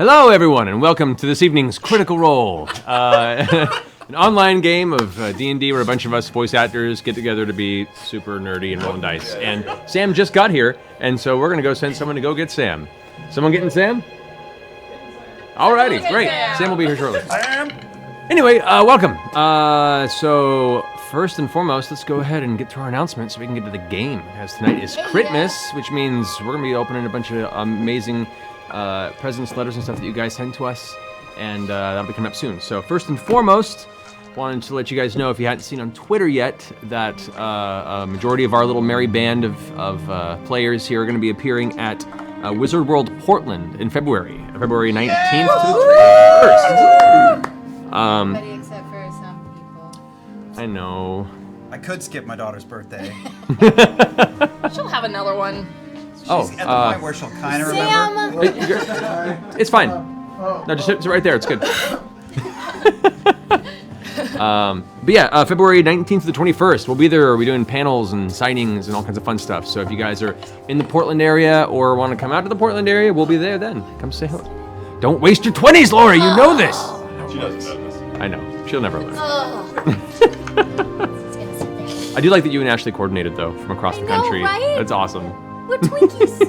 Hello, everyone, and welcome to this evening's Critical Role, an online game of D&D where a bunch of us voice actors get together to be super nerdy and rolling dice. And Sam just got here, and so we're going to go send someone to go get Sam. Someone getting Sam? Alrighty, great. Sam will be here shortly. Anyway, welcome. So first and foremost, let's go ahead and get to our announcements so we can get to the game. As tonight is Critmas, which means we're going to be opening a bunch of amazing presents, letters, and stuff that you guys send to us, and that'll be coming up soon. So first and foremost, wanted to let you guys know, if you hadn't seen on Twitter yet, that a majority of our little merry band of players here are going to be appearing at Wizard World Portland in February 19th to the 1st. Everybody except for some people. I know. I could skip my daughter's birthday. She'll have another one. She's at the point where she'll kind of remember. It's fine. No, just sit right there. It's good. But yeah, February 19th to the 21st, we'll be there. We'll be doing panels and signings and all kinds of fun stuff. So if you guys are in the Portland area or want to come out to the Portland area, we'll be there then. Come say hello. Don't waste your 20s, Laura. You know this. She doesn't know this. I know. She'll never learn. I do like that you and Ashley coordinated, though, from across the country. Right? That's awesome. We're Twinkies.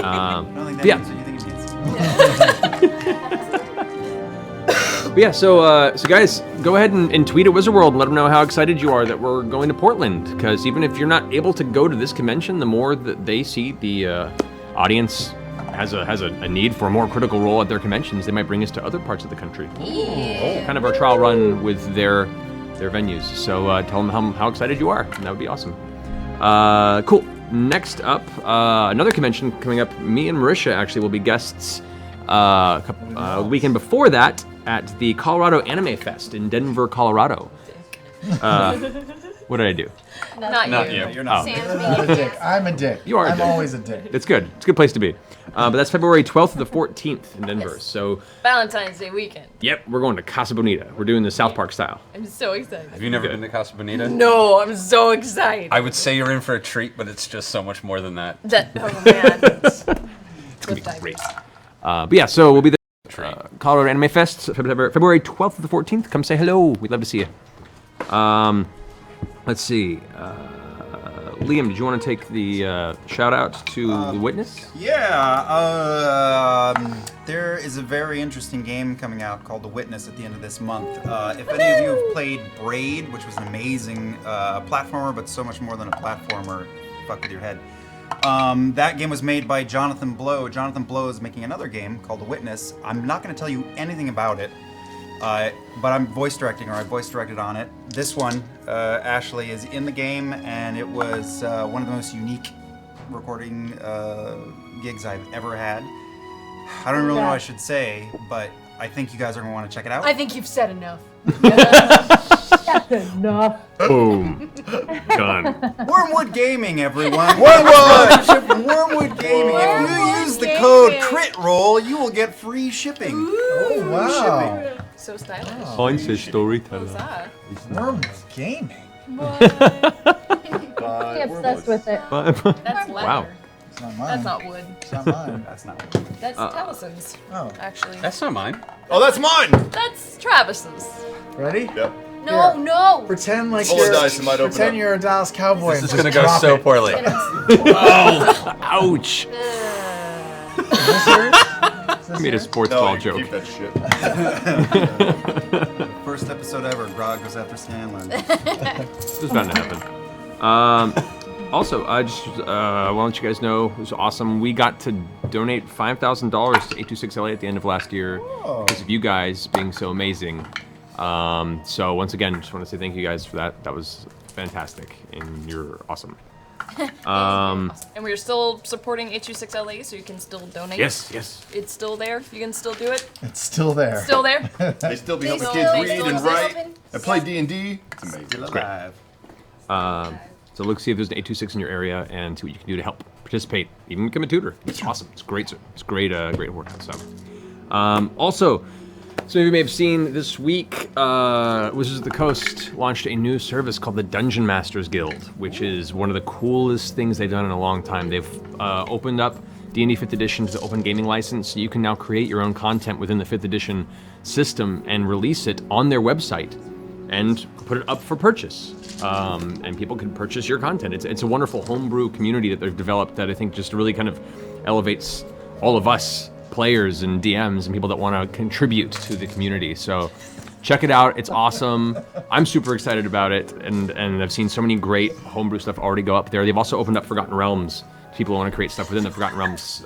I don't think that yeah. means what you think it means. But yeah, so guys, go ahead and tweet at Wizard World and let them know how excited you are that we're going to Portland. Because even if you're not able to go to this convention, the more that they see the audience has a need for a more Critical Role at their conventions, they might bring us to other parts of the country. Yeah. Kind of our trial run with their venues. So tell them how excited you are, and that would be awesome. Cool. Next up, another convention coming up. Me and Marisha actually will be guests the weekend before that at the Colorado Anime Fest in Denver, Colorado. What did I do? Not you. You're not. Sam's Not a dick. I'm a dick. You are a I'm dick. always a dick. It's good. It's a good place to be. But that's February 12th to the 14th in Denver. Yes. So, Valentine's Day weekend. yep, we're going to Casa Bonita. We're doing the South Park style. I'm so excited. Have you never been to Casa Bonita? No, I'm so excited. I would say you're in for a treat, but it's just so much more than that. Oh man. It's going to be great. But yeah, so we'll be there. Colorado Anime Fest, February 12th to the 14th. Come say hello. We'd love to see you. Let's see. Liam, did you want to take the shout out to the witness? Yeah, there is a very interesting game coming out called The Witness at the end of this month. If any of you have played Braid, which was an amazing platformer, but so much more than a platformer, fuck with your head. That game was made by Jonathan Blow. Jonathan Blow is making another game called The Witness. I'm not going to tell you anything about it, but I'm voice directing, or I voice directed on it. This one, Ashley, is in the game, and it was one of the most unique recording gigs I've ever had. I don't really know what I should say, but I think you guys are going to want to check it out. I think you've said enough. That's enough. Boom. Done. Wormwood Gaming, everyone. Partnership with Wormwood Gaming. If you use the code CRITROLL, you will get free shipping. Oh, wow. Shipping. So stylish. Points is storyteller. What's that? Wormwood Gaming. I'm obsessed with it. That's leather. Wow. It's not mine. That's not wood. It's not mine. That's not. That's Taliesin's, Oh. actually. That's not mine. Oh, that's mine! That's Travis's. Ready? Yep. No, Here. no. Pretend like Roll a you're. dice, it might open Pretend up. you're a Dallas Cowboy. This and is gonna just go drop so it. poorly. Ouch. Is this yours? Is this I made a yours? sports No, ball you joke. keep that shit. First episode ever, Grog goes after Scanlan. This is bound to happen. Also, I just want to let you guys know, it was awesome. We got to donate $5,000 to 826LA at the end of last year because of you guys being so amazing. So once again, just want to say thank you guys for that. That was fantastic, and you're awesome. And we're still supporting 826LA, so you can still donate. Yes. It's still there. You can still do it. It's still there. Still there. They still be They helping still- kids they read still and write exist. and play D&D. It's amazing. Still great. alive. So look, see if there's an 826 in your area and see what you can do to help participate. Even become a tutor. It's awesome. It's great. It's great. Great work. So, also, some of you may have seen this week, Wizards of the Coast launched a new service called the Dungeon Masters Guild, which is one of the coolest things they've done in a long time. They've opened up D&D 5th Edition to the Open Gaming License. You can now create your own content within the 5th Edition system and release it on their website and put it up for purchase. And people can purchase your content. It's a wonderful homebrew community that they've developed that I think just really kind of elevates all of us players and DMs and people that want to contribute to the community. So check it out. It's awesome. I'm super excited about it, and I've seen so many great homebrew stuff already go up there. They've also opened up Forgotten Realms. People want to create stuff within the Forgotten Realms.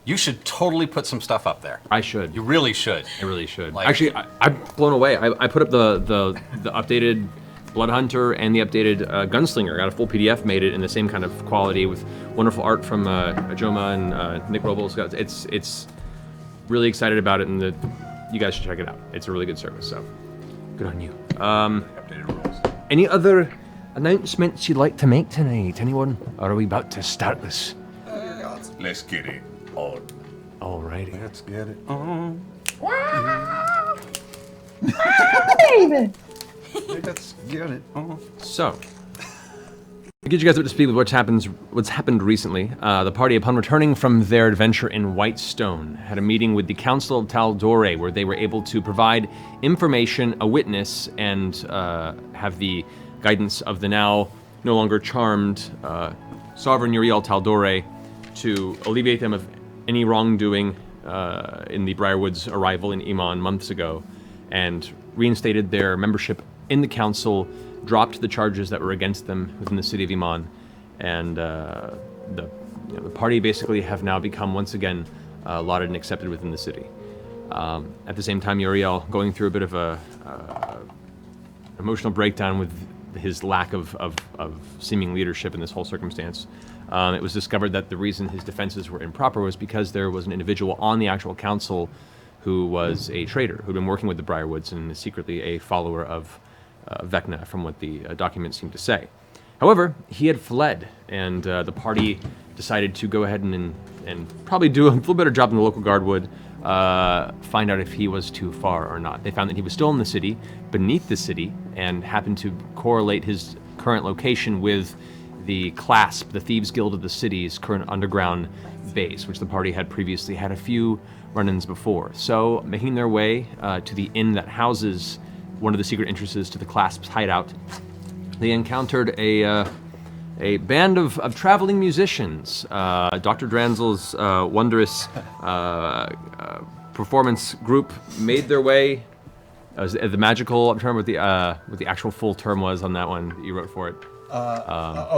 You should totally put some stuff up there. I should. You really should. I really should. Like- Actually, I'm blown away. I put up the updated Blood Hunter and the updated Gunslinger. I got a full PDF, made it in the same kind of quality with wonderful art from Joma and Nick Robles. It's really excited about it, and you guys should check it out. It's a really good service, so good on you. Updated rules. Any other announcements you'd like to make tonight, anyone? Or are we about to start this? Let's get it on. Alrighty. Let's get it on. Baby. Let's get it on. So, to get you guys up to speed with what's happened recently, the party, upon returning from their adventure in Whitestone, had a meeting with the Council of Taldore, where they were able to provide information, a witness, and have the guidance of the now no longer charmed Sovereign Uriel Taldore to alleviate them of any wrongdoing in the Briarwood's arrival in Iman months ago, and reinstated their membership in the council, dropped the charges that were against them within the city of Iman, and the party basically have now become once again lauded and accepted within the city. At the same time, Uriel going through a bit of a emotional breakdown with his lack of seeming leadership in this whole circumstance. It was discovered that the reason his defenses were improper was because there was an individual on the actual council who was a traitor, who'd been working with the Briarwoods and is secretly a follower of Vecna, from what the documents seem to say. However, he had fled, and the party decided to go ahead and probably do a little better job than the local guard would, find out if he was too far or not. They found that he was still in the city, beneath the city, and happened to correlate his current location with the Clasp, the Thieves Guild of the city's current underground base, which the party had previously had a few run-ins before. So, making their way to the inn that houses one of the secret entrances to the Clasp's hideout, they encountered a band of traveling musicians. Dr. Dranzel's wondrous performance group made their way. The magical, I'm trying to remember what the actual full term was on that one that you wrote for it.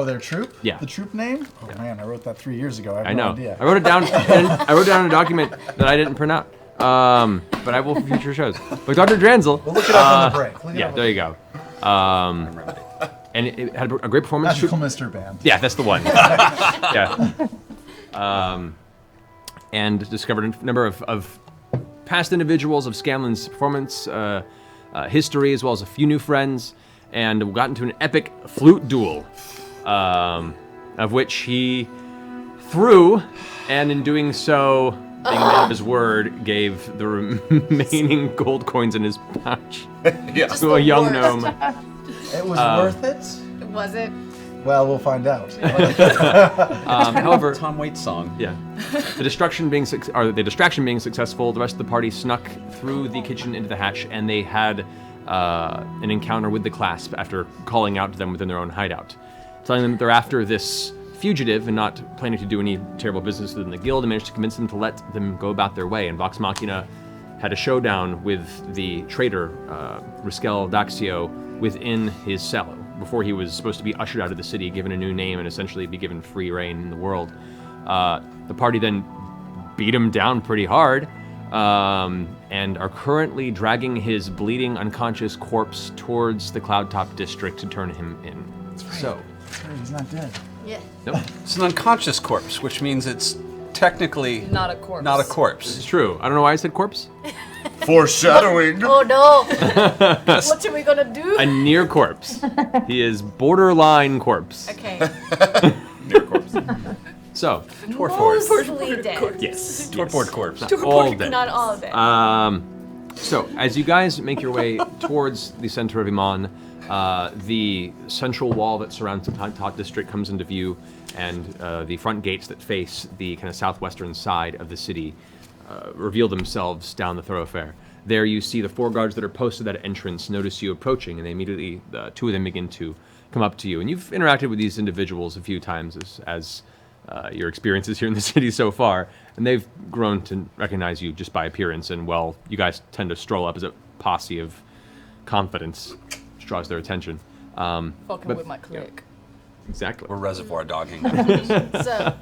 Their troop? Yeah. The troop name? Oh man, I wrote that 3 years ago. I have I no know. idea. I wrote it down. I wrote down a document that I didn't print out. But I will for future shows. But Dr. Dranzel. We'll look it up on the break. Yeah, there you go. And it had a great performance. Magical Mr. Band. Yeah, that's the one. Yeah. And discovered a number of past individuals of Scanlan's performance history, as well as a few new friends, and got into an epic flute duel, of which he threw, and in doing so, being a man of his word, gave the remaining gold coins in his pouch to a young gnome. It was worth it? Was it? Well, we'll find out. However, Tom Waits song. yeah, the distraction being successful, the rest of the party snuck through the kitchen into the hatch, and they had an encounter with the Clasp after calling out to them within their own hideout, telling them that they're after this fugitive and not planning to do any terrible business within the guild, and managed to convince them to let them go about their way. And Vox Machina had a showdown with the traitor, Riskel Daxio, within his cell, before he was supposed to be ushered out of the city, given a new name, and essentially be given free reign in the world. The party then beat him down pretty hard, and are currently dragging his bleeding, unconscious corpse towards the Cloudtop district to turn him in. So, He's not dead. Yeah. nope, It's an unconscious corpse, which means it's technically Not a corpse. not a it's corpse. true. I don't know why I said corpse. Foreshadowing. Oh no! What are we gonna do? A near corpse. He is borderline corpse. Okay. Near corpse. So, Torpor. Mostly dead. yes. Torpor corpse. All dead. Not all dead. So, as you guys make your way towards the center of Iman, the central wall that surrounds the Tot district comes into view. and the front gates that face the kind of southwestern side of the city reveal themselves down the thoroughfare. There you see the 4 guards that are posted at entrance notice you approaching, and they immediately, 2 of them begin to come up to you. And you've interacted with these individuals a few times as your experiences here in the city so far, and they've grown to recognize you just by appearance, and well, you guys tend to stroll up as a posse of confidence, which draws their attention. Fucking with my clique. Exactly. We're reservoir dogging. So,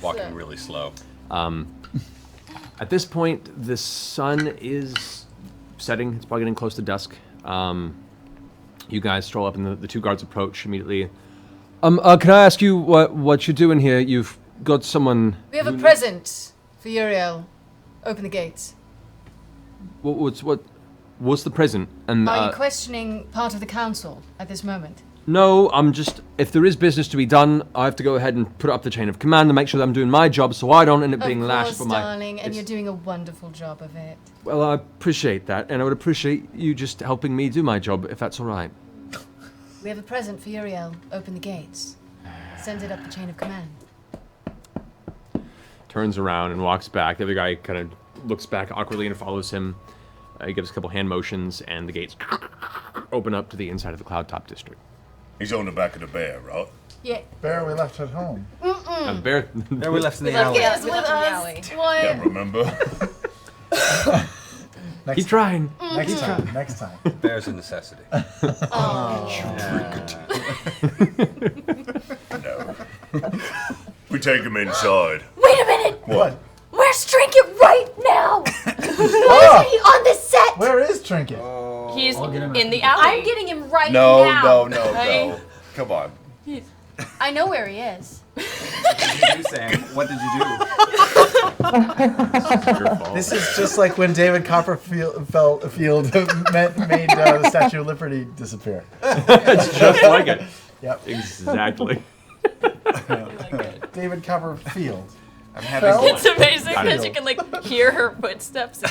Walking really slow. At this point, the sun is setting. It's probably getting close to dusk. You guys stroll up, and the 2 guards approach immediately. Can I ask you what you're doing here? You've got someone... we have a present for Uriel. Open the gates. What's the present? And Are you questioning part of the council at this moment? no, I'm just... If there is business to be done, I have to go ahead and put it up the chain of command and make sure that I'm doing my job, so I don't end up being lashed for my... darling, and It's- you're doing a wonderful job of it. Well, I appreciate that, and I would appreciate you just helping me do my job, if that's all right. We have a present for Uriel. Open the gates. Send it up the chain of command. Turns around and walks back. The other guy kind of looks back awkwardly and follows him. He gives a couple hand motions, and the gates open up to the inside of the Cloudtop District. He's on the back of the bear, right? Yeah. Bear we left at home. Bear, There we left in the Look alley. at us We with left in the us. alley. What? Can't remember. keep trying. Next time. Next time. Bear's a necessity. No. We take him inside. Wait a minute! What? Where's Trinket right now? Why Oh, is he on the set? where is Trinket? He's I'll get him in the out. alley. I'm getting him right No, now. no, no, Hey. no. Come on. I know where he is. What did you do, Sam? What did you do? Your fault. This is just like when David Copperfield made the Statue of Liberty disappear. It's just like it. Yep. Exactly. David Copperfield. I'm having. It's amazing Got it. because you can like hear her footsteps.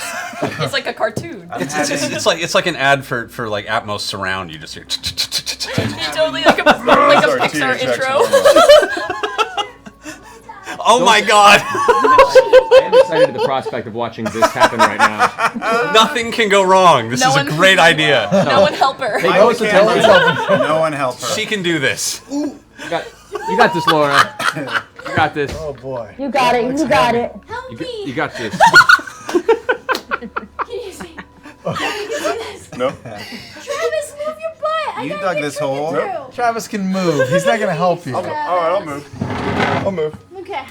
It's like a cartoon. It's like an ad for like Atmos surround. You just hear. Totally like a Pixar THX intro. Oh my God! I am excited at the prospect of watching this happen right now. Nothing can go wrong. This No is one- a great idea. No one help her. Hey, I go to can't temple. No one help her. She can do this. You got this, Laura. You got this. Oh boy. You got it. You got it. Help You got this. Can you see? No. Travis, move your butt. I You gotta dug get this Trinket hole. through. Travis can move. He's not gonna help you. All right, I'll move. I'll move. Okay.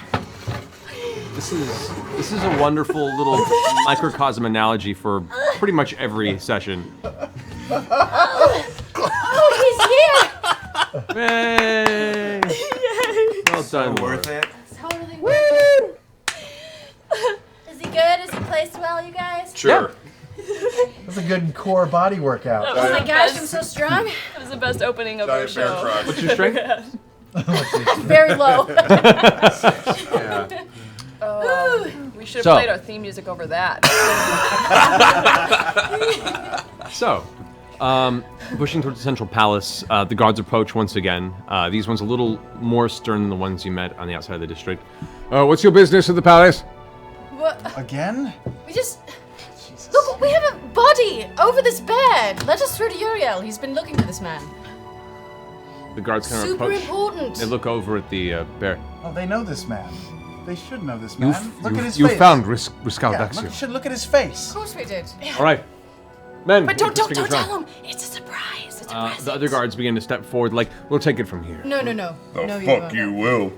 This is a wonderful little microcosm analogy for pretty much every session. Oh, he's here. Yay! Well done, Laura. Worth it. Totally worth it. Is he good? Is he placed well, you guys? Sure. That's a good core body workout. Oh my gosh, I'm so strong. It was the best opening of our Giant bear show. crotch. What's your strength? Very low. Yeah. We should have So- played our theme music over that. So, pushing towards the central palace, the guards approach once again. These ones a little more stern than the ones you met on the outside of the district. What's your business at the palace? What? Again? We just... Look, we have a body over this bed. Let us through to Uriel. He's been looking for this man. The guards kind of Super approach. important. They look over at the bear. Oh, they know this man. They should know this man. Look at his you face. found Yeah, Riscaldaxio. should look at his face. Of course we did. All right, men. But don't keep your fingers tell crossed. him. It's a surprise. It's a present. The other guards begin to step forward, like, we'll take it from here. No. The no, fuck won't. you will.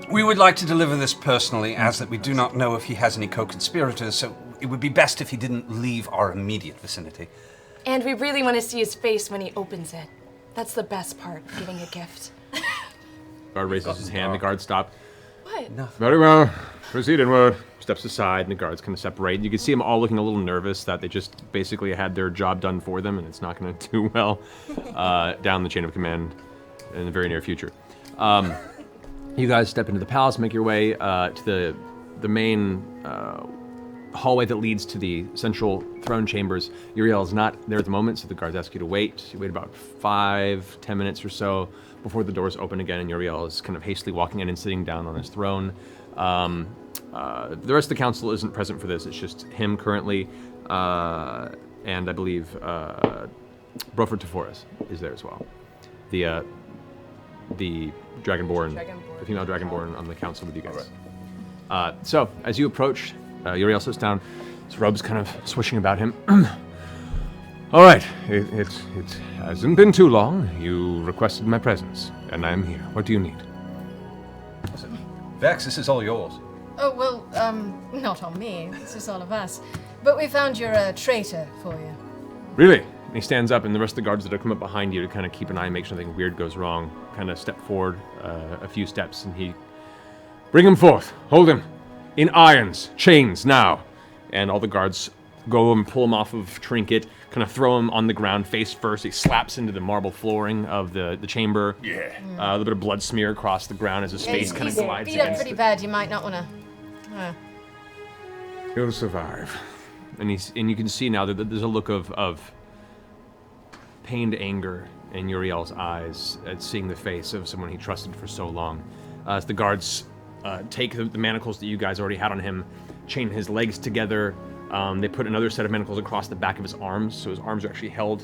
We would like to deliver this personally, as that we do not know if he has any co-conspirators, so it would be best if he didn't leave our immediate vicinity. And we really want to see his face when he opens it. That's the best part of giving a gift. Guard raises his hand. The guards stop. What? Very well. Proceed inward. Steps aside, and the guards kind of separate. You can see them all looking a little nervous that they just basically had their job done for them, and it's not going to do well down the chain of command in the very near future. You guys step into the palace, make your way to the main hallway that leads to the central throne chambers. Uriel is not there at the moment, so the guards ask you to wait. You wait about 5-10 minutes or so before the doors open again, and Uriel is kind of hastily walking in and sitting down on his throne. The rest of the council isn't present for this. It's just him currently, and I believe Broford Teforis is there as well. The Dragonborn, the female Dragonborn on the council with you guys. So, as you approach, Uriel sits down, his robe's kind of swishing about him. All right, it hasn't been too long. You requested my presence, and I am here. What do you need? Vex, this is all yours. Oh, well, not on me. This is all of us. But we found your traitor for you. Really? And he stands up, and the rest of the guards that have come up behind you to kind of keep an eye and make sure nothing weird goes wrong kind of step forward a few steps, and he... Bring him forth. Hold him. In irons. Chains, now. And all the guards go and pull him off of Trinket, kind of throw him on the ground face first. He slaps into the marble flooring of the chamber. Yeah. A little bit of blood smear across the ground as his face kind of glides beat up against pretty it. bad. You might not want to... He'll survive. And you can see now that there's a look of pained anger in Uriel's eyes at seeing the face of someone he trusted for so long. As the guards take the manacles that you guys already had on him, chain his legs together. They put another set of manacles across the back of his arms, so his arms are actually held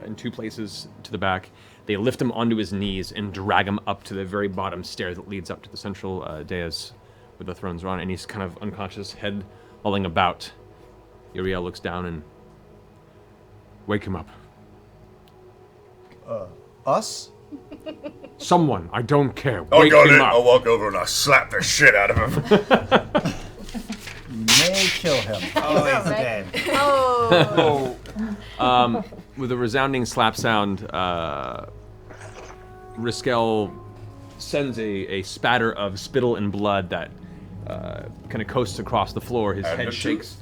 in two places to the back. They lift him onto his knees and drag him up to the very bottom stair that leads up to the central dais where the thrones are on, and he's kind of unconscious, head lolling about. Uriel looks down and... Wake him up. Us? Someone, I don't care. I Wake got him it. up. I'll walk over and I'll slap the shit out of him. You may kill him. Oh, he's dead. Oh. With a resounding slap sound, Riskel sends a spatter of spittle and blood that kind of coasts across the floor. His And head a shakes.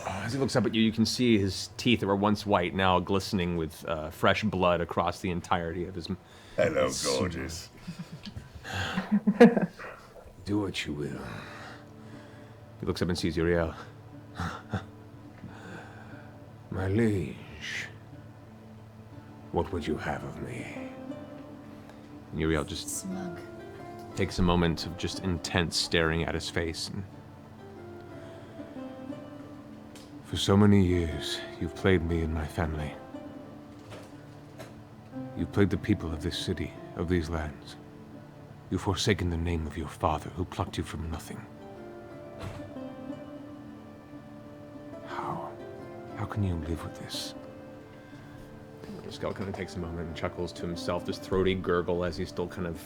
As he looks up at you, you can see his teeth that were once white, now glistening with fresh blood across the entirety of his... Hello, gorgeous. Do what you will. He looks up and sees Uriel. My liege, what would you have of me? And Uriel just Smug. takes a moment of just intense staring at his face. And for so many years, you've played me and my family. You've played the people of this city, of these lands. You've forsaken the name of your father, who plucked you from nothing. How? How can you live with this? Skull kind of takes a moment and chuckles to himself, this throaty gurgle as he's still kind of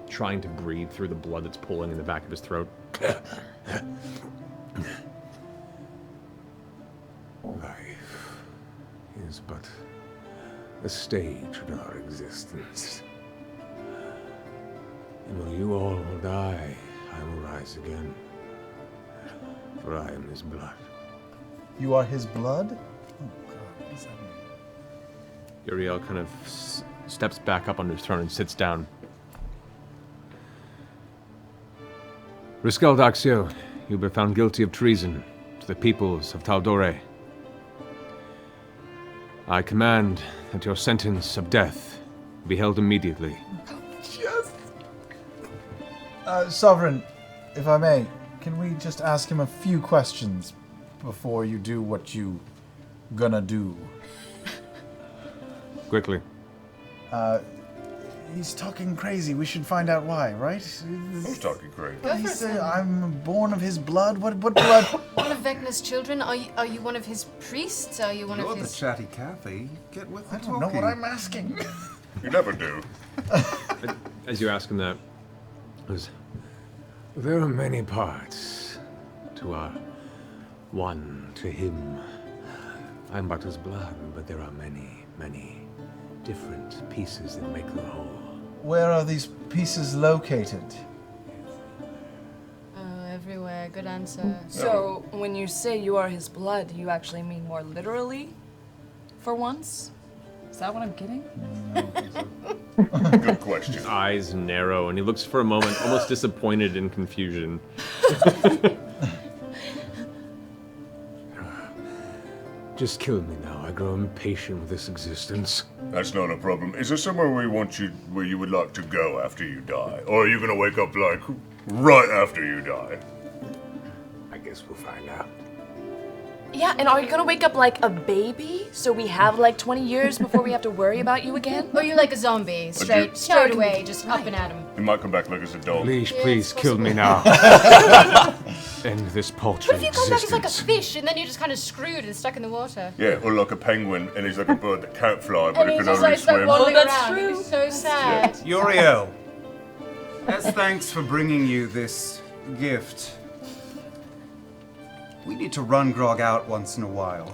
trying to breathe through the blood that's pooling in the back of his throat. Life is but a stage in our existence. And when you all will die, I will rise again. For I am his blood. You are his blood? Oh god, what does that mean? Uriel kind of steps back up on his throne and sits down. Riskel Daxio, you've been found guilty of treason to the peoples of Taldore. I command that your sentence of death be held immediately. Yes! Sovereign, if I may, can we just ask him a few questions before you do what you gonna do? Quickly. He's talking crazy. We should find out why, right? Who's talking crazy? He said, I'm born of his blood. What blood? One of Vecna's children? Are you one of his priests? Are you one You're of the his... chatty Cathy. Get with the I don't know what I'm asking. You never do. As you ask him that, there are many parts to our one, to him. I'm but his blood, but there are many, many different pieces that make the whole. Where are these pieces located? Oh, everywhere. Good answer. So, when you say you are his blood, you actually mean more literally? For once? Is that what I'm getting? Good question. Eyes narrow, and he looks for a moment, almost disappointed in confusion. Just kill me now. I grow impatient with this existence. That's not a problem. Is there somewhere where you would like to go after you die? Or are you gonna wake up like right after you die? I guess we'll find out. Yeah, and are you gonna wake up like a baby so we have like 20 years before we have to worry about you again? Or you like a zombie, straight away, just up and at him. You might come back like as a dog. Please kill me now. End this paltry What if you come back as like a existence. fish and then you're just kind of screwed and stuck in the water? Yeah, or like a penguin, and he's like a bird that can't fly, but And it he's can just only like stuck swim. waddling that's around. true. It's so sad. Uriel, as thanks for bringing you this gift, we need to run Grog out once in a while.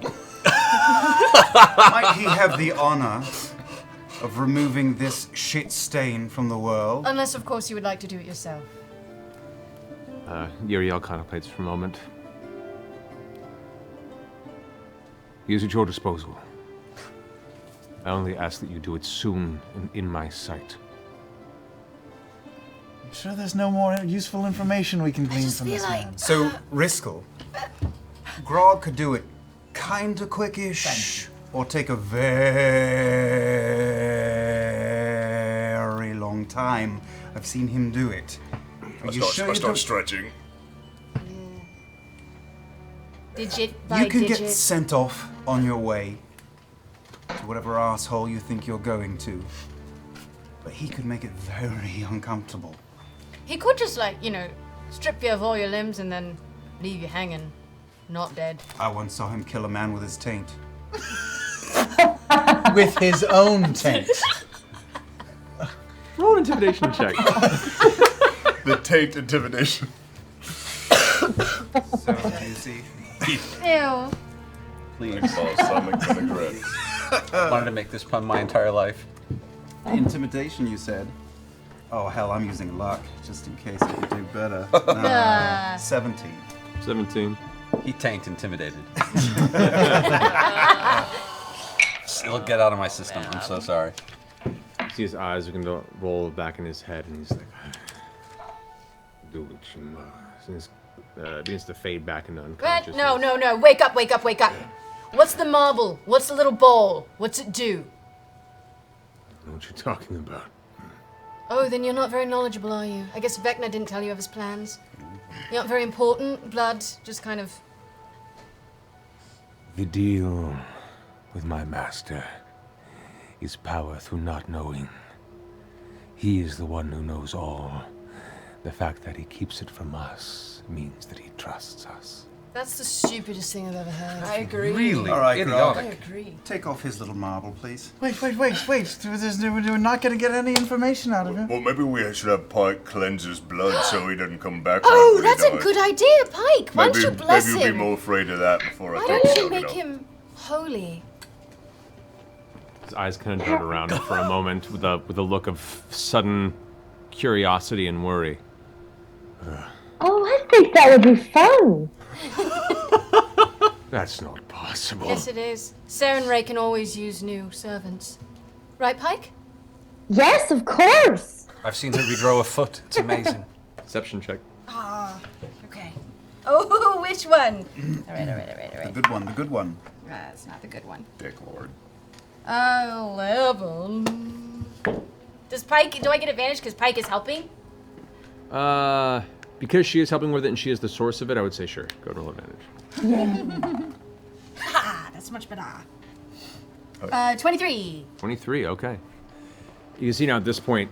Might he have the honor of removing this shit stain from the world? Unless, of course, you would like to do it yourself. Uriel contemplates for a moment. He is at your disposal. I only ask that you do it soon and in my sight. I'm sure there's no more useful information we can glean from this man. So, Riskel, Grog could do it kinda quickish, or take a very long time. I've seen him do it. Are you sure I you start don't- stretching. Digit by You can digit. get sent off on your way to whatever asshole you think you're going to. But he could make it very uncomfortable. He could just, like, strip you of all your limbs and then leave you hanging, not dead. I once saw him kill a man with his taint. With his own taint. Roll an intimidation check. The taint intimidation. So juicy. Ew. Please. Balsamic vinaigrette. I wanted to make this pun my entire life. Intimidation, you said? Oh, hell, I'm using luck, just in case I could do better. 17. 17. He taint intimidated. It'll get out of my system. I'm so sorry. You see his eyes begin to roll back in his head, and he's like, do what you must. And he begins to fade back into What? unconsciousness. No. Wake up. What's the marble? What's the little ball? What's it do? I don't know what you're talking about. Oh, then you're not very knowledgeable, are you? I guess Vecna didn't tell you of his plans. You're not very important. Blood, just kind of... The deal with my master is power through not knowing. He is the one who knows all. The fact that he keeps it from us means that he trusts us. That's the stupidest thing I've ever heard. I agree. Really All right, Grog. I idiotic. agree. Take off his little marble, please. Wait. We're not going to get any information out of him. Well, maybe we should have Pike cleanse his blood so he doesn't come back. Oh, when that's he a dies. good idea, Pike. Why don't you bless maybe you'll him? be more afraid of that before I Why think don't you so, make know? him holy? His eyes kind of dart around for a moment with a look of sudden curiosity and worry. Oh, I think that would be fun. That's not possible. Yes, it is. Sarah and Ray can always use new servants. Right, Pike? Yes, of course. I've seen her regrow a foot. It's amazing. Deception check. Okay. Oh, which one? All right. The good one. That's not the good one. Dick Lord. 11. Do I get advantage because Pike is helping? Because she is helping with it and she is the source of it, I would say sure. Go to roll advantage. Ha! That's much better. 23. 23, okay. You can see now at this point,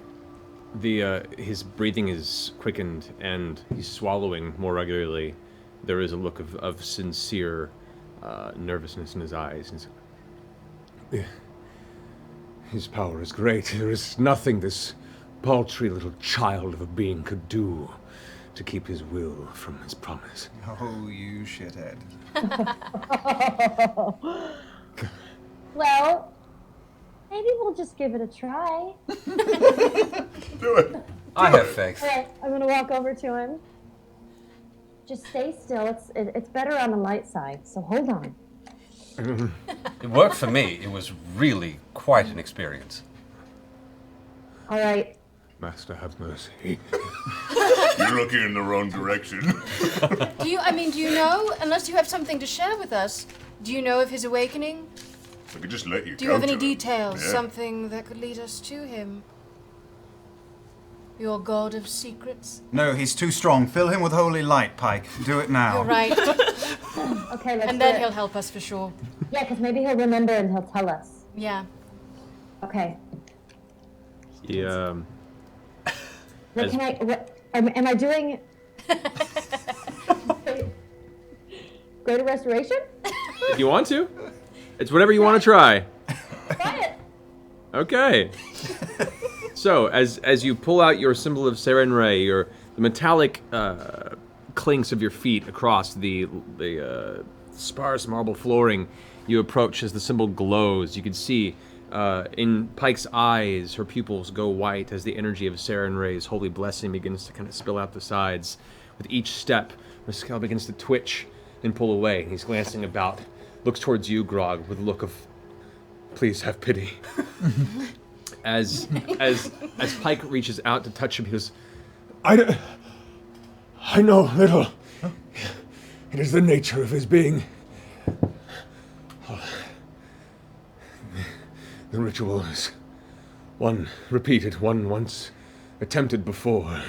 his breathing is quickened and he's swallowing more regularly. There is a look of sincere nervousness in his eyes. And his power is great. There is nothing this paltry little child of a being could do to keep his will from his promise. Oh, you shithead. Well, maybe we'll just give it a try. Do it. I have faith. All right, I'm gonna walk over to him. Just stay still. It's better on the light side, so hold on. It worked for me. It was really quite an experience. All right. Master, have mercy. You're looking in the wrong direction. Do you know, unless you have something to share with us, do you know of his awakening? I could just let you Do you go have any to him. details, Yeah. something that could lead us to him? Your god of secrets? No, he's too strong. Fill him with holy light, Pike. Do it now. You're right. Okay, let's And do then it. he'll help us for sure. Yeah, because maybe he'll remember and he'll tell us. Yeah. Okay. Yeah. What can I? What am I doing? Greater restoration? If you want to. It's whatever you want to try. Try it. Okay. So, as you pull out your symbol of Serenray, the metallic clinks of your feet across the sparse marble flooring, you approach as the symbol glows. You can see in Pike's eyes, her pupils go white as the energy of Serenray's holy blessing begins to kind of spill out the sides. With each step, Riskel begins to twitch and pull away. He's glancing about, looks towards you, Grog, with a look of, please have pity. As Pike reaches out to touch him, he goes, I know little. It is the nature of his being. The ritual is one repeated, one once attempted before.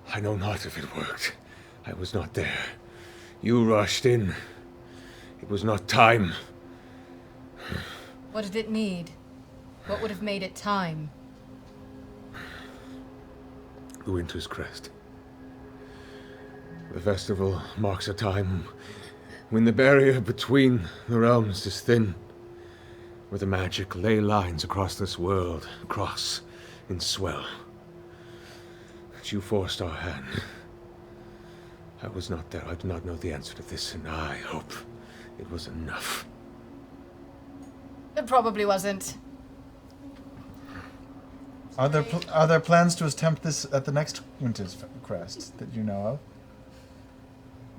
I know not if it worked. I was not there. You rushed in. It was not time. What did it need? What would have made it time? The winter's crest. The festival marks a time when the barrier between the realms is thin, where the magic ley lines across this world cross and swell. But you forced our hand. I was not there. I do not know the answer to this, and I hope it was enough. It probably wasn't. Are there plans to attempt this at the next Winter's Crest that you know of?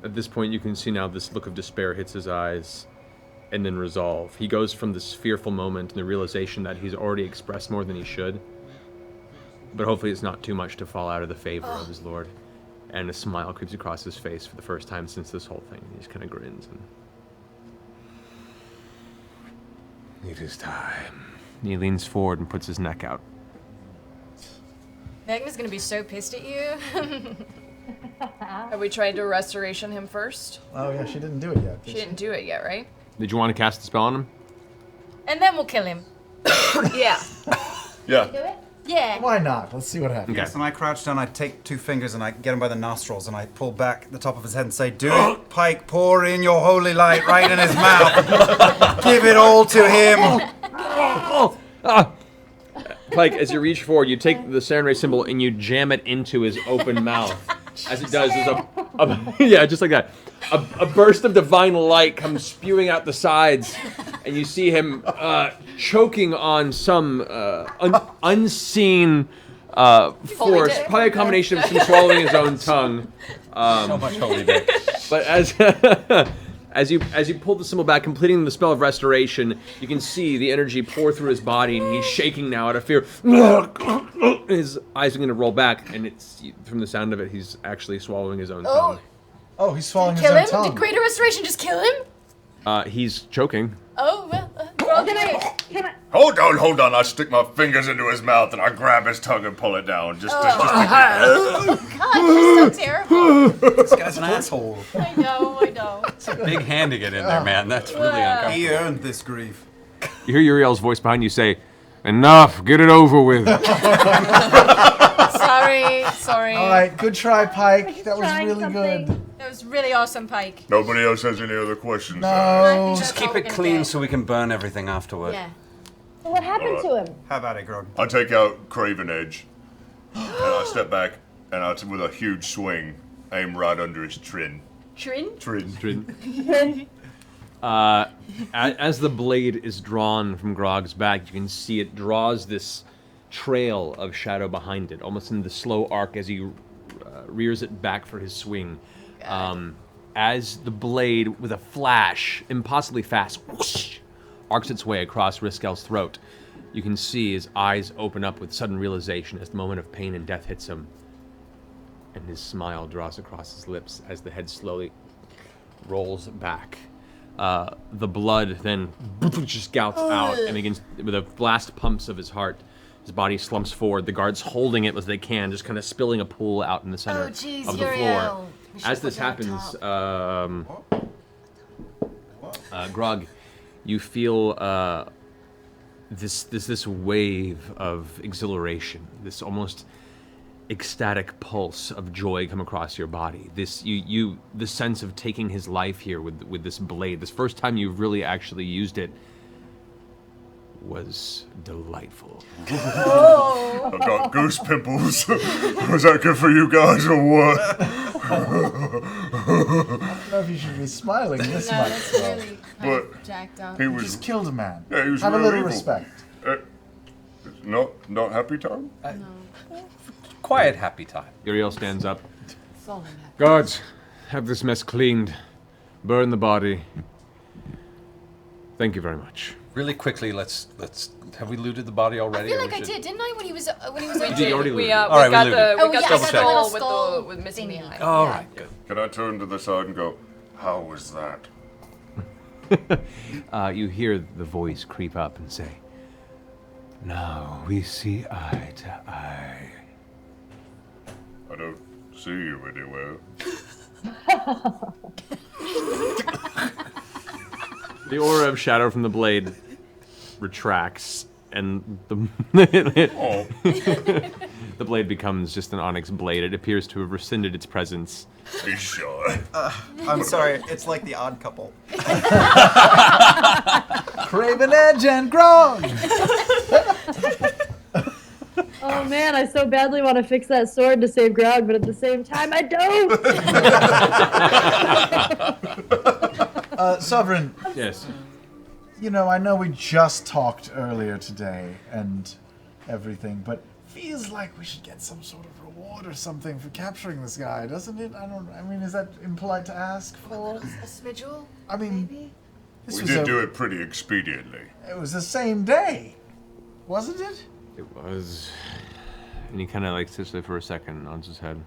At this point, you can see now this look of despair hits his eyes, and then resolve. He goes from this fearful moment and the realization that he's already expressed more than he should, but hopefully it's not too much to fall out of the favor of his lord. And a smile creeps across his face for the first time since this whole thing. He just kind of grins. And it is time. And he leans forward and puts his neck out. Vecna's gonna be so pissed at you. Are we trying to restoration him first? Oh yeah, she didn't do it yet. She didn't do it yet, right? Did you want to cast the spell on him? And then we'll kill him. Yeah. Yeah. Do it? Yeah. Why not? Let's see what happens. Okay. Yes, and I crouch down, I take 2 fingers and I get him by the nostrils and I pull back the top of his head and say, do it, Pike, pour in your holy light right in his mouth. Give it all to him. Pike, as you reach forward, you take the Serenray symbol and you jam it into his open mouth. As it does, there's yeah, just like that. A burst of divine light comes spewing out the sides, and you see him choking on some unseen force, probably a combination of him swallowing his own tongue. So much holy day. But as you pull the symbol back, completing the spell of restoration, you can see the energy pour through his body, and he's shaking now out of fear. His eyes are going to roll back, and it's from the sound of it, he's actually swallowing his own tongue. Oh, he's swallowing his Kill own him? tongue. Did Greater Restoration just kill him? He's choking. Oh, well, Grog, Can I? Hold on. I stick my fingers into his mouth and I grab his tongue and pull it down. God, you're so terrible. This guy's an asshole. I know. It's a big hand to get in there, man. That's really uncomfortable. He earned this grief. You hear Uriel's voice behind you say, "Enough, get it over with." Sorry. All right, good try, Pike. That was trying really something. good. That was really awesome, Pike. Nobody else has any other questions? No. Just keep it clean so we can burn everything afterward. Yeah. So what happened to him? How about it, Grog? I take out Craven Edge, and I step back, and with a huge swing, aim right under his trin. Trin? As the blade is drawn from Grog's back, you can see it draws this trail of shadow behind it, almost in the slow arc as he rears it back for his swing. As the blade, with a flash, impossibly fast, whoosh, arcs its way across Riskel's throat. You can see his eyes open up with sudden realization as the moment of pain and death hits him. And his smile draws across his lips as the head slowly rolls back. The blood then just gouts out and begins, with the last pumps of his heart, his body slumps forward, the guards holding it as they can, just kind of spilling a pool out in the center of the floor. As this happens, Grog, you feel this wave of exhilaration, this almost ecstatic pulse of joy come across your body. The sense of taking his life here with this blade. This first time you've really actually used it was delightful. I got goose pimples. Was that good for you guys or what? I don't know if you should be smiling this No, much. that's though. really But jacked up. he You was just killed a man. Yeah, he was Have a real little evil. respect. not happy time. Quiet, happy time. Uriel stands up. Falling back. Guards, have this mess cleaned. Burn the body. Thank you very much. Really quickly, let's. Have we looted the body I already? feel or like we I should- did, didn't I? When he was You on did already We looted. got Alright, we the looted. Oh, we got yeah, the I got the skull little with skull with missing the thingy. eye. All Yeah. right, good. Can I turn to the side and go, how was that? You hear the voice creep up and say, "Now we see eye to eye." I don't see you anywhere. The aura of shadow from the blade retracts, and the Oh, the blade becomes just an onyx blade. It appears to have rescinded its presence. be shy. I'm sorry, it's like the odd couple. Craven Edge and Grog! Oh man, I so badly want to fix that sword to save Grog, but at the same time, I don't! Sovereign, Yes. you know, I know we just talked earlier today and everything, but feels like we should get some sort of reward or something for capturing this guy, doesn't it? I mean, is that impolite to ask for? A smidgel? I mean, Maybe? this We was did do it pretty expediently. It was the same day, wasn't it? It was. And he kind of like sits there for a second and nods his head.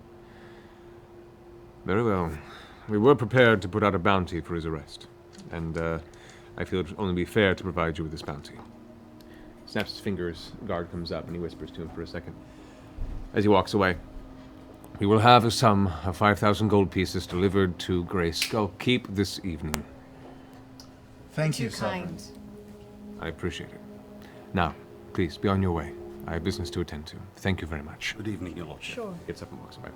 Very well. We were prepared to put out a bounty for his arrest. And I feel it would only be fair to provide you with this bounty. Snaps his fingers, guard comes up, and he whispers to him for a second. As he walks away, we will have a sum of 5,000 gold pieces delivered to Grayskull Keep this evening. Thank you, Too Sovereign. kind. I appreciate it. Now, please, be on your way. I have business to attend to. Thank you very much. Good evening, your lordship. Sure. Gets up and walks away.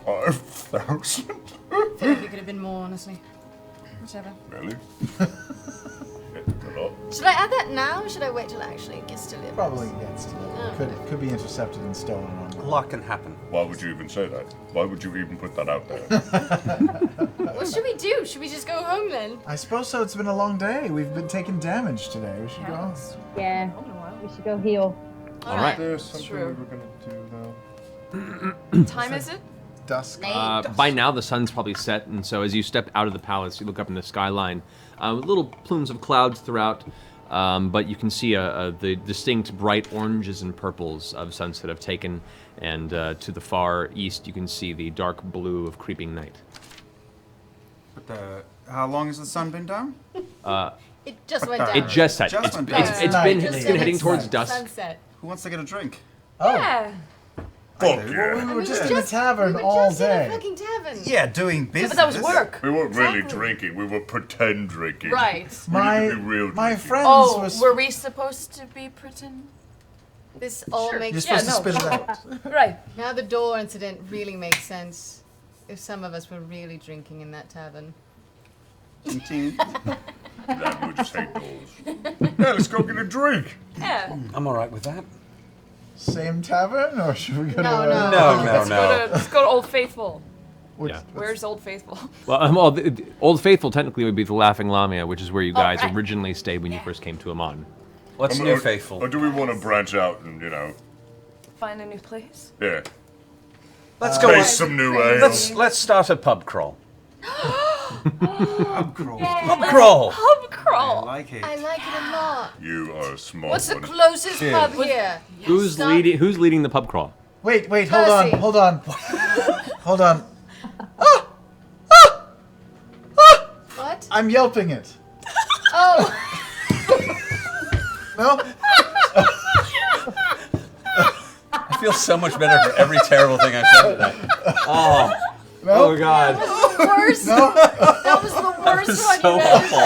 5,000? I feel like it could have been more, honestly. Whichever. Really? A lot. Should I add that now, or should I wait till it actually gets delivered? Probably gets to Oh. could be intercepted and stolen on A lot can happen. Why would you even say that? Why would you even put that out there? What should we do? Should we just go home then? I suppose so. It's been a long day. We've been taking damage today. We should go. Yeah, we should go heal. All right. There's something True. we were gonna do though. What time is it? Dusk. By now, the sun's probably set, and so as you step out of the palace, you look up in the skyline, with little plumes of clouds throughout, but you can see the distinct bright oranges and purples of sunset have taken, and to the far east, you can see the dark blue of creeping night. But how long has the sun been down? It just went down. It just set. Just It's went been down. it's been heading towards dusk. Sunset. Who wants to get a drink? Yeah. Fuck We yeah. were We just were in the tavern we were all just in a day. fucking tavern. Yeah, doing business. But that was work. We weren't really Exactly. drinking, we were pretend drinking. Right. We need to be real My drinking. friends Oh, was. were we supposed to be pretend? This all Sure. makes You're sense. supposed to no. spit it out. Right. Now the door incident really makes sense. If some of us were really drinking in that tavern. Ting, ting. That would just hate doors. Yeah, let's go get a drink. Yeah. I'm all right with that. Same tavern, or should we go No, to? no. No, Let's go to Old Faithful. Which- Yeah. Where's Old Faithful? Well, the Old Faithful technically would be the Laughing Lamia, which is where you guys right. originally stayed when you first came to Amon. What's new, faithful? Or do we want to branch out and, Find a new place. yeah, Let's go. taste some new ale? Let's start a pub crawl. Pub crawl. Pub crawl. Pub crawl. crawl. I like it. I like it a lot. You are a smart What's the one. closest pub here? Who's Stop. leading the pub crawl? Wait, hold Percy. on, hold on. Hold on. What? I'm yelping it. Oh, No? I feel so much better for every terrible thing I've said today. Oh No? God. that was the worst. No? That was the worst It's one so you've ever awful.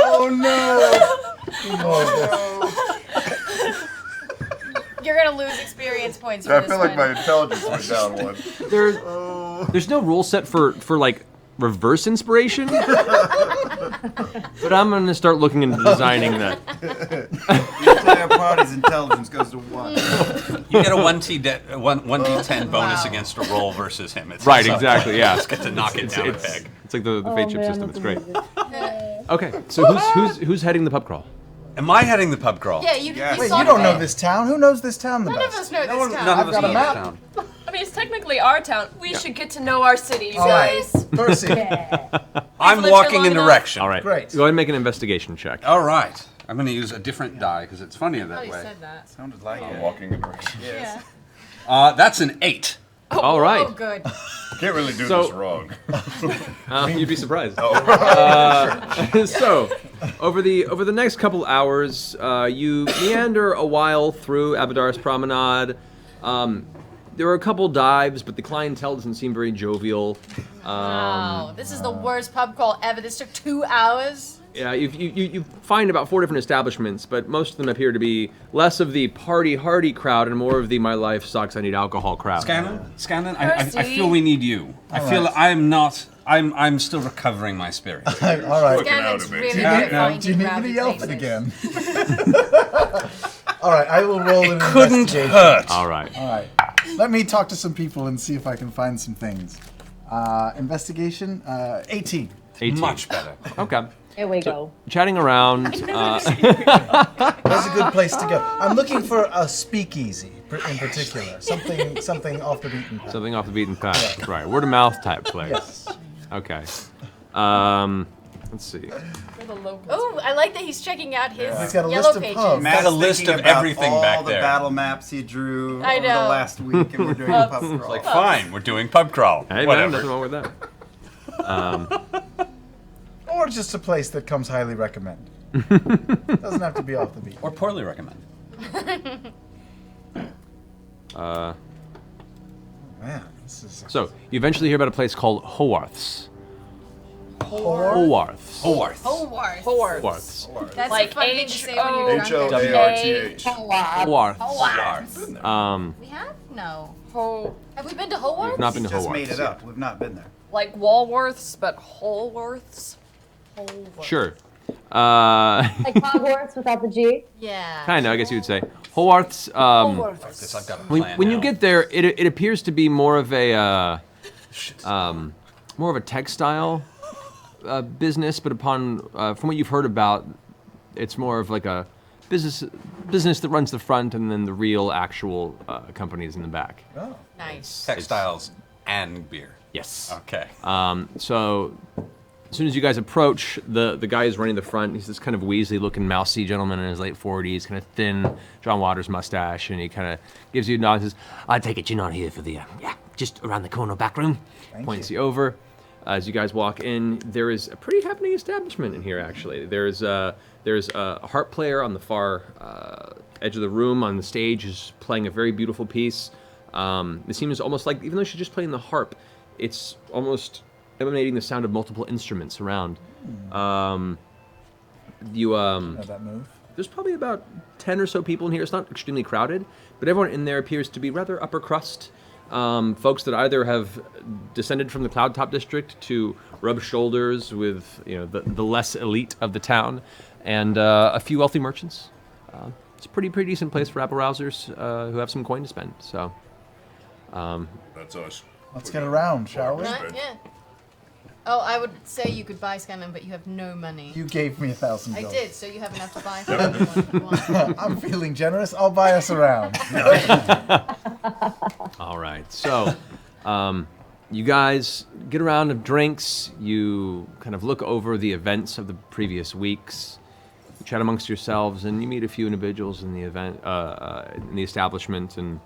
Oh no! You're gonna lose experience points for I this feel like one. my intelligence went down one. There's no rule set for like reverse inspiration, but I'm gonna start looking into designing that. The entire party's intelligence goes to 1. You get a 1d10 bonus against a roll versus him. It's Right, so- exactly. Yeah, Just get to knock it down a peg. It's like the Oh, fate ship man, system. It's great. amazing. Okay, so who's heading the pub crawl? Am I heading the pub crawl? Yeah, you. Yeah. You Wait, saw you don't it. know this town? Who knows this town the None best? of us know this town. None of I've us got a know map. this town. I mean, it's technically our town. We should get to know our city, you All right, guys. Percy. I'm lived walking here long in enough. direction. All right, Great. Go ahead and make an investigation check. All right. I'm going to use a different die because it's funnier Oh, that you way. said that. Sounded like I'm it. walking in direction. Yeah. That's an 8. All right. Oh, good. Can't really do So- this wrong. You'd be surprised. Oh. So, over the next couple hours, you meander a while through Abadar's Promenade. There are a couple dives, but the clientele doesn't seem very jovial. Wow, this is the worst pub crawl ever. This took 2 hours. Yeah, you find about 4 different establishments, but most of them appear to be less of the party-hardy crowd and more of the my life sucks, I need alcohol crowd. Scanlan, I Percy. feel we need you. I feel right. I'm not. I'm still recovering my spirit. All right. Looking out Scanlan's a bit. really good Yeah, at no. finding Do you need me to rowdy yelp it places. again? All right, I will roll an Couldn't investigation. hurt. All right. All right. Let me talk to some people and see if I can find some things. Investigation, 18. 18. Much better. Okay. Here we go. Chatting around. That's a good place to go. I'm looking for a speakeasy in particular. Something off the beaten path. Something off the beaten path. Right. Word of mouth type place. Yes. Okay. Let's see. Oh, I like that he's checking out his He's got a yellow list of pages. pubs. Matt's Got a list thinking of about everything all back the there. battle maps he drew I over the know. last week, and we're doing a pub crawl. Like, fine, we're doing pub crawl. Hey, man, Whatever. nothing wrong with that. Or just a place that comes highly recommended. Doesn't have to be off the beat. Or poorly recommended. Man, this is So, you eventually hear about a place called Howarth's. Howarth. Howarth. Howard. Howarth's. That's Like a fun thing to say when you're drunk. H-O-A-R-T-H. Howarth. We have? No. Have we been to Howard? We've not been to Just Howarth's. made it up. We've not been there. Like Walworths, but Holworths. Holworths. Sure. Like Hogwarts without the G. Yeah. Kind of, I guess you would say. Howarth's. This I've got a plan When you now. get there, it appears to be more of a textile business, but upon from what you've heard about, it's more of like a business that runs the front, and then the real actual companies in the back. Oh. Nice. Textiles and beer. Yes. Okay. So as soon as you guys approach, the guy who's running the front, he's this kind of weaselly-looking, mousy gentleman in his late 40s, kind of thin John Waters mustache, and he kind of gives you a nod and says, I take it you're not here for the, just around the corner back room. Points you over. As you guys walk in, there is a pretty happening establishment in here, actually. There's a harp player on the far edge of the room on the stage who's playing a very beautiful piece. It seems almost like, even though she's just playing the harp, it's almost emanating the sound of multiple instruments around. Know that move? There's probably about 10 or so people in here. It's not extremely crowded, but everyone in there appears to be rather upper crust. Folks that either have descended from the Cloud Top district to rub shoulders with the less elite of the town, and a few wealthy merchants. It's a pretty decent place for apple rousers who have some coin to spend. So That's us. Let's get around, shall we? Right? Yeah. Oh, I would say you could buy Scanlan, but you have no money. You gave me $1,000. I did, so you have enough to buy for everyone if you want. I'm feeling generous. I'll buy us around. all right, so you guys get around of drinks. You kind of look over the events of the previous weeks. chat amongst yourselves, and you meet a few individuals in the event, in the establishment, and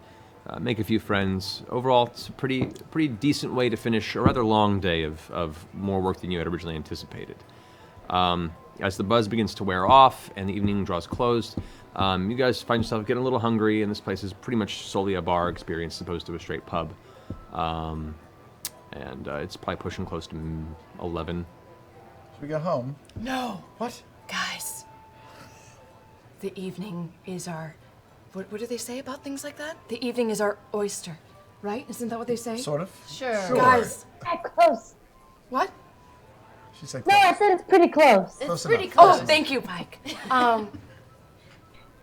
make a few friends. Overall, it's a pretty decent way to finish a rather long day of more work than you had originally anticipated. As the buzz begins to wear off and the evening draws close, you guys find yourself getting a little hungry, and this place is pretty much solely a bar experience as opposed to a straight pub. And it's probably pushing close to 11. Should we go home? No. What? Guys, the evening is our... What do they say about things like that? The evening is our oyster, right? Isn't that what they say? Sort of. Sure. Guys. Close. What? She said No, I said it's pretty close. It's pretty enough. close. Oh, thank you, Mike.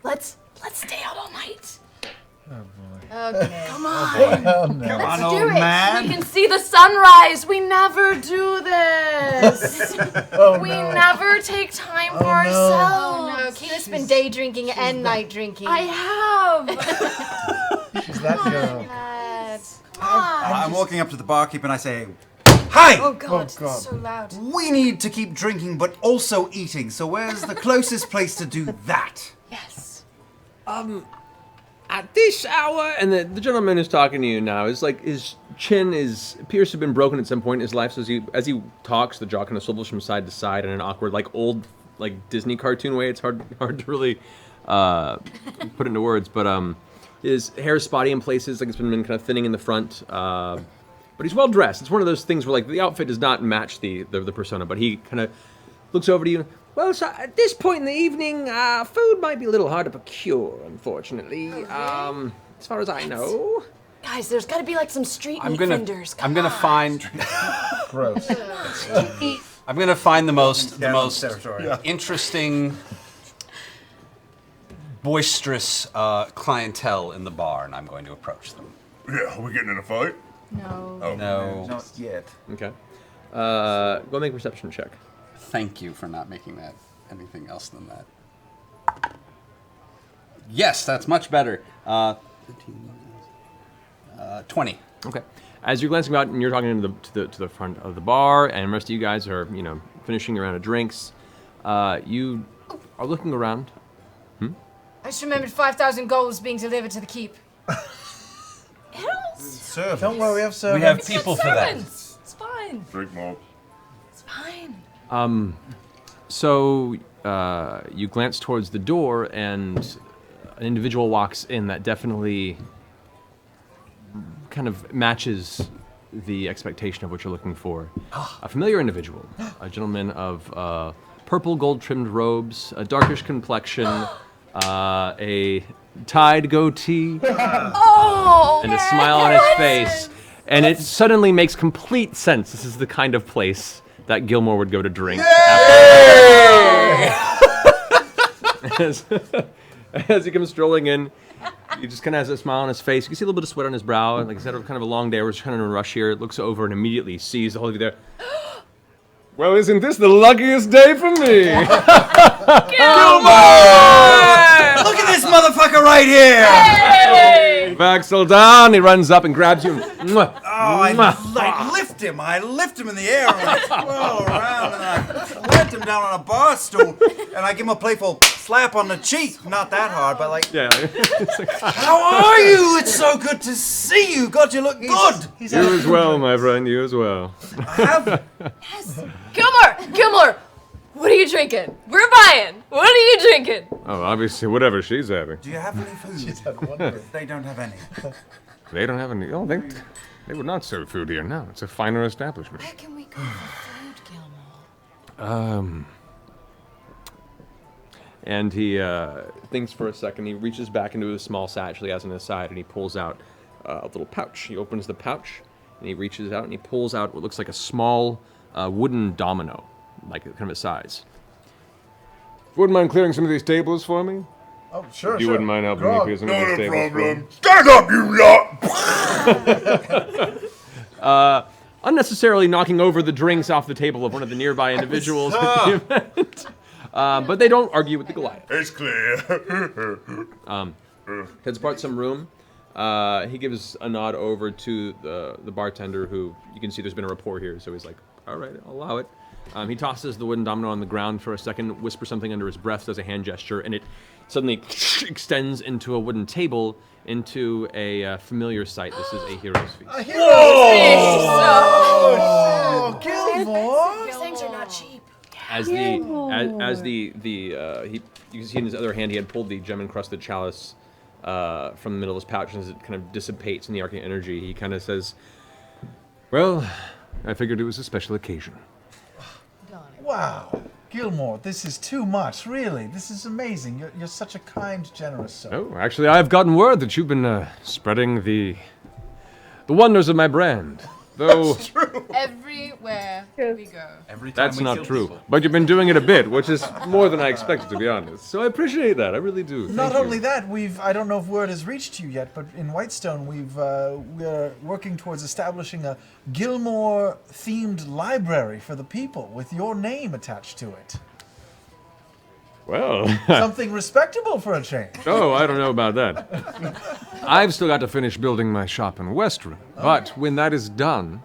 Let's stay out all night. Okay. Come on. Oh, no. Come on, do old it. man. We can see the sunrise. We never do this. We never take time for ourselves. Oh no, Keela's been day drinking and night drinking. I have. She's that girl. Bad. I'm walking up to the barkeep and I say, "Hi! Oh god, God. it's so loud. We need to keep drinking but also eating, so where's the closest place to do that?" Yes. At this hour, and the gentleman who's talking to you now is like his chin appears to have been broken at some point in his life. So as he talks, the jaw kind of swivels from side to side in an awkward, like old, like Disney cartoon way. It's hard to really put into words. But his hair is spotty in places, like it's been kind of thinning in the front. But he's well dressed. It's one of those things where like the outfit does not match the persona, but he kind of looks over to you. Well, so at this point in the evening, food might be a little hard to procure, unfortunately. As far as I know. Guys, there's got to be like some street meat vendors. I'm gonna find. Gross. I'm gonna find the most territory. interesting, boisterous clientele in the bar, and I'm going to approach them. Yeah, are we getting in a fight? No. Oh. No. Not yet. Okay. Go make a perception check. Thank you for not making that anything else than that. Yes, that's much better. 20. Okay. As you're glancing out and you're talking to the front of the bar, and the rest of you guys are finishing your round of drinks, you are looking around. I just remembered 5,000 gold being delivered to the keep. Serve. Don't worry, we have We servants. have people for that. Servants. It's fine. Drink more. It's fine. So you glance towards the door, and an individual walks in that definitely kind of matches the expectation of what you're looking for. A familiar individual, a gentleman of purple gold-trimmed robes, a darkish complexion, a tied goatee, Oh! and a smile on his face. And it suddenly makes complete sense. This is the kind of place that Gilmore would go to drink. As he comes strolling in, he just kind of has a smile on his face. You can see a little bit of sweat on his brow. And like I said, kind of a long day. We're just kind of in a rush here. Looks over and immediately sees all of you there. Well, isn't this the luckiest day for me? Gilmore! Look at this motherfucker right here! Vaxel down. He runs up and grabs you. Mwah. Oh, I lift him. I lift him in the air and I twirl around and I plant him down on a bar stool and I give him a playful slap on the cheek. Not that hard, but like, Yeah. how are you? It's so good to see you. God, you look good. You as well, my friend. You as well. Gilmore! What are you drinking? We're buying. What are you drinking? Oh, obviously, whatever she's having. Do you have any food? She's had one. They don't have any. They don't have any. Oh, they would not serve food here. No, it's a finer establishment. Where can we go for food, Gilmore? And he thinks for a second. He reaches back into a small satchel he has on his side, and he pulls out a little pouch. He opens the pouch, and he reaches out, and he pulls out what looks like a small wooden domino, like kind of a size. Wouldn't mind clearing some of these tables for me? Oh, sure, You wouldn't mind helping me clear some of Not these a tables for me? problem. Stand up, you lot! Unnecessarily knocking over the drinks off the table of one of the nearby individuals at the event. But they don't argue with the Goliath. It's clear. Heads apart some room. He gives a nod over to the bartender, who you can see there's been a rapport here, so he's like, all right, I'll allow it. He tosses the wooden domino on the ground for a second, whispers something under his breath, does a hand gesture, and it suddenly extends into a wooden table, into a familiar sight. This is a hero's feast. Oh, Gilmore! These things are not cheap. As you can see in his other hand, he had pulled the gem-encrusted chalice from the middle of his pouch, and as it kind of dissipates in the arcane energy, he kind of says, "Well, I figured it was a special occasion." Wow. Gilmore, this is too much, really. This is amazing. You're such a kind, generous soul. Oh, actually, I've gotten word that you've been spreading the wonders of my brand. Though Everywhere we go. Every time that's we not kill true. people. But you've been doing it a bit, which is more than I expected, to be honest. So I appreciate that. I really do. Not Thank you. only that, I don't know if word has reached you yet, but in Whitestone we're working towards establishing a Gilmore-themed library for the people with your name attached to it. Well, Something respectable for a change. oh, I don't know about that. I've still got to finish building my shop in Western, but when that is done,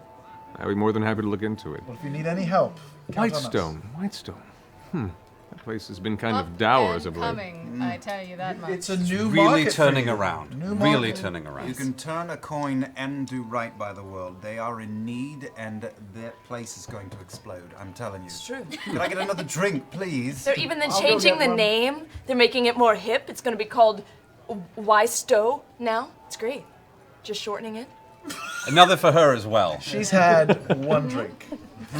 I'll be more than happy to look into it. Well, if you need any help, count on us. Whitestone. That place has been kind of dour as of late. Coming, I tell you that much. It's a new Really market for turning you. around. New Really market. turning around. You can turn a coin and do right by the world. They are in need, and that place is going to explode. I'm telling you. It's true. Can I get another drink, please? They're even then I'll go changing get the one. name. They're making it more hip. It's going to be called Wystow now. It's great. Just shortening it. Another for her as well. She's had one drink.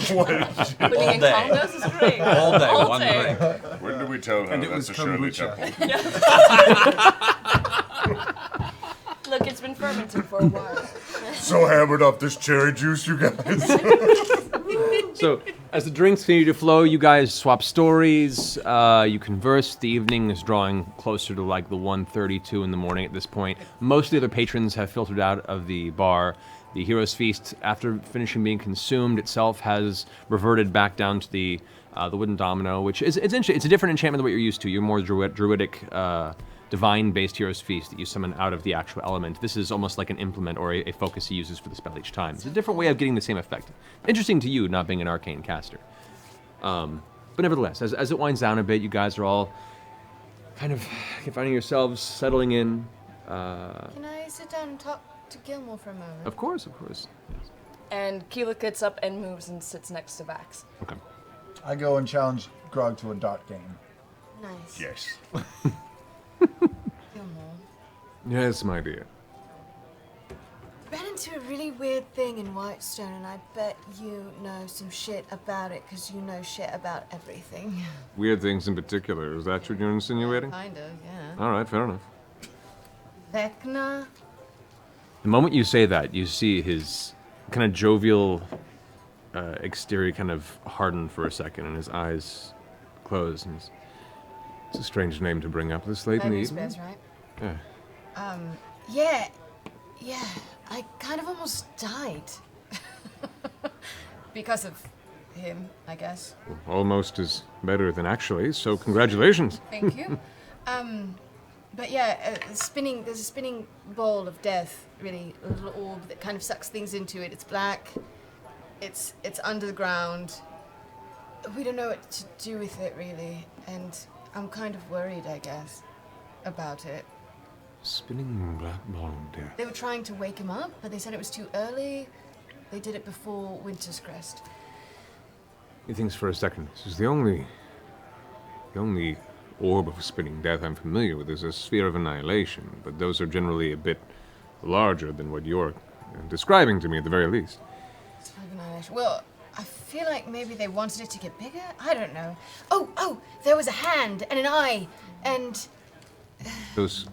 Putting in day. condos is great. All day, All one day. drink. When do we tell her And it that's was a Shirley kombucha. Temple? Look, it's been fermenting for a while. So hammered off this cherry juice, you guys. So, as the drinks continue to flow, you guys swap stories, you converse. The evening is drawing closer to like the 1:32 in the morning at this point. Most of the other patrons have filtered out of the bar. The Hero's Feast, after finishing being consumed itself, has reverted back down to the wooden domino, which is interesting. It's a different enchantment than what you're used to. You're more druidic, divine-based Hero's Feast that you summon out of the actual element. This is almost like an implement or a focus he uses for the spell each time. It's a different way of getting the same effect. Interesting to you, not being an arcane caster. But nevertheless, as it winds down a bit, you guys are all kind of finding yourselves settling in. Can I sit down and talk to Gilmore for a moment? Of course, of course. And Keela gets up and moves and sits next to Vax. Okay. I go and challenge Grog to a dart game. Nice. Yes. Gilmore. Yes, my dear. Ran into a really weird thing in Whitestone, and I bet you know some shit about it, because you know shit about everything. Weird things in particular. Is that what you're insinuating? Kind of, yeah. All right, fair enough. Vecna? The moment you say that, you see his kind of jovial exterior kind of harden for a second, and his eyes close. And it's a strange name to bring up this late in the evening. Space, right? Yeah. Yeah, I kind of almost died. Because of him, I guess. Almost is better than actually, so congratulations. Thank you. But yeah, there's a spinning ball of death, really, a little orb that kind of sucks things into it. It's black, it's under the ground. We don't know what to do with it, really, and I'm kind of worried, I guess, about it. Spinning black ball of death. They were trying to wake him up, but they said it was too early. They did it before Winter's Crest. He thinks for a second. This is the only orb of spinning death I'm familiar with is a sphere of annihilation, but those are generally a bit larger than what you're describing to me at the very least. Well, I feel like maybe they wanted it to get bigger? I don't know. Oh, there was a hand and an eye, and... Those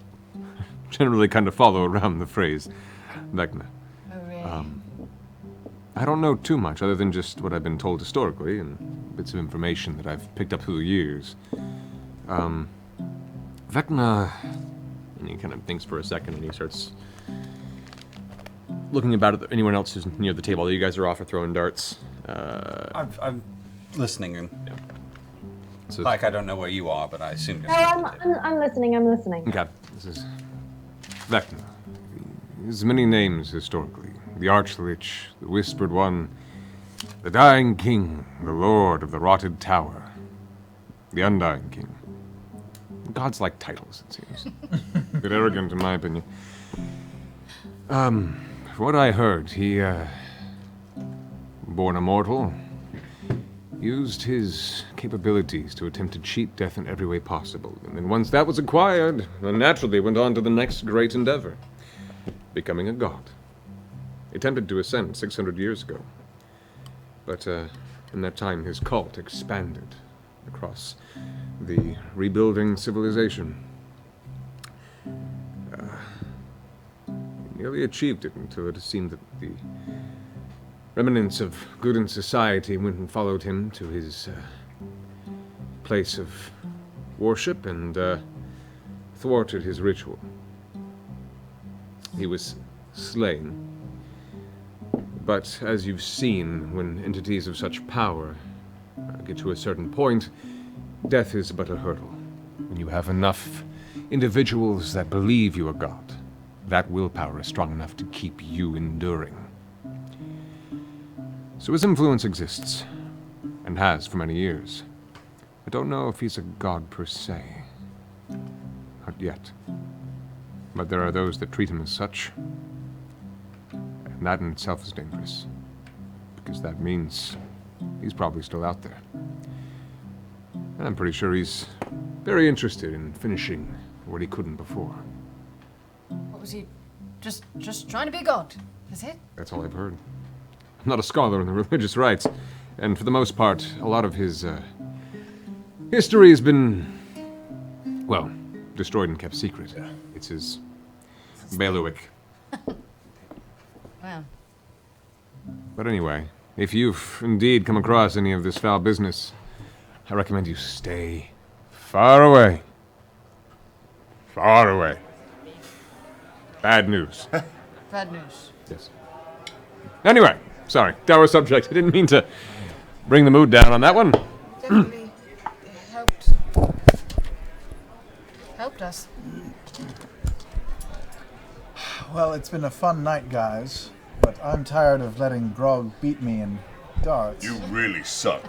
generally kind of follow around the phrase Vecna. Oh, really? I don't know too much other than just what I've been told historically and bits of information that I've picked up through the years. Vecna, and he kind of thinks for a second and he starts looking about at anyone else who's near the table. You guys are off or throwing darts. I'm listening. And So like, I don't know where you are, but I assume you're I'm listening. I'm listening. Okay, this is Vecna. He has many names historically. The Archlich, the Whispered One. The Dying King, the Lord of the Rotted Tower. The Undying King. Gods like titles, it seems. A bit arrogant, in my opinion. From what I heard, he, born immortal, used his capabilities to attempt to cheat death in every way possible. And then once that was acquired, naturally went on to the next great endeavor, becoming a god. He attempted to ascend 600 years ago. But in that time, his cult expanded across the rebuilding civilization. He nearly achieved it until it seemed that the remnants of good in society went and followed him to his place of worship and thwarted his ritual. He was slain. But as you've seen, when entities of such power get to a certain point, death is but a hurdle. When you have enough individuals that believe you are God, that willpower is strong enough to keep you enduring. So his influence exists, and has for many years. I don't know if he's a god per se. Not yet. But there are those that treat him as such. And that in itself is dangerous. Because that means he's probably still out there. And I'm pretty sure he's very interested in finishing what he couldn't before. What was he? Just trying to be a god. Is it? That's all I've heard. I'm not a scholar in the religious rites, and for the most part, a lot of his history has been, well, destroyed and kept secret. It's his bailiwick. Wow. But anyway, if you've indeed come across any of this foul business, I recommend you stay far away. Far away. Bad news. Bad news. Yes. Anyway, sorry, dour subject. I didn't mean to bring the mood down on that one. Definitely helped us. Well, it's been a fun night, guys, but I'm tired of letting Grog beat me in darts. You really suck.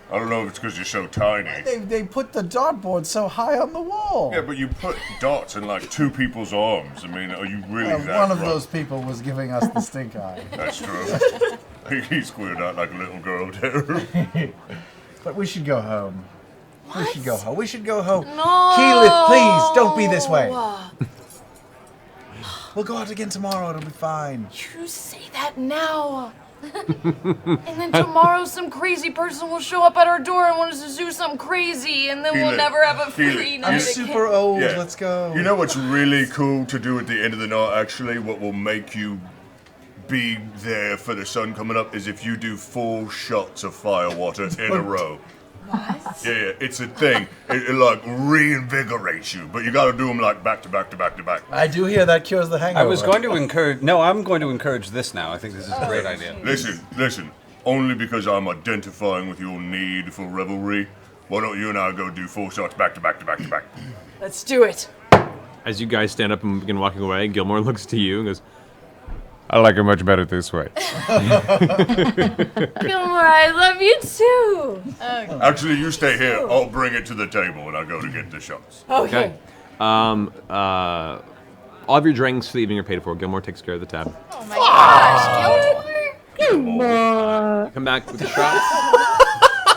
I don't know if it's because you're so tiny. They put the dartboard so high on the wall. Yeah, but you put darts in like two people's arms. I mean, are you really that one of rough? those people was giving us the stink eye. That's true. He squealed out like a little girl there. But we should go home. We should go home. We should go home. No. Keyleth, please, don't be this way. We'll go out again tomorrow. It'll be fine. You say that now. And then tomorrow some crazy person will show up at our door and want us to do something crazy, and then we'll Keyleth, never have a free Keyleth, night I'm again. super old. Yeah. Let's go. You know what's really cool to do at the end of the night, actually? What will make you be there for the sun coming up is if you do 4 shots of firewater in a row. What? Yeah, it's a thing. It like reinvigorates you, but you gotta do them like back to back to back to back. I do hear that cures the hangover. I was going to encourage. No, I'm going to encourage this now. I think this is a great idea. Listen. Only because I'm identifying with your need for revelry. Why don't you and I go do 4 shots back to back to back to back? Let's do it. As you guys stand up and begin walking away, Gilmore looks to you and goes, I like it much better this way. Gilmore, I love you too. Actually, you stay here. I'll bring it to the table and I'll go to get the shots. Okay. All of your drinks for the evening are paid for. Gilmore takes care of the tab. Oh my gosh, Gilmore. Come back with the shots.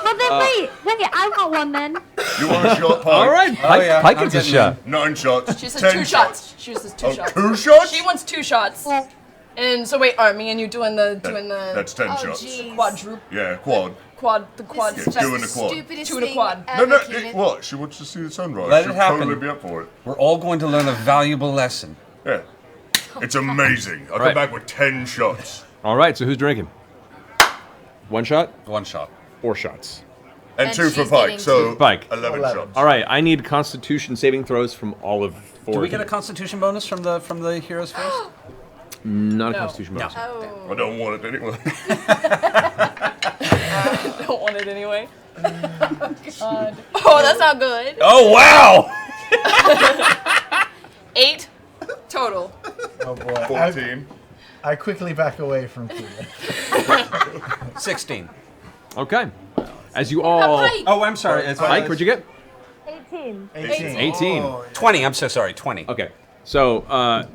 But then wait, I want one then. You want a shot, Pike? All right, Pike, yeah, Pike I'm gets a getting shot. 9 shots. She says 10 2 shots. She says 2 Oh, shots. 2 shots? She wants 2 shots. And so wait, me and you doing the That's 10 Oh shots. jeez. quadruple Yeah, quad. the quad This is Yeah, doing the the quad. stupidest 2 to thing quad. No, ever, Kenneth. what? She wants to see the sunrise. Let it She'll happen. totally be up for it. We're all going to learn a valuable lesson. Yeah. It's amazing. I'll Right. come back with 10 shots. All right, so who's drinking? 1 shot? 1 shot. 4 shots. And And 2 for she's Pike, getting so 2. Pike. 11 shots. All right, I need Constitution saving throws from all of 4. Do we of get a you. Constitution bonus from the heroes first? Not a No. Constitution bonus. I don't want it anyway. Don't want it anyway. God. Oh, that's not good. Oh wow! 8 total. Oh boy. 14. I quickly back away from Keelan. 16. Okay. As you all... Oh, I'm sorry. It's Mike, what'd you get? 18. 18. 20. I'm so sorry. 20. Okay. So,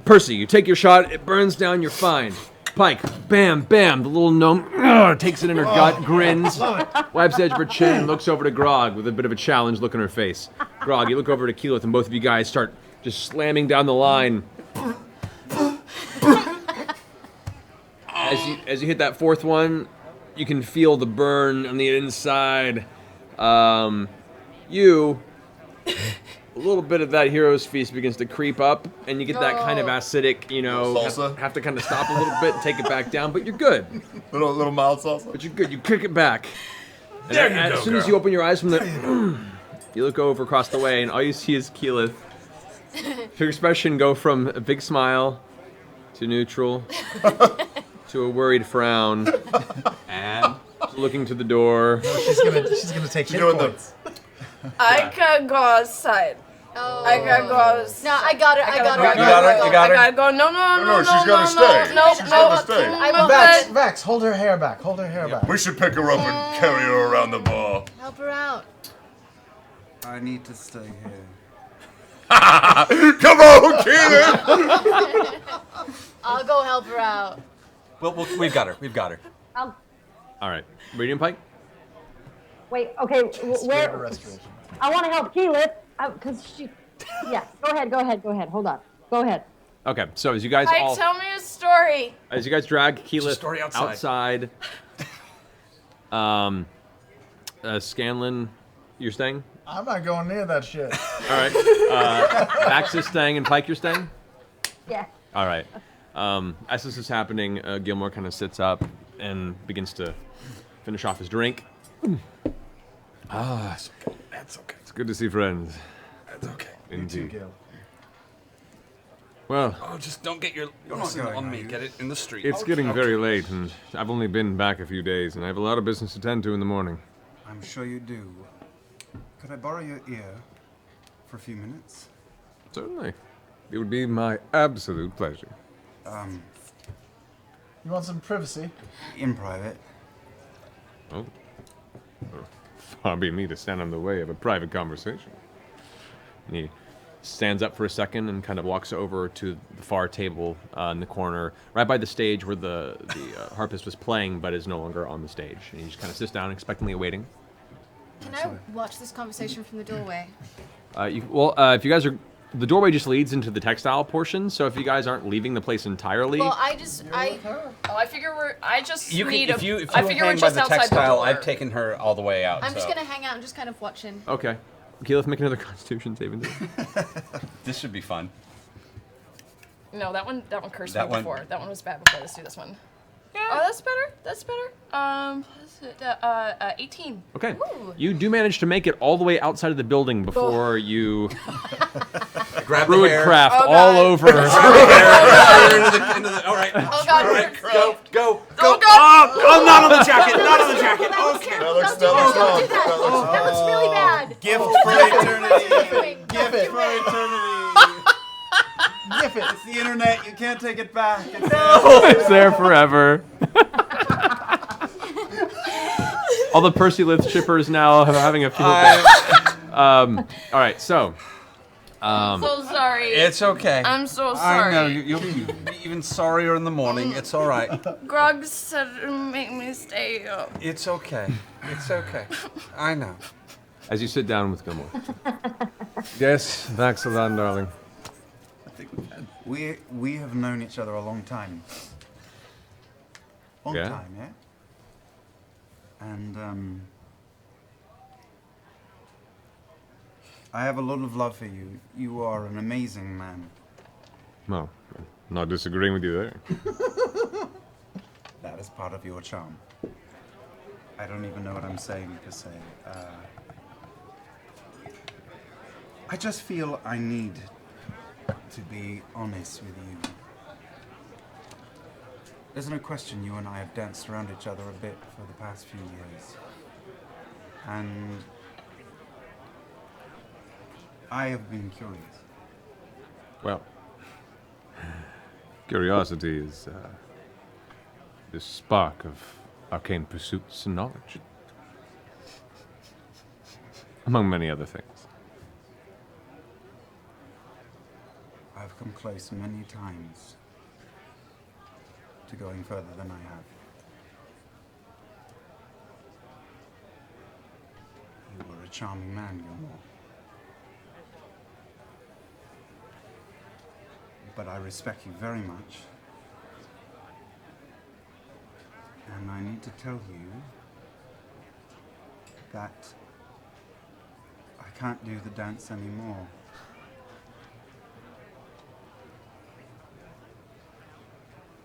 Percy, you take your shot. It burns down. You're fine. Pike, bam, bam. The little gnome takes it in her gut, grins, wipes the edge of her chin, and looks over to Grog with a bit of a challenge look on her face. Grog, you look over to Keyleth, and both of you guys start just slamming down the line. As you hit that fourth one, you can feel the burn on the inside. A little bit of that hero's feast begins to creep up, and you get that kind of acidic, Salsa? have to kind of stop a little bit and take it back down, but you're good. Little mild salsa. But you're good. You kick it back. And There you as go, soon as girl. you open your eyes from the, you look over across the way, and all you see is Keyleth. Her expression go from a big smile to neutral to a worried frown And to looking to the door. She's gonna take hit doing the- points. I can go outside. Oh. I gotta go outside. No, I got her. I got her. You got her? You got her? I gotta go. No, she's gotta stay. No, She's gotta stay. I won't Vax, Vax, hold her hair back. Hold her hair back. We should pick her up and carry her around the bar. help her out. I need to stay here. Come on, Keelan! I'll go help her out. well, we've got her. We've got her. I'll, All right. Medium Pike? wait, okay, Spirit of where? restoration. I want to help Keyleth, because she... Yeah, go ahead, hold on. Go ahead. Okay, so as you guys Pike, all... tell me a story. As you guys drag Keyleth story outside. Scanlan, you're staying? I'm not going near that shit. All right. Vax is staying, and Pike, you're staying? Yeah. All right. As this is happening, Gilmore kind of sits up and begins to finish off his drink. That's okay. It's good to see friends. That's okay. Indeed. Gil. Well, Oh, just don't get your not lesson going, on are me. you? Get it in the street. it's getting very late, and I've only been back a few days, and I have a lot of business to tend to in the morning. I'm sure you do. Could I borrow your ear for a few minutes? Certainly. It would be my absolute pleasure. You want some privacy? In private. Oh. Far be me to stand in the way of a private conversation. And he stands up for a second and kind of walks over to the far table in the corner, right by the stage where the harpist was playing, but is no longer on the stage. And he just kind of sits down, expectantly awaiting. Can I watch this conversation from the doorway? If you guys are... The doorway just leads into the textile portion, so if you guys aren't leaving the place entirely... Well, Oh, I figure I just You can, need if you I figure we're hang by just the outside textile, the door. I've taken her all the way out. I'm just so gonna hang out and just kind of watching. Okay. Keyleth, make another Constitution saving throw. This should be fun. No, that one cursed That me one- before. That one was bad before. Let's do this one. Oh, that's better. That's better. 18. Okay. You do manage to make it all the way outside of the building before you Grab the druid hair. craft Oh, all God. over. All right. Oh God! Go. Oh God! Oh, not on the jacket. Not on the jacket. Okay. That looks Don't wrong. do that. That looks really bad. Gift for eternity. Gift for eternity. Gif it. It's the internet. You can't take it back. It's It's there forever. All the Percy Lith shippers now are having a field day. All right, so So sorry. It's okay. I'm so I sorry. know. You'll be even sorrier in the morning. It's all right. Grog said to make me stay up. It's okay. It's okay. I know. as you sit down with Gilmore. Yes, Vaxilon, darling. We have known each other a long time. Long Yeah? time, yeah? And, I have a lot of love for you. You are an amazing man. Well, I'm not disagreeing with you there. That is part of your charm. I don't even know what I'm saying per se. I just feel I need to be honest with you. There's no question you and I have danced around each other a bit for the past few years. And I have been curious. Well, curiosity is this spark of arcane pursuits and knowledge. Among many other things. I've come close many times to going further than I have. You were a charming man, Gilmore. But I respect you very much. And I need to tell you that I can't do the dance anymore.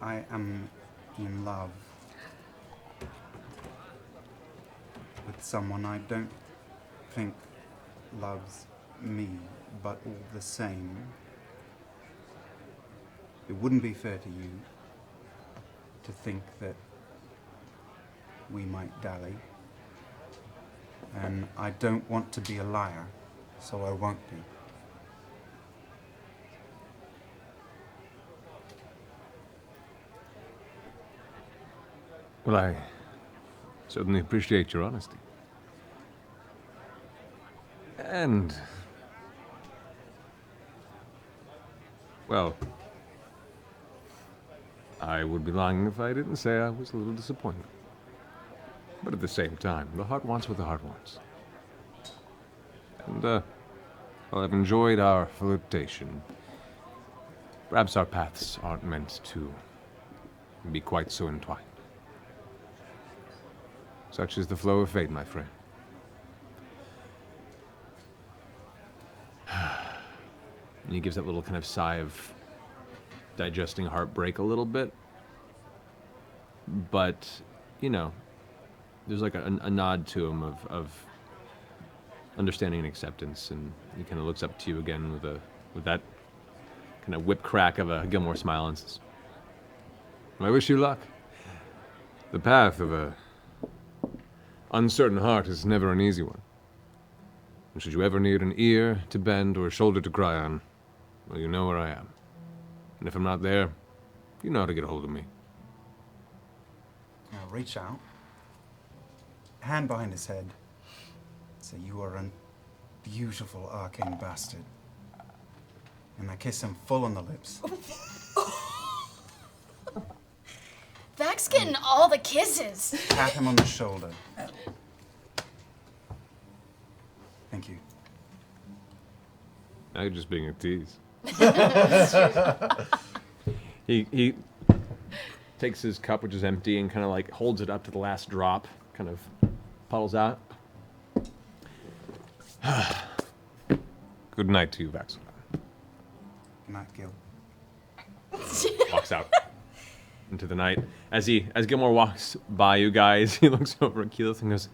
I am in love with someone I don't think loves me, but all the same, it wouldn't be fair to you to think that we might dally. And I don't want to be a liar, so I won't be. Well, I certainly appreciate your honesty. And, well, I would be lying if I didn't say I was a little disappointed. But at the same time, the heart wants what the heart wants. And, well, I've enjoyed our flirtation. Perhaps our paths aren't meant to be quite so entwined. Such is the flow of fate, my friend. And he gives that little kind of sigh of digesting heartbreak a little bit. But, you know, there's like a nod to him of understanding and acceptance, and he kind of looks up to you again with that kind of whip crack of a Gilmore smile and says, I wish you luck. The path of a uncertain heart is never an easy one. And should you ever need an ear to bend or a shoulder to cry on, well, you know where I am. And if I'm not there, you know how to get a hold of me. I'll reach out, hand behind his head, say, you are a beautiful arcane bastard. And I kiss him full on the lips. Vax getting all the kisses. Pat him on the shoulder. Thank you. Now you're just being a tease. He takes his cup, which is empty, and kind of like holds it up to the last drop, kind of puddles out. Good night to you, Vax. Good night, Gil. Walks out into the night. As Gilmore walks by you guys, he looks over at Keyleth and goes,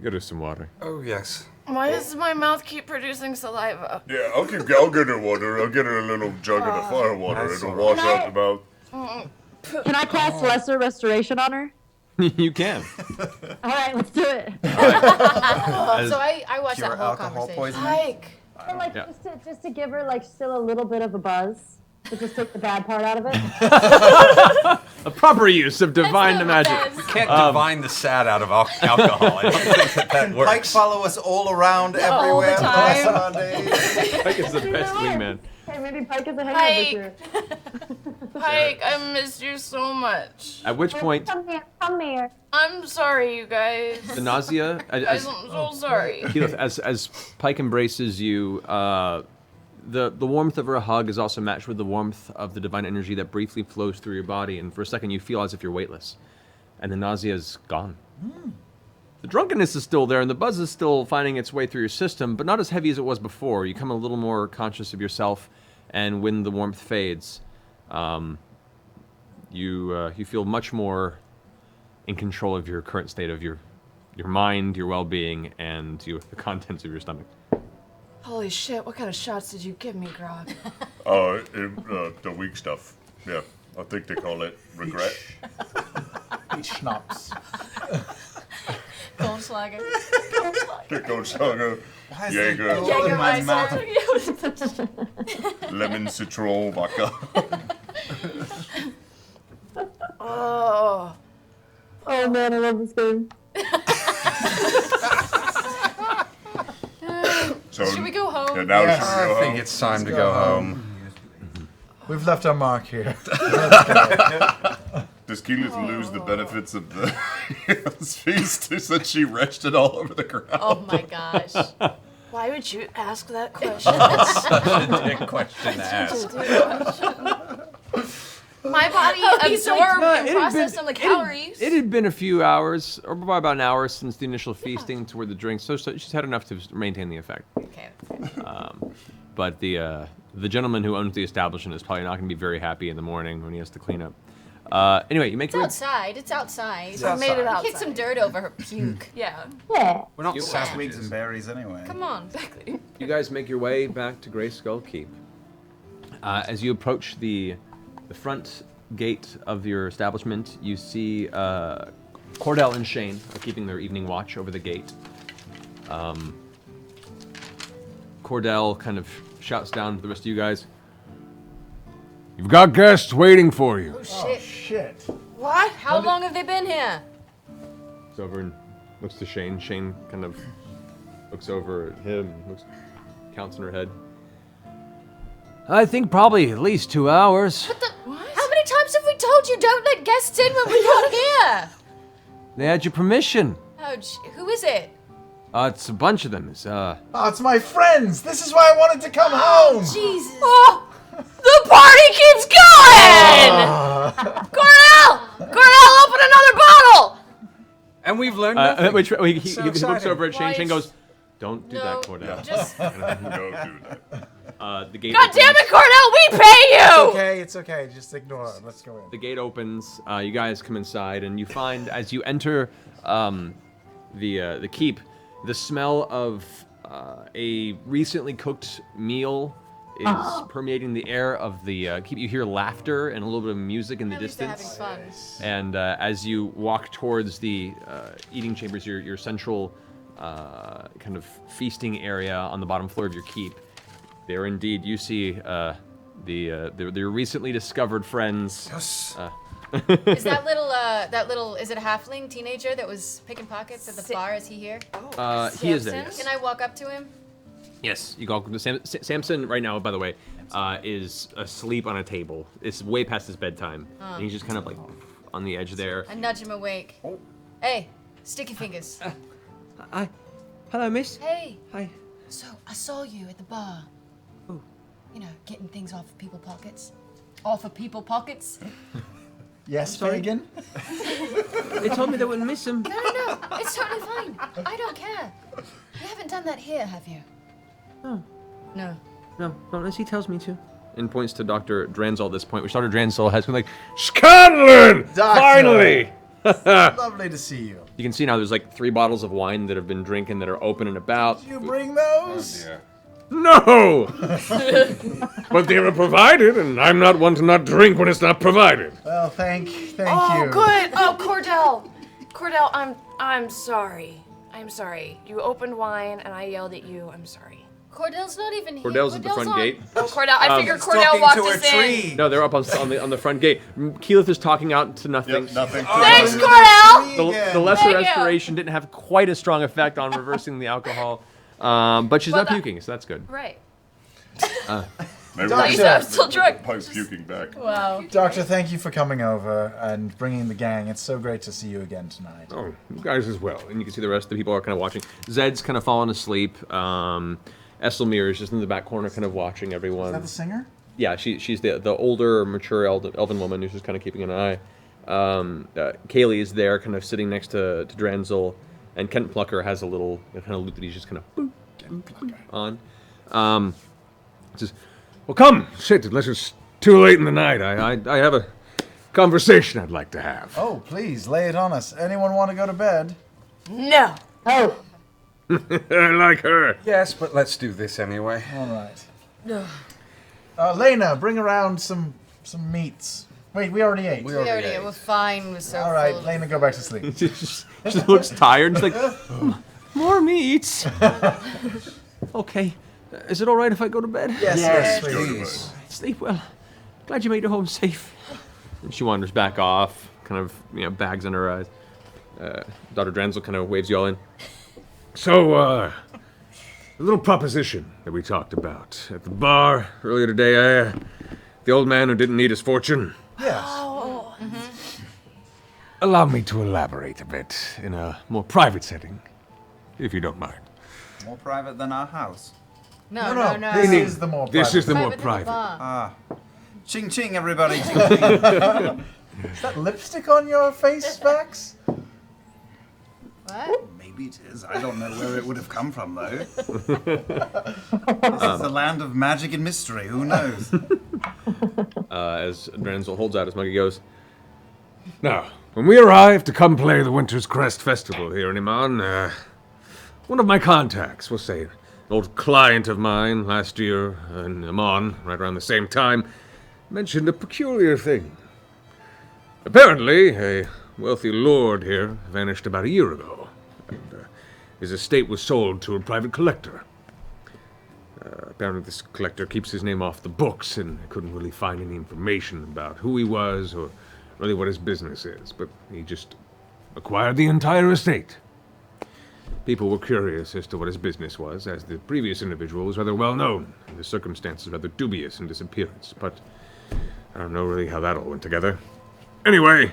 get her some water. Oh, yes. Why does my mouth keep producing saliva? Yeah, I'll get her water. I'll get her a little jug of the fire water. It'll wash out the mouth. Can I cast Lesser Restoration on her? You can. All right, let's do it. So I watched Pure that whole alcohol conversation. poisoning? Hike. And like Yeah. just to give her like still a little bit of a buzz, but just take the bad part out of it. A proper use of divine magic. You can't divine the sad out of alcohol. I don't think that Can works. Pike follow us all around everywhere for the rest of our days? Pike is the best wingman. Hey, maybe Pike is a hangover this Hike. year. Hike, I missed you so much. At which point, Come here, come here. I'm sorry, you guys. the nausea, I'm so sorry. Keyleth, as Pike embraces you, the warmth of her hug is also matched with the warmth of the divine energy that briefly flows through your body, and for a second you feel as if you're weightless, and the nausea is gone. The drunkenness is still there, and the buzz is still finding its way through your system, but not as heavy as it was before. You become a little more conscious of yourself, and when the warmth fades, you feel much more in control of your current state of your mind, your well-being, and the contents of your stomach. Holy shit, what kind of shots did you give me, Grog? The weak stuff. Yeah, I think they call it regret. Each schnapps. Goldschlager. The Goldschlager, Why is there Jaeger, gold in my mouth? lemon citron vodka. Oh man, I love this game. So, Should we go home? Yeah, now Yes. should we go I think home? it's time to go home. We've left our mark here. Does Keyleth lose the benefits of the feast since she wretched it all over the ground? Oh my gosh. Why would you ask that question? Dick question to ask. My body he's like, absorbed and it had processed been- some of the calories. It had been a few hours, or probably about an hour since the initial feasting toward the drinks, so she's had enough to maintain the effect. Okay. But the gentleman who owns the establishment is probably not going to be very happy in the morning when he has to clean up. Anyway, you make It's your way. outside. It's outside. I made it outside. Kick some dirt over her puke. Yeah. Yeah. We're not Twigs savages. and berries anyway. Come on. Exactly. You guys make your way back to Grey Skull Keep. As you approach the front gate of your establishment, you see Cordell and Shane are keeping their evening watch over the gate. Cordell kind of shouts down to the rest of you guys. You've got guests waiting for you. Oh Oh shit. shit. What? How long have they been here? Looks over and looks to Shane. Shane kind of looks over at him, counts in her head. I think probably at least 2 hours. What the? How many times have we told you don't let guests in when we're not here? They had your permission. Oh, who is it? It's a bunch of them. It's Oh, it's my friends. This is why I wanted to come home. Jesus. Oh, the party keeps going! Cordell, open another bottle! And we've learned nothing. he So looks exciting. over at Shane. Why Shane is- goes, "Don't do that, No, Cordell." just Don't do that. The gate. God damn opens. it, Cordell, we pay you! It's okay. Just ignore it. Let's go in. The gate opens. You guys come inside, and you find as you enter the keep, the smell of a recently cooked meal is permeating the air of the keep. You hear laughter and a little bit of music in the at least they're distance. having fun. And as you walk towards the eating chambers, your central kind of feasting area on the bottom floor of your keep, there indeed you see their recently discovered friends. Yes. Is that little, is it a halfling teenager that was picking pockets at the bar? Is he here? He is there. Samson? Yes. Can I walk up to him? Yes, you go to Samson right now. By the way, is asleep on a table. It's way past his bedtime, and he's just kind of like on the edge there. I nudge him awake. Hey, sticky fingers. Hello, miss. Hey, Hi. so I saw you at the bar. Oh. You know, getting things off of people's pockets. Off of people's pockets? Yes, Sorry? Fagin? They told me they wouldn't miss him. No, it's totally fine. I don't care. You haven't done that here, have you? No. No. No, not unless he tells me to. And points to Dr. Dranzel at this point, which Dr. Dranzel has been like, Scanlan! Doctor! Finally! Lovely to see you. You can see now there's like 3 bottles of wine that have been drinking that are open and about. Did you bring those? No! But they were provided, and I'm not one to not drink when it's not provided. Well, thank you. Oh, good. Oh, Cordell, I'm sorry. I'm sorry. You opened wine and I yelled at you. I'm sorry. Cordell's not even here. Cordell's at the front on- gate. Oh, Cordell, I figured Cordell Talking walked to a us tree. in. No, they're up on the front gate. Keyleth is talking out to nothing. Yep, nothing. Thanks, Cordell! The lesser Thank you. restoration didn't have quite a strong effect on reversing the alcohol, but she's not puking, so that's good. Right. Maybe Doctor. we I'm still drunk. Pipe puking back. Wow. Doctor, thank you for coming over and bringing the gang. It's so great to see you again tonight. Oh, you guys as well. And you can see the rest of the people are kind of watching. Zed's kind of fallen asleep. Esselmere is just in the back corner kind of watching everyone. Is that the singer? Yeah, she's the older, mature elven woman who's just kind of keeping an eye. Kaylee is there, kind of sitting next to Dranzel, and Kent Plucker has a little kind of lute that he's just kind of on. Says, "Well, come, sit, unless it's too late in the night. I have a conversation I'd like to have." Oh, please, lay it on us. Anyone want to go to bed? No. Oh, I like her. Yes, but let's do this anyway. All right. Lena, bring around some meats. Wait, we already ate. We already, we're fine. We're so All right, full. Lena, go back to sleep. She looks tired. She's like, more meats. Okay. Is it all right if I go to bed? Yes, Go to please. bed. Sleep well. Glad you made it home safe. And she wanders back off, kind of, bags in her eyes. Dr. Dranzel kind of waves you all in. So, the little proposition that we talked about at the bar earlier today, the old man who didn't need his fortune. Yes. Allow me to elaborate a bit in a more private setting, if you don't mind. More private than our house. No. This is the more private. This is the more Private than the private. bar. Ching ching, everybody. Ching ching. Is that lipstick on your face, Vax? What? Maybe it is. I don't know where it would have come from, though. This is the land of magic and mystery. Who knows? As Dranzel holds out his mug, he goes, Now, when we arrived to come play the Winter's Crest Festival here in Iman, one of my contacts, we'll say, an old client of mine last year in Iman, right around the same time, mentioned a peculiar thing. Apparently, a wealthy lord here vanished about a year ago, and his estate was sold to a private collector. Apparently this collector keeps his name off the books, and I couldn't really find any information about who he was or really what his business is, but he just acquired the entire estate. People were curious as to what his business was, as the previous individual was rather well known, and the circumstances rather dubious in disappearance, but I don't know really how that all went together. Anyway,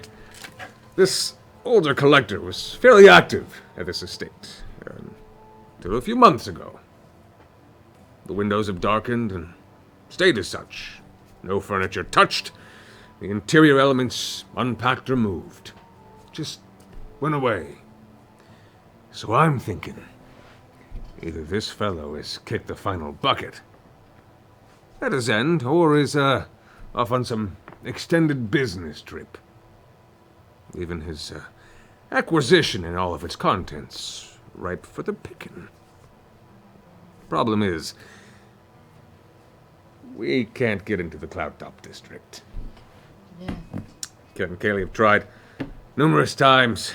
this older collector was fairly active at this estate, until a few months ago. The windows have darkened and stayed as such. No furniture touched, the interior elements unpacked or moved. Just went away. So I'm thinking, either this fellow has kicked the final bucket at his end, or is off on some extended business trip, leaving his acquisition and all of its contents ripe for the picking. Problem is, we can't get into the Cloudtop district. Yeah. Ken and Kaylee have tried numerous times,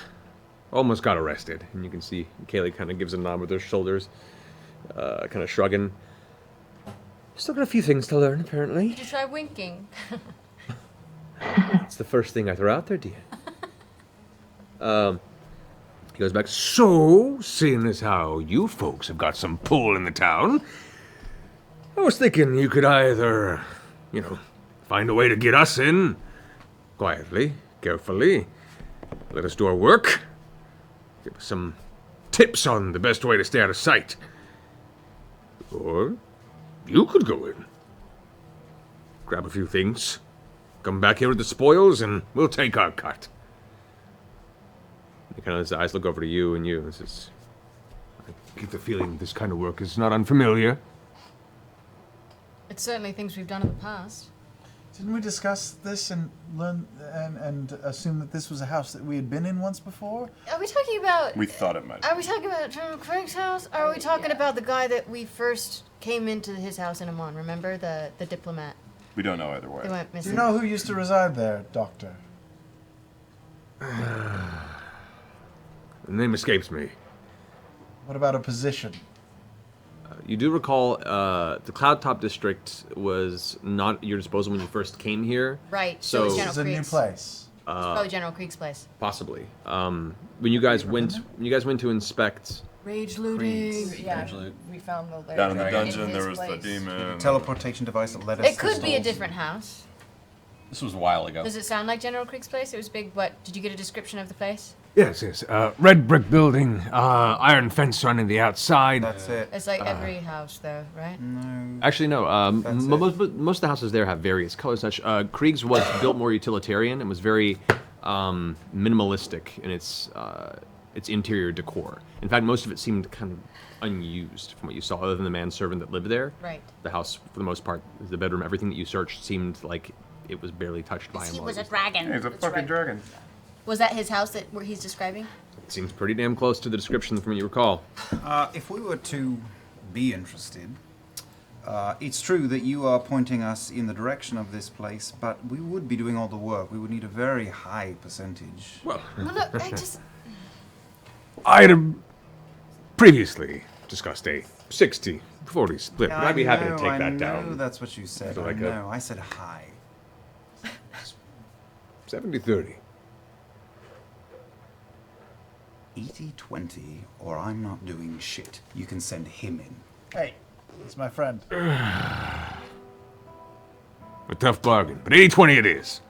almost got arrested, and you can see Kaylee kind of gives a nod with her shoulders, kind of shrugging. Still got a few things to learn, apparently. Did you try winking? It's the first thing I throw out there, dear. He goes back, so, seeing as how you folks have got some pull in the town, I was thinking you could either, find a way to get us in, quietly, carefully, let us do our work, give us some tips on the best way to stay out of sight. Or you could go in, grab a few things, come back here with the spoils, and we'll take our cut. He kind of his eyes look over to you and you, and says, I get the feeling this kind of work is not unfamiliar. It's certainly things we've done in the past. Didn't we discuss this and learn and assume that this was a house that we had been in once before? Are we talking about... We thought it might. Are we talking about General Craig's house? Or are we talking about the guy that we first came into his house in Amon? Remember? The diplomat. We don't know either way. They went Do missing. you know who used to reside there, Doctor? The name escapes me. What about a position? You do recall the Cloudtop district was not at your disposal when you first came here. Right. So it's This General is a new Creek's. place. It's probably General Creek's place. Possibly. When you guys went to inspect, Rage looting. Yeah, we found the lair Down in the dragon dungeon, in there his was the place. demon. Teleportation device that led us. It could be a different house. This was a while ago. Does it sound like General Creek's place? It was big. What? Did you get a description of the place? yes, red brick building, iron fence surrounding the outside. That's it. It's like every house, though, right? Actually, no. That's it. Most of the houses there have various colors. Such Krieg's was built more utilitarian and was very minimalistic in its interior decor. In fact, most of it seemed kind of unused from what you saw, other than the manservant that lived there. Right. The house, for the most part, the bedroom, everything that you searched seemed like it was barely touched by him. He while was he a was dragon. He's a That's fucking right. dragon. Was that his house where he's describing? It seems pretty damn close to the description from what you recall. If we were to be interested, it's true that you are pointing us in the direction of this place, but we would be doing all the work. We would need a very high percentage. Well, Well, no, I just... I had previously discussed a 60-40 split, but I'd be happy to take that I know down. that's what you said. So I like a- know. I said high. 70-30. 80-20, or I'm not doing shit. You can send him in. Hey, he's my friend. A tough bargain, but 80-20 it is.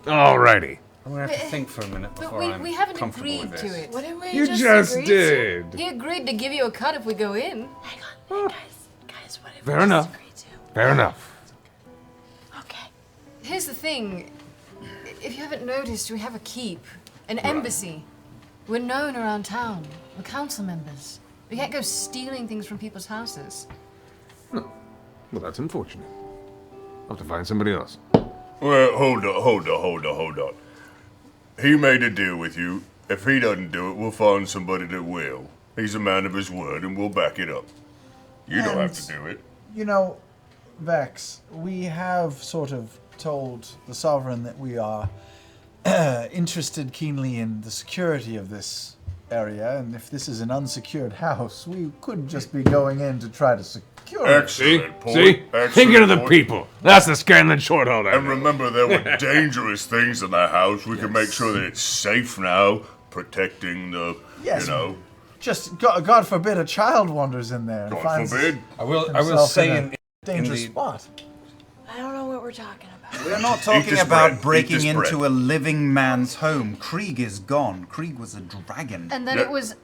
Alrighty. I'm gonna have to think for a minute But before we, I'm we haven't comfortable agreed with to this. it. What did we You just just agree did. He agreed to give you a cut if we go in. Hang on. Hey, guys, what did Fair we enough. just agree to? Fair enough. Okay. Here's the thing. If you haven't noticed, we have a keep, an embassy. We're known around town. We're council members. We can't go stealing things from people's houses. Well, that's unfortunate. I'll have to find somebody else. Well, hold on. He made a deal with you. If he doesn't do it, we'll find somebody that will. He's a man of his word, and we'll back it up. You don't have to do it. You know, Vex, we have sort of told the Sovereign that we are interested keenly in the security of this area, and if this is an unsecured house, we could just be going in to try to secure it. See? Excellent point. See? Excellent Thinking of the point. people. That's the Scanlan shorthold. And remember, there were dangerous things in that house. We can make sure that it's safe now, protecting the, Yes. you know. Just, God forbid, a child wanders in there and God finds forbid. I will himself say in a dangerous the- spot. I don't know what we're talking about. We're not Eat talking this about bread. Eat breaking this into bread. a living man's home. Krieg is gone. Krieg was a dragon. And then Yeah. it was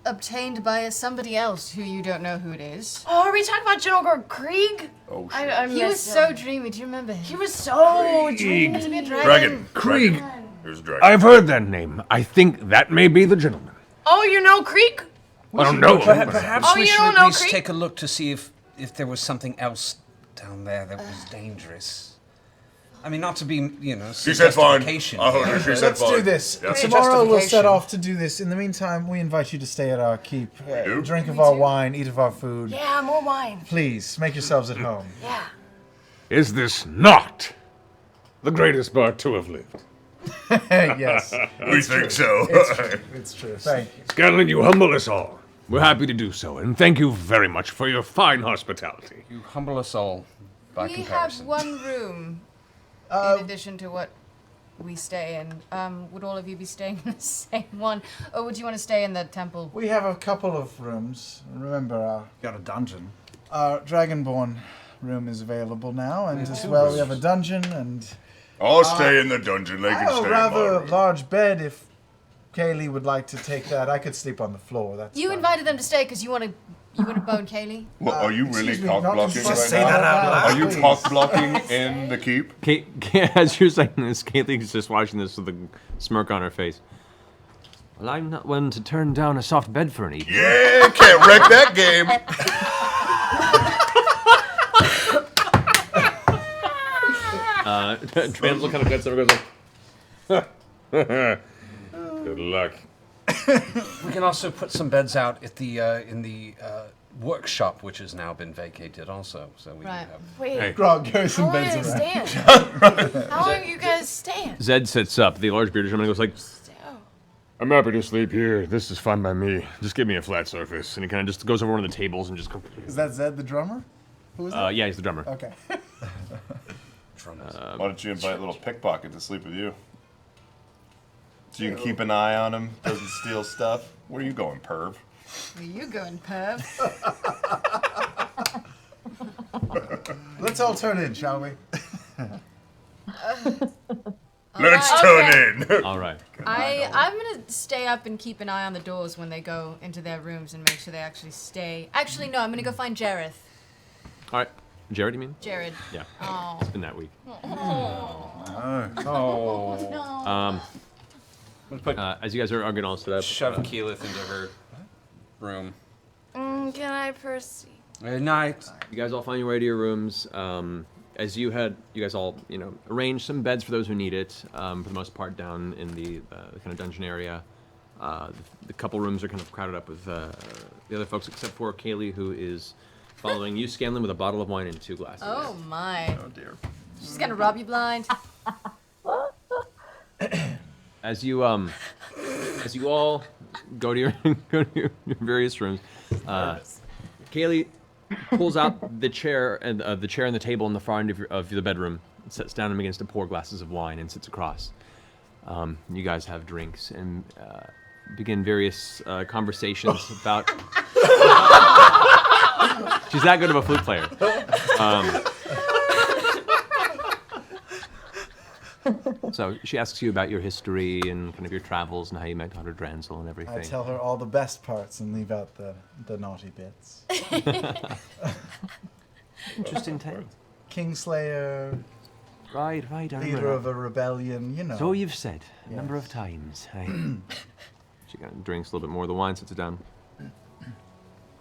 obtained by somebody else who you don't know who it is. Oh, are we talking about General Krieg? Oh, shit. I He was missed so him. dreamy. Do you remember him? He was so dreamy. To be a dragon. Dragon. Krieg. Dragon. There's a dragon. I've heard that name. I think that may be the gentleman. Oh, you know Krieg? I don't know. Perhaps Oh, we you should don't at know least Krieg? take a look to see if there was something else down there that was dangerous. I mean, not to be, you know, She said fine. justification I heard her. She said Let's fine. do this. Yeah. Tomorrow we'll set Justification. off to do this. In the meantime, we invite you to stay at our keep. do? Drink of our wine, eat of our food. Yeah, more wine. Please, make yourselves at home. Yeah. Is this not the greatest bar to have lived? Yes, We think so. it's true. Thank you. Scanlan, you humble us all. We're happy to do so, and thank you very much for your fine hospitality. You humble us all by We comparison. have one room in addition to what we stay in. Would all of you be staying in the same one? Or would you want to stay in the temple? We have a couple of rooms. Remember, Got a dungeon. our Dragonborn room is available now, and as well, we have a dungeon and I'll stay in the dungeon. They can a stay in my rather room. large bed. If Kaylee would like to take that, I could sleep on the floor. That's You fine. invited them to stay because you want to bone Kaylee? What, are you really Excuse me, cock not blocking just right say now? that out loud. Are you please. cock blocking in the keep? As you're saying this, Kaylee's just watching this with a smirk on her face. Well, I'm not one to turn down a soft bed for an evening. Yeah, can't wreck that game. Trans kind of gets over, goes like, good luck. We can also put some beds out at the in the workshop, which has now been vacated, also. So we Right. can have. Wait. Hey. Grog, carry How some long are beds they around. staying? How long are you guys staying? Zed sits up, the large bearded gentleman goes like, Oh. I'm happy to sleep here. This is fine by me. Just give me a flat surface. And he kind of just goes over one of the tables and just goes, Is that Zed the drummer? Who is that? yeah, he's the drummer. Okay. Why don't you invite little pickpocket to sleep with you? So you can keep an eye on him, doesn't steal stuff. Where are you going, perv? Where you going, perv? Let's all turn in, shall we? Let's turn in. All right. I'm gonna stay up and keep an eye on the doors when they go into their rooms and make sure they actually stay. Actually, no, I'm gonna go find Jareth. All right. Jared, you mean? Jared. Yeah. Oh. It's been that week. Oh. Put As you guys are getting all set up. shove Keyleth into her room. Can I proceed? Good night. You guys all find your way to your rooms. As you guys all, arrange some beds for those who need it. For the most part, down in the kind of dungeon area. The couple rooms are kind of crowded up with the other folks, except for Kaylee, who is following you, Scanlan, with a bottle of wine and 2 glasses. Oh my. Oh dear. She's gonna rob you blind. As you all go to your various rooms, Kaylee pulls out the chair and the table in the far end of the bedroom, sits down and begins to pour glasses of wine and sits across. You guys have drinks and begin various conversations about. She's that good of a flute player. So she asks you about your history and kind of your travels and how you met Dr. Dranzel and everything. I tell her all the best parts and leave out the naughty bits. Interesting tale. Kingslayer, Right, I leader remember. of a rebellion, you know. So you've said a number of Yes. times. She kind of drinks a little bit more of the wine, sits it down.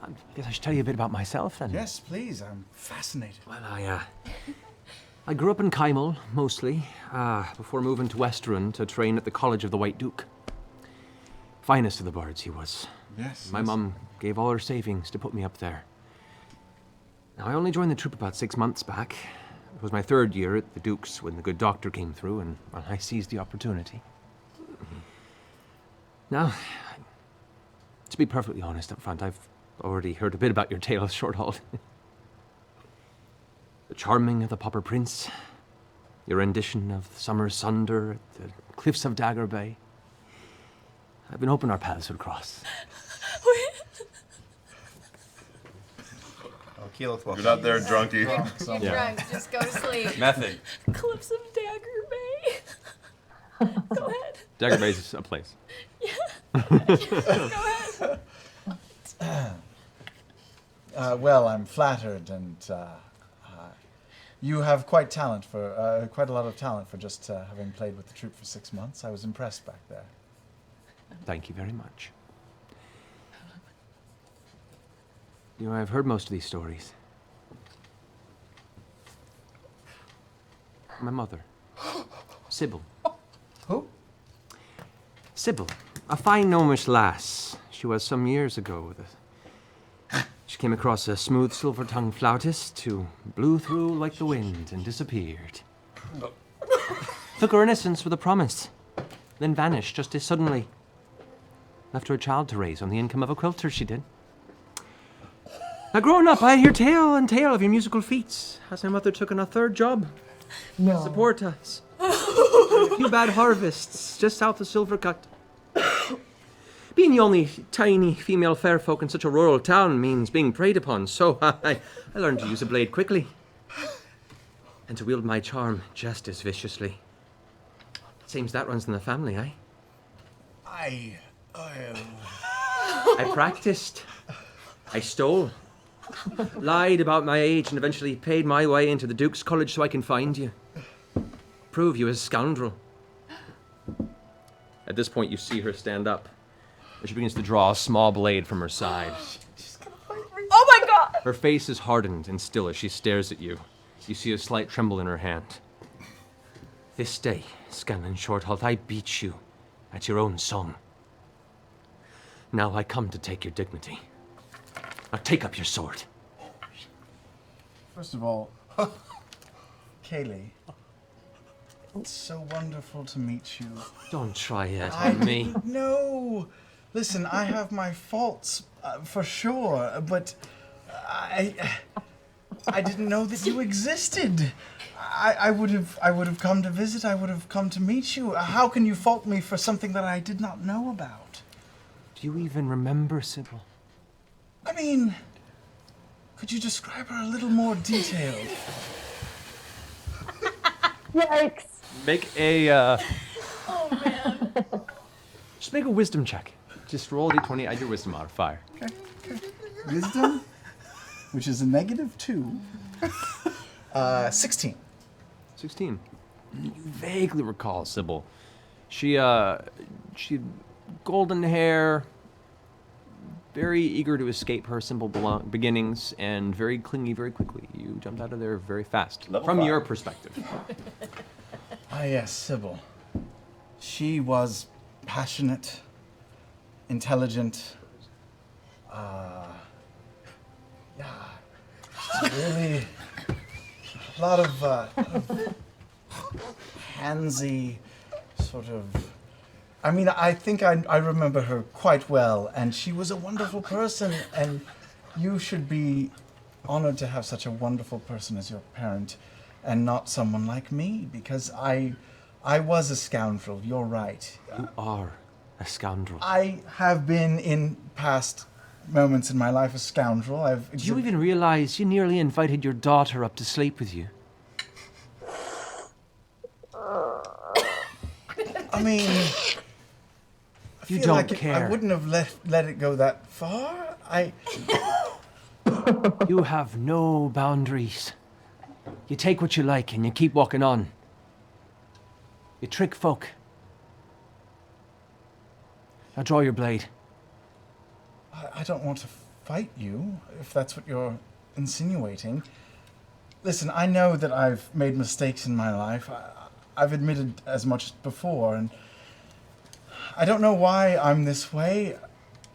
I guess I should tell you a bit about myself then. Yes, please. I'm fascinated. Well, I grew up in Kymel, mostly, before moving to Westerun to train at the College of the White Duke. Finest of the birds he was. Yes. My mum gave all her savings to put me up there. Now, I only joined the troop about 6 months back. It was my 3rd year at the Duke's when the good doctor came through, and well, I seized the opportunity. Now, to be perfectly honest up front, I've already heard a bit about your tale of Shorthalt. The charming of the Pauper Prince, your rendition of the Summer Sunder at the cliffs of Dagger Bay. I've been hoping our paths would cross. Oh, Keyleth, well, Get out there, drunkie. You're drunk. Just go to sleep. Method. Cliffs of Dagger Bay. Go ahead. Dagger Bay is a place. Go ahead. Well, I'm flattered, and you have quite a lot of talent for just having played with the troupe for 6 months. I was impressed back there. Thank you very much. You know, I've heard most of these stories. My mother, Sybil. Who? Sybil, a fine gnomish lass. She was some years ago. She came across a smooth silver-tongued flautist who blew through like the wind and disappeared. Took her innocence with a promise, then vanished just as suddenly. Left her a child to raise on the income of a quilter, she did. Now, growing up, I hear tale and tale of your musical feats, as my mother took on a 3rd job. No. Support us. A few bad harvests just south of Silvercut. Being the only tiny female fair folk in such a rural town means being preyed upon, so I learned to use a blade quickly. And to wield my charm just as viciously. Seems that runs in the family, eh? I practiced. I stole. Lied about my age and eventually paid my way into the Duke's College so I can find you. Prove you a scoundrel. At this point, you see her stand up. She begins to draw a small blade from her side. Oh my god! Her face is hardened and still as she stares at you. You see a slight tremble in her hand. This day, Scanlan Shorthalt, I beat you at your own song. Now I come to take your dignity. Now take up your sword. First of all, Kaylee, it's so wonderful to meet you. Don't try it on me. No! Listen, I have my faults, for sure, but I didn't know that you existed. I would have come to visit. I would have come to meet you. How can you fault me for something that I did not know about? Do you even remember Sybil? I mean, could you describe her a little more detailed? Yikes. Make a, Oh man. just make a wisdom check. Just roll a d20, add your wisdom modifier. Okay. Wisdom, which is a -2. 16. 16. You vaguely recall Sybil. She golden hair, very eager to escape her simple beginnings, and very clingy very quickly. You jumped out of there very fast, Level from 5. your perspective. Ah, yes, Sybil. She was passionate, intelligent. Really, a lot of handsy, sort of. I mean, I think I remember her quite well, and she was a wonderful person, and you should be honored to have such a wonderful person as your parent, and not someone like me, because I I was a scoundrel, you're right. You are a scoundrel. I have been in past moments in my life a scoundrel. Do you even realize you nearly invited your daughter up to sleep with you? I mean, You feel don't like care. I wouldn't have let it go that far. You have no boundaries. You take what you like and you keep walking on. You trick folk. Now draw your blade. I don't want to fight you, if that's what you're insinuating. Listen, I know that I've made mistakes in my life. I've admitted as much before, and I don't know why I'm this way.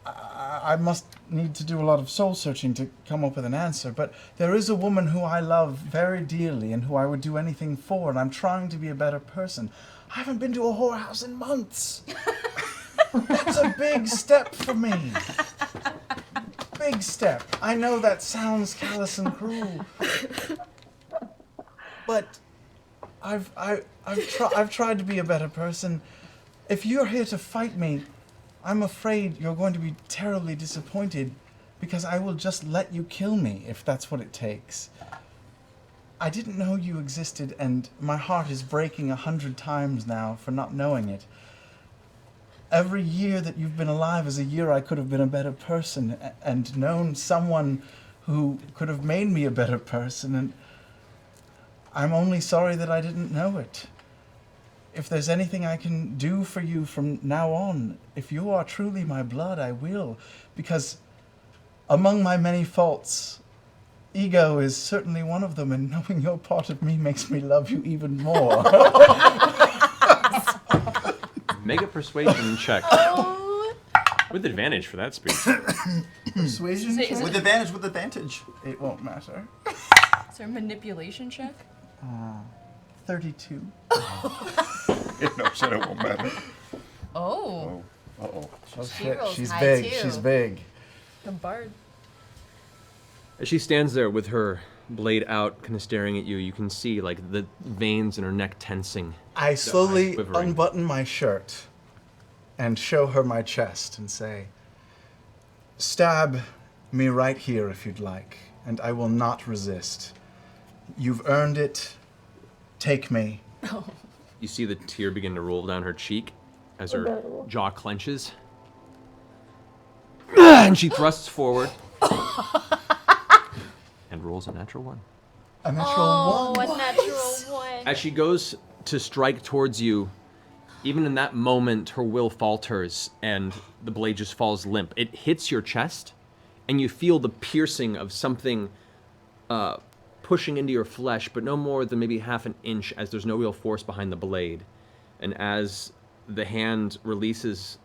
I must need to do a lot of soul searching to come up with an answer, but there is a woman who I love very dearly and who I would do anything for, and I'm trying to be a better person. I haven't been to a whorehouse in months. That's a big step for me. Big step. I know that sounds callous and cruel, but I've tried to be a better person. If you're here to fight me, I'm afraid you're going to be terribly disappointed, because I will just let you kill me if that's what it takes. I didn't know you existed, and my heart is breaking 100 times now for not knowing it. Every year that you've been alive is a year I could have been a better person and known someone who could have made me a better person, and I'm only sorry that I didn't know it. If there's anything I can do for you from now on, if you are truly my blood, I will, because among my many faults, ego is certainly one of them, and knowing you're part of me makes me love you even more. Make a persuasion check. With advantage for that speech. Persuasion check? With advantage. It won't matter. Is there a manipulation check? 32. No, said it won't matter. Oh. Uh-oh. Oh She shit, rolls she's high, big, too. she's big. The bard. As she stands there with her blade out, kind of staring at you, you can see like the veins in her neck tensing. I slowly quivering. unbutton my shirt and show her my chest and say, "Stab me right here if you'd like, and I will not resist. You've earned it. Take me." You see the tear begin to roll down her cheek as her jaw clenches. And she thrusts forward and rolls a natural one. A natural one. a natural one. As she goes to strike towards you, even in that moment, her will falters and the blade just falls limp. It hits your chest, and you feel the piercing of something pushing into your flesh, but no more than maybe half an inch, as there's no real force behind the blade. And as the hand releases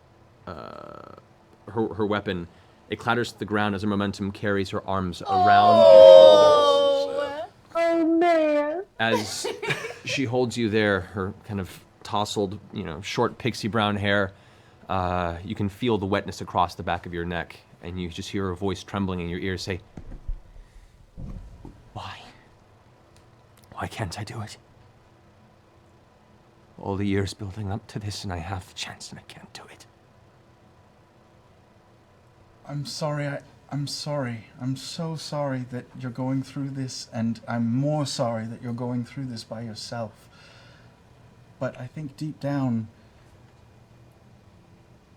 her weapon, it clatters to the ground as her momentum carries her arms around your shoulders. Oh man. As she holds you there, her kind of tousled, short pixie brown hair, you can feel the wetness across the back of your neck, and you just hear her voice trembling in your ear say, "Why? Why can't I do it? All the years building up to this, and I have the chance, and I can't do it." I'm sorry. I'm sorry. I'm so sorry that you're going through this, and I'm more sorry that you're going through this by yourself. But I think deep down,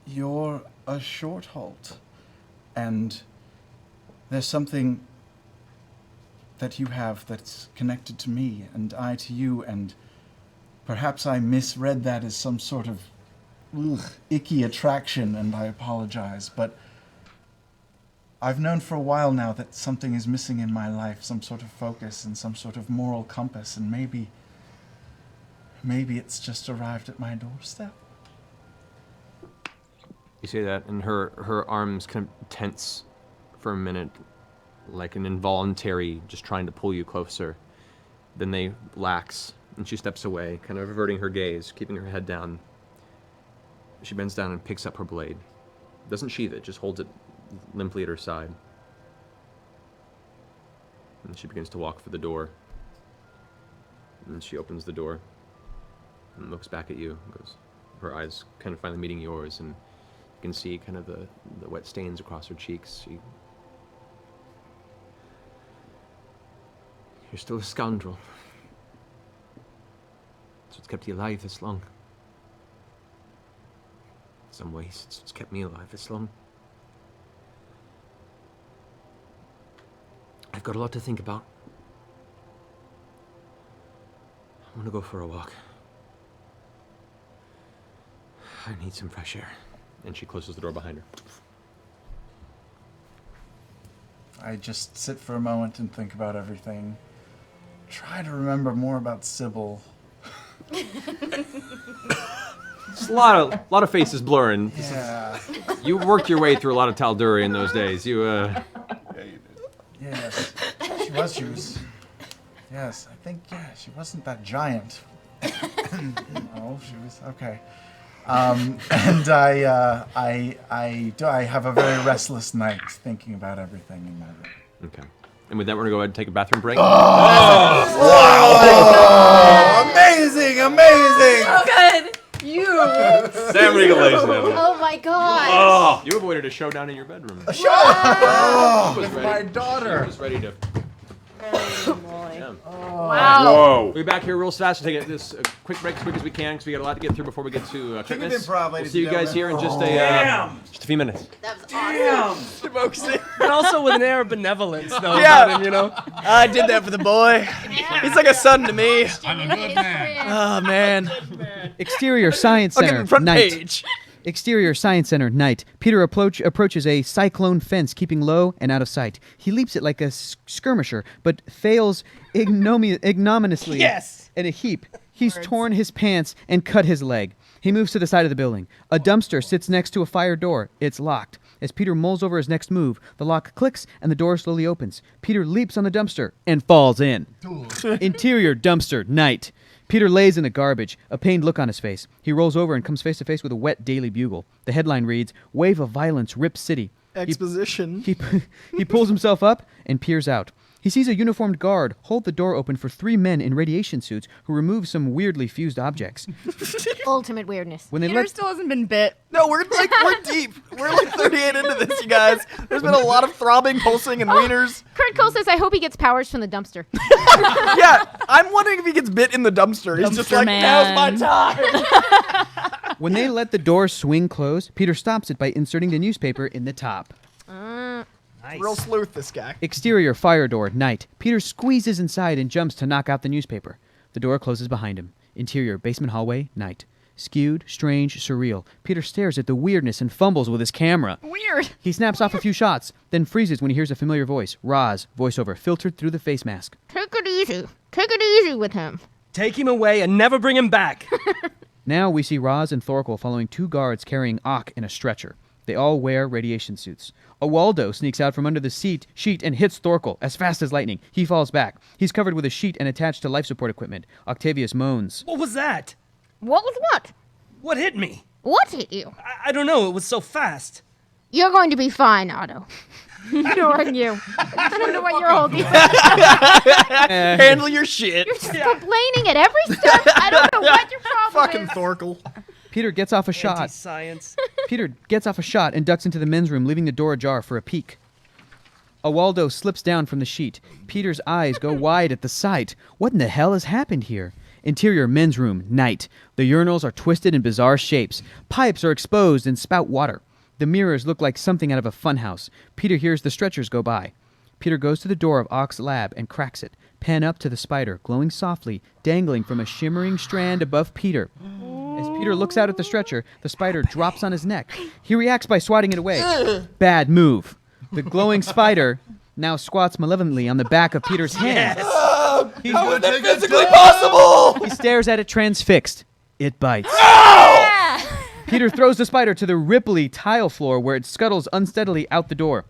you're a short halt, and there's something that you have that's connected to me, and I to you, and perhaps I misread that as some sort of icky attraction, and I apologize, but I've known for a while now that something is missing in my life, some sort of focus and some sort of moral compass, and maybe it's just arrived at my doorstep. You say that, and her arms kind of tense for a minute, like an involuntary, just trying to pull you closer. Then they lax, and she steps away, kind of averting her gaze, keeping her head down. She bends down and picks up her blade. Doesn't sheath it, just holds it limply at her side. And she begins to walk for the door. And she opens the door. and looks back at you. Goes, her eyes kind of finally meeting yours, and you can see kind of the wet stains across her cheeks. You're still a scoundrel. That's what's kept you alive this long. In some ways, it's what's kept me alive this long. I've got a lot to think about. I want to go for a walk. I need some fresh air. And she closes the door behind her. I just sit for a moment and think about everything. Try to remember more about Sybil. It's a lot of faces blurring. Yeah. You worked your way through a lot of Tal'Duri in those days. Yeah, you did. Yes. She was. Yes, I think, she wasn't that giant. No, she was, okay. And I have a very restless night thinking about everything in my room. Okay. And with that, we're going to go ahead and take a bathroom break. Wow! Amazing! Oh, good. You. Sam Riegel, ladies and gentlemen. Oh my god. Oh, you avoided a showdown in your bedroom. A showdown! With my daughter. She was ready to... Yeah. Wow. Whoa. We'll be back here real fast. We'll take this quick break as quick as we can because we got a lot to get through before we get to King of fitness. Improv, We'll ladies see you and guys here in just gentlemen. a few minutes. That was awesome. And also with an air of benevolence, though, about him, you know? I did that for the boy. He's like a son to me. I'm a good man. Oh, man. Exterior Science Okay, Center, front night. page. Exterior Science Center, night. Peter approaches a cyclone fence, keeping low and out of sight. He leaps it like a skirmisher, but fails ignominiously in a heap. He's torn his pants and cut his leg. He moves to the side of the building. A dumpster sits next to a fire door. It's locked. As Peter mulls over his next move, the lock clicks and the door slowly opens. Peter leaps on the dumpster and falls in. Interior dumpster, night. Peter lays in the garbage, a pained look on his face. He rolls over and comes face to face with a wet Daily Bugle. The headline reads, "Wave of Violence Rips City." Exposition. He pulls himself up and peers out. He sees a uniformed guard hold the door open for 3 men in radiation suits who remove some weirdly fused objects. Ultimate weirdness. When they Peter let still hasn't been bit. No, we're deep. We're like 38 into this, you guys. There's been a lot of throbbing, pulsing, and wieners. Kurt Cole says, I hope he gets powers from the dumpster. Yeah, I'm wondering if he gets bit in the dumpster. He's just Dumpster like, man. now's my time. When they let the door swing closed, Peter stops it by inserting the newspaper in the top. Real sleuth, this guy. Exterior fire door, night. Peter squeezes inside and jumps to knock out the newspaper. The door closes behind him. Interior basement hallway, night. Skewed, strange, surreal. Peter stares at the weirdness and fumbles with his camera. Weird. He snaps off a few shots, then freezes when he hears a familiar voice. Roz, voiceover, filtered through the face mask. Take it easy. Take it easy with him. Take him away and never bring him back. Now we see Roz and Thorkel following 2 guards carrying Ock in a stretcher. They all wear radiation suits. A Waldo sneaks out from under the sheet and hits Thorkel as fast as lightning. He falls back. He's covered with a sheet and attached to life support equipment. Octavius moans. What was that? What was what? What hit me? What hit you? I don't know. It was so fast. You're going to be fine, Otto. Ignoring you. I don't know what you're holding. Handle your shit. You're just complaining at every step. I don't know what your problem Fucking is. Thorkel. Peter gets off a shot. Anti-science. Peter gets off a shot and ducks into the men's room, leaving the door ajar for a peek. A Waldo slips down from the sheet. Peter's eyes go wide at the sight. What in the hell has happened here? Interior men's room, night. The urinals are twisted in bizarre shapes. Pipes are exposed and spout water. The mirrors look like something out of a funhouse. Peter hears the stretchers go by. Peter goes to the door of Ock's lab and cracks it. Pan up to the spider, glowing softly, dangling from a shimmering strand above Peter. As Peter looks out at the stretcher, the spider drops on his neck. He reacts by swatting it away. Bad move. The glowing spider now squats malevolently on the back of Peter's hand. How is that physically possible? He stares at it transfixed. It bites. Yeah. Peter throws the spider to the ripply tile floor where it scuttles unsteadily out the door.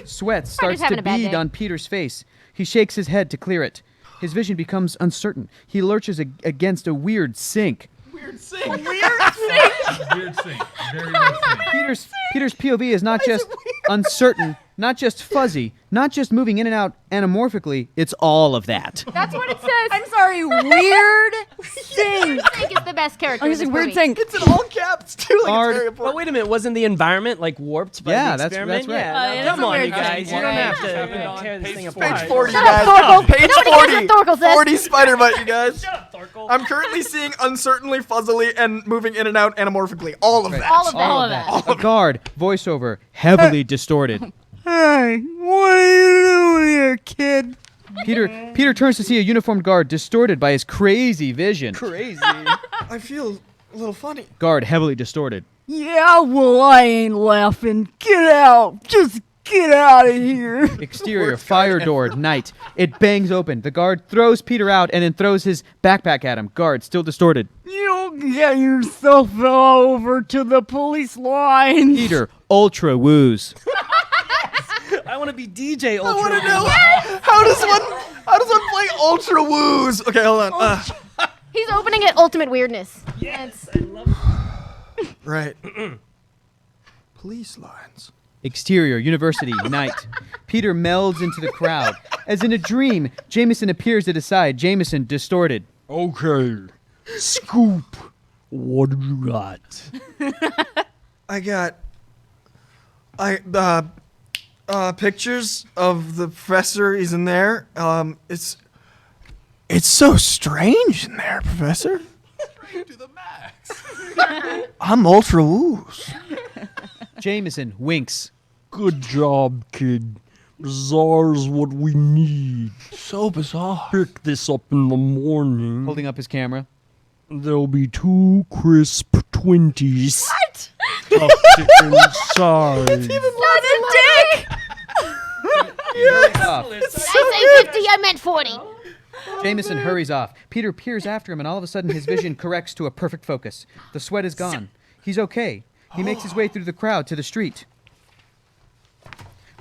Sweat starts having to a bad bead day. on Peter's face. He shakes his head to clear it. His vision becomes uncertain. He lurches against a weird sink. Weird sink. Weird sink. Very weird sink. Peter's POV is not just uncertain, Not just fuzzy, not just moving in and out anamorphically, it's all of that. That's what it says. I'm sorry, weird thing. I think it's the best character. I'm in this using weird movie. thing. It's in all caps too. Like Hard. it's very But important. wait a minute, wasn't the environment like warped by Yeah, the that's experiment? right. Yeah, it is come a on, weird you guys. thing. You don't Yeah. have to tear this thing apart. Page 40, Shut up, guys. Thorkel. Page Nobody 40. cares what Thorkel says. 40 spider butt, you guys. Shut up, Thorkel. I'm currently seeing uncertainly, fuzzily, and moving in and out anamorphically. All of that. All of that. All of that. A guard, voiceover, heavily distorted. Hey, what are you doing here, kid? Peter turns to see a uniformed guard distorted by his crazy vision. Crazy. I feel a little funny. Guard heavily distorted. Yeah, well, I ain't laughing. Get out. Just get out of here. Exterior, fire door, night. It bangs open. The guard throws Peter out and then throws his backpack at him. Guard, still distorted. You don't get yourself over to the police line. Peter, ultra woos. I want to be DJ I want Ultra. to know how does one play Ultra Woos? Okay, hold on. He's opening at Ultimate Weirdness. Yes, I love it. Right. Police lines. Exterior, university, night. Peter melds into the crowd. As in a dream, Jameson appears at his side. Jameson, distorted. Okay. Scoop. What do you got? Pictures of the professor. He's in there. It's so strange in there, Professor. Strange to the max. I'm Ultra Woos. Jameson winks. Good job, kid. Bizarre's what we need. So bizarre. Pick this up in the morning. Holding up his camera. There'll be 2 crisp 20s. What? Tucked inside. That's a dick. Off. I say 50, I meant 40. Jameson hurries off. Peter peers after him, and all of a sudden his vision corrects to a perfect focus. The sweat is gone. He's okay. He makes his way through the crowd to the street.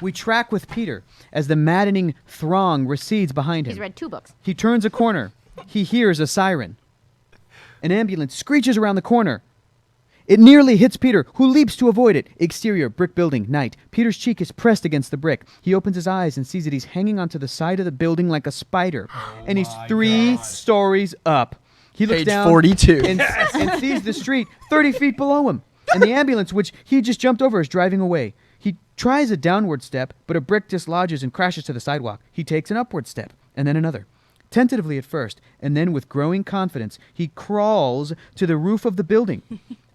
We track with Peter as the maddening throng recedes behind him. He's read 2 books. He turns a corner. He hears a siren. An ambulance screeches around the corner. It nearly hits Peter, who leaps to avoid it. Exterior, brick building, night. Peter's cheek is pressed against the brick. He opens his eyes and sees that he's hanging onto the side of the building like a spider. And he's 3 stories up. He looks Page down 42. and sees the street 30 feet below him. And the ambulance, which he just jumped over, is driving away. He tries a downward step, but a brick dislodges and crashes to the sidewalk. He takes an upward step, and then another. Tentatively at first, and then with growing confidence, he crawls to the roof of the building.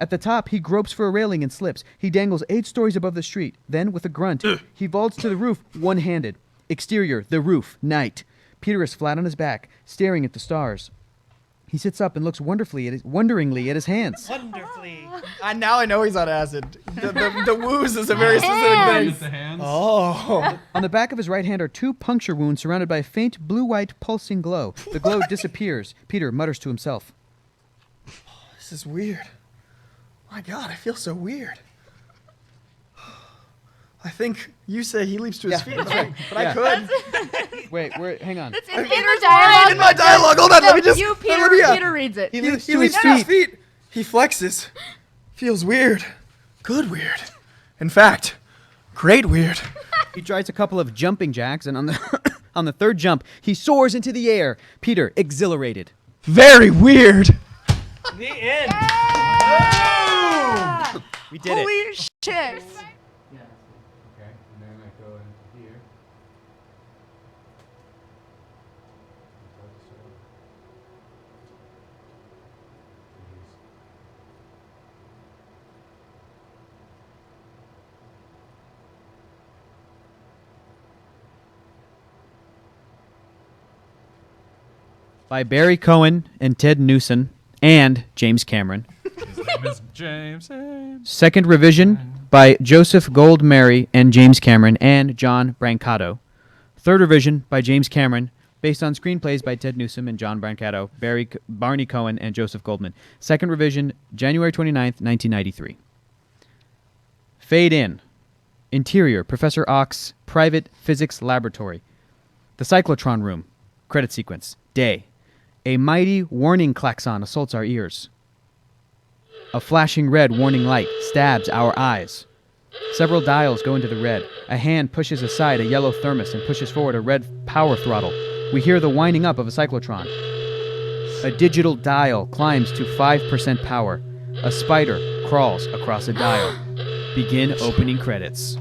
At the top, he gropes for a railing and slips. He dangles 8 stories above the street. Then, with a grunt, he vaults to the roof one-handed. Exterior, the roof, night. Peter is flat on his back, staring at the stars. He sits up and looks wonderingly at his hands. Wonderfully. Now I know he's on acid. The woos is a very specific thing. The hands. Oh. On the back of his right hand are 2 puncture wounds surrounded by a faint blue-white pulsing glow. The glow disappears. Peter mutters to himself. This is weird. My God, I feel so weird. I think you say he leaps to his feet, but I could. Wait, hang on. It's in the dialogue. In my dialogue, hold on, let me just. Peter reads it. He leaps He to his leaps to his feet. feet. He flexes. Feels weird. Good weird. In fact, great weird. He tries a couple of jumping jacks, and on the on the 3rd jump, he soars into the air. Peter, exhilarated. Very weird. The end. We did it. Holy shit. Okay, and then I go in here. By Barry Cohen and Ted Newson and James Cameron. His name is James. Second revision by Joseph Goldmary and James Cameron and John Brancato. Third revision by James Cameron, based on screenplays by Ted Newsom and John Brancato, Barney Cohen, and Joseph Goldman. Second revision, January 29th, 1993. Fade in. Interior, Professor Ock's private physics laboratory. The cyclotron room. Credit sequence. Day. A mighty warning klaxon assaults our ears. A flashing red warning light stabs our eyes. Several dials go into the red. A hand pushes aside a yellow thermos and pushes forward a red power throttle. We hear the winding up of a cyclotron. A digital dial climbs to 5% power. A spider crawls across a dial. Begin opening credits.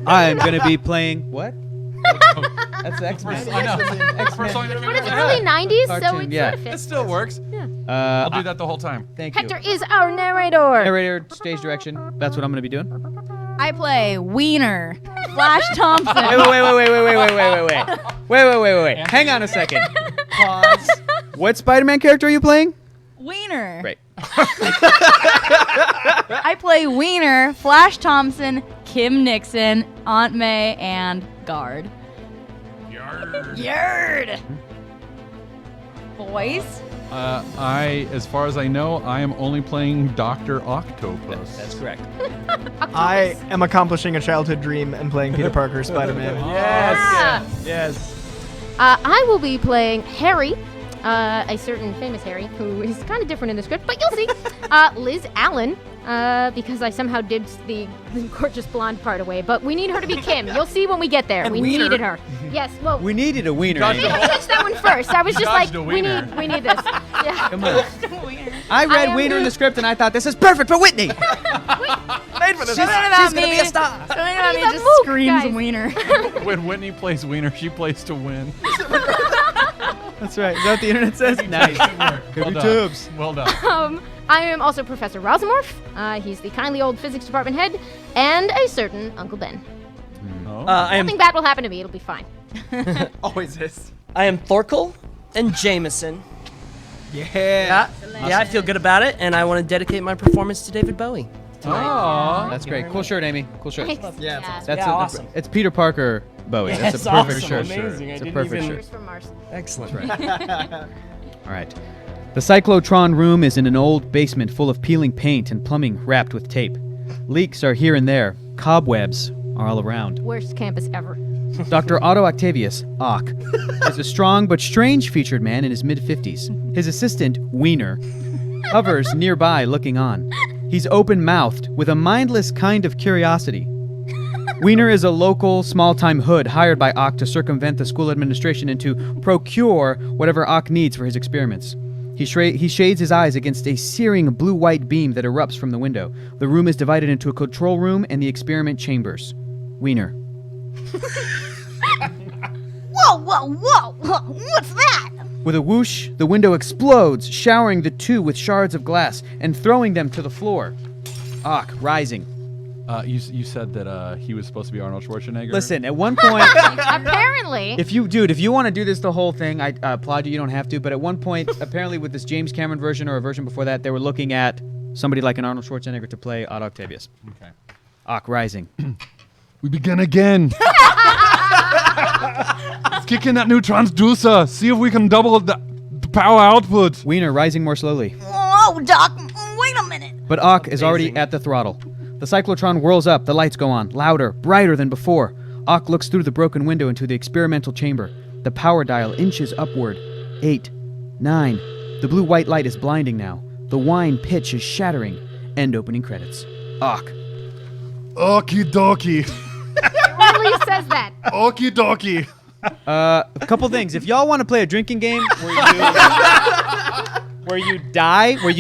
I'm gonna be playing what? That's the X-Men. I know. X-Men. But it's early 90s, so Cartoon, it yeah. sort of It fits. still works. Yeah. I'll do that the whole time. Thank you. Hector is our narrator. Narrator, stage direction. That's what I'm gonna be doing. I play Wiener, Flash Thompson. Wait. Hang on a second. Pause. What Spider-Man character are you playing? Wiener. Great. I play Wiener, Flash Thompson, Kim Nixon, Aunt May, and Guard. Yard. Boys. As far as I know, I am only playing Dr. Octopus. That's correct. I am accomplishing a childhood dream and playing Peter Parker, Spider-Man. Yes. I will be playing Harry, a certain famous Harry, who is kind of different in the script, but you'll see. Liz Allen, because I somehow did the gorgeous blonde part away, but we need her to be Kim. You'll see when we get there. And we Wiener. needed her. Yes, well, We needed a wiener. maybe I pitched that one first. I was just like, Dodged a we wiener. need this. Yeah. Come on. I I read am Wiener in the- the script and I thought this is perfect for Whitney. Made for this. Something about She's gonna me. be a star. Something about me He's a just mook, screams guys. Wiener. When Whitney plays Wiener, she plays to win. That's right. Is that what the internet says? Nice. Well done. tubes. Well done. I am also Professor Rosamorph. He's the kindly old physics department head, and a certain Uncle Ben. I am Nothing bad will happen to me. It'll be fine. Always is. I am Thorkel and Jameson. Yeah. Yeah, I feel good about it, and I want to dedicate my performance to David Bowie. Aww. That's great. Cool shirt, Amy. Cool shirt. Thanks. Yeah, it's awesome. That's Yeah, a, awesome. It's Peter Parker Bowie. Yeah, That's it's a perfect awesome, shirt. amazing. I It's a didn't perfect even- shirt. From Mars. Excellent. All right. The cyclotron room is in an old basement full of peeling paint and plumbing wrapped with tape. Leaks are here and there. Cobwebs are all around. Worst campus ever. Dr. Otto Octavius, Ock, is a strong but strange-featured man in his mid-50s. His assistant, Wiener, hovers nearby looking on. He's open-mouthed with a mindless kind of curiosity. Wiener is a local, small-time hood hired by Ock to circumvent the school administration and to procure whatever Ock needs for his experiments. He shades his eyes against a searing blue-white beam that erupts from the window. The room is divided into a control room and the experiment chambers. Wiener. Whoa! What's that? With a whoosh, the window explodes, showering the two with shards of glass and throwing them to the floor. Ock, rising. You said that he was supposed to be Arnold Schwarzenegger. Listen, at one point, Apparently. if you want to do this the whole thing, I applaud you. You don't have to. But at one point, apparently, with this James Cameron version or a version before that, they were looking at somebody like an Arnold Schwarzenegger to play Otto Octavius. Okay. Ock, rising. We begin again. Let's kick in that new transducer. See if we can double the power output. Wiener, rising more slowly. Whoa, Doc! Wait a minute. But Ock is already at the throttle. The cyclotron whirls up, the lights go on, louder, brighter than before. Ock looks through the broken window into the experimental chamber. The power dial inches upward. 8, 9. The blue-white light is blinding now. The whine pitch is shattering. End opening credits. Ock. Okie dokie. It really says that. Okie dokie. A couple things. If y'all want to play a drinking game where you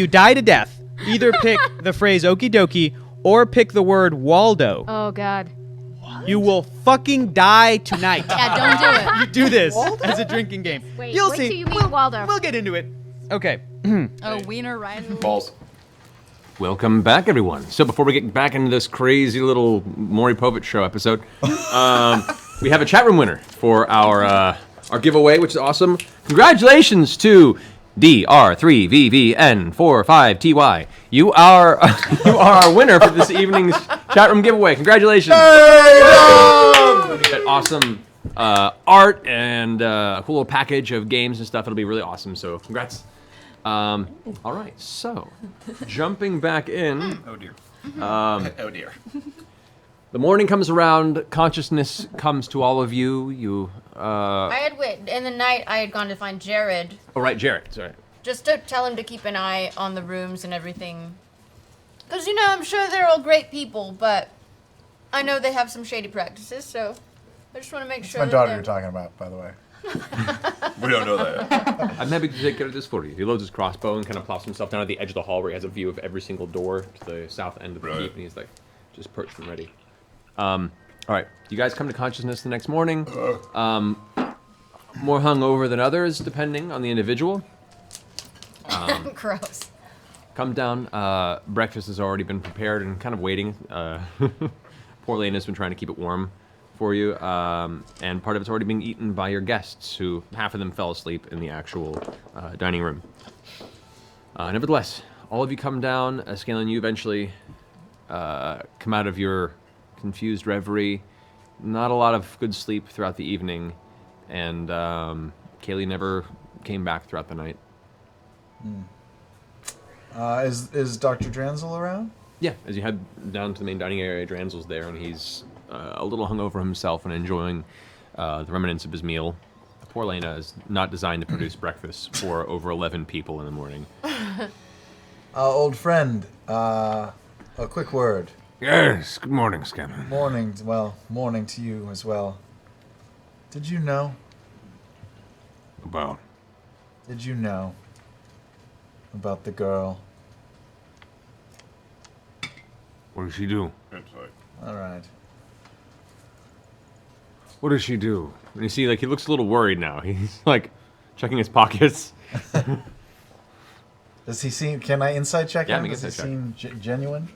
die to death, either pick the phrase okie dokie or pick the word Waldo. Oh, God. You will fucking die tonight. Yeah, don't do it. You do this as a drinking game. Wait, You'll wait see. till you meet Waldo. We'll get into it. Okay. Oh, Wiener rising. Balls. Welcome back, everyone. So before we get back into this crazy little Maury Povich show episode, we have a chat room winner for our giveaway, which is awesome. Congratulations to DR3VVN45TY. You are our winner for this evening's chat room giveaway. Congratulations! You get awesome art and a cool little package of games and stuff. It'll be really awesome. So congrats. All right, so jumping back in. Oh dear. Oh dear. The morning comes around. Consciousness comes to all of you. I had in the night. I had gone to find Jared, Oh right, Jared. Sorry. just to tell him to keep an eye on the rooms and everything. Because, I'm sure they're all great people, but I know they have some shady practices, so I just want to make It's sure my that daughter they're- you're talking about, by the way. We don't know that. I'm happy to take care of this for you. He loads his crossbow and kind of plops himself down at the edge of the hall where he has a view of every single door to the south end of the keep, and he's like, just perched and ready. All right, you guys come to consciousness the next morning. More hungover than others, depending on the individual. Gross. Come down. Breakfast has already been prepared and kind of waiting. Poor Lena's been trying to keep it warm for you, and part of it's already being eaten by your guests, who half of them fell asleep in the actual dining room. Nevertheless, all of you come down. Scanlan, you eventually come out of your confused reverie. Not a lot of good sleep throughout the evening, and Kaylee never came back throughout the night. Is Dr. Dranzel around? Yeah, as you head down to the main dining area, Dranzel's there, and he's a little hungover himself and enjoying the remnants of his meal. Poor Lena is not designed to produce breakfast for over 11 people in the morning. Old friend, a quick word. Yes, good morning, Scanlan. Morning to you as well. Did you know? About? Did you know about the girl? What does she do? All right. What does she do? And you see, he looks a little worried now. He's, checking his pockets. Does he seem... Can I insight check Yeah, him? make Does he insight seem genuine?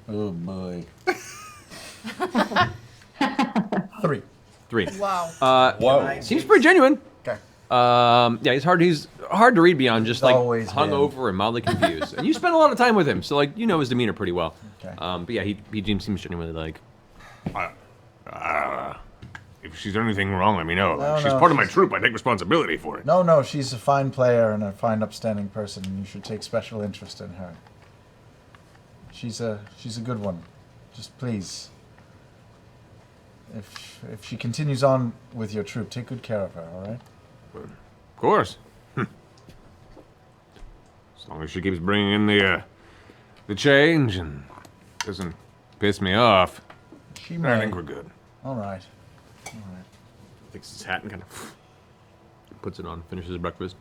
Oh, boy. 3. 3. Wow. Whoa. Seems pretty genuine. Okay. Yeah, he's hard to read beyond just Always hungover and mildly confused. And you spend a lot of time with him, so you know his demeanor pretty well. Okay. But yeah, he seems genuinely If she's done anything wrong, let me know. No, She's no, part of my troop. I take responsibility for it. No, she's a fine player and a fine, upstanding person, and you should take special interest in her. She's a good one. Just please, if she continues on with your troop, take good care of her. All right? Of course. As long as she keeps bringing in the change and doesn't piss me off, She I may. think we're good. All right. takes his hat and kind of puts it on, finishes his breakfast.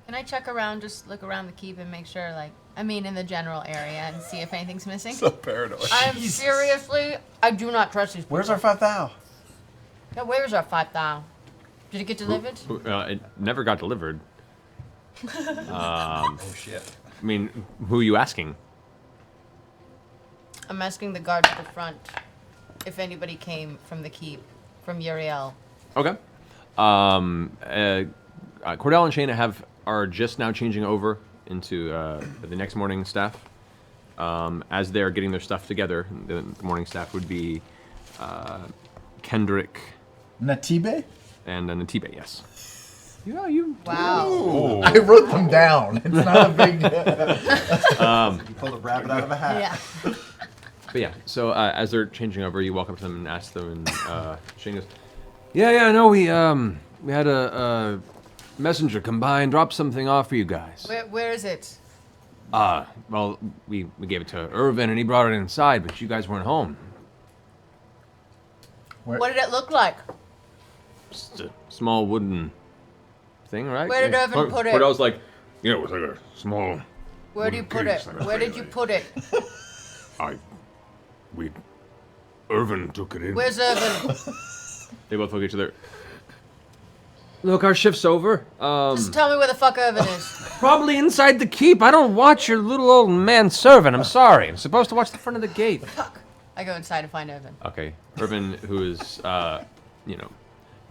Can I check around, just look around the keep and make sure, in the general area and see if anything's missing? So paranoid. Seriously, I do not trust these people. Where's our 5,000? Yeah, where's our 5,000? Did it get delivered? It never got delivered. Oh, shit. I mean, who are you asking? I'm asking the guard at the front if anybody came from the keep, from Uriel. Okay. Cordell and Shayna are just now changing over into the next morning staff. As they're getting their stuff together, the morning staff would be Kendrick. Natibe? And Natibe, yes. Yeah, you. Wow. I wrote them down. It's not a big. You pulled a rabbit out of a hat. Yeah. But yeah, so as they're changing over, you walk up to them and ask them, and Shane goes, "Yeah, no, we had a messenger come by and drop something off for you guys. Where is it? Well, we gave it to Irvin, and he brought it inside, but you guys weren't home. What did it look like? Just a small wooden thing, right? Where did Irvin put it? Cordell's like, Yeah, it was like a small. Where do you put it? Where did you put it? Irvin took it in. Where's Irvin? They both look at each other. Look, our shift's over. Just tell me where the fuck Irvin is. Probably inside the keep. I don't watch your little old man servant. I'm sorry. I'm supposed to watch the front of the gate. Fuck. I go inside to find Irvin. Okay. Irvin, who is,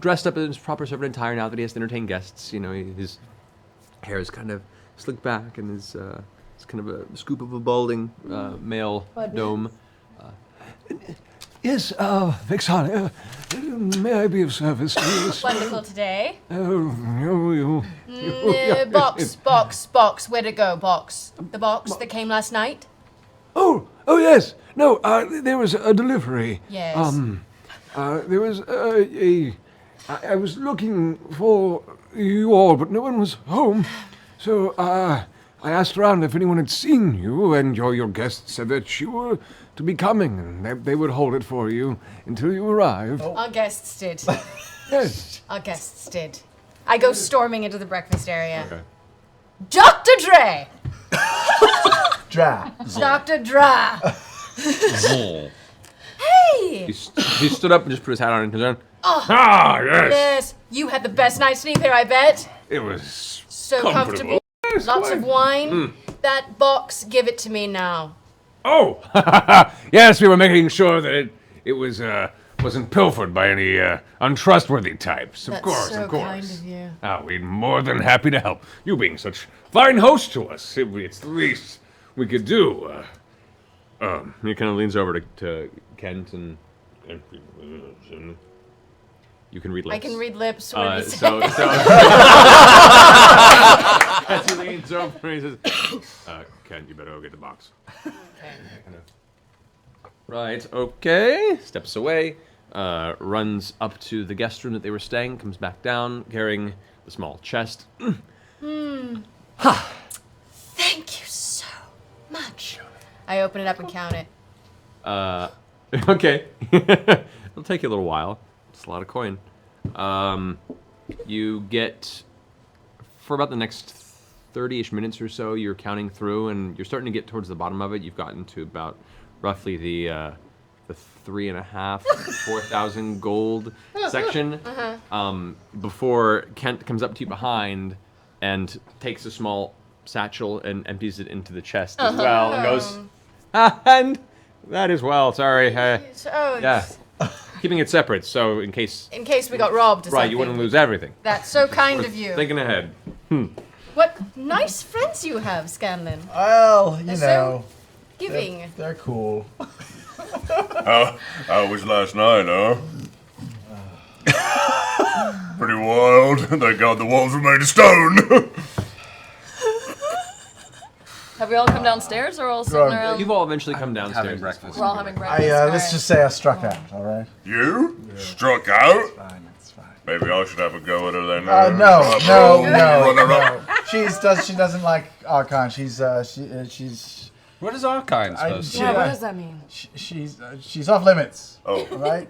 dressed up in his proper servant attire now that he has to entertain guests. His hair is kind of slicked back and is it's kind of a scoop of a balding male dome. Yes, Vexana, may I be of service to you? Wonderful today. Box. Where'd it go, Box? The box that came last night? Oh, yes. No, there was a delivery. Yes. There was I was looking for you all, but no one was home. So, I asked around if anyone had seen you, and your guests said that you were to be coming, and they would hold it for you until you arrived. Our guests did. Yes. Our guests did. I go storming into the breakfast area. Okay. Dr. Dre! Dra. Dr. Dra! Hey! He stood up and just put his hat on and turned around. Oh, Ah, yes. yes. You had the best night's sleep here, I bet. It was So comfortable. Lots of wine. That box, give it to me now. Oh, yes, we were making sure that it was wasn't pilfered by any untrustworthy types. Of That's course, so of course. kind of you. We're more than happy to help. You being such fine host to us, it's the least we could do. He kind of leans over to Kent and you can read lips. I can read lips. What did he so say? as he leans over, he says, Kent, you better go get the box. Right, okay. Steps away, runs up to the guest room that they were staying, comes back down, carrying the small chest. Thank you so much. I open it up and count it. Okay. It'll take you a little while. It's a lot of coin. You get, for about the next 30-ish minutes or so, you're counting through, and you're starting to get towards the bottom of it. You've gotten to about roughly the 3.5, 4,000 gold section. Before Kent comes up to you behind and takes a small satchel and empties it into the chest as well, and goes, and that as well. Sorry. Yeah. Keeping it separate, so in case we got robbed or right, something. you wouldn't lose everything. That's so kind of you. Thinking ahead. What nice friends you have, Scanlan. Well, They're you so know. giving. They're cool. How was last night, huh? Pretty wild. Thank God the walls were made of stone. Have we all come downstairs or all sitting around? You've all eventually come downstairs. Having breakfast. We're all having breakfast. Let's just say I struck out, all right? You? Struck out? It's fine. Maybe I should have a go at her then. No. Runner-up. She doesn't like our kind. She's What is our kind supposed to Yeah, be? what does that mean? She's off limits. Oh. Right?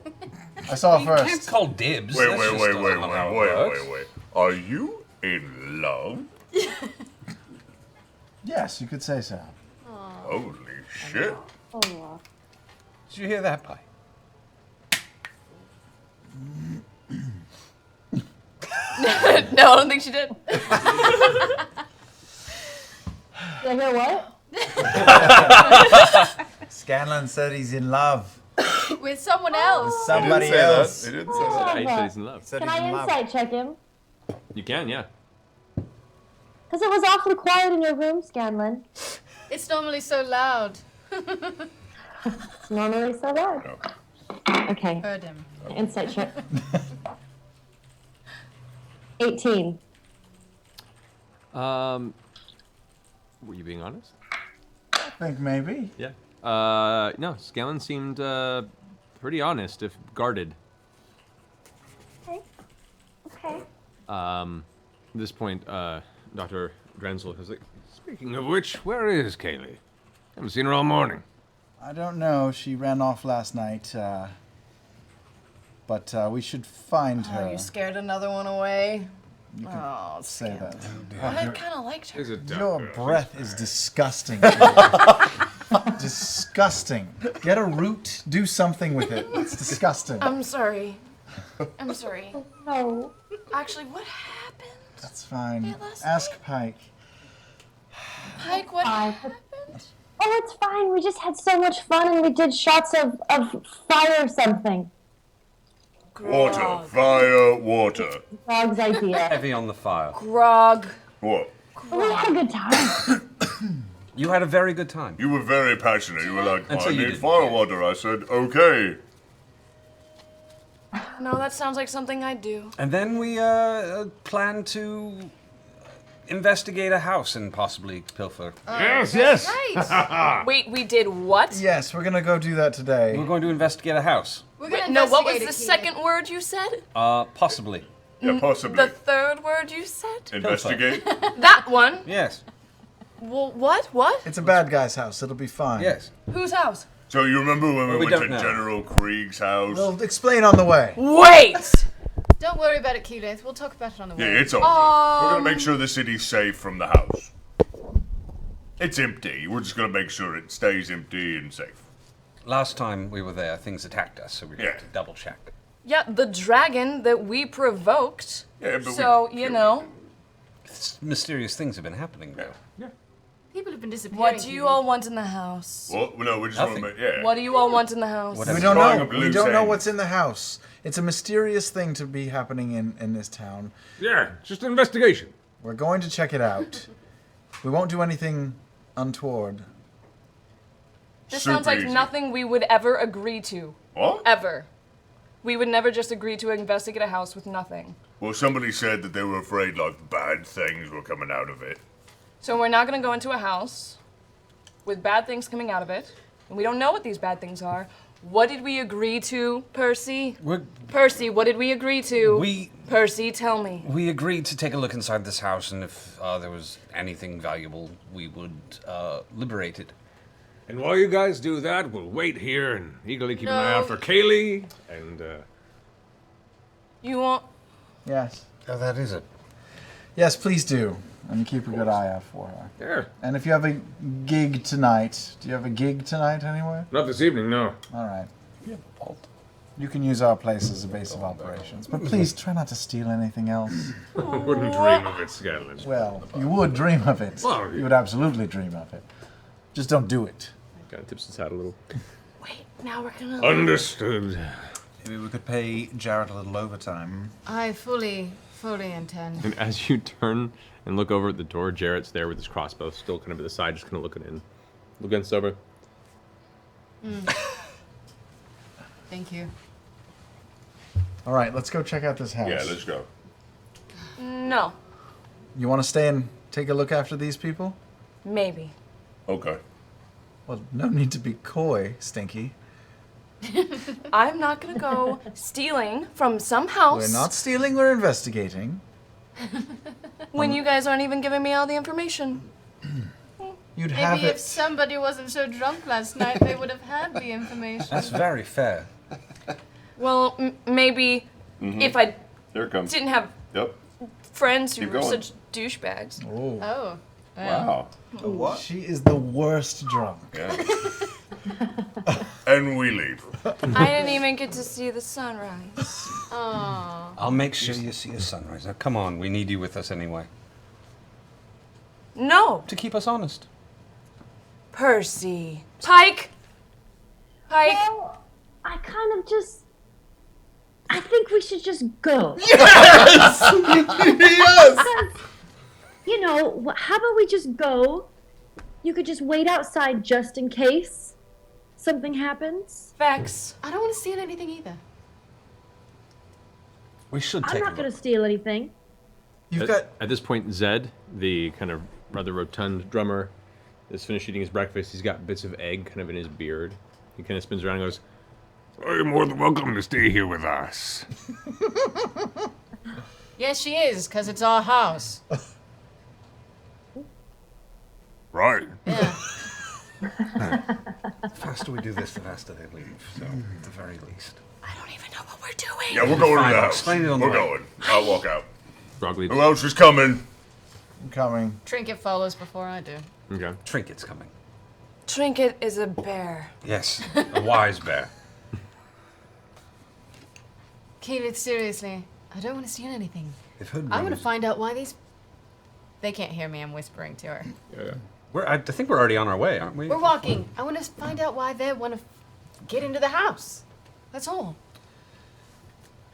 I saw her You can't first. call dibs. Wait. That's just not how it works. Are you in love? Yes, you could say so. Holy shit. Oh, Did you hear that, Pi? No, I don't think she did. Did I hear what? Scanlan said he's in love. With someone else. Somebody else. He didn't say that. He said he's in love. Said Can he's I in love. insight check him? You can, yeah. Because it was awfully quiet in your room, Scanlan. It's normally so loud. It's normally so loud. Okay. Heard him. Insight check. 18. Were you being honest? I think maybe. Yeah. No, Scanlan seemed pretty honest, if guarded. Okay. At this point, Dr. Drenzel was like, speaking of which, where is Kaylee? Haven't seen her all morning. I don't know. She ran off last night. But we should find her. Are you scared another one away? You could Oh, say that. I kind of liked her. Your breath is disgusting. Disgusting. Get a root. Do something with it. It's disgusting. I'm sorry. I'm sorry. No. Actually, what happened? That's fine. Yeah, last Ask Pike. Pike, what happened? Oh, it's fine. We just had so much fun and we did shots of fire or something. Water. Fire. Water. Dog's idea. Heavy on the fire. Grog. What? We had a good time. You had a very good time. You were very passionate. You were like, Until I you need didn't. fire water. I said, okay. No, that sounds like something I'd do. And then we plan to investigate a house and possibly pilfer. Yes. Right. Wait, we did what? Yes, we're gonna go do that today. We're going to investigate a house. We're gonna Wait, no, what was the investigate it, second word you said? Possibly. Yeah, possibly. The third word you said? Investigate. That one. Yes. Well, what? It's a bad guy's house. It'll be fine. Yes. Whose house? So you remember when we went don't to know. General Krieg's house? We'll explain on the way. Wait! Don't worry about it, Keyleth. We'll talk about it on the way. Yeah, it's all good. We're gonna make sure the city's safe from the house. It's empty. We're just gonna make sure it stays empty and safe. Last time we were there, things attacked us, so we Yeah. had to double check. Yeah, the dragon that we provoked. Yeah, but so, you know. Mysterious things have been happening there. Yeah. People have been disappearing. What do you all want in the house? Well, no, we just want to make, yeah. What do you all want in the house? We don't know. We don't know what's in the house. It's a mysterious thing to be happening in this town. Yeah, just an investigation. We're going to check it out. We won't do anything untoward. This sounds like nothing we would ever agree to. What? Ever. We would never just agree to investigate a house with nothing. Well, somebody said that they were afraid, like, bad things were coming out of it. So we're not going to go into a house with bad things coming out of it, and we don't know what these bad things are. What did we agree to, Percy? Percy, what did we agree to? Percy, tell me. We agreed to take a look inside this house, and if there was anything valuable, we would liberate it. And while you guys do that, we'll wait here and eagerly keep an eye out for Kaylee and, You want... Yes. Oh, that is it. Yes, please do. And keep a good eye out for her. Yeah. And if you have a gig tonight, do you have a gig tonight anywhere? Not this evening, no. All right. You can use our place as a base of operations, but please try not to steal anything else. I wouldn't dream of it, Scanlan. Well, you would dream of it. Well, You would absolutely dream of it. Just don't do it. Kind of tips his hat a little. Now we're gonna... Understood. Maybe we could pay Jared a little overtime. I fully intend. And as you turn and look over at the door, Jarrett's there with his crossbow still kind of at the side, just kind of looking in. Look against over. Thank you. All right, let's go check out this house. Yeah, let's go. No. You want to stay and take a look after these people? Maybe. Okay. Well, no need to be coy, Stinky. I'm not gonna go stealing from some house. We're not stealing, we're investigating. When you guys aren't even giving me all the information. You'd have Maybe if it. somebody wasn't so drunk last night, they would have had the information. That's very fair. Well, maybe if I Here it comes. didn't have Yep. friends who Keep were going. such douchebags. Oh. Oh. Wow. What? She is the worst drunk. Yeah. And we leave. I didn't even get to see the sunrise. Aww. I'll make sure you see a sunrise. Now, come on, we need you with us anyway. No. To keep us honest. Percy. Pike. Pike. Well, I kind of just... I think we should just go. Yes! Yes! Because, you know, how about we just go? You could just wait outside just in case something happens. Facts. I don't want to steal anything either. We should I'm take not going to steal anything. At this point, Zed, the kind of rather rotund drummer, is finished eating his breakfast. He's got bits of egg kind of in his beard. He kind of spins around and goes, Oh, you're more than welcome to stay here with us. Yes, she is, because it's our house. Right. Yeah. The faster we do this, the faster they leave. So, at the very least. I don't even know what we're doing. Yeah, we're going to Fine, the I'll house. explain it on the We're way. going. I'll walk out. Frog leaves. Who else is coming? I'm coming. Trinket follows before I do. Okay. Trinket's coming. Trinket is a bear. Yes, a wise bear. Keyleth, seriously, I don't want to steal anything. They've heard I want to rumors. find out why these... They can't hear me, I'm whispering to her. Yeah. I think we're already on our way, aren't we? We're walking. I want to find out why they want to get into the house. That's all.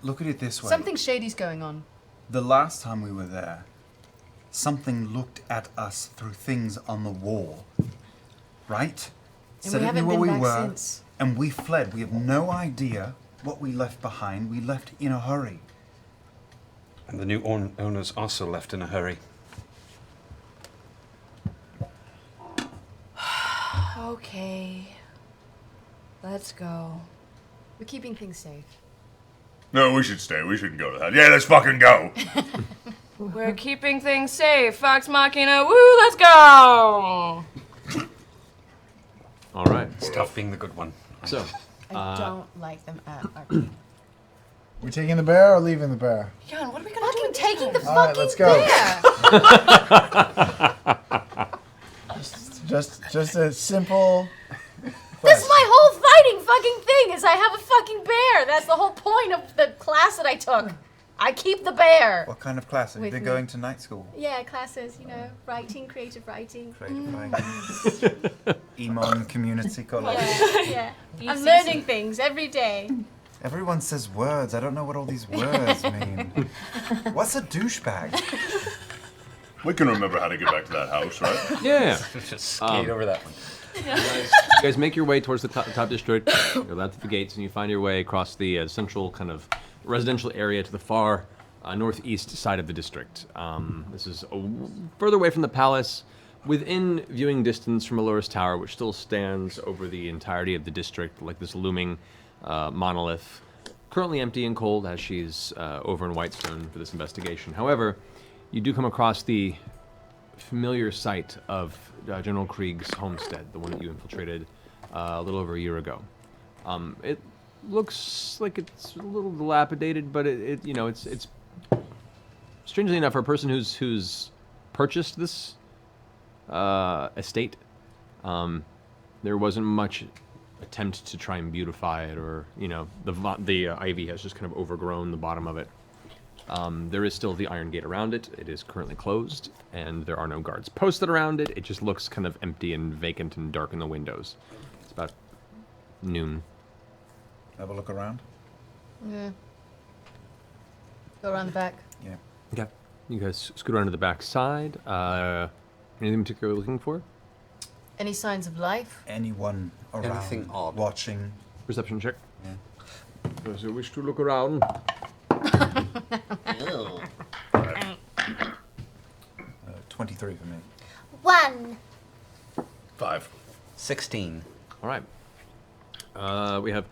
Look at it this way. Something shady's going on. The last time we were there, something looked at us through things on the wall. Right? And Said we it haven't knew where been we back were, since. and we fled. We have no idea what we left behind. We left in a hurry. And the new owners also left in a hurry. Okay. Let's go. We're keeping things safe. No, we should stay. We shouldn't go to that. Yeah, let's fucking go. We're keeping things safe. Vox Machina, woo, let's go! All right. It's tough being the good one. So, I don't like them at our We taking the bear or leaving the bear? Jan, what are we gonna do? Taking the All right, fucking let's go. bear. just a simple. That's my whole fighting fucking thing. Is I have a fucking bear. That's the whole point of the class that I took. I keep the bear. What kind of class? Have you With been me. going to night school? Yeah, classes. You know, writing, creative writing. Emon Community College. Yeah. I'm learning things every day. Everyone says words. I don't know what all these words mean. What's a douchebag? We can remember how to get back to that house, right? Yeah. Just skate over that one. You guys make your way towards the top district. You're left at the gates, and you find your way across the central kind of residential area to the far northeast side of the district. This is further away from the palace, within viewing distance from Alora's Tower, which still stands over the entirety of the district, like this looming monolith, currently empty and cold as she's over in Whitestone for this investigation. However, you do come across the familiar site of General Krieg's homestead, the one that you infiltrated a little over a year ago. It looks like it's a little dilapidated, but it's strangely enough for a person who's purchased this estate. There wasn't much attempt to try and beautify it, or the ivy has just kind of overgrown the bottom of it. There is still the iron gate around it. It is currently closed, and there are no guards posted around it. It just looks kind of empty and vacant and dark in the windows. It's about noon. Have a look around. Yeah. Go around the back. Yeah. Okay. You guys scoot around to the back side. Anything particular you're looking for? Any signs of life? Anyone around? Anything odd? Watching? Perception check. Yeah. Does you wish to look around? 23 for me. 1. 5. 16. All right. We have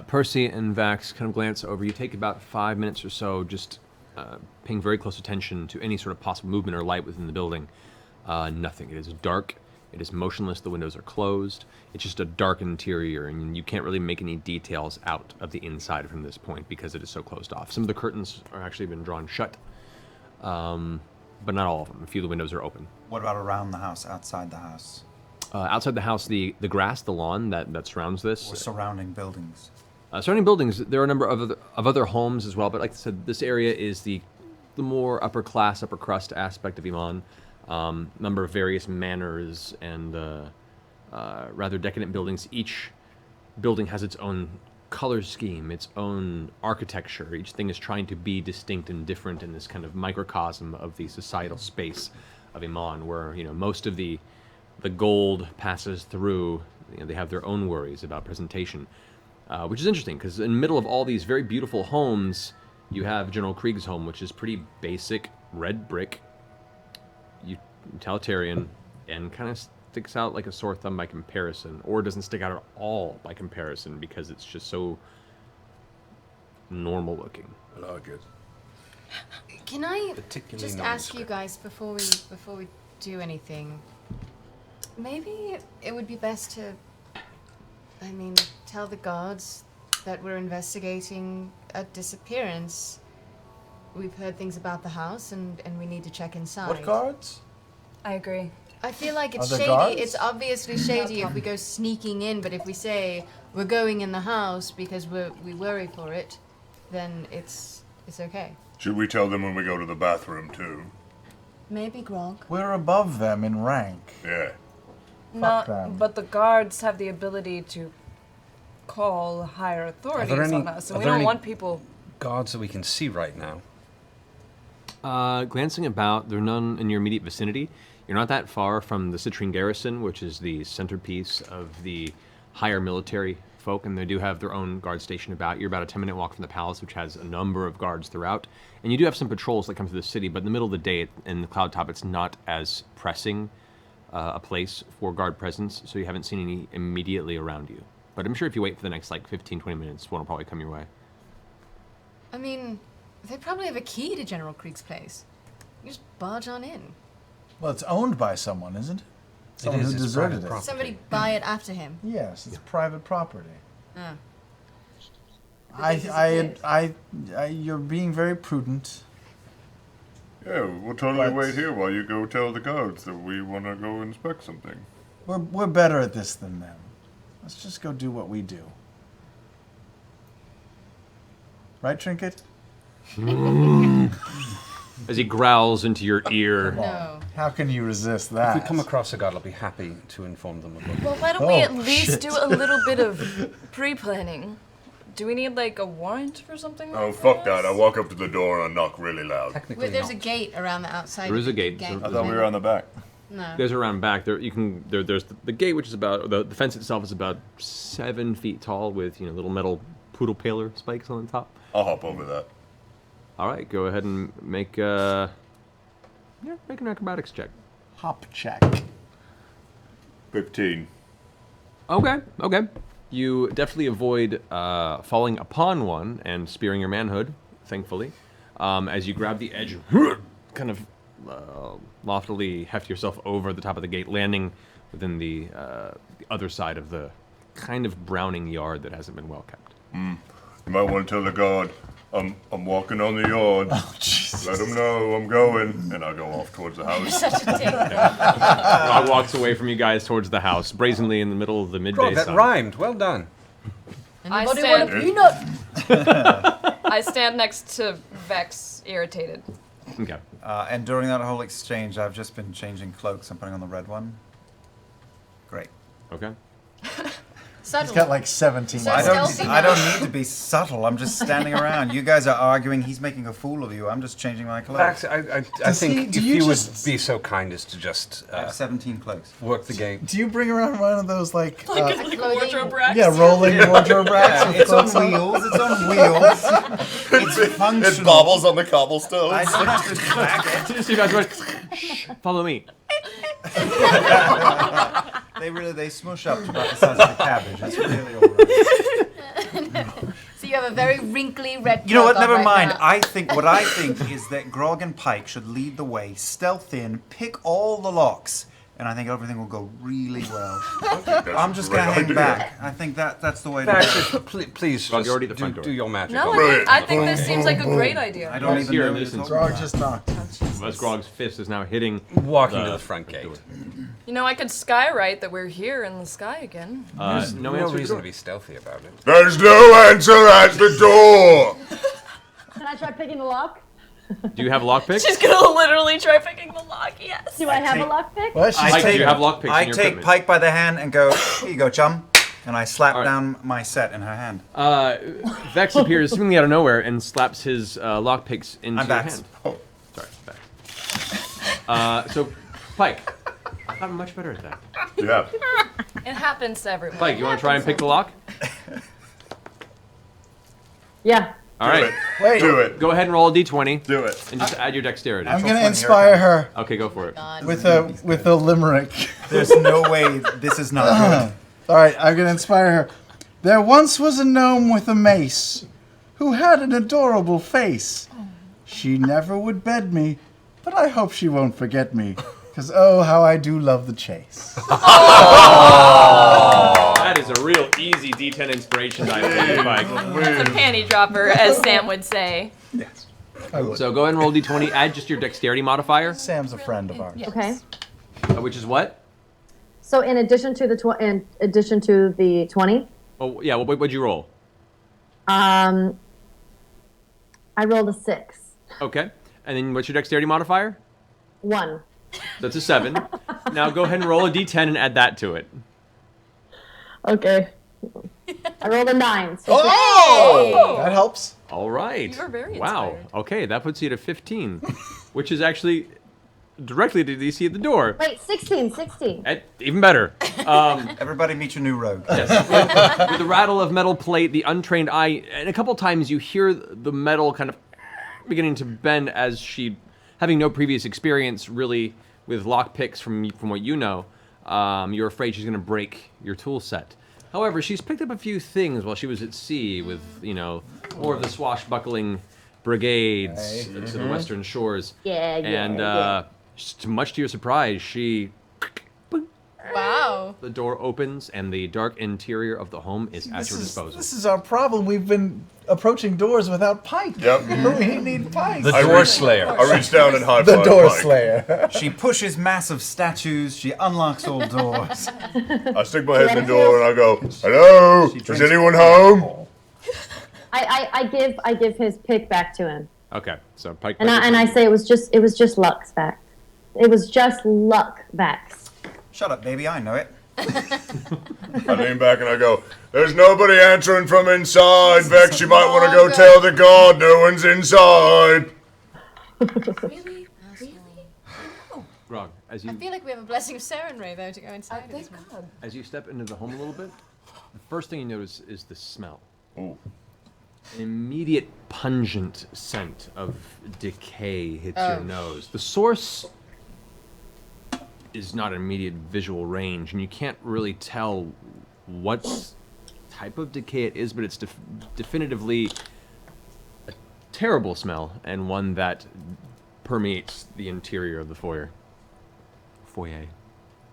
Percy and Vax kind of glance over. You take about 5 minutes or so, just paying very close attention to any sort of possible movement or light within the building. Nothing. It is dark. It is motionless. The windows are closed. It's just a dark interior, and you can't really make any details out of the inside from this point because it is so closed off. Some of the curtains are actually been drawn shut, but not all of them. A few of the windows are open. What about around the house, outside the house? Outside the house, the grass, the lawn that surrounds this. Or surrounding buildings? Surrounding buildings, there are a number of other homes as well, but like I said, this area is the more upper class, upper crust aspect of Iman. Number of various manors and rather decadent buildings. Each building has its own color scheme, its own architecture. Each thing is trying to be distinct and different in this kind of microcosm of the societal space of Iman, where most of the gold passes through. They have their own worries about presentation, which is interesting because in the middle of all these very beautiful homes, you have General Krieg's home, which is pretty basic red brick, utilitarian, and kind of sticks out like a sore thumb by comparison, or doesn't stick out at all by comparison because it's just so normal looking. I like it. Can I Particularly just ask you guys before we do anything? Maybe it would be best to, tell the guards that we're investigating a disappearance. We've heard things about the house, and we need to check inside. What guards? I agree. I feel like it's Are there shady. guards? It's obviously shady if we go sneaking in, but if we say we're going in the house because we worry for it, then it's okay. Should we tell them when we go to the bathroom, too? Maybe Grog. We're above them in rank. Yeah. Not, them. but the guards have the ability to call higher authorities on us, and we don't want people. Guards that we can see right now. Glancing about, there are none in your immediate vicinity. You're not that far from the Citrine Garrison, which is the centerpiece of the higher military folk, and they do have their own guard station about. You're about a 10-minute walk from the palace, which has a number of guards throughout. And you do have some patrols that come through the city, but in the middle of the day in the Cloud Top, it's not as pressing a place for guard presence, so you haven't seen any immediately around you. But I'm sure if you wait for the next 15, 20 minutes, one will probably come your way. They probably have a key to General Krieg's place. You just barge on in. Well, it's owned by someone, isn't it? Someone is, who it's deserted private it. property. Somebody buy it after him. Yes, it's private property. Oh. You're being very prudent. Yeah, we'll totally wait here while you go tell the guards that we want to go inspect something. We're better at this than them. Let's just go do what we do. Right, Trinket? As he growls into your ear. No. How can you resist If that? we come across a guard, I'll be happy to inform them of it. Well, why don't we at least do a little bit of pre-planning? Do we need like a warrant for something? Oh, like fuck this? that. I walk up to the door and I knock really loud. Wait, there's a gate around the outside. There is a gate. gang. I thought we were on the back. No. You guys are around back. There's the gate, which is about the fence itself is about 7 feet tall with little metal poodle paler spikes on the top. I'll hop over that. All right, go ahead and make an acrobatics check. Hop check. 15. Okay. You definitely avoid falling upon one and spearing your manhood, thankfully, as you grab the edge, kind of loftily heft yourself over the top of the gate, landing within the other side of the kind of browning yard that hasn't been well kept. You might want to tell the guard I'm walking on the yard. Oh, Jesus. Let them know I'm going, and I go off towards the house. Such a dick. Grog walks away from you guys towards the house, brazenly in the middle of the midday Grog, that sun. rhymed. Well done. I Anybody want a stand, peanut? I stand next to Vex, irritated. Okay. And during that whole exchange, I've just been changing cloaks. I'm putting on the red one. Great. Okay. Subtle. He's got like 17. So I stealthy don't now. need to be subtle. I'm just standing around. You guys are arguing. He's making a fool of you. I'm just changing my clothes. Max, I think if you would be so kind as to just I have 17 cloaks. work the game. Do you bring around one of those like wardrobe racks? yeah, rolling wardrobe racks? Yeah, with it's on clothes on? wheels. It's on wheels. It's functional. It bobbles on the cobblestones. I don't have to track it. You guys go, shh, follow me. They smush up to about the size of the cabbage. It's really all right. So you have a very wrinkly red. You know what? cloak on Never right mind. now. What I think is that Grog and Pike should lead the way, stealth in, pick all the locks, and I think everything will go really well. I'm just gonna hang back. I think that's the way to Max, go. please Grog, just you're already at the front door. do your magic. No, on it. I think this seems like a great idea. I don't even Here, know listen. this Grog just knocked. As Grog's fist is now hitting Walking to the front gate. door. You know, I could skywrite that we're here in the sky again. There's no no answer to the reason door. to be stealthy about it. There's no answer at the door. Can I try picking the lock? Do you have lockpicks? She's gonna literally try picking the lock, yes. Do I have a lockpick? What? Mike, do you have lockpicks I in your take equipment? Pike by the hand and go, here you go, chum. And I slap All right. down my set in her hand. Vex appears seemingly out of nowhere and slaps his lockpicks into I'm your Vax. hand. Oh, sorry, Vex. So, Pike, I'm much better at that. Yeah. It happens to everyone. Pike, you want to try and pick the lock? Yeah. All right. Wait. Do it. Go ahead and roll a d20. Do it. And just add your dexterity. I'm gonna inspire her Okay, go for it. with a limerick. There's no way this is not good. All right, I'm gonna inspire her. There once was a gnome with a mace, who had an adorable face. She never would bed me, but I hope she won't forget me, 'cause oh, how I do love the chase. That is a real easy D10 inspiration die for you, Pike. It's a panty dropper, as Sam would say. Yes. So go ahead and roll d20. Add just your dexterity modifier. Sam's a friend of ours. Okay. Which is what? So in addition to the 20, Oh yeah. What'd you roll? I rolled a 6. Okay. And then what's your dexterity modifier? 1. That's a 7. Now go ahead and roll a d10 and add that to it. Okay. I rolled a 9. So Oh! That helps. All right. You're very Wow. inspired. Okay, that puts you to 15, which is actually directly to DC at the door. Wait, 16. Even better. Everybody meet your new rogue. Yes. With the rattle of metal plate, the untrained eye, and a couple times you hear the metal kind of beginning to bend as she, having no previous experience really with lockpicks from what you know, you're afraid she's going to break your tool set. However, she's picked up a few things while she was at sea with, more of the swashbuckling brigades to the western shores. Yeah, yeah, And yeah. much to your surprise, Wow. the door opens and the dark interior of the home is at your disposal. This is our problem. We've been approaching doors without Pike. Yep. We need Pike. The door slayer. I reach down and high The five door Pike. slayer. She pushes massive statues. She unlocks all doors. I stick my head in the door and I go, "Hello, is anyone home?" I give his pick back to him. Okay, so Pike. And I say it was just luck's back. It was just luck backs. Shut up, baby. I know it. I lean back and I go, "There's nobody answering from inside, Vex. You might want to go tell the guard no one's inside." Really? Grog, as you I feel like we have a blessing of Sarenrae, though, to go inside. as you step into the home a little bit, the first thing you notice is the smell. Ooh. An immediate pungent scent of decay hits your nose. The source is not an immediate visual range, and you can't really tell what type of decay it is, but it's definitively a terrible smell, and one that permeates the interior of the foyer.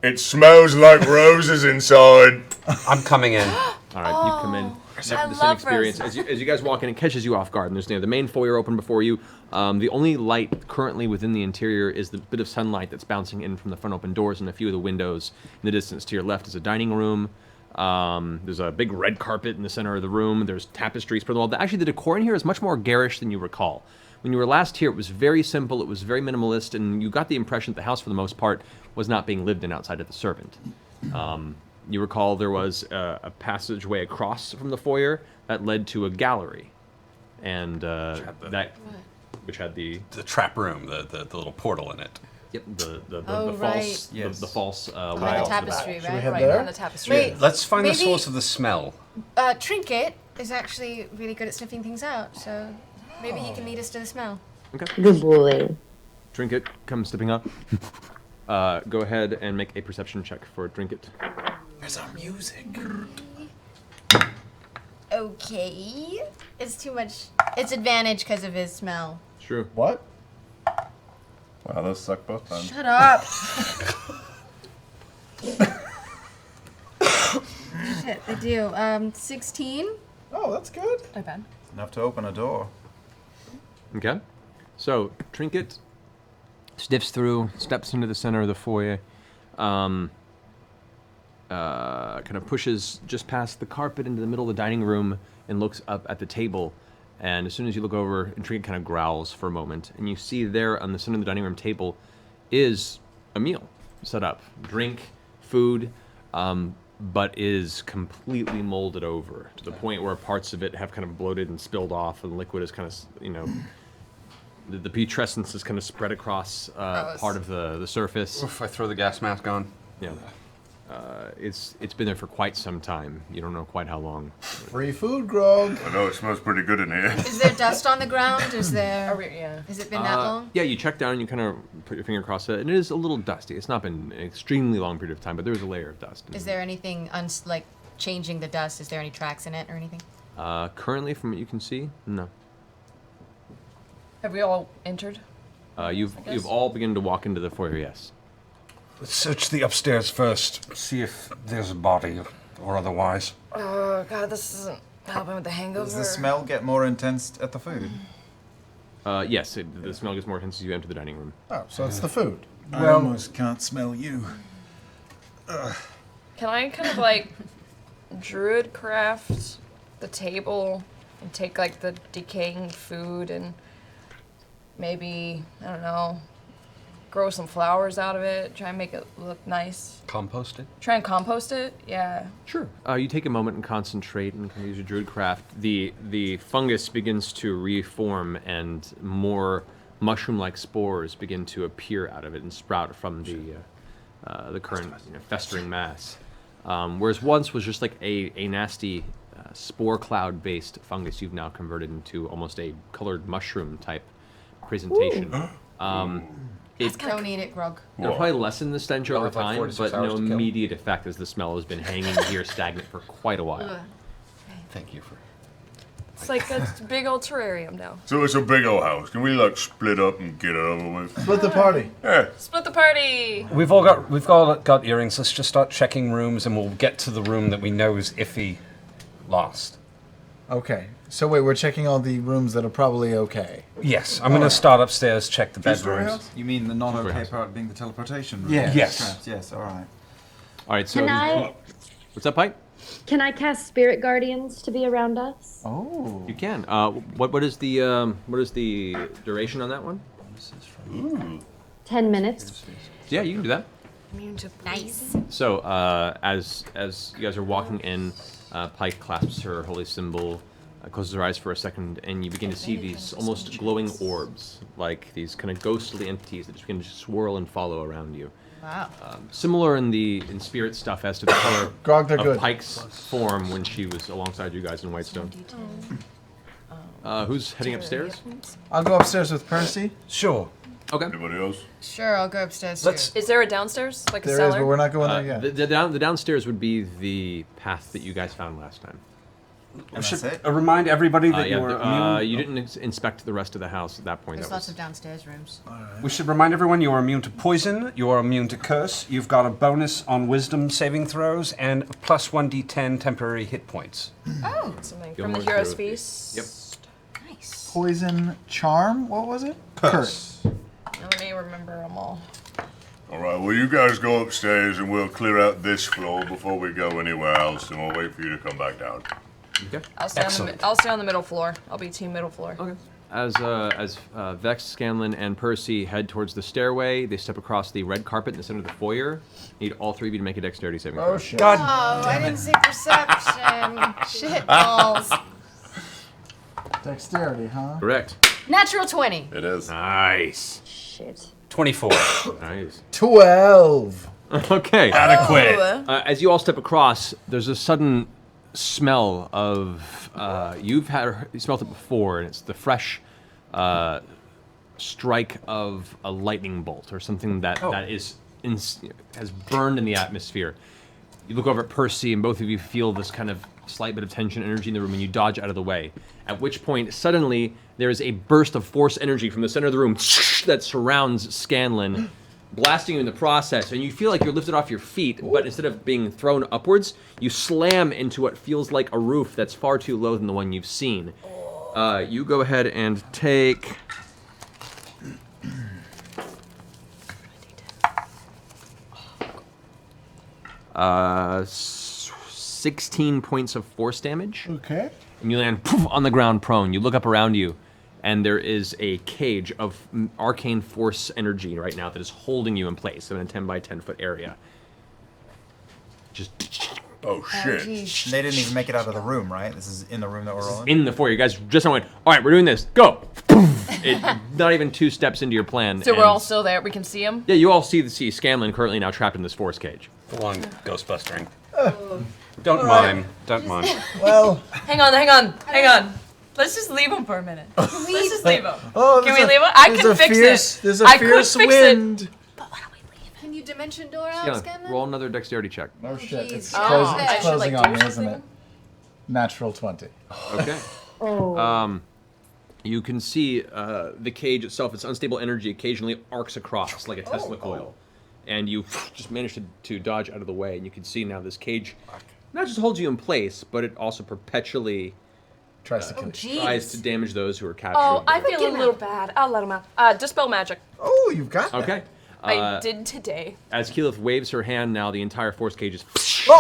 It smells like roses inside. I'm coming in. All right, you come in. The same experience. As you guys walk in, it catches you off guard. And there's the main foyer open before you. The only light currently within the interior is the bit of sunlight that's bouncing in from the front open doors and a few of the windows. In the distance to your left is a dining room. There's a big red carpet in the center of the room. There's tapestries for the wall. Actually, the decor in here is much more garish than you recall. When you were last here, it was very simple. It was very minimalist, and you got the impression that the house, for the most part, was not being lived in outside of the servant. You recall there was a passageway across from the foyer that led to a gallery, and which had the trap room, the little portal in it. Yep, the Oh, false right. the false Behind wall the to tapestry, back. right? we head Right there? behind the tapestry. Wait, Let's find the maybe- source of the smell. Trinket is actually really good at sniffing things out, so maybe he can lead us to the smell. Okay. Good boy. Trinket comes stepping up. Go ahead and make a perception check for Trinket. There's our music. Okay. It's too much. It's advantage because of his smell. True. What? Wow, those suck both times. Shut up. Shit, I do. 16? Oh, that's good. Not bad. Enough to open a door. Okay. So, Trinket sniffs through, steps into the center of the foyer, kind of pushes just past the carpet into the middle of the dining room and looks up at the table. And as soon as you look over, Trinket kind of growls for a moment. And you see there on the center of the dining room table is a meal set up. Drink, food, but is completely molded over to the point where parts of it have kind of bloated and spilled off, and liquid is kind of, the putrescence is kind of spread across part of the surface. Oof, I throw the gas mask on. Yeah. It's been there for quite some time. You don't know quite how long. Free food, Grog. I know it smells pretty good in here. Is there dust on the ground? Is there? Yeah. Has it been that long? Yeah, you check down and you kind of put your finger across it, and it is a little dusty. It's not been an extremely long period of time, but there is a layer of dust. Is there anything like changing the dust? Is there any tracks in it or anything? Currently, from what you can see, no. Have we all entered? You've all begun to walk into the foyer. Yes. Let's search the upstairs first. See if there's a body or otherwise. Oh god, this isn't helping with the hangover. Does the smell get more intense at the food? Yes, the smell gets more intense as you enter the dining room. Oh, so it's the food. I almost can't smell you. Can I kind of like druid craft the table and take like the decaying food and maybe, I don't know, grow some flowers out of it, try and make it look nice. Compost it? Try and compost it? Yeah. Sure. You take a moment and concentrate and kind of use your druid craft. The fungus begins to reform, and more mushroom-like spores begin to appear out of it and sprout from the current festering mass. Whereas once was just like a nasty spore cloud-based fungus, you've now converted into almost a colored mushroom-type presentation. Don't eat it, Grog. It'll probably lessen the stench over have, like, time, 4 to 6 but hours no to kill. immediate effect as the smell has been hanging here stagnant for quite a while. Thank you for It's like a big old terrarium now. So it's a big old house. Can we like split up and get it over with? Split the party. Yeah. Split the party. We've all got earrings. Let's just start checking rooms, and we'll get to the room that we know is iffy last. Okay. So wait, we're checking all the rooms that are probably okay. Yes, I'm going to start upstairs, check the bedrooms. You mean the non-okay part being the teleportation room? Yeah. Yes. Traps, yes, alright. Alright, so... Can I What's up, Pike? can I cast spirit guardians to be around us? Oh. You can. What is the duration on that one? Ooh. 10 minutes. Yeah, you can do that. Immune to Nice. So, as you guys are walking in, Pike clasps her holy symbol, closes her eyes for a second, and you begin to see these almost glowing orbs, like these kind of ghostly entities that just begin to swirl and follow around you. Wow. Similar in spirit stuff as to the color Grog, they're of good. Pike's form when she was alongside you guys in Whitestone. Who's heading upstairs? I'll go upstairs with Percy. Sure. Okay. Anybody else? Sure, I'll go upstairs too. Is there a downstairs? Like a There cellar? is, but we're not going there yet. The downstairs would be the path that you guys found last time. We should remind everybody that you're immune. You didn't inspect the rest of the house at that point. There's That lots was- of downstairs rooms. We should remind everyone you are immune to poison, you are immune to curse, you've got a bonus on wisdom saving throws, and a plus 1d10 temporary hit points. Oh, something from the Gilmore's hero's Hero's feast. Yep. Nice. Poison, charm, what was it? Curse. Let me remember them all. Alright, well you guys go upstairs and we'll clear out this floor before we go anywhere else, and we'll wait for you to come back down. Okay. I'll stay on the middle floor. I'll be team middle floor. Okay. As Vex, Scanlan, and Percy head towards the stairway, they step across the red carpet in the center of the foyer. Need all three of you to make a dexterity saving throw. Oh, shit. Oh, I didn't see perception. Shit balls. Dexterity, huh? Correct. Natural 20. It is. Nice. Shit. 24. Nice. 12. Okay. Adequate. As you all step across, there's a sudden smell of you smelled it before, and it's the fresh strike of a lightning bolt or something that has burned in the atmosphere. You look over at Percy, and both of you feel this kind of slight bit of tension energy in the room, and you dodge out of the way. At which point, suddenly, there is a burst of force energy from the center of the room that surrounds Scanlan, blasting you in the process, and you feel like you're lifted off your feet, but instead of being thrown upwards, you slam into what feels like a roof that's far too low than the one you've seen. You go ahead and take... 16 points of force damage. Okay. And you land poof, on the ground prone. You look up around you, and there is a cage of arcane force energy right now that is holding you in place in a 10 by 10 foot area. Just... Oh, shit. They didn't even make it out of the room, right? This is in the room that we're all in? In the foyer. You guys just went, all right, we're doing this. Go. Not even 2 steps into your plan. So we're all still there. We can see him. Yeah, you all see Scanlan currently now trapped in this force cage. Full on ghostbustering. Don't mind. Don't mind. Well. Hang on. Let's just leave him for a minute. Let's just leave him. Oh, can we leave him? I can fix it. There's a fierce wind. Can you dimension door out, Scanlan, Scanlan? roll another dexterity check. Oh shit, it's Oh. closing, I it's should, closing like, on do me, isn't something? it? Natural 20. Okay. Oh. You can see the cage itself, its unstable energy occasionally arcs across like a Tesla coil. And you just managed to dodge out of the way, and you can see now this cage not just holds you in place, but it also perpetually tries to kill you. Tries to damage those who are captured. Oh, I feel a little bad. I'll let him out. Dispel magic. Oh, you've got that. Okay. I did today. As Keyleth waves her hand now, the entire force cage just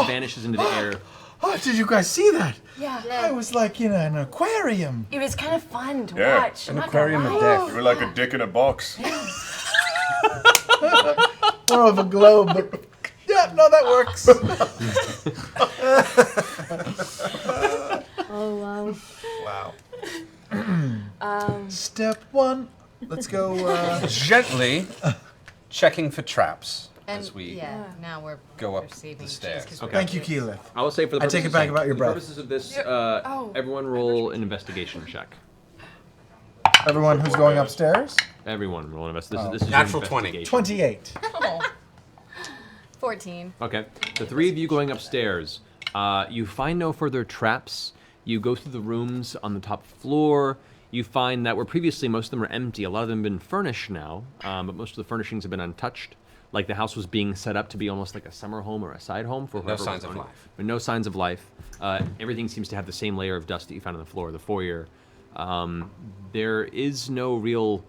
vanishes into the air. Oh, did you guys see that? Yeah. I was like in an aquarium. It was kind of fun to Yeah, watch. an I'm not aquarium gonna of lie. death. You were like a dick in a box. More of a globe, but yeah, no, that works. Oh, wow. Step 1. Let's go. Gently checking for traps as we now we're go up perceiving the stairs. things Okay. Thank you, Keyleth. I will say for the I take it back about your the breath. purposes of this, Oh. everyone roll an investigation check. Everyone who's going upstairs? Everyone roll an investigation. Oh. This is Natural your 20. investigation. 28. Oh. 14. Okay. The three of you going upstairs, you find no further traps. You go through the rooms on the top floor. You find that where previously most of them were empty, a lot of them have been furnished now, but most of the furnishings have been untouched. Like the house was being set up to be almost like a summer home or a side home for whoever No signs was of owning it. life. But no signs of life. Everything seems to have the same layer of dust that you found on the floor of the foyer. There is no real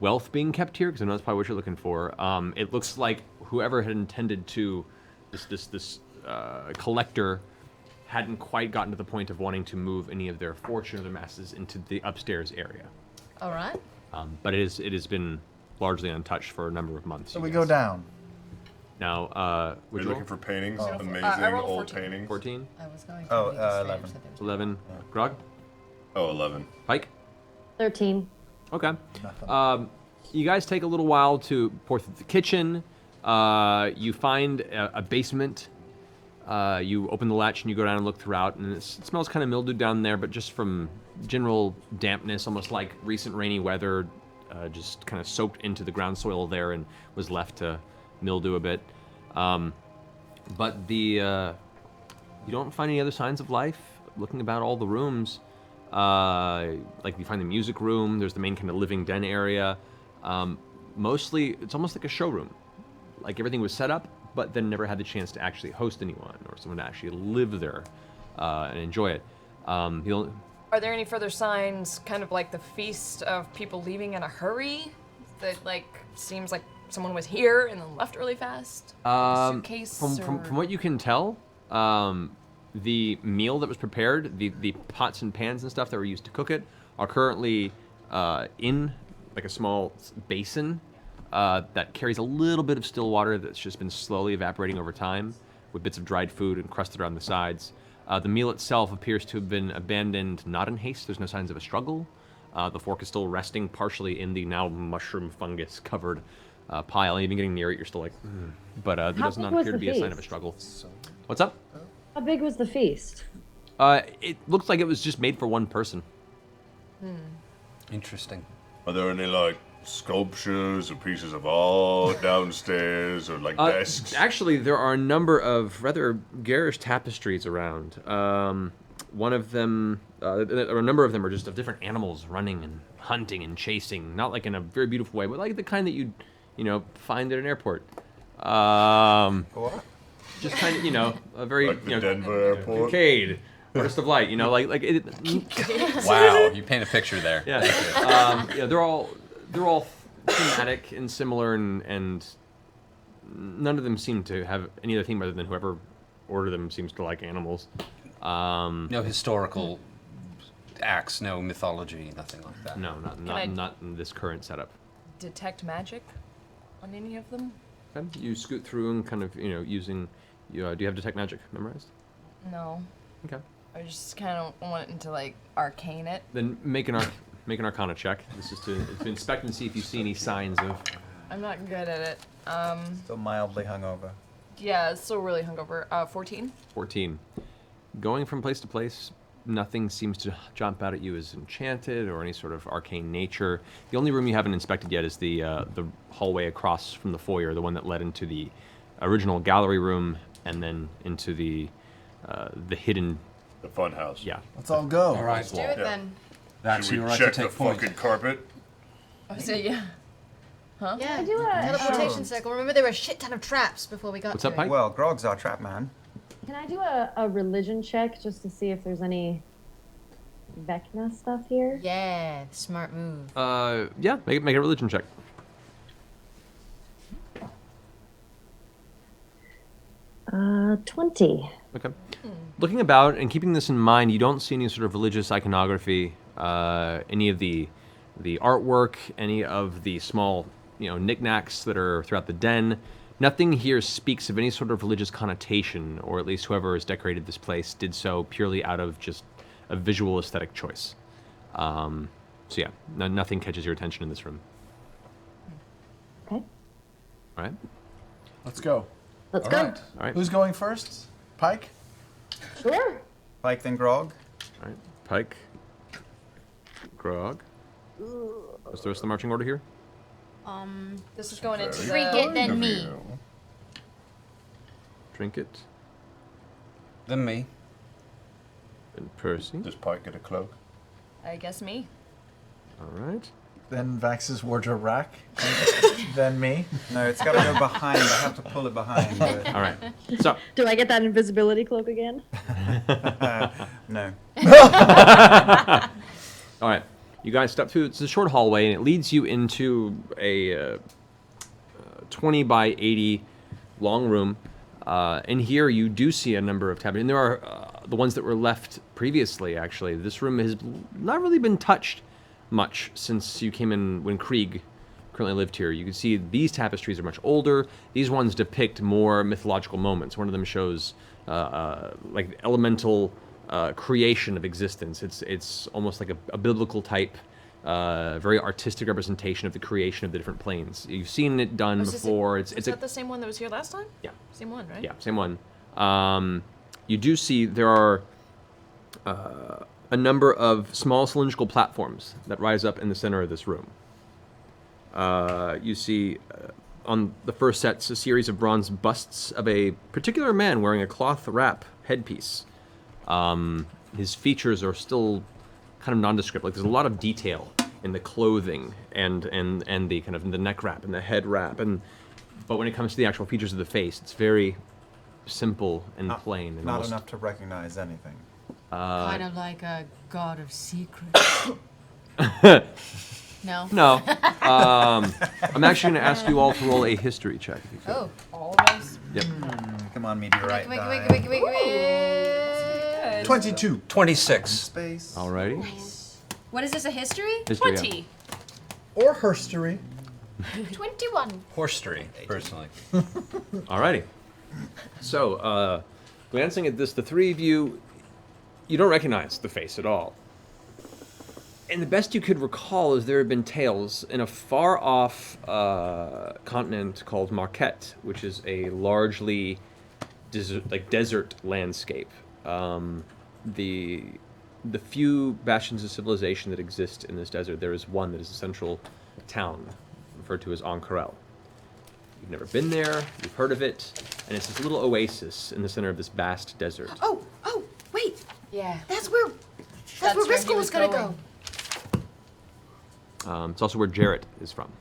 wealth being kept here, because I know that's probably what you're looking for. It looks like whoever had intended to, this collector, hadn't quite gotten to the point of wanting to move any of their fortune or their masses into the upstairs area. All right. But it has been largely untouched for a number of months. So we go down. Now, Are you looking for paintings? Amazing old paintings. 14? I was going Oh, 11. 11. Grog? Oh, 11. Pike? 13. Okay. You guys take a little while to pour through the kitchen. You find a basement. You open the latch and you go down and look throughout, and it smells kind of mildewed down there, but just from general dampness, almost like recent rainy weather, just kind of soaked into the ground soil there and was left to mildew a bit. But you don't find any other signs of life. Looking about all the rooms, like you find the music room. There's the main kind of living den area. Mostly, it's almost like a showroom. Like everything was set up, but then never had the chance to actually host anyone or someone to actually live there and enjoy it. Are there any further signs, kind of like the feast of people leaving in a hurry? That like seems like someone was here and then left really fast. Suitcase. From what you can tell, the meal that was prepared, the pots and pans and stuff that were used to cook it, are currently in like a small basin that carries a little bit of still water that's just been slowly evaporating over time, with bits of dried food encrusted around the sides. The meal itself appears to have been abandoned, not in haste. There's no signs of a struggle. The fork is still resting partially in the now mushroom fungus covered pile. Even getting near it, you're still like, but there does not appear to be a sign of a struggle. What's up? How big was the feast? It looks like it was just made for one person. Interesting. Are there any like sculptures or pieces of art downstairs or like desks? Actually, there are a number of rather garish tapestries around. One of them, or a number of them, are just of different animals running and hunting and chasing. Not like in a very beautiful way, but like the kind that you'd, find at an airport. What? Just kind of, a very, like the Denver airport. Arcade, Burst of Light. Like it. Wow, you paint a picture there. Yeah. Yeah, they're all thematic and similar, and none of them seem to have any other theme other than whoever ordered them seems to like animals. No historical acts, no mythology, nothing like that. No, not in this current setup. Detect magic on any of them? Okay. You scoot through and kind of using. Do you have detect magic memorized? No. Okay. I just kind of wanting to like arcane it. Then make an Arcana check. This is to inspect and see if you see any signs of. I'm not good at it. Still mildly hungover. Yeah, it's still really hungover. 14. 14. Going from place to place, nothing seems to jump out at you as enchanted or any sort of arcane nature. The only room you haven't inspected yet is the hallway across from the foyer, the one that led into the original gallery room and then into the hidden. The fun house. Yeah. Let's all go. All right. Let's do it then. That's Should your we right check to the take point. fucking carpet? I said, yeah. Huh? Yeah. I do a teleportation circle. Remember, there were a shit ton of traps before we got What's to up, Pike? Well, Grog's our trap man. Can I do a religion check just to see if there's any Vecna stuff here? Yeah, smart move. Yeah, make a religion check. 20. Okay. Looking about and keeping this in mind, you don't see any sort of religious iconography, any of the artwork, any of the small, knickknacks that are throughout the den. Nothing here speaks of any sort of religious connotation, or at least whoever has decorated this place did so purely out of just a visual aesthetic choice. So yeah, nothing catches your attention in this room. Okay. All right. Let's go. Let's All go. right. All right. Who's going first? Pike? Sure. Pike, then Grog. All right. Pike. Grog. What's the rest of the marching order here? This is going into Trinket, then me. Trinket. Then me. And Percy. Does Pike get a cloak? I guess me. All right. Then Vax's wardrobe rack. Then me. No, it's got to go behind. I have to pull it behind. All right. So. Do I get that invisibility cloak again? No. All right. You guys step through. It's a short hallway, and it leads you into a 20 by 80 long room. And here you do see a number of tablets. And there are the ones that were left previously, actually. This room has not really been touched much since you came in when Krieg currently lived here. You can see these tapestries are much older. These ones depict more mythological moments. One of them shows like elemental creation of existence. It's almost like a biblical type, very artistic representation of the creation of the different planes. You've seen it done before. Is that the same one that was here last time? Yeah. Same one, right? Yeah, same one. You do see there are a number of small cylindrical platforms that rise up in the center of this room. You see on the first sets a series of bronze busts of a particular man wearing a cloth wrap headpiece. His features are still kind of nondescript. Like there's a lot of detail in the clothing and the kind of the neck wrap and the head wrap, but when it comes to the actual features of the face, it's very simple and plain. And Not enough to recognize anything. Kind of like a god of secrets. No. No. I'm actually going to ask you all to roll a history check. If you could. Oh, all of us? Yep. Come on, meteorite. Come on. 22. 26. Space. Alrighty. What is this, a history? History, 20. Or herstory. 21. Horstory, personally. Alrighty. So, glancing at this, the three of you, you don't recognize the face at all. And the best you could recall is there have been tales in a far-off continent called Marquette, which is a largely desert landscape. The few bastions of civilization that exist in this desert, there is one that is a central town, referred to as Ankarel. You've never been there, you've heard of it, and it's this little oasis in the center of this vast desert. Oh, wait. Yeah. That's where Risco was gonna go. It's also where Jarrett is from.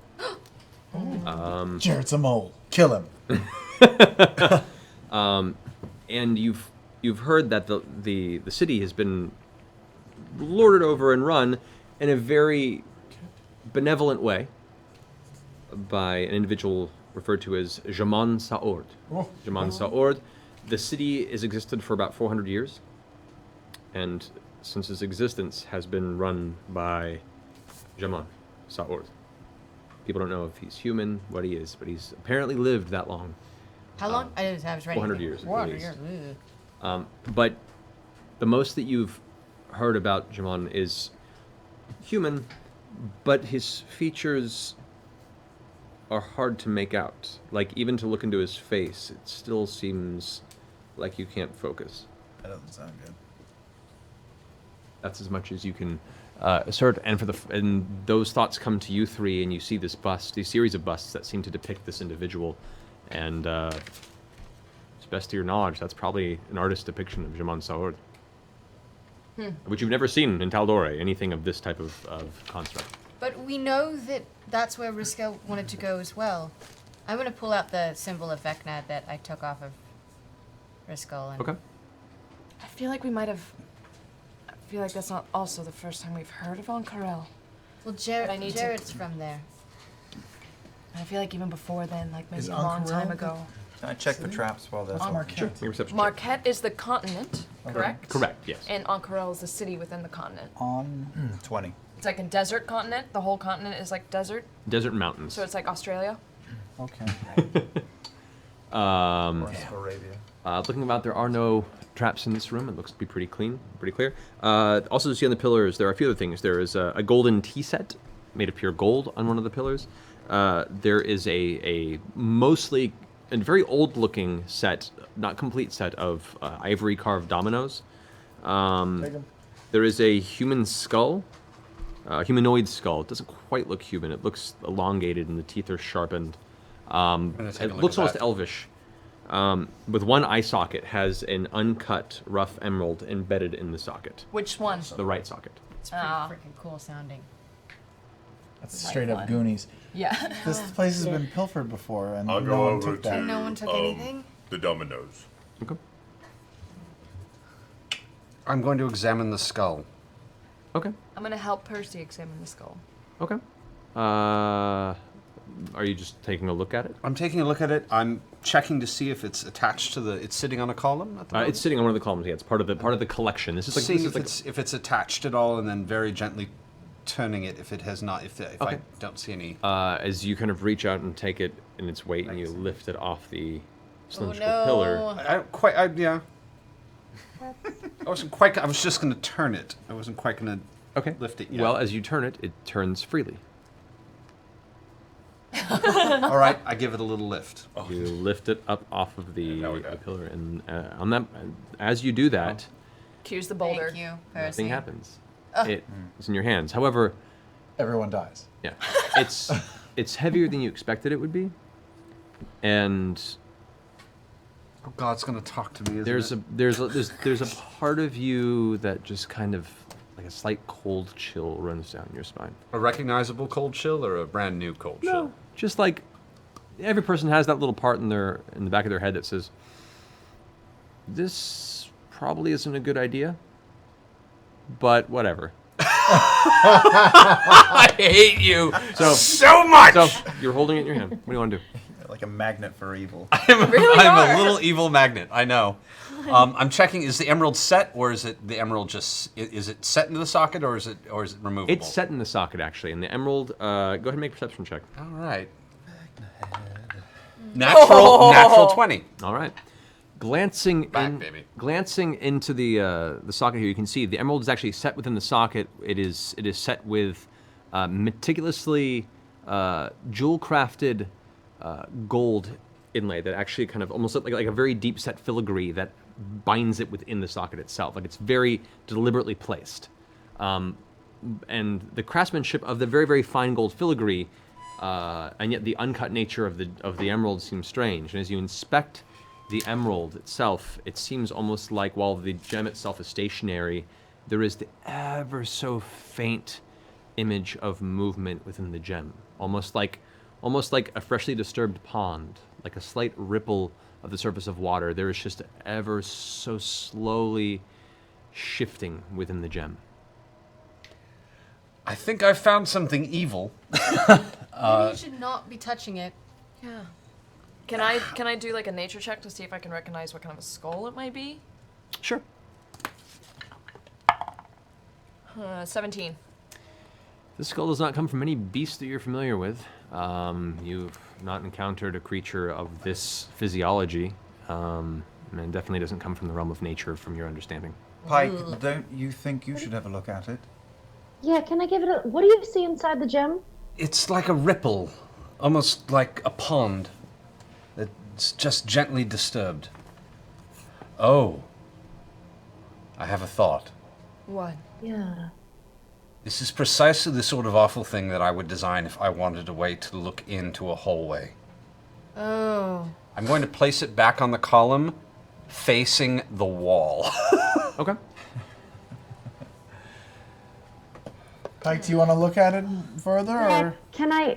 Jarrett's a mole. Kill him. And you've heard that the city has been lorded over and run in a very benevolent way by an individual referred to as Jaman Saord. Oh. Jaman Saord. The city has existed for about 400 years, and since its existence has been run by Jaman Saord. People don't know if he's human, what he is, but he's apparently lived that long. How long? I was ready. 400 years. 400 years. But the most that you've heard about Jaman is human, but his features are hard to make out. Like, even to look into his face, it still seems like you can't focus. That doesn't sound good. That's as much as you can assert. And those thoughts come to you three, and you see this bust, these series of busts that seem to depict this individual. And to best to your knowledge, that's probably an artist's depiction of Jaman Saord. Which you've never seen in Taldore, anything of this type of construct. But we know that that's where Risco wanted to go as well. I'm going to pull out the symbol of Vecna that I took off of Risco. And Okay. I feel like we might have. I feel like that's not also the first time we've heard of Ankarel. Well, Jared's Jared's from there. I feel like even before then, like maybe Is a long Ankarel time the ago. Can I check the traps while that's Marquette. Sure, your perception check. Marquette is the continent, correct? Correct, yes. And Ankarel is the city within the continent. On 20. It's like a desert continent. The whole continent is like desert. Desert and mountains. So it's like Australia. Okay. Looking about, there are no traps in this room. It looks to be pretty clean, pretty clear. Also, you see on the pillars, there are a few other things. There is a golden tea set made of pure gold on one of the pillars. There is a mostly and very old-looking set, not complete set, of ivory carved dominoes. There is a human skull, humanoid skull. It doesn't quite look human. It looks elongated and the teeth are sharpened. It looks almost elvish. with one eye socket, has an uncut rough emerald embedded in the socket. Which one? The right socket. It's pretty freaking cool sounding. That's straight up Goonies. Yeah. This place has been pilfered before, and I'll no go one over took that. to No one took anything? the dominoes. Okay. I'm going to examine the skull. Okay. I'm gonna help Percy examine the skull. Okay. Are you just taking a look at it? I'm taking a look at it. I'm checking to see if it's attached to the. It's sitting on a column at the moment? It's sitting on one of the columns. Yeah, it's part of the collection. This is like Seeing this is if it's attached at all, and then very gently turning it if it has not. If I Okay. don't see any. as you kind of reach out and take it in its weight, and you lift it off the cylindrical no. pillar. Yeah. I wasn't quite. I was just going to turn it. I wasn't quite going to lift it yet. Well, as you turn it, it turns freely. All right, I give it a little lift. You lift it up off of the pillar, and on that, as you do that, Cues the boulder. Thank you, Percy. nothing happens. Ugh. It's in your hands. However, everyone dies. Yeah, it's heavier than you expected it would be, and oh God, it's going to talk to me. Isn't there's a part of you that just kind of like a slight cold chill runs down your spine. A recognizable cold chill or a brand new cold chill? No, just like every person has that little part in the back of their head that says, "This probably isn't a good idea," but whatever. I hate you so much. So you're holding it in your hand. What do you want to do? Like a magnet for evil. I'm a little evil magnet. I know. I'm checking. Is the emerald set, or is it the emerald just? Is it set into the socket, or is it removable? It's set in the socket actually, and the emerald. Go ahead and make a perception check. All right. Natural 20. All right. Glancing into the socket here, you can see the emerald is actually set within the socket. It is set with meticulously jewel-crafted gold inlay that actually kind of almost like a very deep set filigree that binds it within the socket itself. Like it's very deliberately placed. And the craftsmanship of the very, very fine gold filigree, and yet the uncut nature of the emerald seems strange. And as you inspect the emerald itself, it seems almost like while the gem itself is stationary, there is the ever so faint image of movement within the gem, almost like a freshly disturbed pond, like a slight ripple of the surface of water. There is just ever so slowly shifting within the gem. I think I found something evil. Maybe you should not be touching it. Yeah. Can I do like a nature check to see if I can recognize what kind of a skull it might be? Sure. 17. This skull does not come from any beast that you're familiar with. You've not encountered a creature of this physiology, and it definitely doesn't come from the realm of nature, from your understanding. Pike, don't you think you should have a look at it? Yeah, can I give it a... What do you see inside the gem? It's like a ripple, almost like a pond. It's just gently disturbed. Oh. I have a thought. What? Yeah. This is precisely the sort of awful thing that I would design if I wanted a way to look into a hallway. Oh. I'm going to place it back on the column, facing the wall. Okay. Pike, do you want to look at it further, or? Can I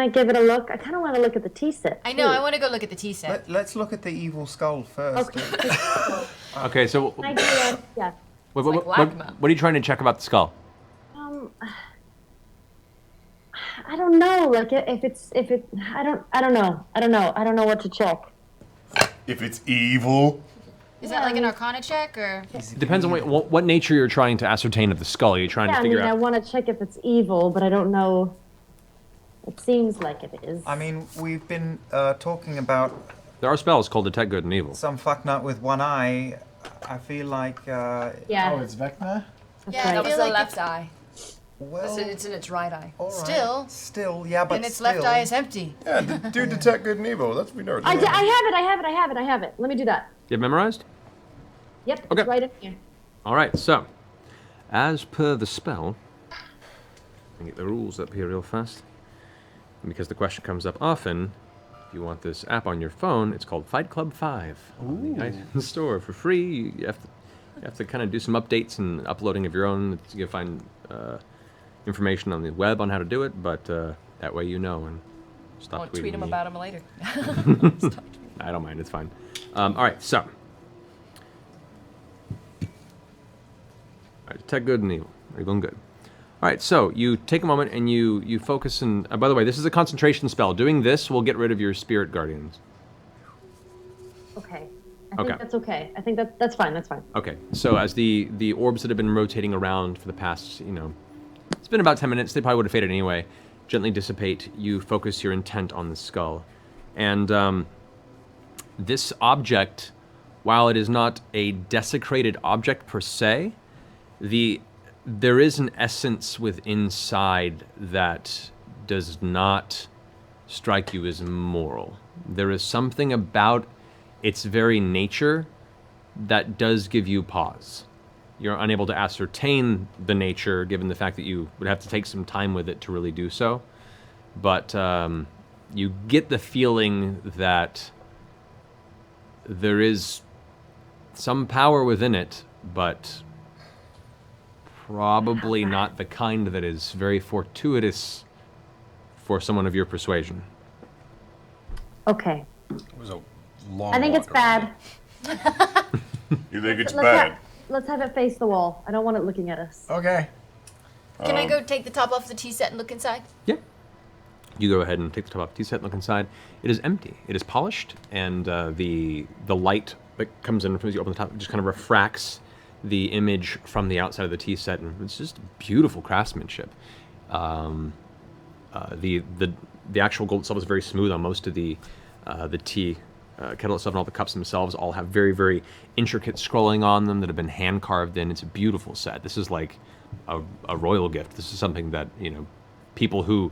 give it a look? I kind of want to look at the tea set. I know, I want to go look at the tea set. Let's look at the evil skull first. Okay. Okay, so Can I do that? Yeah. what are you trying to check about the skull? I don't know. Like I don't know what to check. If it's evil. Is that like an Arcana check, or? It depends on what nature you're trying to ascertain of the skull. You're trying to figure I out. want to check if it's evil, but I don't know. It seems like it is. I mean, we've been talking about There are spells called Detect Good and Evil. some fucknut with one eye. I feel like... Yeah. Oh, it's Vecna? Yeah, That I was feel the like left eye. Well, It's in its right eye. all right. Still, yeah, but and its still. left eye is empty. Yeah, do detect good and evil. That's we know. I have it. Let me do that. You have memorized? Yep. Okay. It's right in here. All right, so, as per the spell, let me get the rules up here real fast. And because the question comes up often, If you want this app on your phone, it's called Fight Club 5 on the iTunes store for free. You have to kind of do some updates and uploading of your own. You can find information on the web on how to do it, but that way you know and stop Won't tweeting tweet him me. about him later. I don't mind. It's fine. All right, so. All right, tech good and evil. Evil and good. All right, so you take a moment and you focus and by the way, this is a concentration spell. Doing this will get rid of your spirit guardians. Okay. I Okay. think that's okay. I think that's fine. That's fine. Okay, so as the orbs that have been rotating around for the past, it's been about 10 minutes. They probably would have faded anyway. Gently dissipate. You focus your intent on the skull, and this object, while it is not a desecrated object per se, there is an essence with inside that does not strike you as moral. There is something about its very nature that does give you pause. You're unable to ascertain the nature, given the fact that you would have to take some time with it to really do so. But you get the feeling that there is some power within it, but probably not the kind that is very fortuitous for someone of your persuasion. Okay. It was a long I think it's walk bad. You think it's Let's bad? Let's have it face the wall. I don't want it looking at us. Okay. Can I go take the top off the tea set and look inside? Yeah. You go ahead and take the top off the tea set and look inside. It is empty. It is polished, and the light that comes in as you open the top just kind of refracts the image from the outside of the tea set, and it's just beautiful craftsmanship. The actual gold itself is very smooth on most of the tea kettle itself, and all the cups themselves all have very, very intricate scrolling on them that have been hand carved in. It's a beautiful set. This is like a royal gift. This is something that people who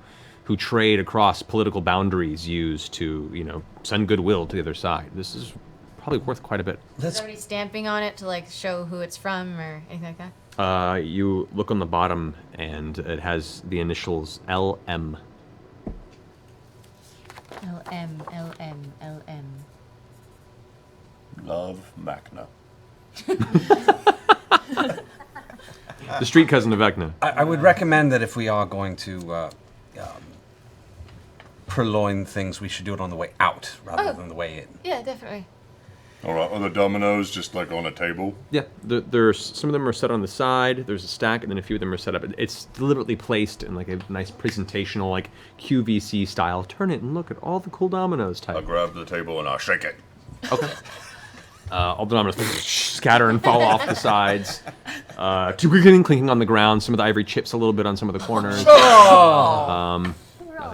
trade across political boundaries use to send goodwill to the other side. This is probably worth quite a bit. Is there any stamping on it to like show who it's from or anything like that? You look on the bottom, and it has the initials LM. LM. Love Machina. The street cousin of Vecna. I would recommend that if we are going to purloin things, we should do it on the way out rather than the way in. Yeah, definitely. All right, are the dominoes just like on a table? Yeah, there's some of them are set on the side. There's a stack, and then a few of them are set up. It's deliberately placed in like a nice presentational, like QVC style. Turn it and look at all the cool dominoes type. I'll grab the table and I'll shake it. Okay. All the dominoes scatter and fall off the sides. Clinking on the ground. Some of the ivory chips a little bit on some of the corners. Nothing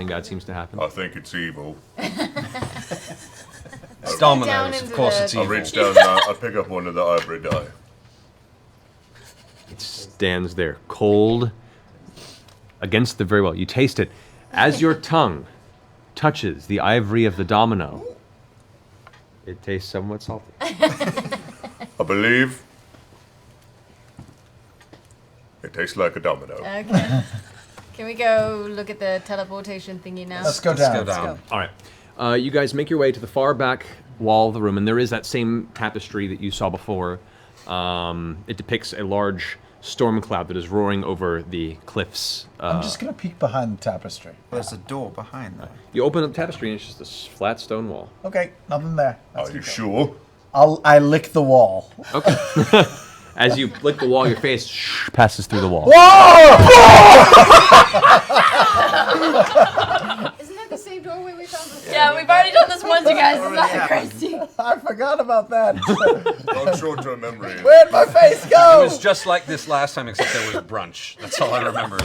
bad seems to happen. I think it's evil. It's dominoes, of course it's evil. I reach down and I pick up one of the ivory die. It stands there, cold, against the very well. You taste it. As your tongue touches the ivory of the domino, it tastes somewhat salty. I believe it tastes like a domino. Okay. Can we go look at the teleportation thingy now? Let's go down. All right. You guys make your way to the far back wall of the room, and there is that same tapestry that you saw before. It depicts a large storm cloud that is roaring over the cliffs. I'm just going to peek behind the tapestry. There's a door behind that. You open up the tapestry, and it's just this flat stone wall. Okay, nothing there. Are you sure? I lick the wall. Okay. As you lick the wall, your face passes through the wall. Isn't that the same doorway we found before? Yeah, we've already done this once, you guys. It's not crazy. I forgot about that. Long short-term memory. Where'd my face go? It was just like this last time, except there was brunch. That's all I remember.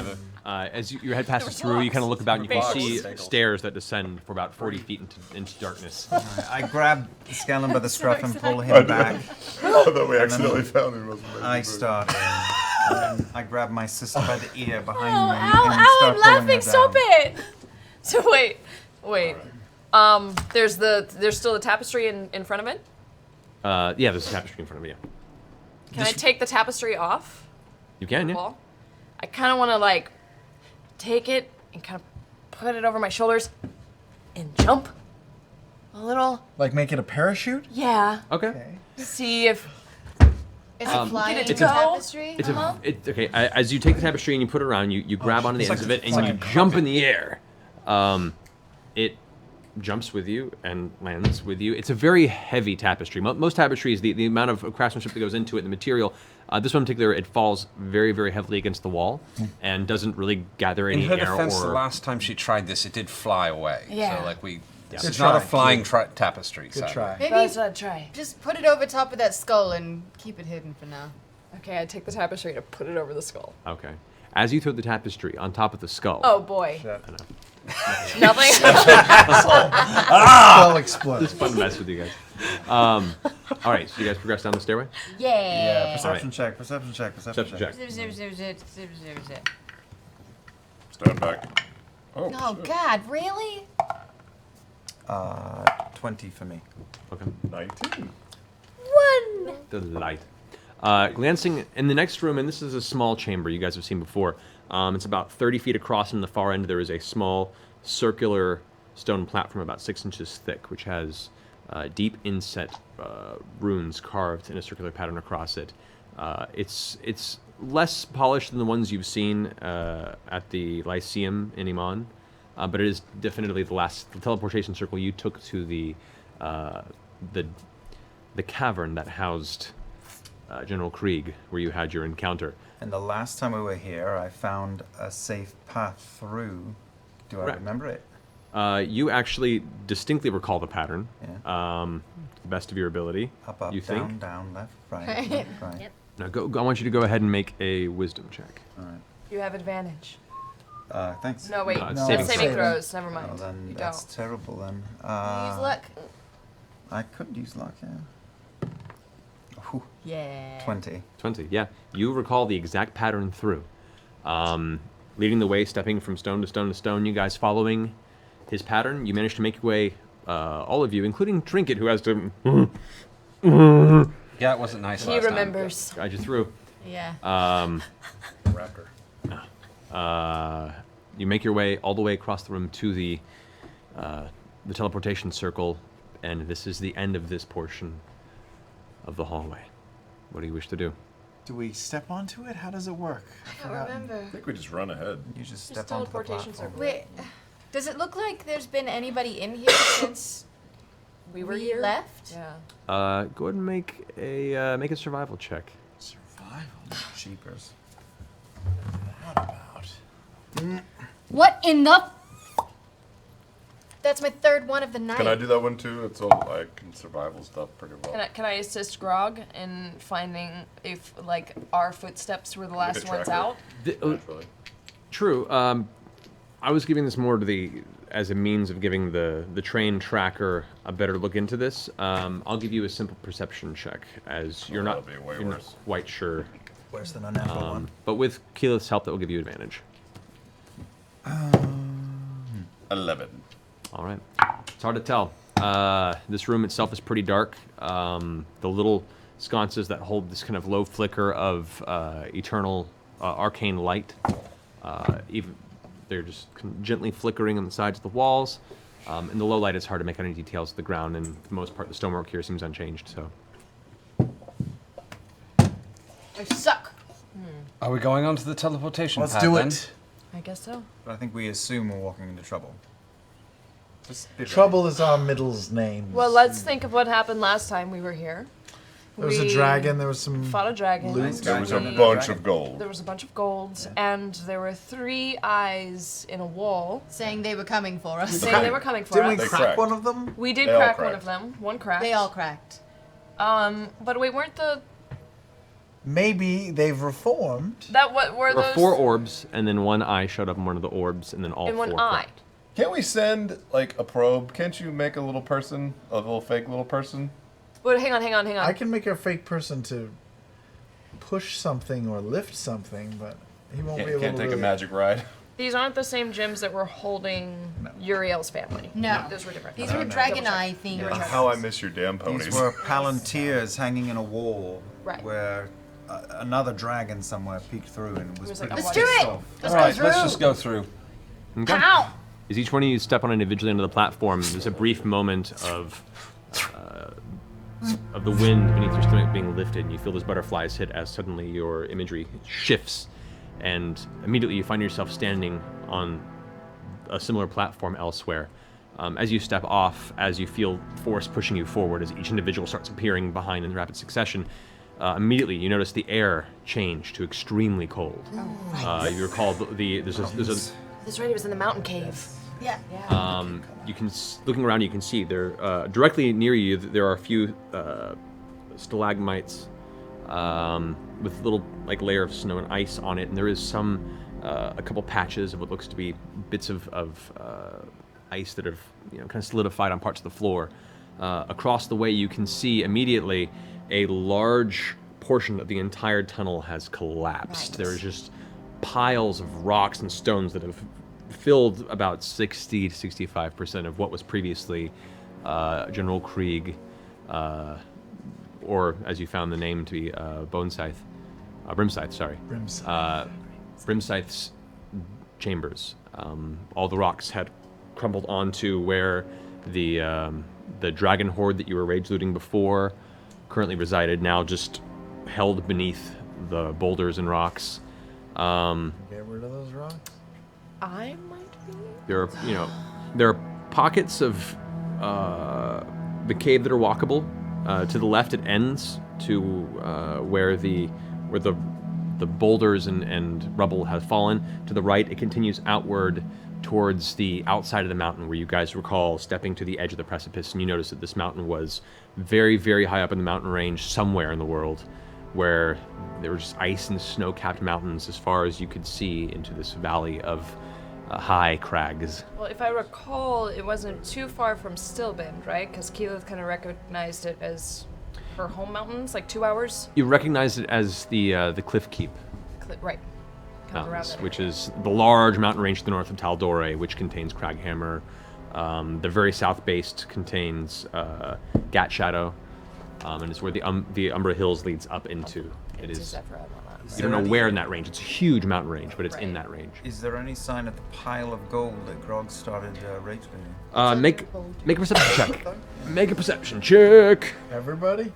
As your head passes through, you kind of look about and you can see stairs that descend for about 40 feet into darkness. I grab Scanlan by the scruff and pull him back. I thought we accidentally found him. I start. And I grab my sister by the ear behind me and Ow, start I'm pulling laughing. her Stop down. it. So wait. There's still the tapestry in front of it. Yeah, there's a tapestry in front of you. Can I take the tapestry off? You can, yeah. Wall? I kind of want to like take it and kind of put it over my shoulders and jump. A little. Like make it a parachute? Yeah. Okay. See if. Is it flying Get it into to the go? tapestry? Okay. As you take the tapestry and you put it around, you grab onto the it's ends like of it and like you a jump in the air. It jumps with you and lands with you. It's a very heavy tapestry. Most tapestries, the amount of craftsmanship that goes into it, the material. This one in particular, it falls very, very heavily against the wall and doesn't really gather any In her air defense, or. the last time she tried this, it did fly away. Yeah. So like we, Good it's try, not a flying kid. tapestry. Good sadly. try. Maybe That's a try. just put it over top of that skull and keep it hidden for now. Okay, I take the tapestry to put it over the skull. Okay. As you throw the tapestry on top of the skull. Oh boy. I know. Nothing. Skull explodes. It's fun to mess with you guys. All right, so you guys progress down the stairway? Yeah. Perception check. Perception check. Perception check. Stand back. Oh, Oh God, really? 20 for me. Okay. 19. One. Delight. Glancing in the next room, and this is a small chamber you guys have seen before. It's about 30 feet across, and in the far end there is a small circular stone platform about 6 inches thick, which has deep inset runes carved in a circular pattern across it. It's less polished than the ones you've seen at the Lyceum in Iman, but it is definitely the teleportation circle you took to the cavern that housed General Krieg, where you had your encounter. And the last time we were here, I found a safe path through. Do I Correct. remember it? You actually distinctly recall the pattern, Yeah. to the best of your ability. Up, up, you down, think? down, left, right, Right. left, right. Yep. Now, I want you to go ahead and make a wisdom check. All right. You have advantage. Thanks. No, wait. No, it's That's saving saving throws. throws. Never mind. Oh, then you that's don't. terrible then. Use luck. I could use luck, yeah. Whew. Yeah. 20. 20, yeah. You recall the exact pattern through. Leading the way, stepping from stone to stone to stone, you guys following his pattern. You manage to make your way, all of you, including Trinket, who has to... Yeah, it wasn't nice He last time. remembers. Guide you through. Yeah. Raptor. You make your way all the way across the room to the teleportation circle, and this is the end of this portion of the hallway. What do you wish to do? Do we step onto it? How does it work? I don't remember. I think we just run ahead. You just Just step onto the teleportation platform. circle. Wait, does it look like there's been anybody in here since We were here. left? Yeah. Go ahead and make a survival check. Survival. Cheapers. What in the? That's my third one of the night. Can I do that one too? It's all I can survival stuff pretty well. Can I assist Grog in finding if like our footsteps were the last ones tracker. out? Naturally. True. I was giving this more to as a means of giving the train tracker a better look into this. I'll give you a simple perception check, as you're not that'll be way you're not worse. quite sure. Worse than a natural one. But with Keyleth's help, that will give you advantage. 11. All right. It's hard to tell. This room itself is pretty dark. The little sconces that hold this kind of low flicker of eternal arcane light, even they're just gently flickering on the sides of the walls. In the low light, it's hard to make out any details of the ground, and for the most part, the stonework here seems unchanged. So, I suck. Are we going on to the teleportation Let's pad do then? it. I guess so. But I think we assume we're walking into trouble. Just be ready. Trouble is our middle's name. Well, let's think of what happened last time we were here. There was a We dragon. There was some Fought a dragon. loot. There was a We- bunch of gold. There was a bunch of golds, and there were 3 eyes in a wall Saying they were coming for us. saying they were coming for Didn't us. we They crack cracked. one of them? We did They all crack one cracked. of them. One cracked. They all cracked. But wait, weren't the Maybe they've reformed. that what were there were those 4 orbs, and then one eye showed up in one of the orbs, and then all in 4 one eye? cracked. Can't we send like a probe? Can't you make a little person, a little fake little person? But hang on. I can make a fake person to push something or lift something, but he won't be able Can't to. take a really- magic ride. These aren't the same gems that were holding Uriel's family. No. Those were different. These were dragon eye themed. How I miss your damn These ponies. were palantirs hanging in a wall Right. where another dragon somewhere peeked through and was was like pretty a Let's pissed do it. off. Let's All right, go let's through. just go through. Okay. Ow. As each one of you step on individually onto the platform, there's a brief moment of the wind beneath your stomach being lifted, and you feel those butterflies hit as suddenly your imagery shifts, and immediately you find yourself standing on a similar platform elsewhere. As you step off, as you feel force pushing you forward, as each individual starts appearing behind in rapid succession, immediately you notice the air change to extremely cold. You recall there's a That's right, it was in the mountain cave. Yeah. you can, looking around, you can see there, directly near you, there are a few stalagmites with little layer of snow and ice on it, and there is a couple patches of what looks to be bits of ice that have kind of solidified on parts of the floor. Across the way, you can see immediately a large portion of the entire tunnel has collapsed. There are just piles of rocks and stones that have filled about 60 to 65% of what was previously General Krieg, or as you found the name to be Brimscythe, sorry. Brimscythe's chambers. All the rocks had crumbled onto where the dragon horde that you were rage looting before currently resided, now just held beneath the boulders and rocks. Get rid of those rocks? I might be. There are pockets of the cave that are walkable. To the left, it ends to where the boulders and rubble have fallen. To the right, it continues outward towards the outside of the mountain, where you guys recall stepping to the edge of the precipice, and you notice that this mountain was very, very high up in the mountain range somewhere in the world, where there were just ice and snow-capped mountains as far as you could see into this valley of high crags. Well, if I recall, it wasn't too far from Stillbend, right? Because Keyleth kind of recognized it as her home mountains, like 2 hours. You recognize it as the Cliff Keep Right. Kind of around Mountains, that which area. is the large mountain range to the north of Taldore, which contains Craghammer. The very south base contains Gat Shadow, and is where the Umbra Hills leads up into. It is. You don't know where in that range. It's a huge mountain range, but it's in that range. Is there any sign of the pile of gold that Grog started rage looting? Make a perception check. Make a perception check. Everybody?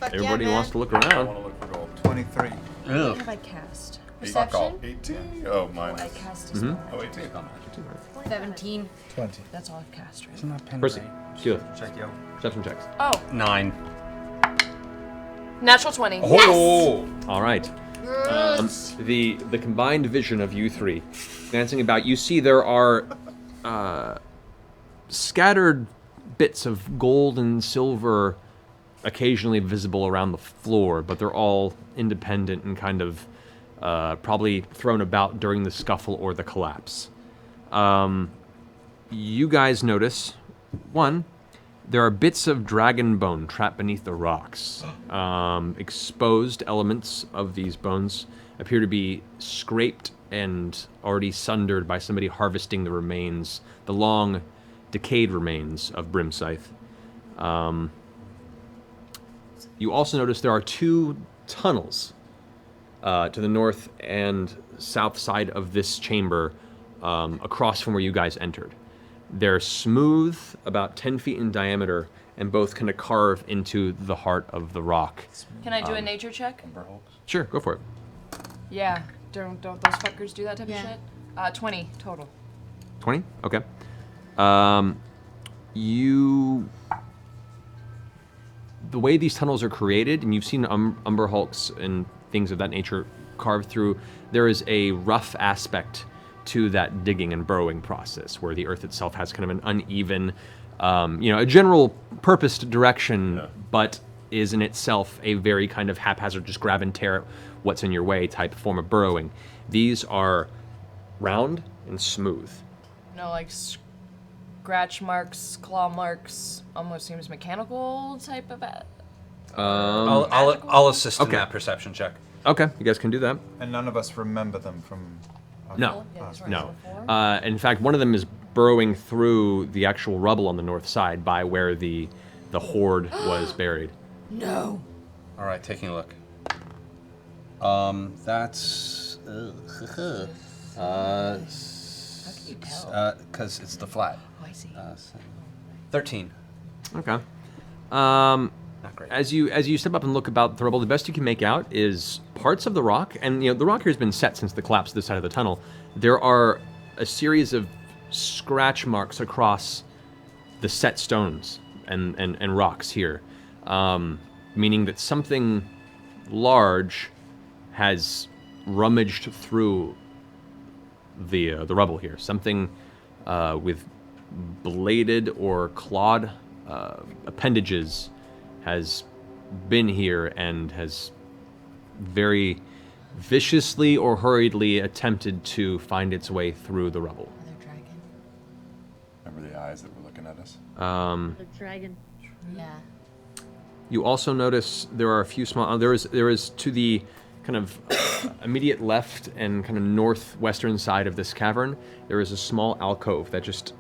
Everybody wants to look around. I want to look for gold. 23. What have I cast? Fuck all. Perception? 18. Oh, minus. I cast as well. Oh, 18. 17. 20. That's all I've cast, right? Isn't that pen Percy, rate? Keyleth. Check, yo. Perception checks. Oh, 9. natural 20. Oh! All right. The combined vision of you three, glancing about, you see there are scattered bits of gold and silver occasionally visible around the floor, but they're all independent and kind of probably thrown about during the scuffle or the collapse. You guys notice, one, there are bits of dragon bone trapped beneath the rocks. Exposed elements of these bones appear to be scraped and already sundered by somebody harvesting the remains, the long, decayed remains of Brimscythe. You also notice there are 2 tunnels to the north and south side of this chamber, across from where you guys entered. They're smooth, about 10 feet in diameter, and both kind of carve into the heart of the rock. Can I do a nature check? Sure, go for it. Yeah. Don't those fuckers do that type of shit? 20 total. 20? Okay. The way these tunnels are created, and you've seen Umber Hulks and things of that nature carved through, there is a rough aspect to that digging and burrowing process, where the earth itself has kind of an uneven, a general purposed direction, but is in itself a very kind of haphazard, just grab and tear what's in your way type form of burrowing. These are round and smooth. No, like scratch marks, claw marks, almost seems mechanical type of it. I'll assist in that perception check. Okay, you guys can do that. And none of us remember them from... No, no. In fact, one of them is burrowing through the actual rubble on the north side by where the horde was buried. No. All right, taking a look. That's Because it's the flat. Oh, I see. 13. Okay. Not great. As you step up and look about the rubble, the best you can make out is parts of the rock, and the rock here has been set since the collapse of this side of the tunnel. There are a series of scratch marks across the set stones and rocks here, meaning that something large has rummaged through the rubble here. Something with bladed or clawed appendages has been here and has very viciously or hurriedly attempted to find its way through the rubble. Remember the eyes that were looking at us? The dragon. Yeah. You also notice there are a few small. There is to the kind of immediate left and kind of northwestern side of this cavern. There is a small alcove that just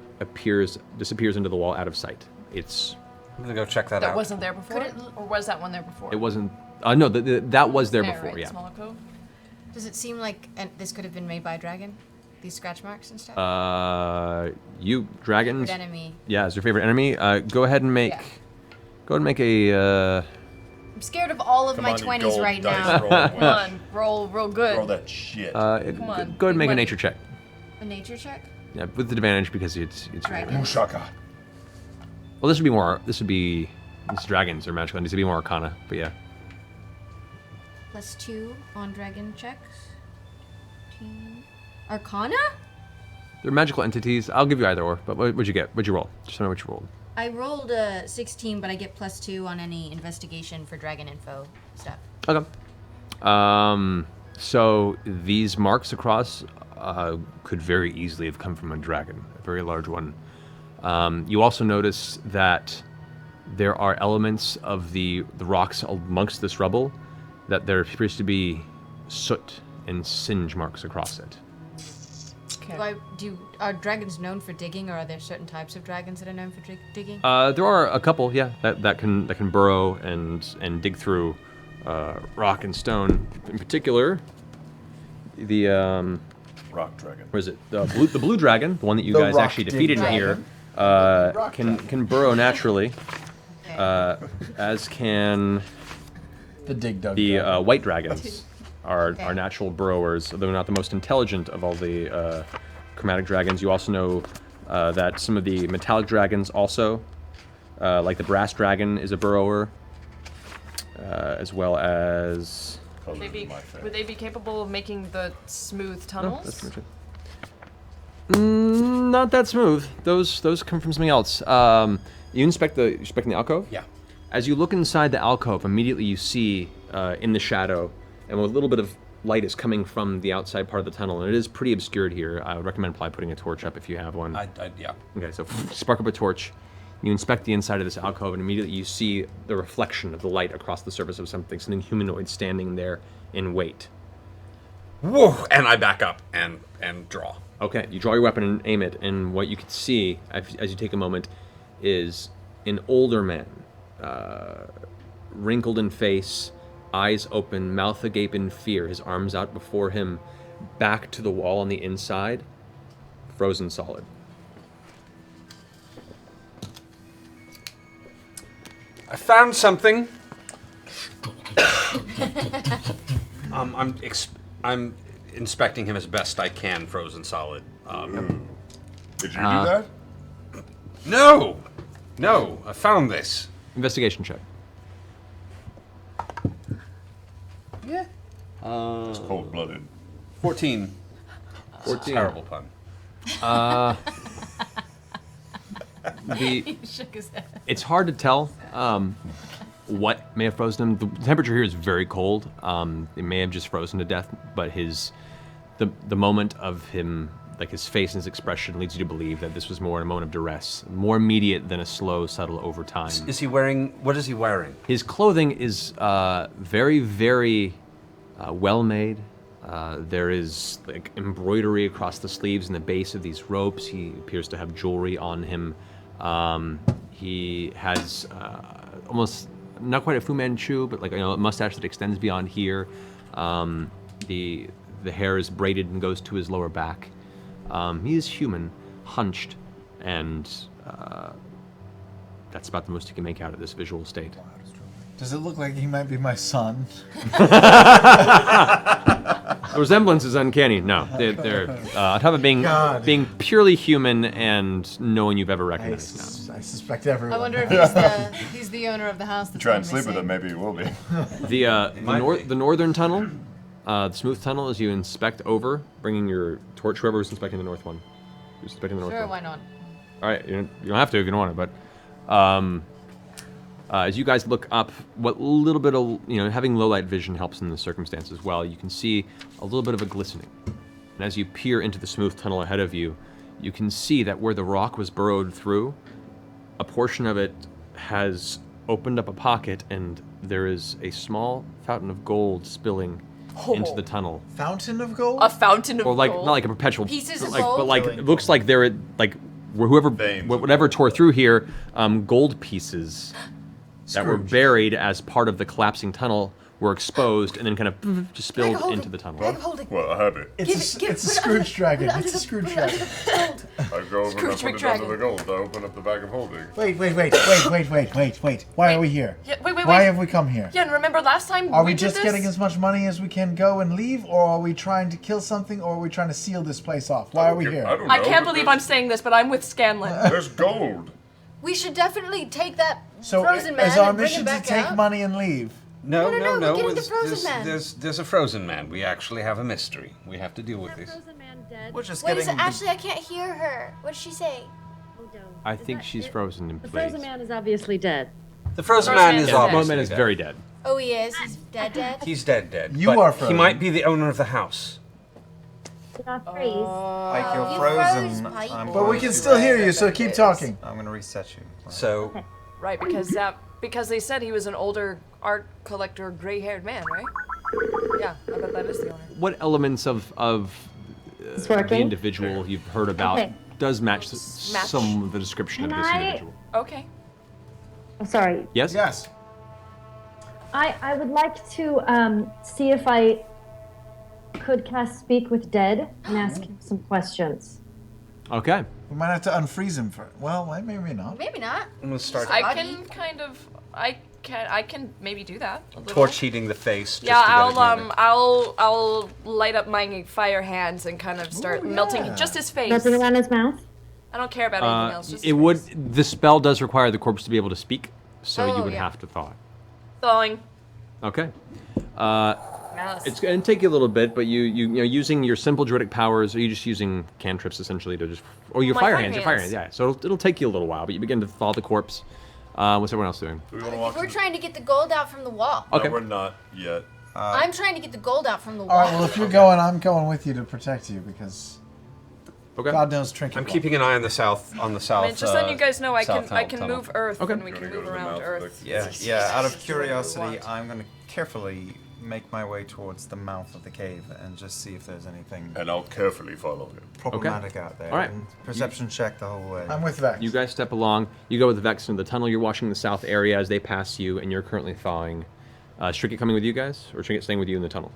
disappears into the wall out of sight. I'm gonna go check that out. That wasn't there before, or was that one there before? It wasn't. No, that was there before. Right, Yeah. Small cove. Does it seem like this could have been made by a dragon? These scratch marks and stuff? You dragons. Favorite enemy. Yeah, is your favorite enemy. Go ahead and make. Yeah. Go ahead and make a. I'm scared of all of my 20s right now. Come on, roll real good. Roll that shit. Come on. Go ahead and make a nature check. A nature check? Yeah, with advantage because it's. Dragon. Mushaka. Well, this would be more. This would be. These dragons are magical. These would be more Arcana, but yeah. +2 on dragon checks. Arcana? They're magical entities. I'll give you either or. But what'd you get? What'd you roll? Just tell me what you rolled. I rolled a 16, but I get +2 on any investigation for dragon info stuff. Okay. So these marks across could very easily have come from a dragon, a very large one. You also notice that there are elements of the rocks amongst this rubble that there appears to be soot and singe marks across it. Are dragons known for digging, or are there certain types of dragons that are known for digging? There are a couple, yeah, that can burrow and dig through rock and stone. In particular, the rock dragon. What is it? The blue dragon, the one that you guys actually defeated in here, can burrow naturally, as can the white dragons. Are natural burrowers, though not the most intelligent of all the chromatic dragons. You also know that some of the metallic dragons also, like the brass dragon, is a burrower, as well as... Would they be capable of making the smooth tunnels? No, that's pretty good. Not that smooth. Those come from something else. You inspecting the alcove? Yeah. As you look inside the alcove, immediately you see in the shadow, and a little bit of light is coming from the outside part of the tunnel, and it is pretty obscured here. I would recommend probably putting a torch up if you have one. Yeah. Okay, so spark up a torch. You inspect the inside of this alcove, and immediately you see the reflection of the light across the surface of something humanoid standing there in wait. Whoa! And I back up and draw. Okay, you draw your weapon and aim it, and what you can see as you take a moment is an older man, wrinkled in face, eyes open, mouth agape in fear, his arms out before him, back to the wall on the inside, frozen solid. I found something. I'm inspecting him as best I can, frozen solid. Did you do that? No, I found this. Investigation check. Yeah. It's cold-blooded. 14. 14. Terrible pun. He shook his head. It's hard to tell what may have frozen him. The temperature here is very cold. It may have just frozen to death, but the moment of him, like his face and his expression, leads you to believe that this was more a moment of duress, more immediate than a slow, subtle overtime. Is he wearing? What is he wearing? His clothing is very, very well made. There is like embroidery across the sleeves and the base of these ropes. He appears to have jewelry on him. He has almost not quite a Fu Manchu, but like a mustache that extends beyond here. The hair is braided and goes to his lower back. He is human, hunched, and that's about the most you can make out of this visual state. Does it look like he might be my son? The resemblance is uncanny. No, they're on top of being purely human and no one you've ever recognized. I suspect everyone. I wonder if he's the owner of the house that's Try gone and sleep with missing. him, maybe he will be. The northern tunnel, the smooth tunnel, as you inspect over, bringing your torch. Whoever's inspecting the north one, who's inspecting the north Sure, one. why not? All right, you don't have to if you don't want to, but as you guys look up, what little bit of having low light vision helps in this circumstance as well. You can see a little bit of a glistening, and as you peer into the smooth tunnel ahead of you, you can see that where the rock was burrowed through, a portion of it has opened up a pocket, and there is a small fountain of gold spilling into the tunnel. Fountain of gold? A fountain of Or like gold. not like a perpetual, Pieces of like, gold? but like it looks like there, like whatever tore through here, gold pieces that were buried as part of the collapsing tunnel were exposed and then kind of just spilled into the tunnel. Well, I have it. It's a Scrooge dragon. It's a Scrooge dragon. I go over and I put it under the gold. I open up the bag of holding. Wait. Why are we here? Yeah, wait. Why have we come here? Yeah, and remember last time Are we did just this? getting as much money as we can go and leave, or are we trying to kill something, or are we trying to seal this place off? Why are we here? I can't believe I'm saying this, but I'm with Scanlan. There's gold. We should definitely take that So frozen man is our and bring mission him to back take out. money and leave? No. we're getting the frozen man. There's a frozen man. We actually have a mystery. We have to deal with this. We're just Wait, is getting. it Ashley? I can't hear her. What did she say? I think she's frozen in The place. frozen man is obviously dead. The frozen man is The obviously frozen man is dead. very dead. Oh, he is. He's dead. He's dead. You but are He frozen. might be the owner of the house. Like you're You frozen. froze, Pike. But we can still hear you, so keep talking. I'm gonna reset you. So Right, because they said he was an older art collector, gray-haired man, right? Yeah, I bet that is the owner. What elements of It's the working? individual you've heard about Okay. does match some of the description Can of this I- individual? Okay. Oh, sorry. Yes? Yes. I would like to see if I could cast Speak with Dead and ask him some questions. Okay. We might have to unfreeze him for. Well, maybe not. Maybe not. I'm gonna start I can maybe do that. a little. torch heating the face. Yeah, I'll light up my fire hands and kind of start melting just his face. Nothing around his mouth? I don't care about anything else. Just It would. The spell does require the corpse to be able to speak, so Oh, you would yeah. have to thaw it. thawing. Okay. Mouse. It's going to take you a little bit, but you know, using your simple druidic powers, or are you just using cantrips essentially to just, or your My fire fire hands, your fire hands, hands. yeah. So it'll take you a little while, but you begin to thaw the corpse. What's everyone else doing? Do we want to walk We're trying to get the gold out from the wall. Okay. No, we're not yet. I'm trying to get the gold out from the wall. All right. Well, if you're going, I'm going with you to protect you because. Okay. God knows trinket. I'm keeping an eye on the south. I mean, just letting you guys know, I can tunnel. move Earth, Okay. and we can move around Earth. Yeah. Out of curiosity, I'm gonna carefully make my way towards the mouth of the cave and just see if there's anything. And I'll carefully follow him. Problematic out there. All right. And perception check the whole way. I'm with Vex. You guys step along. You go with Vex into the tunnel. You're watching the south area as they pass you, and you're currently thawing. Trinket coming with you guys, or Trinket staying with you in the tunnel?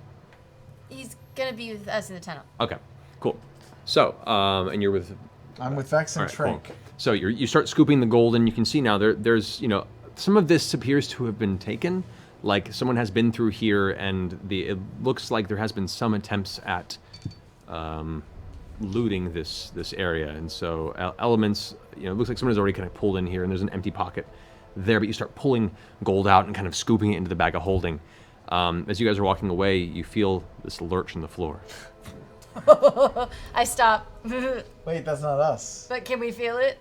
He's gonna be with us in the tunnel. Okay, cool. So, and you're with. I'm with Vex and All right, Trink. cool. So you start scooping the gold, and you can see now there's some of this appears to have been taken. Like someone has been through here, and it looks like there has been some attempts at looting this area, and so elements. It looks like someone has already kind of pulled in here, and there's an empty pocket there. But you start pulling gold out and kind of scooping it into the bag of holding. As you guys are walking away, you feel this lurch in the floor. I stop. Wait, that's not us. But can we feel it?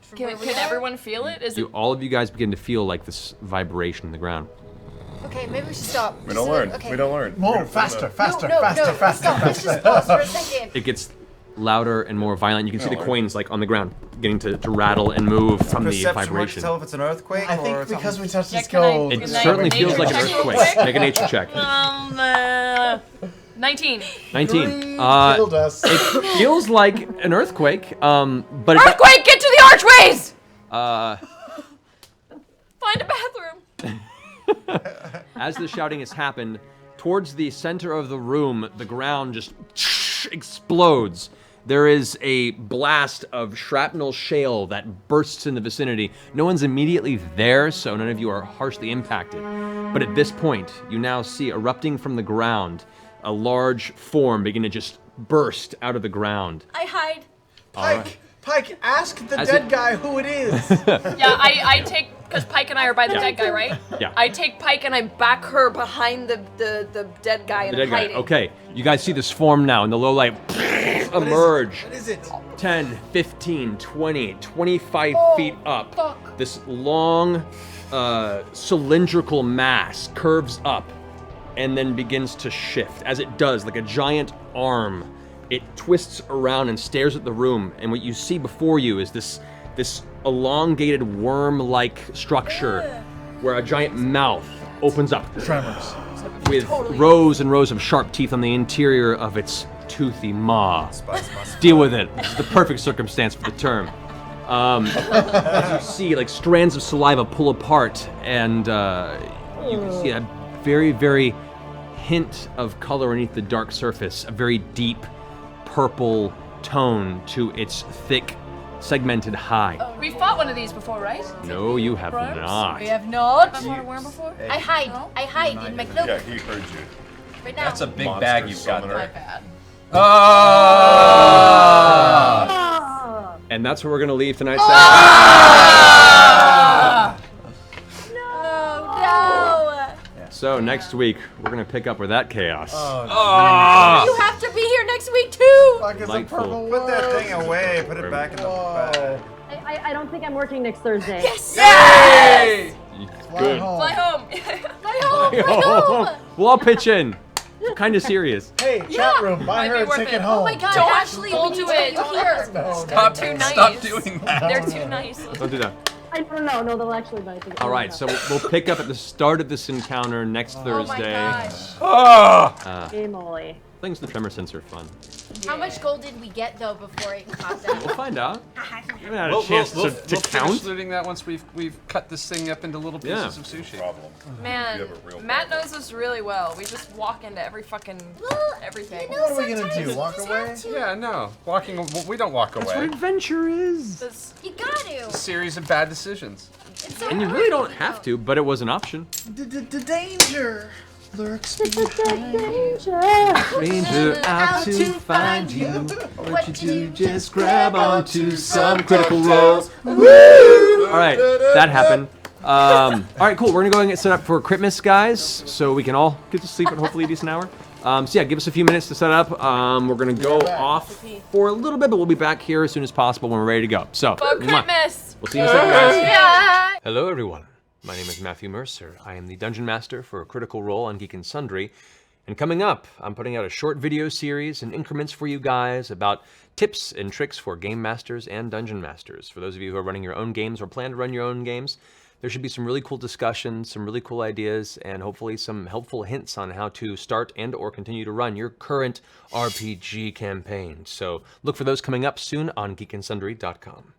From Can where we are? everyone feel it? Is it? All of you guys begin to feel like this vibration in the ground. Okay, maybe we should stop. We don't learn. Okay. We don't learn. More, faster. Stop. Let's just pause for a second. It gets louder and more violent. You can see the coins like on the ground beginning to rattle and move from the Perception work to vibration. tell if it's an earthquake I or think something. because we touched this can I- gold. It Can I certainly nature feels like an check real earthquake. quick? Make a nature check. 19. 19. Killed us. It feels like an earthquake, but Earthquake! Get to the archways! Find a bathroom. as the shouting has happened, towards the center of the room, the ground just explodes. There is a blast of shrapnel shale that bursts in the vicinity. No one's immediately there, so none of you are harshly impacted. But at this point, you now see erupting from the ground a large form begin to just burst out of the ground. I hide. Pike, ask the As dead it- guy who it is. Yeah, I take, because Pike and I are by the Yeah. dead guy, right? Yeah. I take Pike and I back her behind the dead guy and The dead guy. hiding. Okay, you guys see this form now in the low light emerge. What is it? 10, 15, 20, 25 feet up. This long, cylindrical mass curves up and then begins to shift. As it does, like a giant arm, it twists around and stares at the room. And what you see before you is this elongated worm-like structure where a giant mouth opens up. Tremors. With rows and rows of sharp teeth on the interior of its toothy maw. Deal with it. This is the perfect circumstance for the term. As you see, like strands of saliva pull apart, and you can see a very, very hint of color beneath the dark surface. A very deep purple tone to its thick, segmented hide. We fought one of these before, right? No, you have not. We have not. Fought a worm before? I hide. I hide in my cloak. Yeah, he heard you. Right now. That's a big bag you've got My there. bad. And that's where we're gonna leave tonight's So next week, we're gonna pick up with that chaos. You have to be here next week too. Delightful. Put that thing away. Put it back in the bag. I don't think I'm working next Thursday. Yes! Yay! Good. Fly home. Fly home. Fly home. We'll all pitch in. Kind of serious. Hey, chat room, buy Might her be a worth ticket it. home. Oh my God! Don't Ashley, don't we do need to it. get you here. They're too nice. Stop doing that. They're too nice. Don't do that. I don't know. No, they'll actually buy a ticket. All right, so we'll pick up at the start of this encounter next Thursday. Hey, Molly. Things the tremor sense are fun. How much gold did we get though before it popped out? We'll find out. We haven't had a We'll chance to finish count. looting that once we've cut this thing up into little pieces of sushi. Man, Matt knows us really well. We just walk into every fucking everything. What are we gonna do? Walk away? Yeah, no. We don't walk That's away. what adventure is. You got to. A series of bad decisions. And you really don't have to, but it was an option. The danger lurks Stranger out to find you. What you do, just grab onto some critical rolls. Woo! All right, that happened. All right, cool. We're gonna go and get set up for Christmas, guys, so we can all get to sleep at hopefully a decent hour. So yeah, give us a few minutes to set up. We're gonna go off for a little bit, but we'll be back here as soon as possible when we're ready to go. So, For Christmas. we'll see you in a second, guys. Yeah. Hello, everyone. My name is Matthew Mercer. I am the Dungeon Master for Critical Role on Geek and Sundry. And coming up, I'm putting out a short video series in increments for you guys about tips and tricks for game masters and dungeon masters. For those of you who are running your own games or plan to run your own games, there should be some really cool discussions, some really cool ideas, and hopefully some helpful hints on how to start and or continue to run your current RPG campaign. So look for those coming up soon on geekandsundry.com.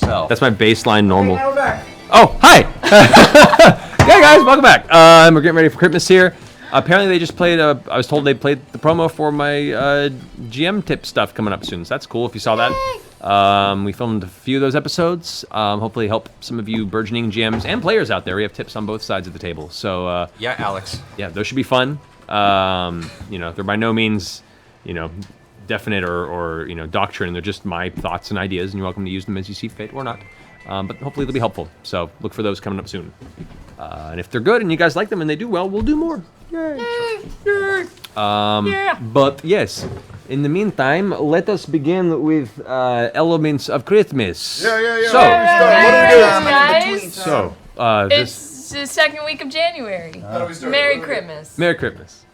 yourself. That's my baseline normal. Now we're back. Oh, hi! Hey guys, welcome back. We're getting ready for Christmas here. Apparently they just played, I was told they played the promo for my GM tip stuff coming up soon, so that's cool if you saw that. We filmed a few of those episodes, hopefully help some of you burgeoning GMs and players out there. We have tips on both sides of the table, so... yeah, Alex. Yeah, those should be fun. They're by no means, definite or doctrine. They're just my thoughts and ideas, and you're welcome to use them as you see fit or not. But hopefully they'll be helpful, so look for those coming up soon. And if they're good and you guys like them and they do well, we'll do more. Yay! But yes, in the meantime, let us begin with elements of Christmas. So, Guys, So, it's the second week of January. Merry Christmas. Merry Christmas.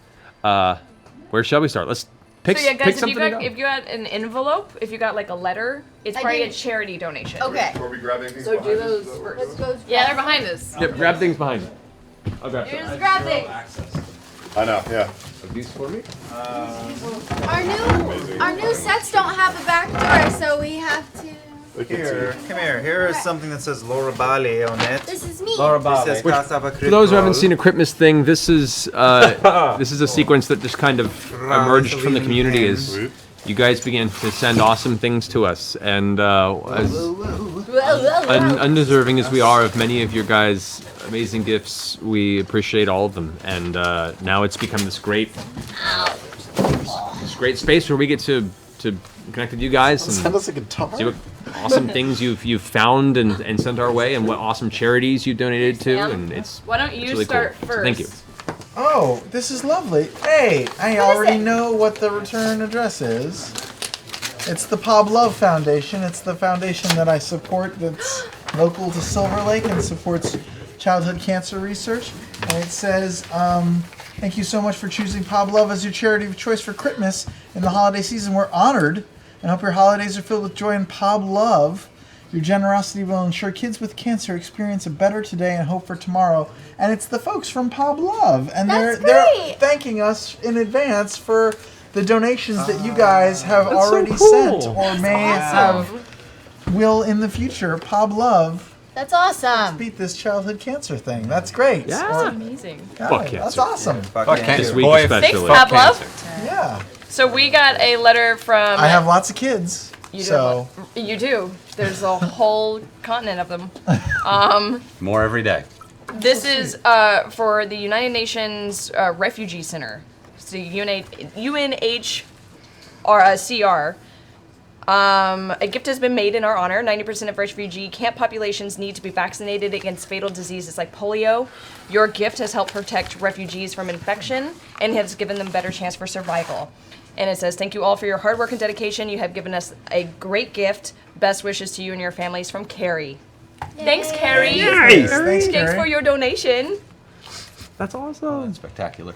Where shall we start? Let's pick, So yeah, pick guys, something. if you had an envelope, if you got like a letter, it's I probably a did. charity donation. Okay. Are we grabbing things So do behind us? those Is that where it first. goes? Yeah, they're behind us. Yep, grab things behind you. I'll grab You some. just grab things. I know, yeah. Are these for me? Our new sets don't have a back door, so we have to. Here, come here. Here is something that says Laura Bali on it. This is me. This says Casa For those who haven't seen a Christmas thing, this is a sequence that just kind of emerged from the community as you guys began to send awesome things to us, and as undeserving as we are of many of your guys' amazing gifts, we appreciate all of them, and now it's become this great space where we get to connect with you guys and Send us a guitar. see what awesome things you've found and sent our way, and what awesome charities you donated to, and it's Why don't you really start cool. first? So thank you. Oh, this is lovely. Hey, I already know what the return address is. It's the Pab Love Foundation. It's the foundation that I support that's local to Silver Lake and supports childhood cancer research. And it says, thank you so much for choosing Pab Love as your charity of choice for Christmas. In the holiday season, we're honored and hope your holidays are filled with joy and Pab Love. Your generosity will ensure kids with cancer experience a better today and hope for tomorrow. And it's the folks from Pab Love, and they're thanking us in advance for the donations that you guys have That's so already cool. sent or will in the future. Pab Love. That's awesome. Beat this childhood cancer thing. That's great. Yeah. That's amazing. Yeah, Fuck that's cancer. awesome. This week Boy, especially. Thanks, Pablo. Yeah. So we got a letter from. I have lots of kids. You do. So You do. There's a whole continent of them. More every day. This is for the United Nations Refugee Center. It's the UNHCR. A gift has been made in our honor. 90% of refugee camp populations need to be vaccinated against fatal diseases like polio. Your gift has helped protect refugees from infection and has given them better chance for survival. And it says, thank you all for your hard work and dedication. You have given us a great gift. Best wishes to you and your families from Carrie. Thanks, Carrie. Nice. Thanks, Thanks Carrie. for your donation. That's awesome. Spectacular.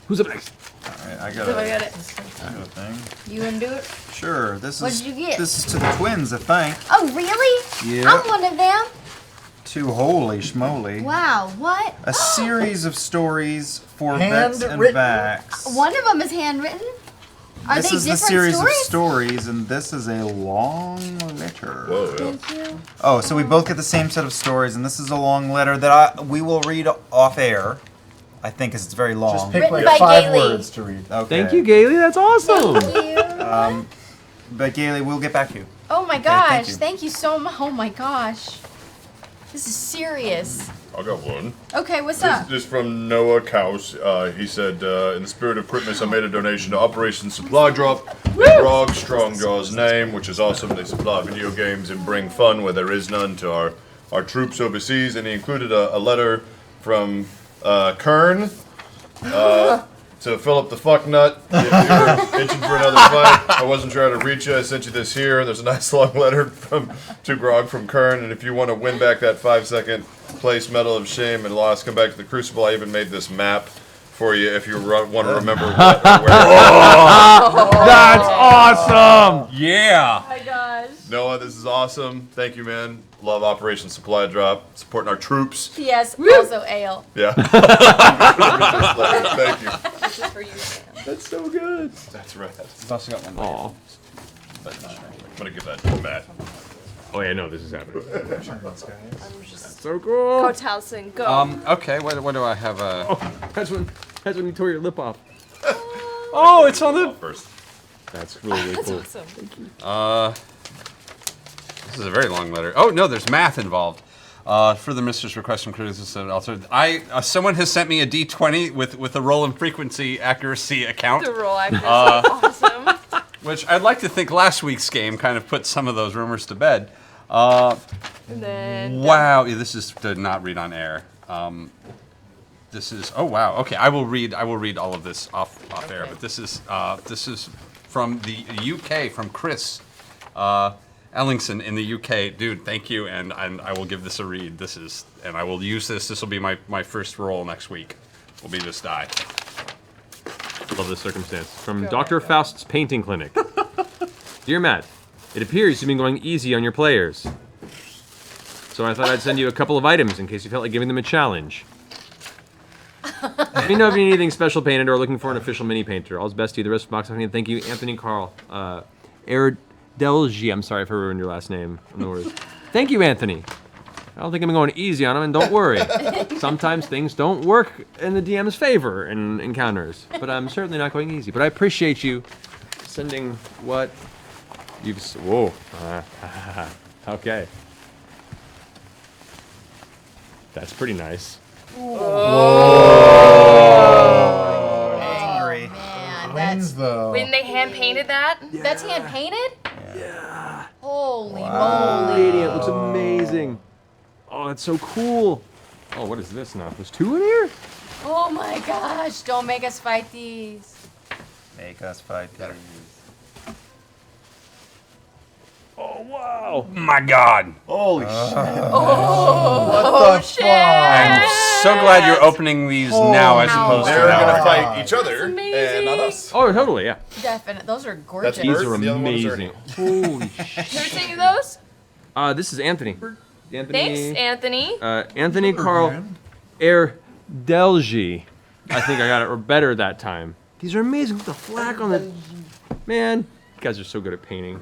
Who's up next? Alright, I got So I got it. a thing. You gonna do it? Sure, this What is did you get? this is to the twins, I think. Oh, really? Yep. I'm one of them. To holy schmoly. Wow, what? A series of stories for Vex and Handwritten? Vax. One of them is handwritten. Are This they is the different series stories? of stories, and this is a long letter. Thank you. Oh, so we both get the same set of stories, and this is a long letter that we will read off air. I think, because it's very long. just pick Written like by 5 Gailey. words to read. Okay. Thank you, Gailey. That's awesome. But Gailey, we'll get back to you. Oh my thank gosh, you. thank you so much. Oh my gosh. This is serious. I got one. Okay, what's up? This is from Noah Kaus. He said, in the spirit of Christmas, I made a donation to Operation Supply Drop in Grog Strongjaw's name, which is awesome. They supply video games and bring fun where there is none to our troops overseas. And he included a letter from Kern to fill up the fuck nut. If you're itching for another fight, I wasn't sure how to reach you. I sent you this here. There's a nice long letter to Grog from Kern. And if you want to win back that 5-second place Medal of Shame and loss, come back to the Crucible. I even made this map for you if you want to remember what, where. That's awesome. Yeah. Oh my gosh. Noah, this is awesome. Thank you, man. Love Operation Supply Drop. Supporting our troops. P.S. Also ale. Yeah. Thank you. This is for you, Sam. That's so good. That's right. I've also got one. Aw. I'm going to give that to Matt. Oh yeah, no, this is happening. I'm just so cool. Go Taliesin, go. Okay, what do I have? That's when you tore your lip off. Oh, it's on the first. That's really That's cool. awesome. Thank you. This is a very long letter. Oh no, there's math involved. Further Mistress request from criticism. Also, someone has sent me a D20 with a roll and frequency accuracy account. The roll accuracy, awesome. Which I'd like to think last week's game kind of put some of those rumors to bed. And then Wow, yeah, this is to not read on air. This is oh okay. I will read all of this off air. But this is from the UK from Chris Ellingson in the UK. Dude, thank you, and I will give this a read. And I will use this. This will be my first roll next week. Will be this die. Love this circumstance. From Dr. Faust's painting clinic. Dear Matt, it appears you've been going easy on your players. So I thought I'd send you a couple of items in case you felt like giving them a challenge. Let me know if you need anything special painted or looking for an official mini painter. All's best to you. The rest of Vox Machina. Thank you, Anthony Carl. Erdelgi. I'm sorry if I ruined your last name. No worries. Thank you, Anthony. I don't think I'm going easy on him, and don't worry. Sometimes things don't work in the DM's favor in encounters, but I'm certainly not going easy. But I appreciate you sending what you've... Whoa. Okay. That's pretty nice. Whoa. Angry. Man, Wins, though. when they hand painted that, that's hand painted? Yeah. Holy Wow. moly. Radiant looks amazing. Oh, that's so cool. Oh, what is this now? There's two in here? Oh my gosh, don't make us fight these. Make us fight these. Oh, wow. My God. Holy shit. Oh, shit. I'm so glad you're opening these now as opposed to They're now. gonna fight each other and not us. Oh, totally, yeah. Definite. Those are gorgeous. These are amazing. Holy shit. who sent you those? This is Anthony. Thanks, Anthony. Anthony Carl Erdelgi. I think I got it better that time. These are amazing. Look at the flack on the... Man, you guys are so good at painting.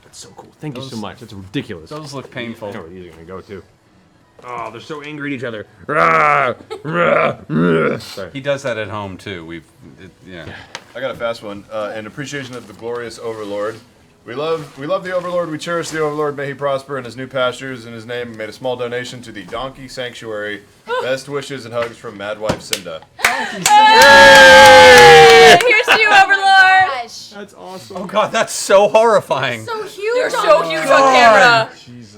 That's so cool. Thank you so much. That's ridiculous. Those look painful. I know where these are going to go, too. Oh, they're so angry at each other. Sorry. He does that at home, too. Yeah. I got a fast one. In appreciation of the glorious Overlord. We love the Overlord. We cherish the Overlord. May he prosper in his new pastures. In his name, we made a small donation to the Donkey Sanctuary. Best wishes and hugs from Mad Wife Cinda. Hey, here's to you, Overlord. That's awesome. Oh God, that's so horrifying. So huge. You're so huge on camera.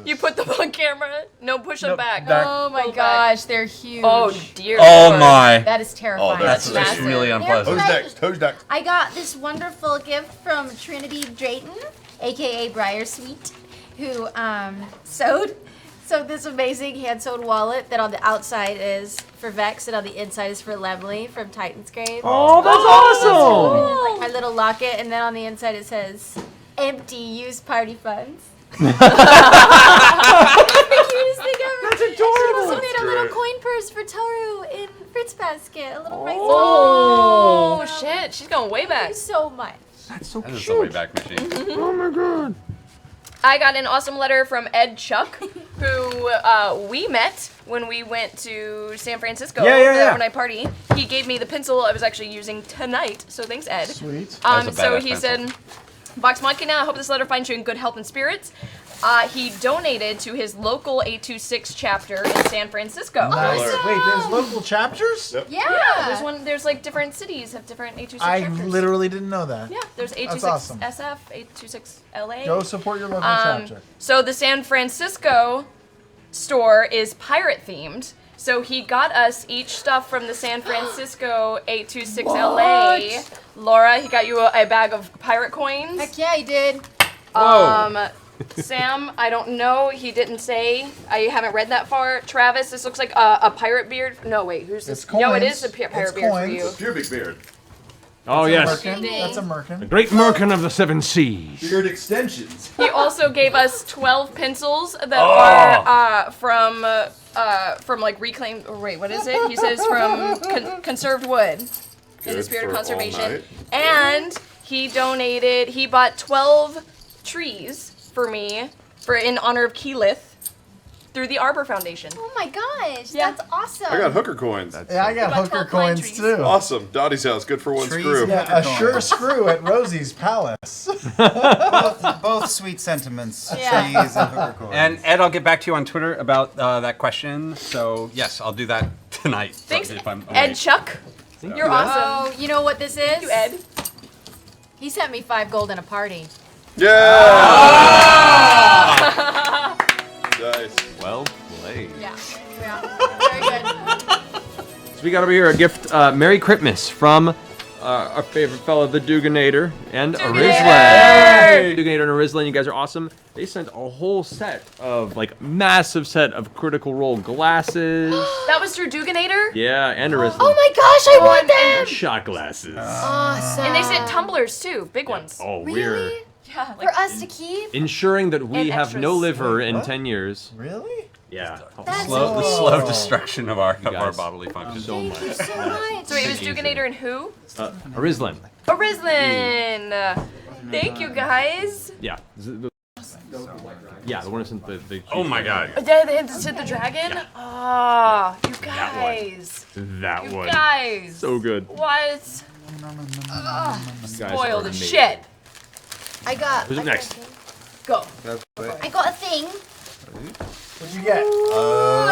You put them on camera. No, push them back. Oh my gosh, they're huge. Oh dear. Oh Lord. my. That is terrifying. That's just really unpleasant. Who's next? I got this wonderful gift from Trinity Drayton, aka Briarsweet, who sewed this amazing hand-sewed wallet that on the outside is for Vex and on the inside is for Lemley from Titan's Grave. Oh, that's awesome! Like my little locket, and then on the inside it says, "Empty, use party funds." That's adorable. She also made a little coin purse for Toru in Fritz Basket, a little rice. Oh shit, she's going way back. Thank you so much. That's so That is the way back machine. Oh my God. I got an awesome letter from Ed Chuck, who we met when we went to San Francisco for the overnight party. He gave me the pencil I was actually using tonight, so thanks, Ed. Sweet. So he said, Vox Machina, I hope this letter finds you in good health and spirits. He donated to his local 826 chapter in San Francisco. Nice. Wait, there's local chapters? Yep. Yeah, there's like different cities have different 826 I chapters. literally didn't know that. Yeah, there's That's 826 awesome. SF, 826 LA. Go support your local chapter. So the San Francisco store is pirate themed. So he got us each stuff from the San Francisco 826 LA. Laura, he got you a bag of pirate coins. Heck yeah, he did. Sam, I don't know. He didn't say. I haven't read that far. Travis, this looks like a pirate beard. No, wait, who's this? It's No, it coins. is a pirate It's beard coins. for you. Pubic beard. Oh, yes. That's a merkin. The great merkin of the seven seas. Beard extensions. He also gave us 12 pencils that are from like reclaimed. Or wait, what is it? He says from conserved wood in the spirit of conservation. And he donated. He bought 12 trees for me in honor of Keyleth through the Arbor Foundation. Oh my gosh, that's awesome. I got hooker coins. Yeah, I got hooker coins too. Awesome. Dottie's house, good for one screw. Yeah, a sure screw at Rosie's Palace. Both sweet sentiments. Yeah. Trees and hooker coins. And Ed, I'll get back to you on Twitter about that question. So yes, I'll do that tonight. Thanks, if I'm Ed awake. Chuck. You're awesome. Oh, you know what this is? Thank you, Ed. He sent me 5 gold and a party. Yeah! Nice. Well played. Yeah. Very good. So we got over here a gift, Merry Christmas from our favorite fellow, the Duganator and Arizlan. Duganator and Arizlan, you guys are awesome. They sent a whole set of, massive set of Critical Role glasses. That was through Duganator? Yeah, and Arizlan. Oh my gosh, I want them! Shot glasses. Awesome. And they sent tumblers too, big ones. Oh, weird. Yeah, For us to keep? Ensuring that we And have no extras. liver in What? 10 years. Really? Yeah. The slow destruction of our bodily functions. So much. Thank you so much. So it was Duganator and who? Arizlan. Arizlan. Thank you guys. Yeah. Yeah, the one who sent the Oh my god. They had to sit the dragon? Ah, you guys. That You one. guys. So good. What? Guys Spoiled are as amazing. shit. I got. Who's I got next? a thing. Go. I got a thing. What'd you get? Oh,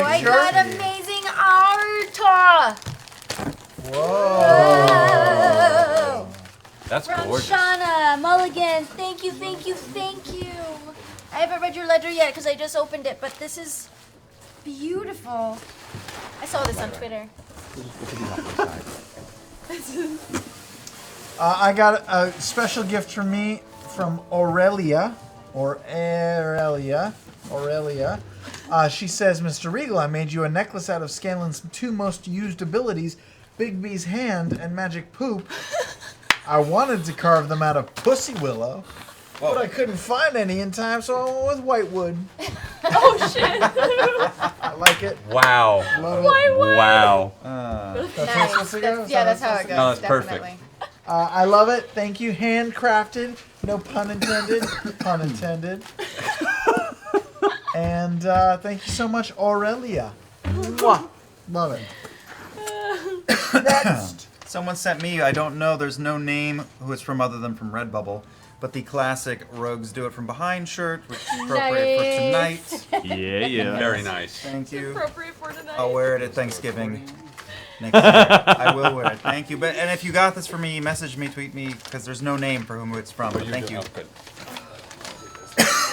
I picture? got amazing art. Whoa. That's From gorgeous. Shauna Mulligan. Thank you, thank you, thank you. I haven't read your letter yet because I just opened it, but this is beautiful. I saw this on Twitter. I got a special gift from me from Aurelia. She says, Mr. Regal, I made you a necklace out of Scanlan's 2 most used abilities, Bigby's hand and magic poop. I wanted to carve them out of Pussy Willow, but I couldn't find any in time, so I went with Whitewood. Oh shit. I like it. Wow. Love it. Whitewood. Wow. That's Nice. how it's supposed to go? That's how it goes. No, that's definitely. perfect. I love it. Thank you. Handcrafted. No pun intended. Pun intended. And thank you so much, Aurelia. Mwah. Love it. Next. Someone sent me, I don't know, there's no name who it's from other than from Redbubble, but the classic Rogues Do It From Behind shirt, which is appropriate for tonight. Yeah, yeah. Very nice. Thank you. Appropriate for tonight. I'll wear it at Thanksgiving next year. I will wear it. Thank you. And if you got this for me, message me, tweet me, because there's no name for whom it's from. But thank you.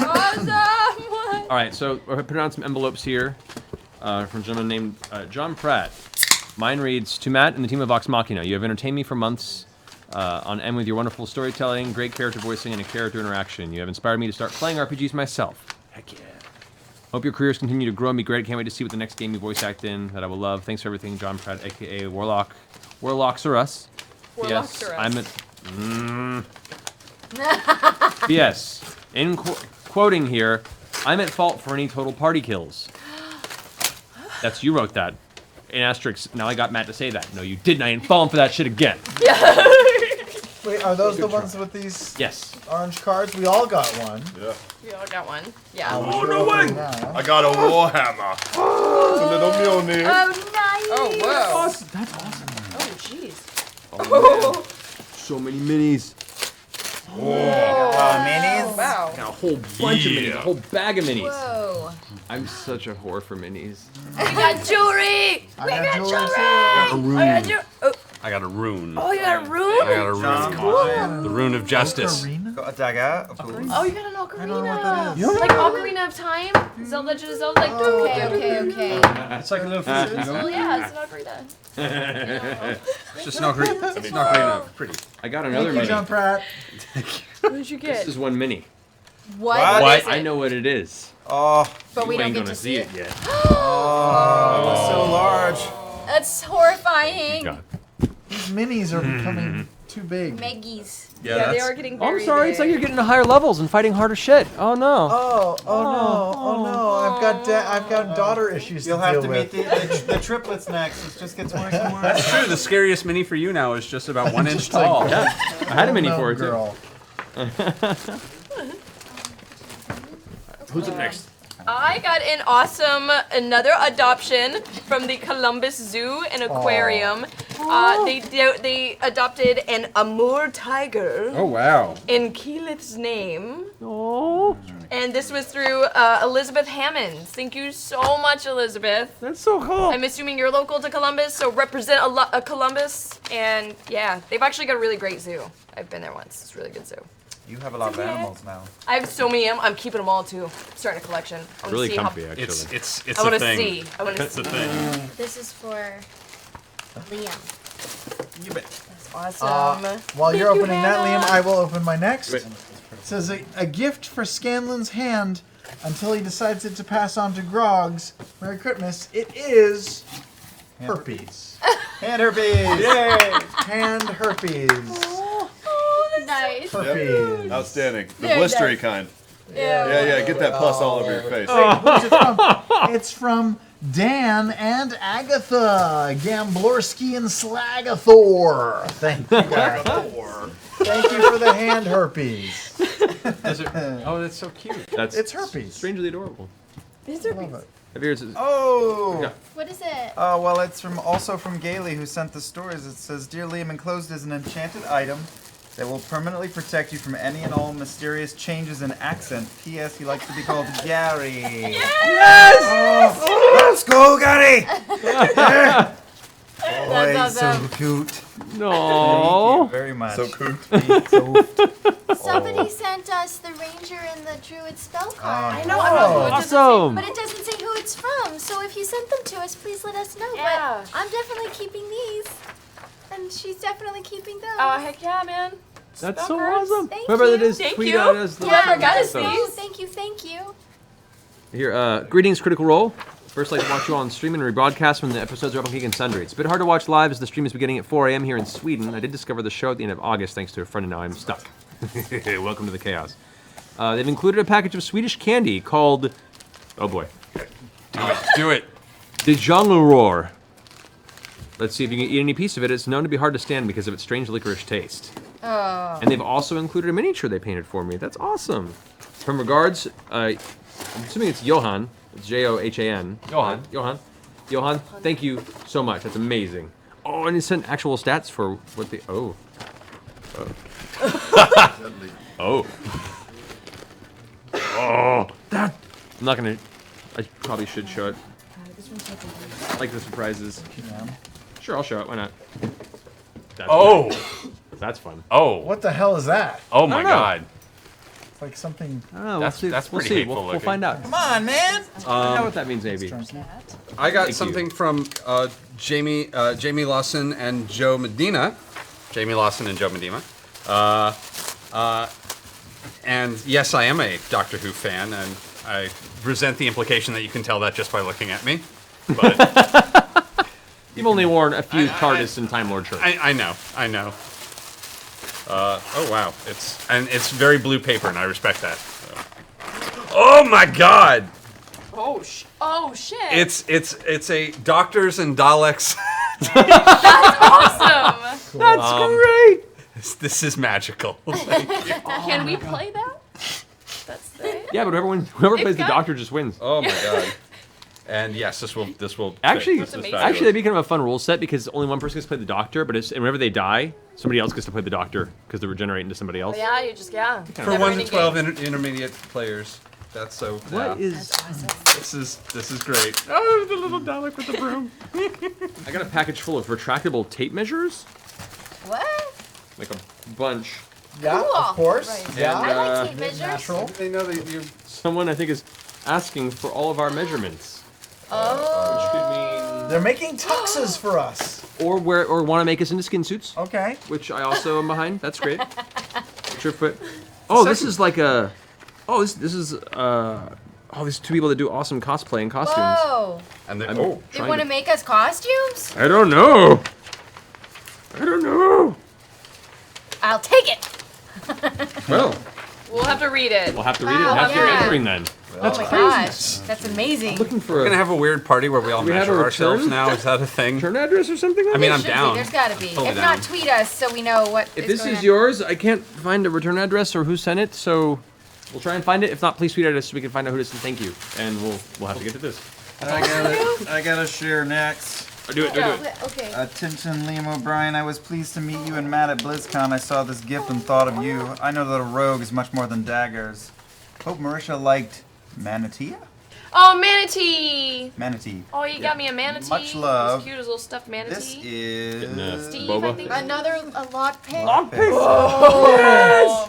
Awesome. All right, so I put on some envelopes here from a gentleman named John Pratt. Mine reads, to Matt and the team of Vox Machina, you have entertained me for months on end with your wonderful storytelling, great character voicing, and a character interaction. You have inspired me to start playing RPGs myself. Heck yeah. Hope your careers continue to grow and be great. Can't wait to see what the next game you voice act in that I will love. Thanks for everything, John Pratt, a.k.a. Warlock. Warlocks are us. Warlocks yes, are us. I'm at... Yes. In quoting here, I'm at fault for any total party kills. That's you wrote that. In asterisk, now I got Matt to say that. No, you didn't. I ain't falling for that shit again. Wait, are those the ones with these Yes. orange cards? We all got one. Yeah. We all got one. Yeah. Oh, no way! I got a Warhammer. It's a little Mjolnir. Oh, nice. Oh, whoa. Awesome. That's awesome. Oh, jeez. Oh, so many minis. Minis? Wow. Got a whole bunch of minis. A whole bag of minis. Whoa. I'm such a whore for minis. We got jewelry. I We got got jewelry jewelry. too. A rune. I got jewelry. Oh, I got a rune. oh, you got a rune? I got a rune. Cool. The rune of justice. Got a dagger, of course. Oh, you got an ocarina. I don't know what that is. Like Ocarina of Time? Zelda Legend of Zelda? Like, Okay. It's like a little flute. Well, yeah, it's an ocarina. It's just not great. It's not great enough. Pretty. I got another Thank you, mini. John Pratt. What did you get? This is one mini. What? What? Is it? I know what it is. Oh, But we You don't ain't get gonna to see it. yet. oh, it's so large. That's horrifying. God. These minis are becoming too big. Meggies. Yeah, they are getting Oh, very I'm sorry. It's like big. you're getting to higher levels and fighting harder shit. Oh no. Oh no! I've got daughter issues You'll to have deal to with. meet the triplets next. It just gets worse and worse. That's true. The scariest mini for you now is just about 1 inch tall. Yeah. I had a mini Oh, no, for it too. girl. Who's up next? I got an awesome another adoption from the Columbus Zoo and Aquarium. They adopted an Amur tiger. Oh wow! In Keelith's name. Oh. And this was through Elizabeth Hammonds. Thank you so much, Elizabeth. That's so cool. I'm assuming you're local to Columbus, so represent Columbus. And yeah, they've actually got a really great zoo. I've been there once. It's a really good zoo. You have a lot of animals now. I have so many. I'm keeping them all too. Starting a collection. I wanna Really see comfy, how, actually. It's I want a to thing. see. I want to It's see. a thing. This is for Liam. You bet. That's awesome. While Thank you're you, opening that, Hannah. Liam, I will open my next. Wait. It says a gift for Scanlan's hand until he decides it to pass on to Grog's. Merry Christmas. It is herpes. Hand herpes! Yay! Hand herpes. Nice. Herpes. Yep. Outstanding. The Very blistery nice. kind. Yeah. Get that pus all over your face. Who's it from? It's from Dan and Agatha Gamblorski and Slagathor. Thank you, Agatha. Thank you for the hand herpes. Oh, that's so cute. It's herpes. Strangely adorable. These are herpes. Have yours? Oh! Yeah. What is it? Oh, well, it's also from Gailey, who sent the stories. It says, Dear Liam, enclosed is an enchanted item that will permanently protect you from any and all mysterious changes in accent. P.S. He likes to be called Gary. Yes! Oh, let's go, Gary! That's he's awesome. so cute. No. Thank you very much. So cute. Somebody sent us the ranger and the druid spell card. I know. Awesome. But it doesn't say who it's from. So if you sent them to us, please let us know. Yeah. But I'm definitely keeping these. And she's definitely keeping those. Oh, heck yeah, man. That's Spell so cards. awesome. Thank Whoever you. that is, Thank tweet you. at us. the Yeah, link. got us So- these. Thank you. Here, greetings, Critical Role. First, I'd like to watch you on stream and rebroadcast when the episodes are up on Geek and Sundry. It's a bit hard to watch live as the stream is beginning at 4 a.m. here in Sweden. I did discover the show at the end of August thanks to a friend, and now I'm stuck. Welcome to the chaos. They've included a package of Swedish candy called, oh boy, Do it. Djangloror. Let's see if you can eat any piece of it. It's known to be hard to stand because of its strange licorice taste. Oh. And they've also included a miniature they painted for me. That's awesome. From regards, I'm assuming it's Johan. It's Johan. Johan. Johan, thank you so much. That's amazing. Oh, and he sent actual stats for what the. Oh. Oh. Oh. That. I'm not gonna. I probably should show it. I like the surprises. Sure, I'll show it. Why not? That's fun. Oh. What the hell is that? Oh my God. It's like something. Oh, That's we'll pretty see. hateful We'll looking. find out. Come on, man! I know what that means, maybe. I got Thank something you. from Jamie Lawson and Joe Medina. Jamie Lawson and Joe Medina. And yes, I am a Doctor Who fan, and I resent the implication that you can tell that just by looking at me. But You've only worn a few TARDIS and Time Lord shirts. I know. Oh wow, it's very blue paper, and I respect that. So. Oh my God! Oh shit. It's a Doctors and Daleks. That's awesome. That's great. This is magical. Can we play that? That's it. Yeah, but whoever plays the got- Doctor just wins. Oh my God! And yes, this will Actually, this is amazing. fabulous. actually, that'd be kind of a fun rule set because only one person gets to play the Doctor, but and whenever they die, somebody else gets to play the Doctor because they regenerate into somebody else. Yeah, you just for 1 to 12 intermediate players. That's so. What yeah. is? This is great. Oh, the little Dalek with the broom. I got a package full of retractable tape measures, What? like a bunch. Yeah, Cool. of course. Right. Yeah. I like tape measures. Natural. They know that you. Someone I think is asking for all of our measurements. Oh. Which could mean They're making tuxes for us. or want to make us into skin suits, Okay. which I also am behind. That's great. Tripfoot. Oh, this is like a. Oh, this is these two people that do awesome cosplay and costumes. Whoa. And I'm oh, They trying want to to. make us costumes? I don't know. I don't know. I'll take it. Well, We'll have to read it. we'll have to read it Wow, and have to yeah. entering then. Oh my gosh. That's amazing. Looking for we're a gonna have a weird party where we all we have measure a ourselves return? now. Is that a thing? return address or something. Like I mean, that? I'm Should be. down. There's got to be. Totally If not, down. tweet us so we know what If is this going is on. yours, I can't find a return address or who sent it, so We'll try and find it. If not, please tweet at us so we can find out who it is and thank you. And we'll have to get to this. I gotta share next. Do it. Okay. Attention, Liam O'Brien. I was pleased to meet you and Matt at BlizzCon. I saw this gift and thought of you. I know that a rogue is much more than daggers. Hope Marisha liked Manatee? Oh, manatee! Manatee. Oh, you got me a manatee. Much love. This cute little stuffed manatee. This is Steve, I think. Another lock pick. Oh, yes!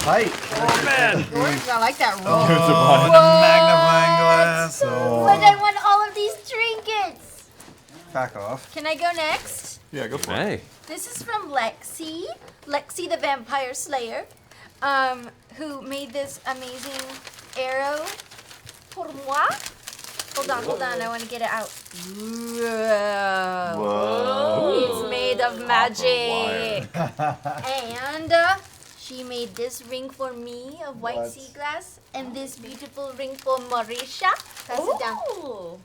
Tight. Oh, man. I like that roll. Magnifying glass. Oh. But I want all of these trinkets. Back off. Can I go next? Yeah, go for it. This is from Lexi the Vampire Slayer, who made this amazing arrow pour moi. Hold on, I want to get it out. Whoa. It's made of magic. And she made this ring for me of white sea glass, and this beautiful ring for Marisha. Pass it down.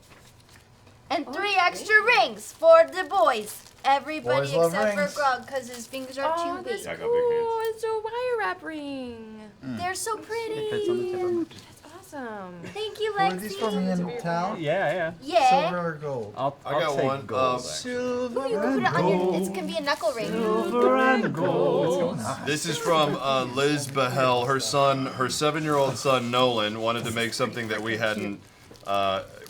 And 3 extra rings for the boys. Everybody Boys love except rings. for Grog, because his fingers are too big. That's cool. It's a wire wrap ring. They're so pretty. That's awesome. Thank you, Are Lexi. these from in town? Yeah. Yeah. Silver or gold? I got one. Silver Ooh, you can put it on your. It can be a knuckle ring. Silver and gold. This is from Liz Behel. Her 7-year-old son Nolan wanted to make something that we hadn't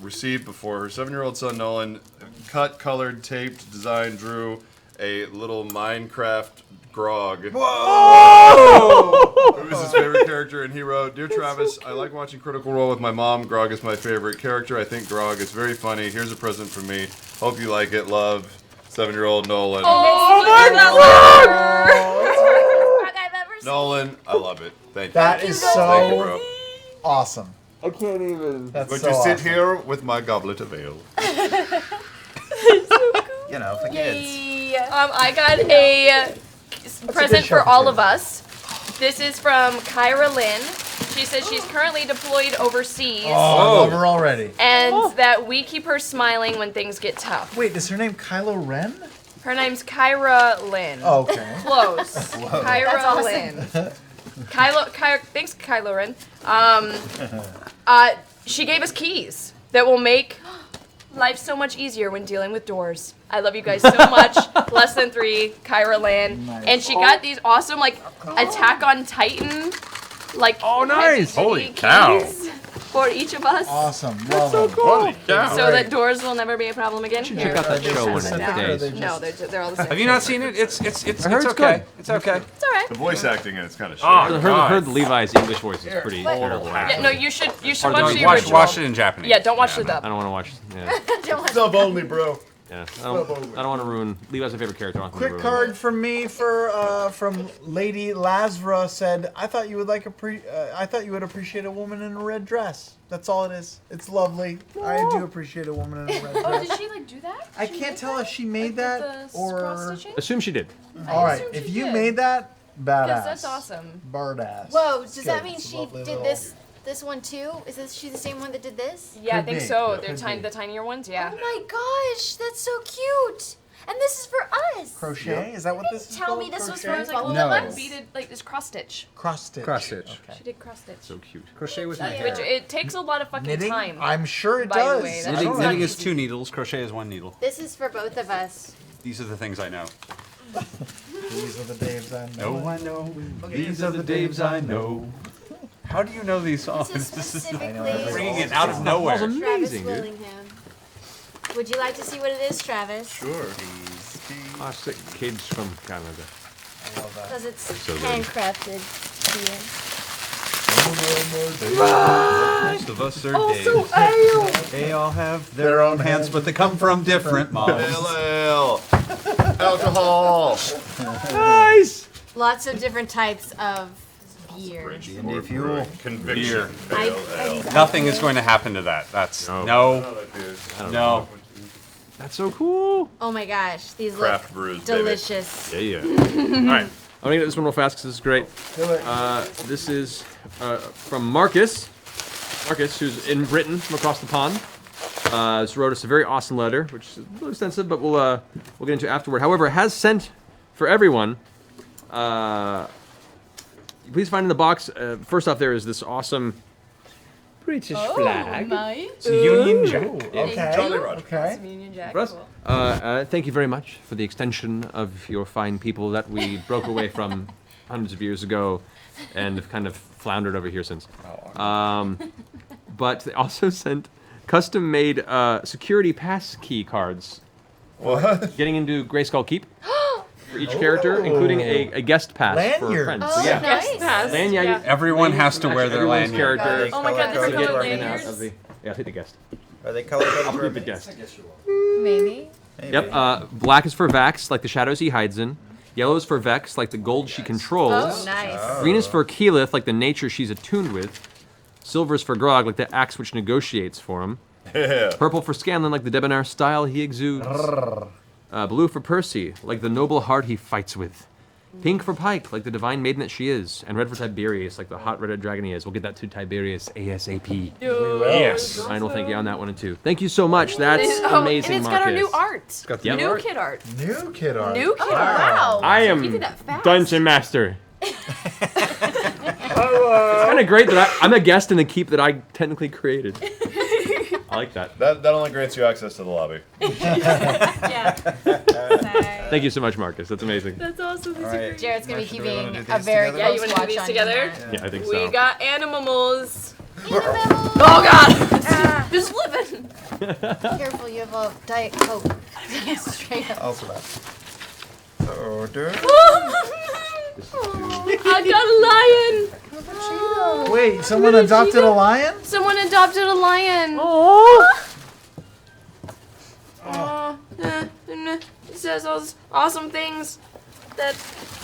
received before. Her 7-year-old son Nolan cut, colored, taped, designed, drew a little Minecraft Grog. Whoa! Who is his favorite character? And he wrote, "Dear Travis, I like watching Critical Role with my mom. Grog is my favorite character. I think Grog is very funny. Here's a present from me. Hope you like it. Love, 7-year-old Nolan." Oh my God! Nolan, I love it. Thank you. That is Thank you, so bro. awesome. I can't even. That's But so you sit awesome. here with my goblet of ale. You know, for kids. I got a present show for for all kids. of us. This is from Kyra Lynn. She says she's currently deployed overseas. Oh, I love her already. And that we keep her smiling when things get tough. Wait, is her name Kylo Ren? Her name's Kyra Lynn. Oh, okay. Close. Whoa. Kyra That's awesome. Lynn. Thanks, Kylo Ren. She gave us keys that will make life so much easier when dealing with doors. I love you guys so much. Less than 3, Kyra Lynn. Nice. And she got these awesome, like, Attack on Titan, like, nice. Holy cow. keys for each of us. Awesome. Love them. Holy cow. So that doors will never be a problem again. Check out that show one of these days. No, they're all the same. Have you not seen it? It's I heard it's okay. good. It's okay. It's all right. The voice acting in it's kind of shit. I heard Levi's English voice is pretty But- terrible. Yeah, no, you should Or watch the Watch, original. watch it in Japanese. Yeah, don't watch the dub. I don't want to watch. Yeah, Sub only, bro. yeah. I don't want to ruin. Levi's my favorite character. I don't want to Quick ruin card from me for from Lady Lazra said, I thought you would appreciate a woman in a red dress. That's all it is. It's lovely. I do appreciate a woman in a red dress. Oh, did she like do that? I can't tell if she made that or. Assume she did. All right, assume if she you did. made that, badass. Because that's awesome. Bardass. Whoa, does It's that good. mean It's a she lovely did little- this one too? Is she the same one that did this? Yeah, I Could think be. so. Could They're be. the tinier ones, yeah. Oh my gosh, that's so cute. And this is for us. Crochet? Is that what this is Tell called? me this was Crochet? for I was like, well, No. that beaded like this cross stitch. Cross stitch. Cross stitch. She did cross stitch. So cute. Crochet with my Which hair. it takes a lot of fucking Knitting? time. I'm sure it by the does. way. That's Knitting, not knitting is easy. 2 needles. Crochet is 1 needle. This is for both of us. These are the things I know. These are the Daves I know. I know. These are the Daves I know. How do you know these songs? This is specifically bringing it out of nowhere. That's amazing, Travis dude. Willingham. Would you like to see what it is, Travis? Sure. Classic kids from Canada. I love that. Because it's So good. handcrafted Most of us are Daves. They all have their own hands, but they come from different moms. Ale. Alcohol. Nice. Lots of different types of beer. D&D fuel. Conviction. Nothing is going to happen to that. That's no. I don't know. That's so cool. Oh my gosh, these Craft look brews, baby. delicious. Yeah. All right. I'm gonna get this one real fast because this is great. Do it. This is from Marcus. Marcus, who's in Britain from across the pond. Just wrote us a very awesome letter, which is a little extensive, but we'll get into afterward. However, has sent for everyone please find in the box. First off, there is this awesome British flag. Nice. It's a Union Jack. Okay. Jolly Roger. Okay. Union Jack. For us. Cool. Thank you very much for the extension of your fine people that we broke away from hundreds of years ago and have kind of floundered over here since. But they also sent custom-made security pass key cards. What? Getting into Grayskull Keep for each character, including a guest pass for Lanyards. friends. Oh, So yeah, nice. Pass. lanyard. Everyone has to wear their Everyone's lanyard. character. Oh my God, Color these are coded colored for in and out lanyards. of the. Yeah, take the guest. Are they color coded I'll for keep the everything? guest. Maybe. Yep. Black is for Vax, like the shadows he hides in. Yellow is for Vex, like the gold she controls. Oh, nice. Green is for Keyleth, like the nature she's attuned with. Silver is for Grog, like the axe which negotiates for him. Yeah. Purple for Scanlan, like the debonair style he exudes. Blue for Percy, like the noble heart he fights with. Pink for Pike, like the divine maiden that she is. And red for Tiberius, like the hot red dragon he is. We'll get that to Tiberius ASAP. Yes. Ryan will thank you on that one too. Thank you so much. That's amazing, And it's Marcus. got our new art. It's got the new art. kid art. New kid art. New kid art. Wow. I You am did that fast. Dungeon Master. It's kind of great that I'm a guest in the keep that I technically created. I like that. That only grants you access to the lobby. Thank you so much, Marcus. That's amazing. That's awesome. These are great. Jared's gonna be Should we wanna keeping do a these very together? Yeah, you close want to do watch these on together? him. Yeah, I think We so. got animals. Oh God! Just living. Careful, you have a Diet Coke. Straight up. Also that. Order. I got a lion. Wait, someone adopted a lion? Someone adopted a lion. It says all those awesome things. That.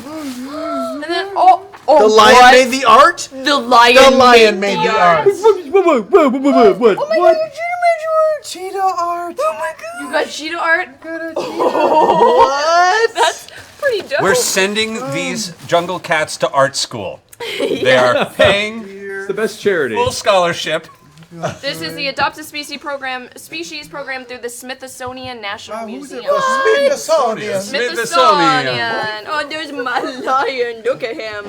And then The lion what? made the art? The lion made the art. What? Oh my god, you made your cheetah art. Oh my god. You got cheetah art? What? That's pretty dope. We're sending these jungle cats to art school. They are paying It's the best charity. full scholarship. This is the Adopted Species program through the Smithsonian National Museum. Smithsonian. Smithsonian. Oh, there's my lion. Look at him.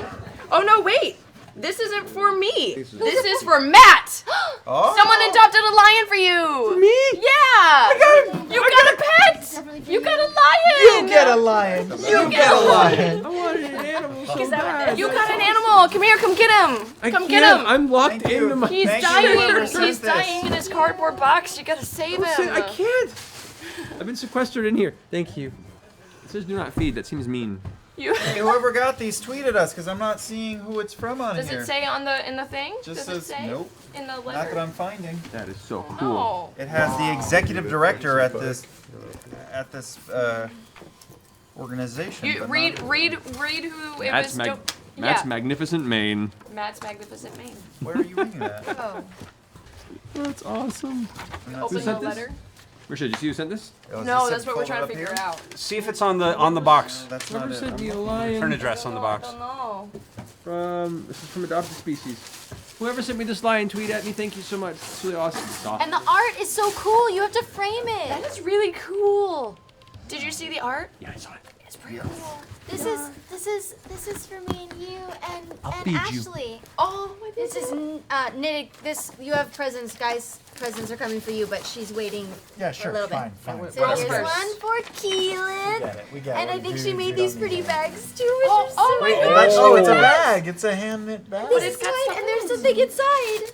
Oh no, wait. This isn't for me. This is for Matt. Oh. Someone adopted a lion for you. For me? Yeah. You got a pet. You got a lion. You get a lion. You get a lion. I wanted an animal so bad. You got an animal. Come here. Come get him. Come get him. I'm locked Thank you. into my. He's Thank you, dying. whoever He's sent this. dying in his cardboard box. You gotta save him. I can't. I've been sequestered in here. Thank you. It says do not feed. That seems mean. You. Hey, whoever got these, tweeted us because I'm not seeing who it's from on Does here. it say on the in the thing? Just Does it says say nope. in the Not letter? that I'm finding. That is so cool. No. It has the executive director at this organization. You but read not- who it Matt's, was. Matt's magnificent mane. Matt's magnificent mane. Where are you reading that? Oh. That's awesome. Open the sent this? letter. Risha, did you see who sent this? No, that's what we're trying to figure out. See if it's on the box. That's Whoever not it. sent me a lion. Turn address on the box. I don't know. This is from Adopted Species. Whoever sent me this lion, tweet at me. Thank you so much. It's really awesome. It's awesome. And the art is so cool. You have to frame it. That is really cool. Did you see the art? Yeah, I saw it. It's pretty cool. This is for me and you and feed you. Ashley. Oh, my This is knitted. This you have presents, guys. Presents are coming for you, but she's waiting Yeah, for sure. a little Fine, bit. fine. So Girls here's first. one for Keelan. We get it. We get And it. I think she Dudes, made we these don't pretty need it. bags too. Which Oh, are oh so my cute. gosh. Oh, it's a bag. It's a hand knit bag. This it's is got mine, and there's stones. something inside.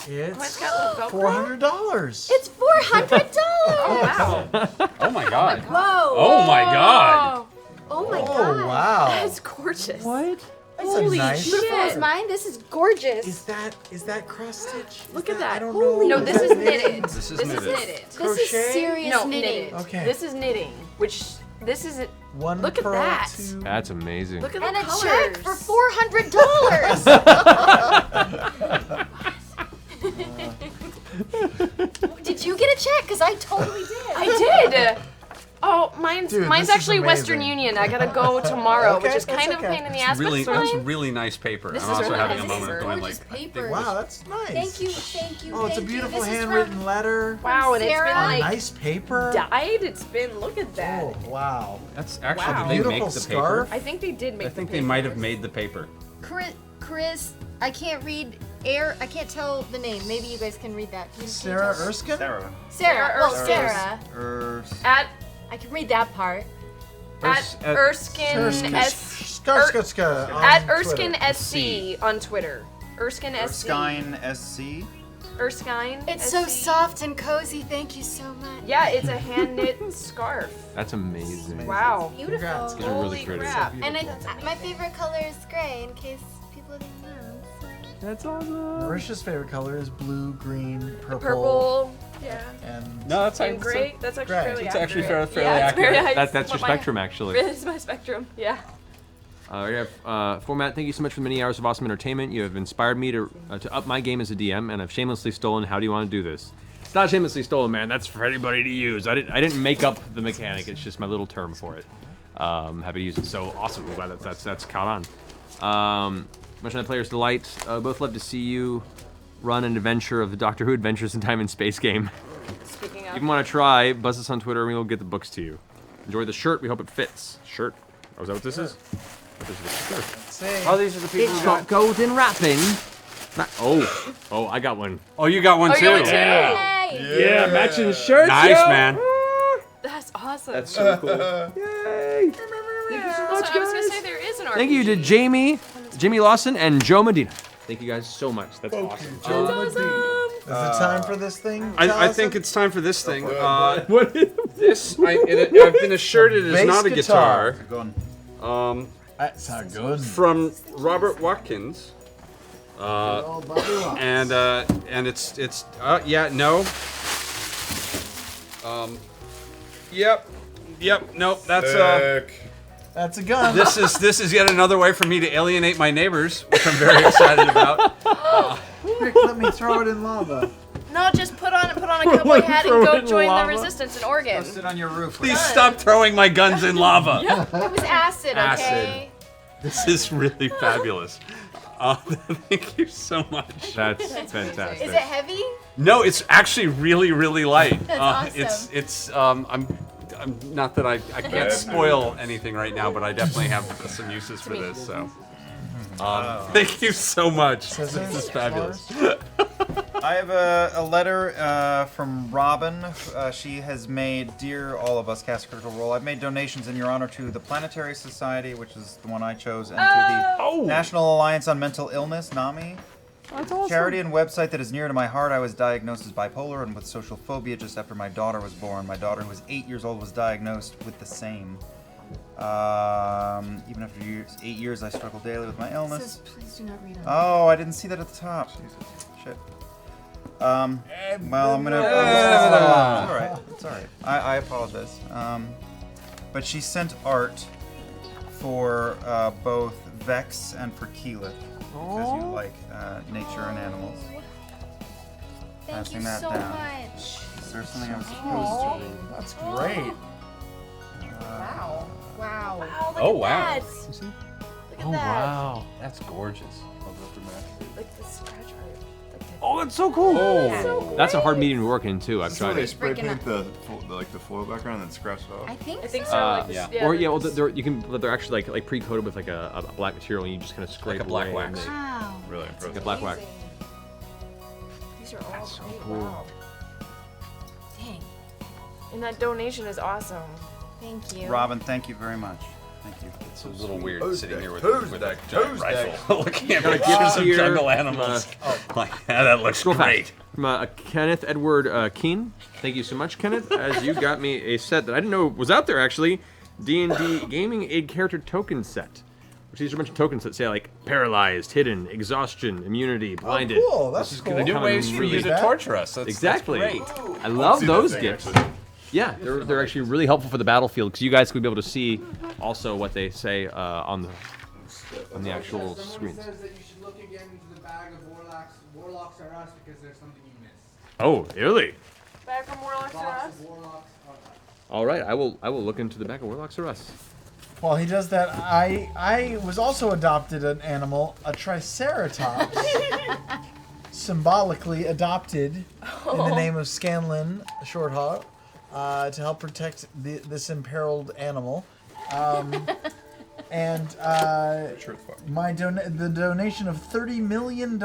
It's got little Velcro. $400. It's $400. Oh wow. Oh my god. Whoa. Oh my god. Oh my Oh, god. wow. That's gorgeous. What? That's Holy a nice shit. Beautiful as shirt. mine. This is gorgeous. Is that cross stitch? Look at that. I don't know. No, Is this that is knitted. This is This knitted. is knitted. This crochet? is serious No, knitting. knitted. Okay. This is knitting, which this isn't. One Look at pearl, that. two- That's amazing. Look at And the a colors. check for $400. Did you get a check? Because I totally did. I did. Oh, mine's Dude, mine's this is actually Western amazing. Union. I gotta go tomorrow, Okay, which is that's kind of a okay. pain in the ass, Really, but that's it's fine. really nice paper. This I'm is also really having nice a moment paper. of going Gorgeous like, paper. Wow, that's nice. Thank you, thank you, Oh, it's a thank you. beautiful This is handwritten letter. Wow, and it's Sarah. been like Nice paper. dyed. It's been. Look at that. Oh, wow. that's actually Wow. did they Beautiful make the scarf. paper? I think they did make. I think the they might have papers. made the paper. Chris, I can't read I can't tell the name. Maybe you guys can read that. Can you Sarah tell? Erskine? Sarah. Oh, Sarah. At I can read that part. at Erskine S. At Erskine SC on Twitter. Erskine SC. Erskine SC. Erskine. It's so soft and cozy. Thank you so much. Yeah, it's a hand knit scarf. That's amazing. Wow. Beautiful. These are really pretty. Crap. And my favorite color is gray, in case people didn't know. So. That's awesome. Marisha's favorite color is blue, green, purple. Purple. Yeah. And No, that's And gray. That's actually fairly It's actually accurate. fairly Yeah, it's accurate. very- That's your what my- spectrum, actually. It's my spectrum. Yeah. We have format. Thank you so much for the many hours of awesome entertainment. You have inspired me to up my game as a DM, and I've shamelessly stolen. How do you want to do this? It's not shamelessly stolen, man. That's for anybody to use. I didn't make up the mechanic. It's just my little term for it. Happy to use it. So awesome. I'm glad that's caught on. Much to the player's delight. Both love to see you run an adventure of the Doctor Who Adventures in Time and Space game. Speaking If you want to try, buzz us on Twitter and we will get the books to you. Enjoy the shirt. We hope it fits. Shirt. Oh, is that what this is? This is the shirt. Oh, these are the people It's who got golden wrapping. Oh, I got one. Oh, you got one Oh, too. you got one too. Yeah, matching shirts. Nice, yo. man. That's awesome. That's so cool. Yay. Thank you so much, I was gonna say there is an RPG. Thank you to Jamie Lawson, and Joe Medina. Thank you guys so much. That's awesome. That's awesome. Is it time for this thing? I think it's time for this thing. What? This I've been assured it is Bass not a guitar. guitar. That's not good. From Robert Watkins. And it's no. Yep. Nope. That's a gun. This is yet another way for me to alienate my neighbors, which I'm very excited about. Quick, let me throw it in lava. No, just put on a cowboy hat and go join the resistance in Oregon. Sit on your roof. Please stop throwing my guns in lava. It was acid, okay? This is really fabulous. Thank you so much. That's fantastic. Is it heavy? No, it's actually really, really light. That's awesome. It's I'm not that I can't spoil anything right now, but I definitely have some uses for this. So, thank you so much. This is fabulous. I have a letter from Robin. She has made, dear all of us, Cast a Critical Role, I've made donations in your honor to the Planetary Society, which is the one I chose, and to the National Alliance on Mental Illness, NAMI. That's awesome. Charity and website that is near to my heart. I was diagnosed as bipolar and with social phobia just after my daughter was born. My daughter, who was 8 years old, was diagnosed with the same. Even after 8 years, I struggle daily with my illness. Please do not read on. Oh, I didn't see that at the top. Shit. Well, I'm gonna. It's all right. I apologize. But she sent art for both Vex and for Keyleth, because you like nature and animals. Thank Passing you that so down. much. Is there something I'm supposed to read? That's great. Wow. Wow, look Oh, at wow. that. Look at that. That's gorgeous. Like the scratch art. Oh, that's so cool. Oh, that's a hard medium to work in too. I've So tried they it. spray Freaking paint the foil background and then scratch it off. I think so. Well, they're actually like pre-coated with like a black material, and you just kind of scrape Like a black away and wax. they- Wow. Really impressive. Like a black wax. These are all so great. cool. Wow. Dang. And that donation is awesome. Thank you. Robin, thank you very much. Thank you. It's a little weird sitting here with Who's a that? giant Who's rifle, looking at Got a pictures gift of here jungle from, animals. Like, yeah, that looks Scroll great. fast. From Kenneth Edward Keen. Thank you so much, Kenneth, as you got me a set that I didn't know was out there actually. D&D Gaming Aid Character Token Set. Which these are a bunch of tokens that say like paralyzed, hidden, exhaustion, immunity, blinded. Oh, cool. That's This is cool. gonna New come ways in for really you to torture us. That's exactly. great. I love see that those thing, gifts. actually. Yeah, they're actually really helpful for the battlefield because you guys will be able to see also what they say on the actual screens. Says that you should look again into the bag of warlocks. Warlocks are us because there's something you missed. Oh, really? Back from Warlocks to Box us. of warlocks are us. All right, I will look into the back of Warlocks or Us. While he does that, I was also adopted an animal, a triceratops, symbolically adopted in the name of Scanlan, a shorthawk, to help protect this imperiled animal. And the donation of $30 million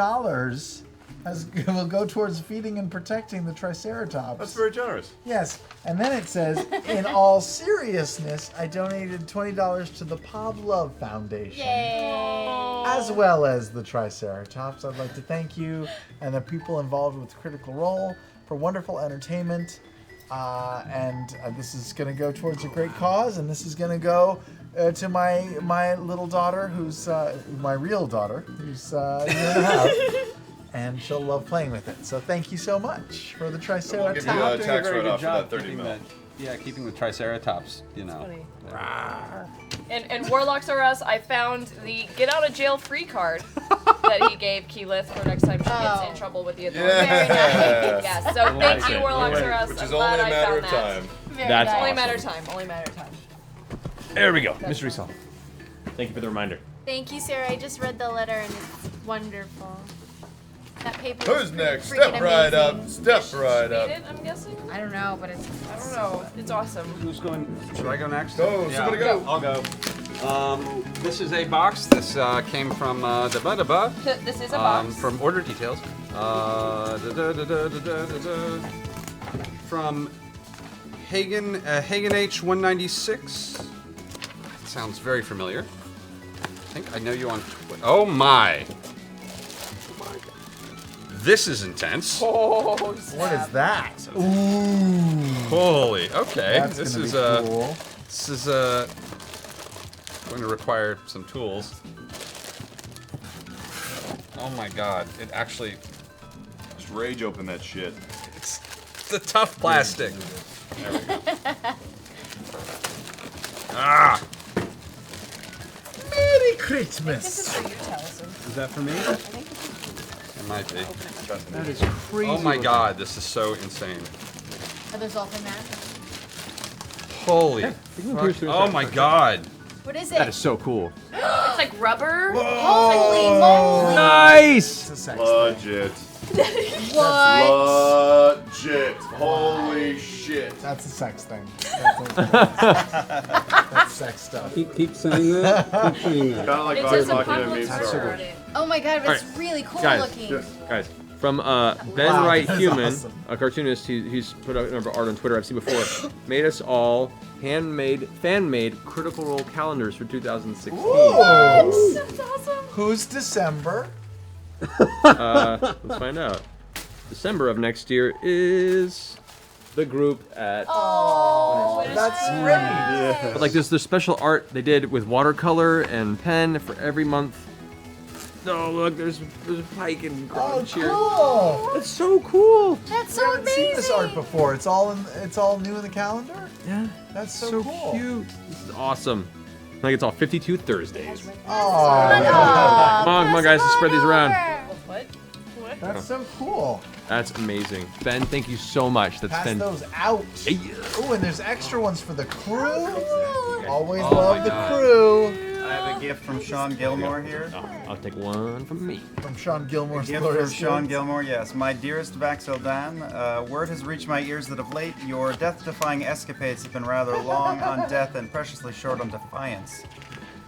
will go towards feeding and protecting the Triceratops. That's very generous. Yes, and then it says, in all seriousness, I donated $20 to the Pavlov Foundation, as well as the Triceratops. I'd like to thank you and the people involved with Critical Role for wonderful entertainment. And this is going to go towards a great cause, and this is going to go to my little daughter, who's my real daughter, who's a year and a half. And she'll love playing with it. So thank you so much for the Triceratops. We'll give you a tax write-off for that 30 mil. Yeah, keeping the Triceratops, you know. And Warlocks R Us, I found the get out of jail free card that he gave Keyleth for next time she gets in trouble with the authorities. Yeah. Very nice. Yes, so thank you, Warlocks R Us. Which is I'm only glad a matter I of found time. that. That's Only awesome. matter of time. Only matter of time. There we go. Mystery solved. Thank you for the reminder. Thank you, Sarah. I just read the letter and it's wonderful. That paper. Who's next? Step right up. Step right up. It, I'm guessing? I don't know, but it's. I don't know. It's awesome. Who's going? Should I go next? Go, somebody go. I'll go. This is a box. This came from This is a box. From Order Details. From Hagen H196. Sounds very familiar. I think I know you on Twitter. Oh my! This is intense. Oh, what is that? Ooh. Holy. Okay. That's this gonna is be cool. This is going to require some tools. Oh my god! It actually. Just rage open that shit. It's the tough plastic. There we go. Ah! Merry Christmas. This is for you, Taliesin. Is that for me? It might be. That is crazy. Oh my god, this is so insane. Are those all from that? Holy. Yeah, fuck. Oh my god. What is it? That is so cool. It's like rubber. Holy moly! Nice! Legit. What? Legit. Holy shit. That's a sex thing. That's sex stuff. Keep saying that. Keep saying that. Kind of like It Vox says Machina Apocalypse means Horror sorry. on it. Oh my god, that's Alright, really cool guys, looking. Guys, from Ben Wow, Wright that is Human, awesome. a cartoonist, he's put out a number of art on Twitter I've seen before, made us all fan-made Critical Role calendars for 2016. That's awesome. Who's December? Let's find out. December of next year is the group at... Oh, that's great. But like there's the special art they did with watercolor and pen for every month. Oh look, there's Pike and Grunch here. Cool. That's so cool. That's I so haven't seen this art before. It's all new in the calendar. Yeah, That's so cool. cute. This is awesome. Like it's all 52 Thursdays. Oh, Come on, guys, let's spread these around. What? that's so cool. That's amazing. Ben, thank you so much. That's Pass been those out. Hey. Ooh, and there's extra ones for the crew. Always Oh love my the God. crew. I have a gift from Sean Gilmore here. I'll take one from me. From Sean Gilmore's Gift from Glorious Sean Goods. Gilmore, yes. My dearest Vaxeldan, word has reached my ears that of late your death-defying escapades have been rather long on death and preciously short on defiance.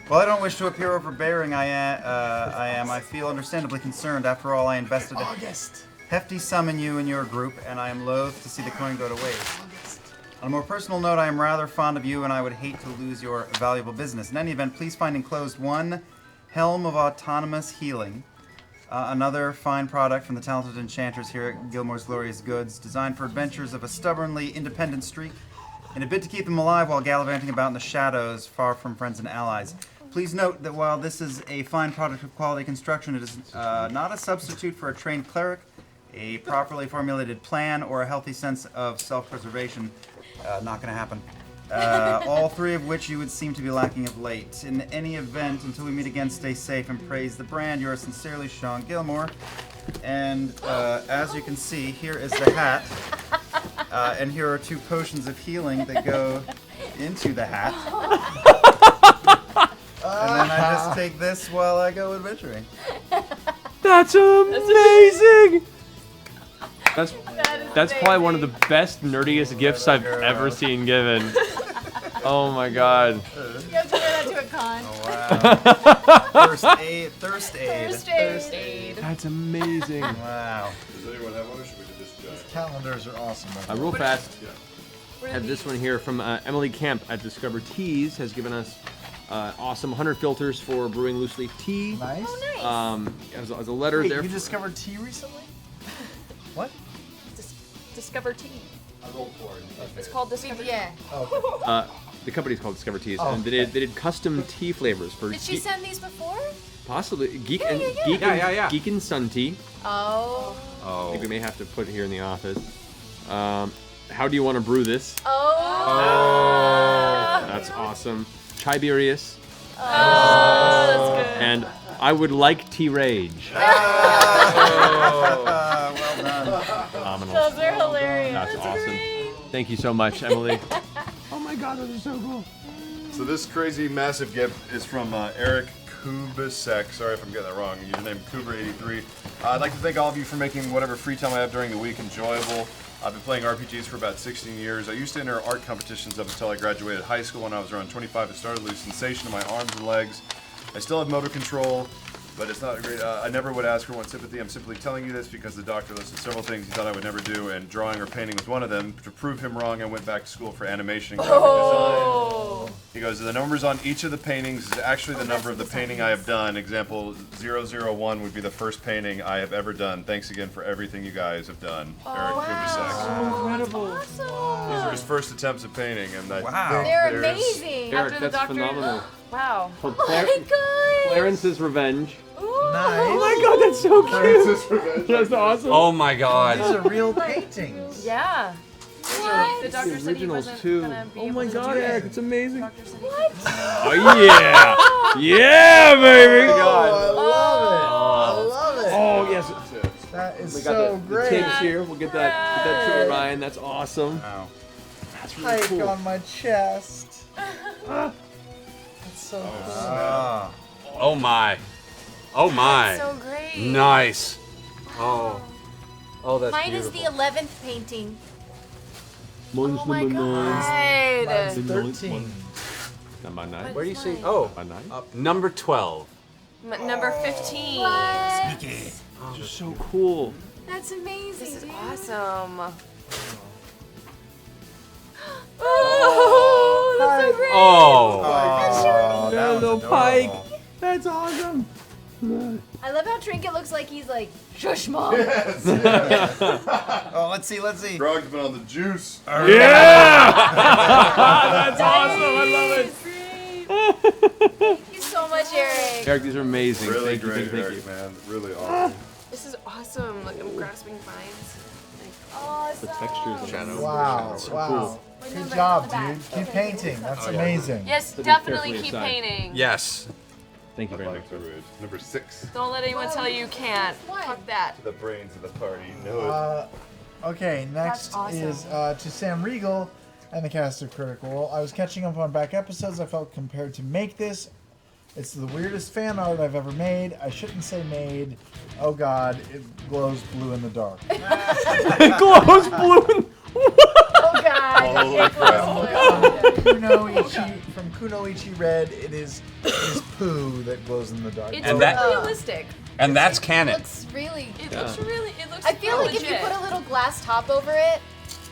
While I don't wish to appear overbearing, I feel understandably concerned. After all, I invested a hefty sum in you and your group, and I am loath to see the coin go to waste. On a more personal note, I am rather fond of you, and I would hate to lose your valuable business. In any event, please find enclosed one Helm of Autonomous Healing, another fine product from the talented enchanters here at Gilmore's Glorious Goods, designed for adventures of a stubbornly independent streak, in a bid to keep them alive while gallivanting about in the shadows, far from friends and allies. Please note that while this is a fine product of quality construction, it is not a substitute for a trained cleric, a properly formulated plan, or a healthy sense of self-preservation. Not going to happen. All three of which you would seem to be lacking of late. In any event, until we meet again, stay safe and praise the brand. Yours sincerely, Sean Gilmore. And as you can see, here is the hat. And here are 2 potions of healing that go into the hat. And then I just take this while I go adventuring. That's amazing! That's probably one of the best, nerdiest gifts I've ever seen given. Oh my god. You have to wear that to a con. Oh, wow. First aid. Thirst aid. Thirst aid. That's amazing. Wow. Does anyone have one, or should we do this? Calendars are awesome. Real fast. Have this one here from Emily Camp at Discover Teas has given us awesome 100 filters for brewing loose leaf tea. Nice. Oh, nice. As a letter Wait, there. you discovered tea recently? What? Discover Tea. I rolled for it. It's called Discover. Yeah. The company's called Discover Teas, Oh, and they did custom tea flavors for Did she send these before? possibly Geek Yeah, and yeah, yeah. Geek and Sun Tea. Oh. I think we may have to put it here in the office. How do you want to brew this? Oh. That's awesome. Tiberius. Oh, that's good. And I would like tea rage. Well done. Phenomenal. Those are hilarious. That's awesome. Thank you so much, Emily. Oh my god, those are so cool. So this crazy massive gift is from Eric Kubasek. Sorry if I'm getting that wrong. Username Kuber83. I'd like to thank all of you for making whatever free time I have during the week enjoyable. I've been playing RPGs for about 16 years. I used to enter art competitions up until I graduated high school when I was around 25. It started to lose sensation in my arms and legs. I still have motor control, but it's not great. I never would ask for one's sympathy. I'm simply telling you this because the doctor listed several things he thought I would never do, and drawing or painting was one of them. To prove him wrong, I went back to school for animation and graphic design. He goes, the numbers on each of the paintings is actually the number of the painting I have done. Example, 001 would be the first painting I have ever done. Thanks again for everything you guys have done. Eric Kubasek. Incredible. These were his first attempts at painting, and They're amazing. Eric, After the that's doctor. phenomenal. Wow. Called Oh my god. Clarence's Revenge. Nice. Oh my god, that's so cute. That's awesome. Oh my god. These are real paintings. Yeah. What? The doctor said he originals wasn't too. gonna be Oh able my to god, do it. Eric, it's amazing. Doctor said he What? Oh yeah. Yeah, baby. Oh, I love it. Oh yes. That is We so got the great. tapes here. We'll get that to Ryan. That's awesome. Wow. That's really Hike cool. on my chest. That's so cool. Oh my. Oh my. So great. Nice. Oh. Oh, that's Mine beautiful. is the 11th painting. Mine's Oh my number 9. god. Mine's 13. Number 9. Where do you see? Oh, Number 9. number 12. Number 15. What? Oh, they're so cool. That's amazing. This is dude. awesome. Oh, that's so great. Oh. That was little adorable. Pike. That's awesome. I love how Trinket looks like he's like, shush, mom. Oh, let's see. Grog's been on the juice. Yeah! That's awesome. I love it. Thank you so much, Eric. Eric, these are amazing. Really Thank you, great, thank you, Eric, thank you. man. Really awesome. This is awesome. Like I'm grasping vines. Awesome. The textures and Wow. so Wow. cool. Good job, dude. Keep painting. That's amazing. Yes, So be definitely carefully keep aside. painting. Yes. Thank you very much. Like the ridge. Number 6. Don't let anyone tell you can't. Fuck that. The brains of the party. Know it. Okay, next That's awesome. is to Sam Riegel and the cast of Critical Role. I was catching up on back episodes. I felt compared to make this. It's the weirdest fan art I've ever made. I shouldn't say made. Oh god, it glows blue in the dark. It glows blue. Oh god. Holy crap. From Kunoichi Red, it is poo that glows in the dark. It's And really that- realistic. And that's It canon. looks really. It looks really. It looks. I feel like if you legit. put a little glass top over it,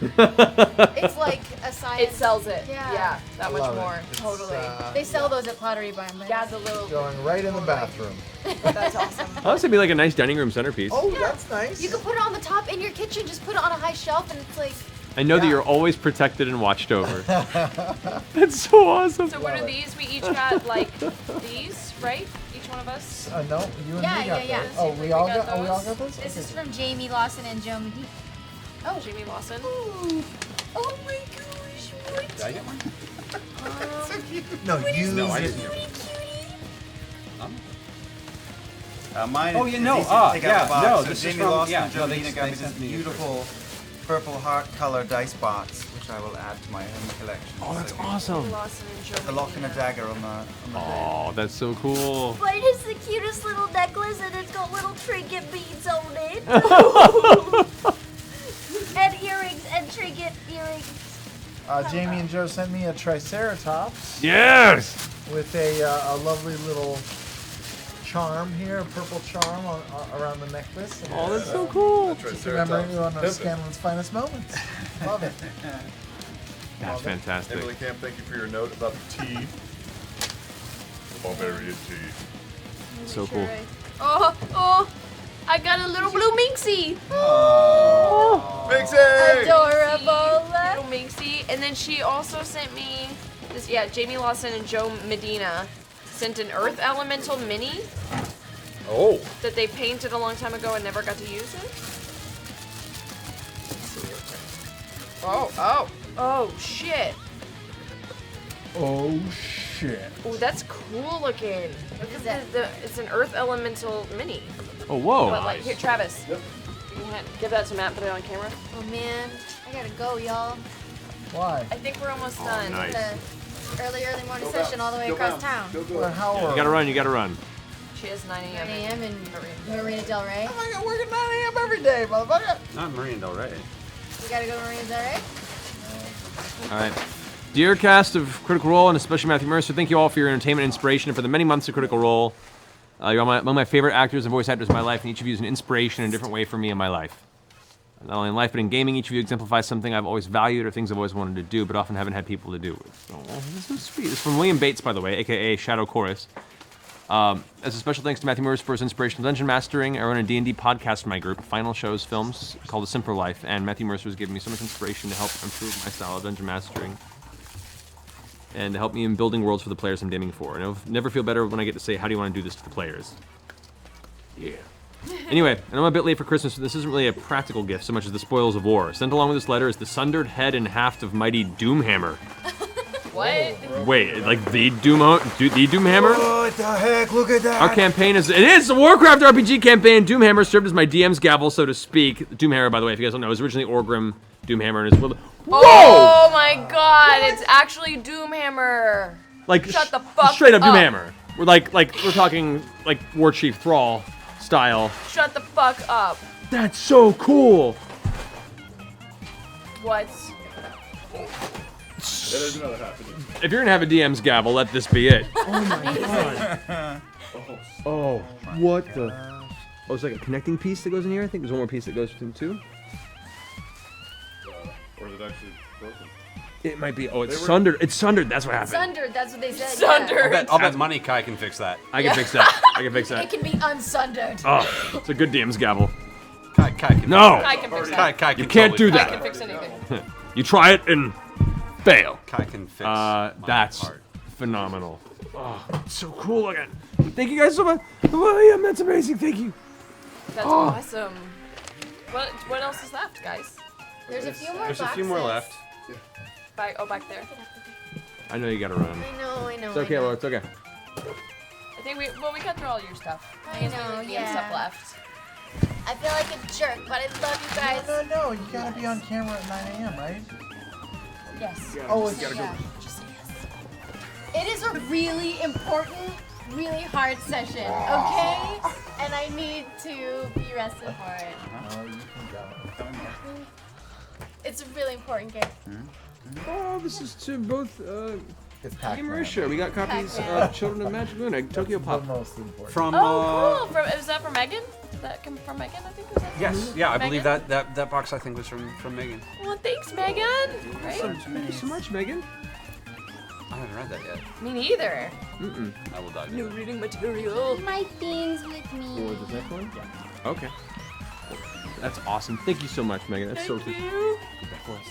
it's like a science. It sells it. Yeah. Yeah, that much love it. more. It's, Totally. They sell those at Pottery Barn. but- Yeah, the little. Going right in the bathroom. That's awesome. Oh, this would be like a nice dining room centerpiece. Oh, that's nice. You can put it on the top in your kitchen. Just put it on a high shelf, and it's like. I know that you're always protected and watched over. That's so awesome. So what are these? We each got like these, right? Each one of us. No, you and Yeah, me got yeah, those. yeah. Oh, we all got. got Oh, we all those? got those. This Okay. is from Jamie Lawson and Joe McGee. Oh, Jamie Lawson. Ooh. Oh my gosh! What? Did I get one? No, you. No, I didn't get one. Mine Oh, is yeah, no, easy to take out yeah, the box. no, So this is Jamie from- Lawson yeah, and no, Joe they Medina just got me sent this me yours. beautiful purple heart color dice box, which I will add to my home collection. Oh, that's So awesome. Lawson and Joe. a lock and a Medina. dagger on the Oh, that's so cool. But it's the cutest little necklace and it's got little trinket beads on it. And earrings and trinket earrings. Jamie and Joe sent me a Triceratops. Yes! With a lovely little charm here, a purple charm around the necklace. And, Oh, that's so cool. Just remembering one of Scanlan's finest moments. Love it. That's fantastic. Emily Camp, thank you for your note about the tea. Barbarian tea. So cool. Oh, I got a little blue minxie. Minxie! Adorable. Little minxie. And then she also sent me this, Jamie Lawson and Joe Medina sent an Earth Elemental mini. Oh. That they painted a long time ago and never got to use it. Oh, shit. Oh, shit. Oh, that's cool looking. Look at that. It's an Earth Elemental mini. Oh, whoa. But like, here, Travis. You can give that to Matt, put it on camera. Oh man, I gotta go, y'all. Why? I think we're almost done. nice. The early morning session all the way across town. Well, how You gotta run, you gotta run. She has 9 a.m. 9 a.m. in Marina Del Rey. Oh my God, work at 9 a.m. every day, motherfucker. Not Marina Del Rey. You gotta go to Marina Del Rey? All right. Dear cast of Critical Role, and especially Matthew Mercer, thank you all for your entertainment and inspiration for the many months of Critical Role. You're among my favorite actors and voice actors in my life, and each of you is an inspiration in a different way for me in my life. Not only in life, but in gaming, each of you exemplifies something I've always valued or things I've always wanted to do, but often haven't had people to do with. Oh, this is sweet. This is from William Bates, by the way, a.k.a. Shadow Chorus. As a special thanks to Matthew Mercer for his inspirational dungeon mastering, I run a D&D podcast for my group, Final Shows Films, called A Simpler Life, and Matthew Mercer has given me so much inspiration to help improve my style of dungeon mastering and to help me in building worlds for the players I'm DMing for. And I never feel better when I get to say, how do you want to do this to the players? Yeah. Anyway, I know I'm a bit late for Christmas, but this isn't really a practical gift so much as the spoils of war. Sent along with this letter is the sundered head and haft of mighty Doomhammer. What? Wait, like the Doomhammer? What the heck? Look at that. Our campaign is a Warcraft RPG campaign. Doomhammer served as my DM's gavel, so to speak. Doomhammer, by the way, if you guys don't know, is originally Orgrim Doomhammer and is Whoa! Oh my God! It's actually Doomhammer. Like shut the fuck straight up up. Doomhammer. We're we're talking like War Chief Thrall style. Shut the fuck up. That's so cool. What? There's another happening. If you're gonna have a DM's gavel, let this be it. Oh my God. Oh, what the? Oh, it's like a connecting piece that goes in here. I think there's one more piece that goes between two. Or is it actually broken? It might be. Oh, it's sundered. It's sundered. That's what happened. Sundered, that's what they said. Sundered. I'll bet money Kai can fix that. I can fix that. I can fix Yeah. that. It can be unsundered. Oh, it's a good DM's gavel. Kai can No! Kai can fix that. Kai You can't do Kai that. can fix anything. You try it and fail. Kai can fix That's heart. phenomenal. Oh, it's so cool looking. Thank you guys so much. William, that's amazing. Thank you. That's Oh. awesome. What else is left, guys? There's a few more There's a boxes. few more left. Back there. I know you gotta run. I know. It's okay, Laura. It's okay. I think we got through all your stuff. I guess know, we leave yeah. stuff left. I feel like a jerk, but I love you guys. No, you gotta be on camera at 9 a.m., right? Yes. Oh, it's gotta Yeah. It is a really important, really hard session, okay? And I need to be rested for it. Oh, you can go. It's a really important game. Oh, this is to both It's Geek Pac-Man. and Marisha. We got copies Pac-Man. of Children of Magic Moon, Tokyo The Pop. most important. From Oh, cool. Is that from Megan? Did that come from Megan? I think was that. Yes, yeah, I believe Megan? that box I think was from Megan. Well, thanks, Megan. Great. Thank you so much, Megan. I haven't read that yet. Me neither. Mm-mm. I will dive New into it. reading material. My things with me. Oh, this next one? Yeah. Okay. That's awesome. Thank you so much, Megan. That's so cool. Of course.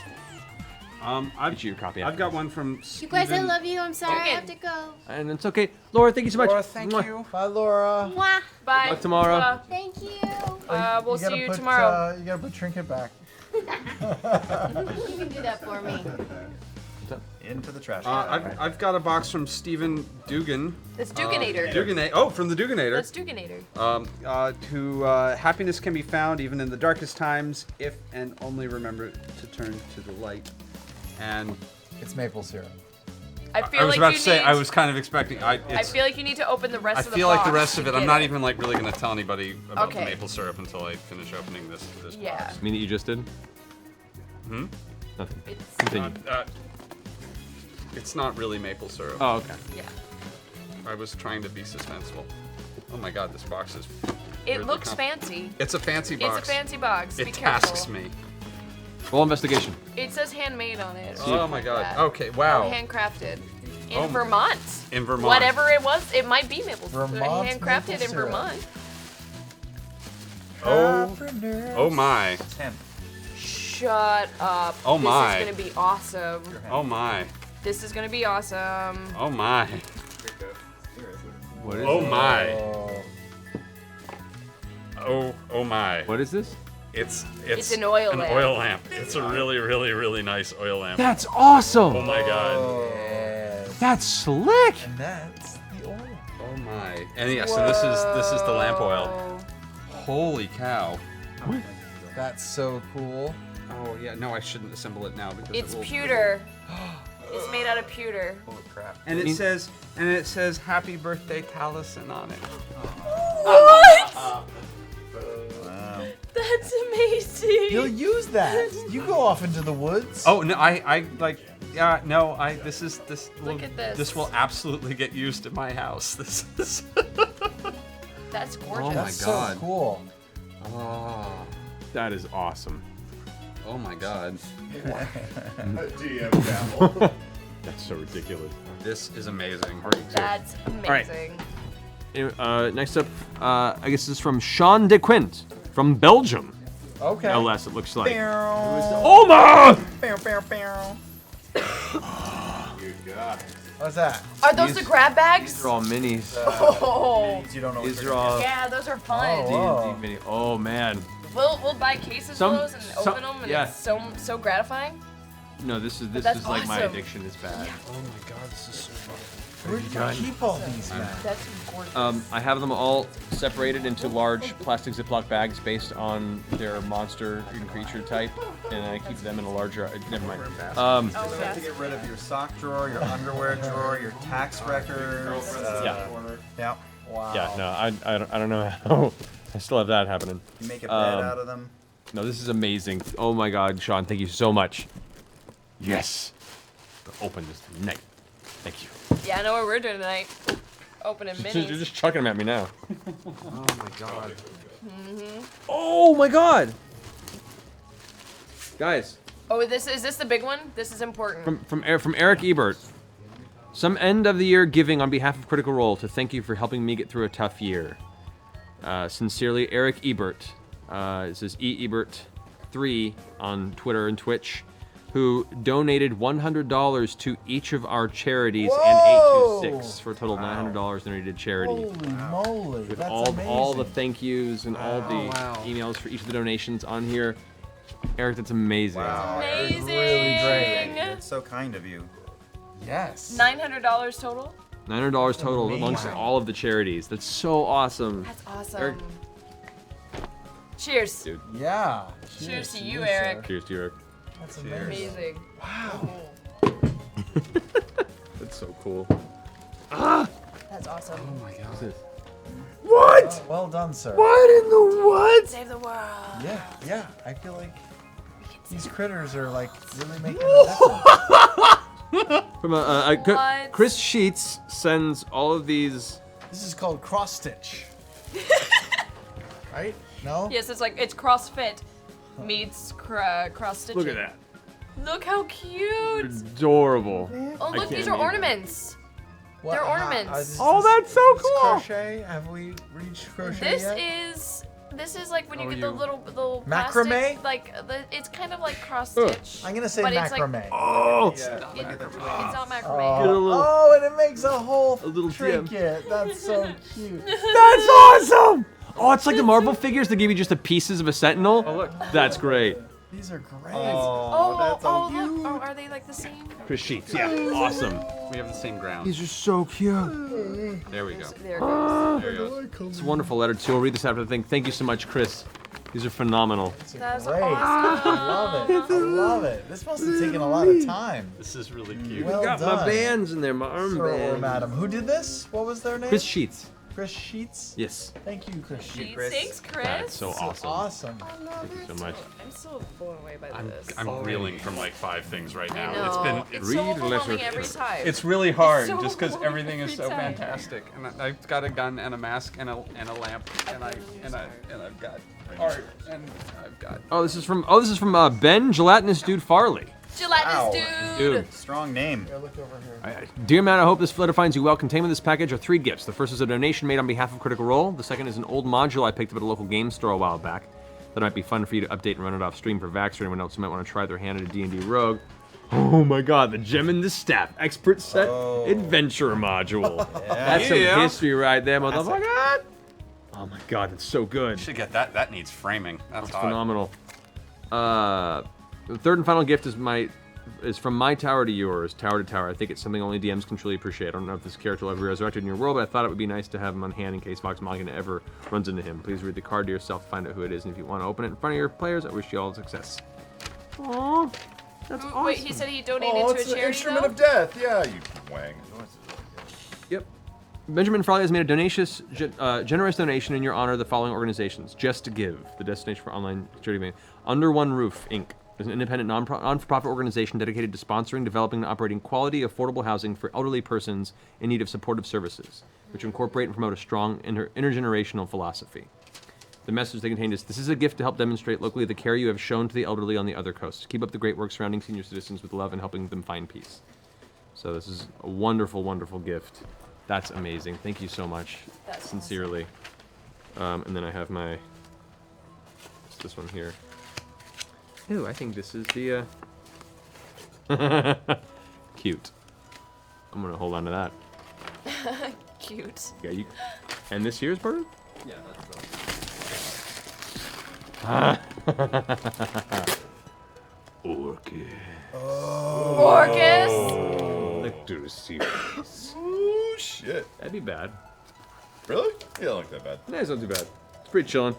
I've Get you your copy. I've got one from You guys, I Steven. love you. I'm sorry I have to go. And it's okay. Laura, thank you so much. Laura, thank Mwah. you. Bye, Laura. Mwah. Bye. Luck tomorrow. Thank you. We'll gotta see you put, tomorrow. You gotta put Trinket back. You can do that for me. Into the trash. I've got a box from Stephen Dugan. That's Duganator. From the Duganator. That's Duganator. Happiness can be found even in the darkest times if and only remember to turn to the light. And It's maple syrup. I feel I was like about you to say need, I was kind of expecting. I feel like you need to open the rest I of the feel box. like the rest of to it. I'm get not even really going to tell anybody about the Okay. maple syrup until I finish opening this Yeah. box. Mean that you just did? Hmm? Nothing. It's- Continue. It's not really maple syrup. Oh, okay. Yeah. I was trying to be suspenseful. Oh my god, this box is. It weirdly looks fancy. It's a fancy box. It's a fancy box. It Be tasks careful. me. Roll investigation. It says handmade on it. Oh my god. Okay, wow. Or handcrafted. In Oh. Vermont. In Vermont. Whatever it was, it might be maple. Vermont handcrafted maple in syrup. Vermont. Oh my. 10. Shut up. Oh my. This is gonna be awesome. Oh my. This is gonna be awesome. Oh my. What is Oh it? my. Oh my. What is this? It's an oil lamp. oil lamp. It's a really, really, really nice oil lamp. That's awesome. Oh my god. That's slick. And that's the oil. Oh my. And yeah, so this is the lamp oil. Holy cow. That's so cool. Oh yeah, no, I shouldn't assemble it now because It's it will. pewter. It's made out of pewter. Holy crap. And it says happy birthday Taliesin on it. What? Wow. That's amazing. You'll use that. You go off into the woods. Oh no, I like yeah, no, this will, Look at this. This will absolutely get used at my house. This is That's gorgeous. Oh my That's god. so cool. Oh. That is awesome. Oh my god. DM dabble. That's so ridiculous. This is amazing. That's amazing. Next up, I guess this is from Sean de Quint from Belgium. Okay. No less, it looks like. Oh Oma! Good God. What's that? Are those the grab bags? These are all minis. Oh. You don't know These are all Yeah, those are fun. D&D mini. Oh man. We'll buy cases Some- of those and some- open them, and yeah. it's so gratifying. No, this is That's like my awesome. addiction is bad. Oh my god, this is so fun. Where did you keep all these, man? That's gorgeous. I have them all separated into large plastic Ziploc bags based on their monster and creature type, and I keep them in a larger. Never mind. You have to get rid of your sock drawer, your underwear drawer, your tax records. Yeah. Wow. Yeah, no, I don't know how. I still have that happening. You make a bed out of them. No, this is amazing. Oh my God, Sean, thank you so much. Yes. Open this tonight. Thank you. Yeah, I know what we're doing tonight. Opening You're minis. just chucking them at me now. Oh my god. Oh my God. Guys, Oh, is this the big one? This is important. from Eric Ebert. Some end of the year giving on behalf of Critical Role to thank you for helping me get through a tough year. Sincerely, Eric Ebert. This is eebert3 on Twitter and Twitch, who donated $100 to each of our charities and 826 for a total of $900 donated to charity. Holy moly, With that's all the amazing. thank yous and all the emails for each of the donations on here. Eric, that's amazing. Wow. Amazing. really great. It's so kind of you. Yes. $900 total. $900 total amongst all of the charities. That's so awesome. That's awesome. Eric. Cheers. Dude, Yeah. Cheers to you, Eric. cheers to you, Eric. That's Amazing. Wow. That's so cool. That's awesome. Oh my god. What? Well done, sir. What in the what? Save the world. Yeah. I feel like these critters are like really making a difference. From What? Chris Sheets sends all of these. This is called cross stitch. Right? No? Yes, it's CrossFit meets cross stitching. Look at that. Look how cute. Adorable. Oh, I look, these can't are even- ornaments. What- They're how- ornaments. Oh, that's so is cool. Crochet? Have we reached crochet This yet? is like when you Oh, get you- the little Macrame? plastic, like it's kind of like cross stitch. I'm gonna say but macrame. It's, like, Oh, it's not macrame. Oh, and it makes a whole little gem. trinket. That's so cute. that's awesome. Oh, it's like the Marvel figures that give you just the pieces of a Sentinel. Oh, look. That's great. These are great. Look. Oh, are they like the same? Chris Sheets. Yeah, awesome. We have the same ground. These are so cute. There we go. There it goes. There you go. It's a wonderful letter too. I'll read this after the thing. Thank you so much, Chris. These are phenomenal. That's Great. awesome. I love it. I love it. This must have taken a lot of time. This is really cute. Well Got done. my bands in there, my Sir or armbands. madam. Who did this? What was their name? Chris Sheets. Chris Sheets. Yes. Thank you, Chris Sheets. Thanks, Chris. That's so awesome. Awesome. I love Thank you it. so much. I'm so blown away by this. I'm reeling from like 5 things right now. know. It's so overwhelming every time. It's really hard It's so just because overwhelming everything is every so time. fantastic. And I've got a gun and a mask and a lamp and I've got art and I've got. Oh, this is from Ben Gelatinous Dude Farley. Gelatinous Dude. Strong name. Yeah, look over here. Dear Matt, I hope this letter finds you well. Contained with this package are 3 gifts. The first is a donation made on behalf of Critical Role. The second is an old module I picked up at a local game store a while back. That might be fun for you to update and run it off stream for Vax or anyone else who might want to try their hand at a D&D rogue. Oh my god, the Gem and the Staff Expert Set Adventure module. That's some history right there, motherfucker. Oh my god, that's so good. You should get that. That needs framing. That's hot. Phenomenal. The third and final gift is from my tower to yours, tower to tower. I think it's something only DMs can truly appreciate. I don't know if this character will ever be resurrected in your world, but I thought it would be nice to have him on hand in case Vox Machina ever runs into him. Please read the card to yourself to find out who it is, and if you want to open it in front of your players, I wish you all success. Aww, that's awesome. Wait, he said he donated Oh, to a it's the charity, instrument though? of death. Yeah, you wang. Yep. Benjamin Farley has made a generous donation in your honor of the following organizations. Just to Give, the destination for online charity. Under One Roof, Inc. is an independent non-for-profit organization dedicated to sponsoring, developing, and operating quality, affordable housing for elderly persons in need of supportive services, which incorporate and promote a strong intergenerational philosophy. The message they contain is, this is a gift to help demonstrate locally the care you have shown to the elderly on the other coast. Keep up the great work surrounding senior citizens with love and helping them find peace. So this is a wonderful, wonderful gift. That's amazing. Thank you so much. That's sincerely. And then I have this one here. Ooh, I think this is the, cute. I'm gonna hold on to that. Cute. Yeah, you. And this here's part of? Yeah, that's Orchid. Orcus? Lectoroceus. Oh, shit. That'd be bad. Really? Yeah, don't look that bad. No, it's not too bad. It's pretty chillin'.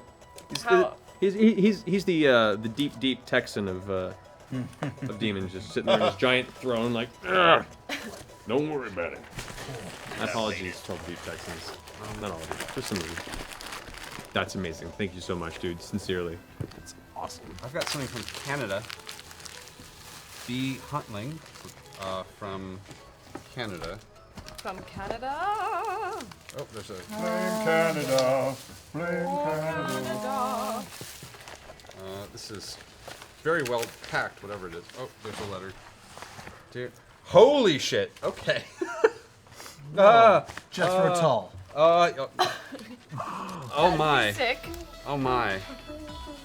He's the deep Texan of demons, just sitting there on his giant throne, like, "Ugh, don't worry about it." Apologies to all the deep Texans. Not all of you, just some of you. That's amazing. Thank you so much, dude. Sincerely. It's awesome. I've got something from Canada. B. Huntling from Canada. From Canada. Oh, there's a. Blame Canada. Blame Canada. This is very well packed, whatever it is. Oh, there's a letter. Dear. Holy shit. Okay. Just for a tall. Oh my. Sick. Oh my.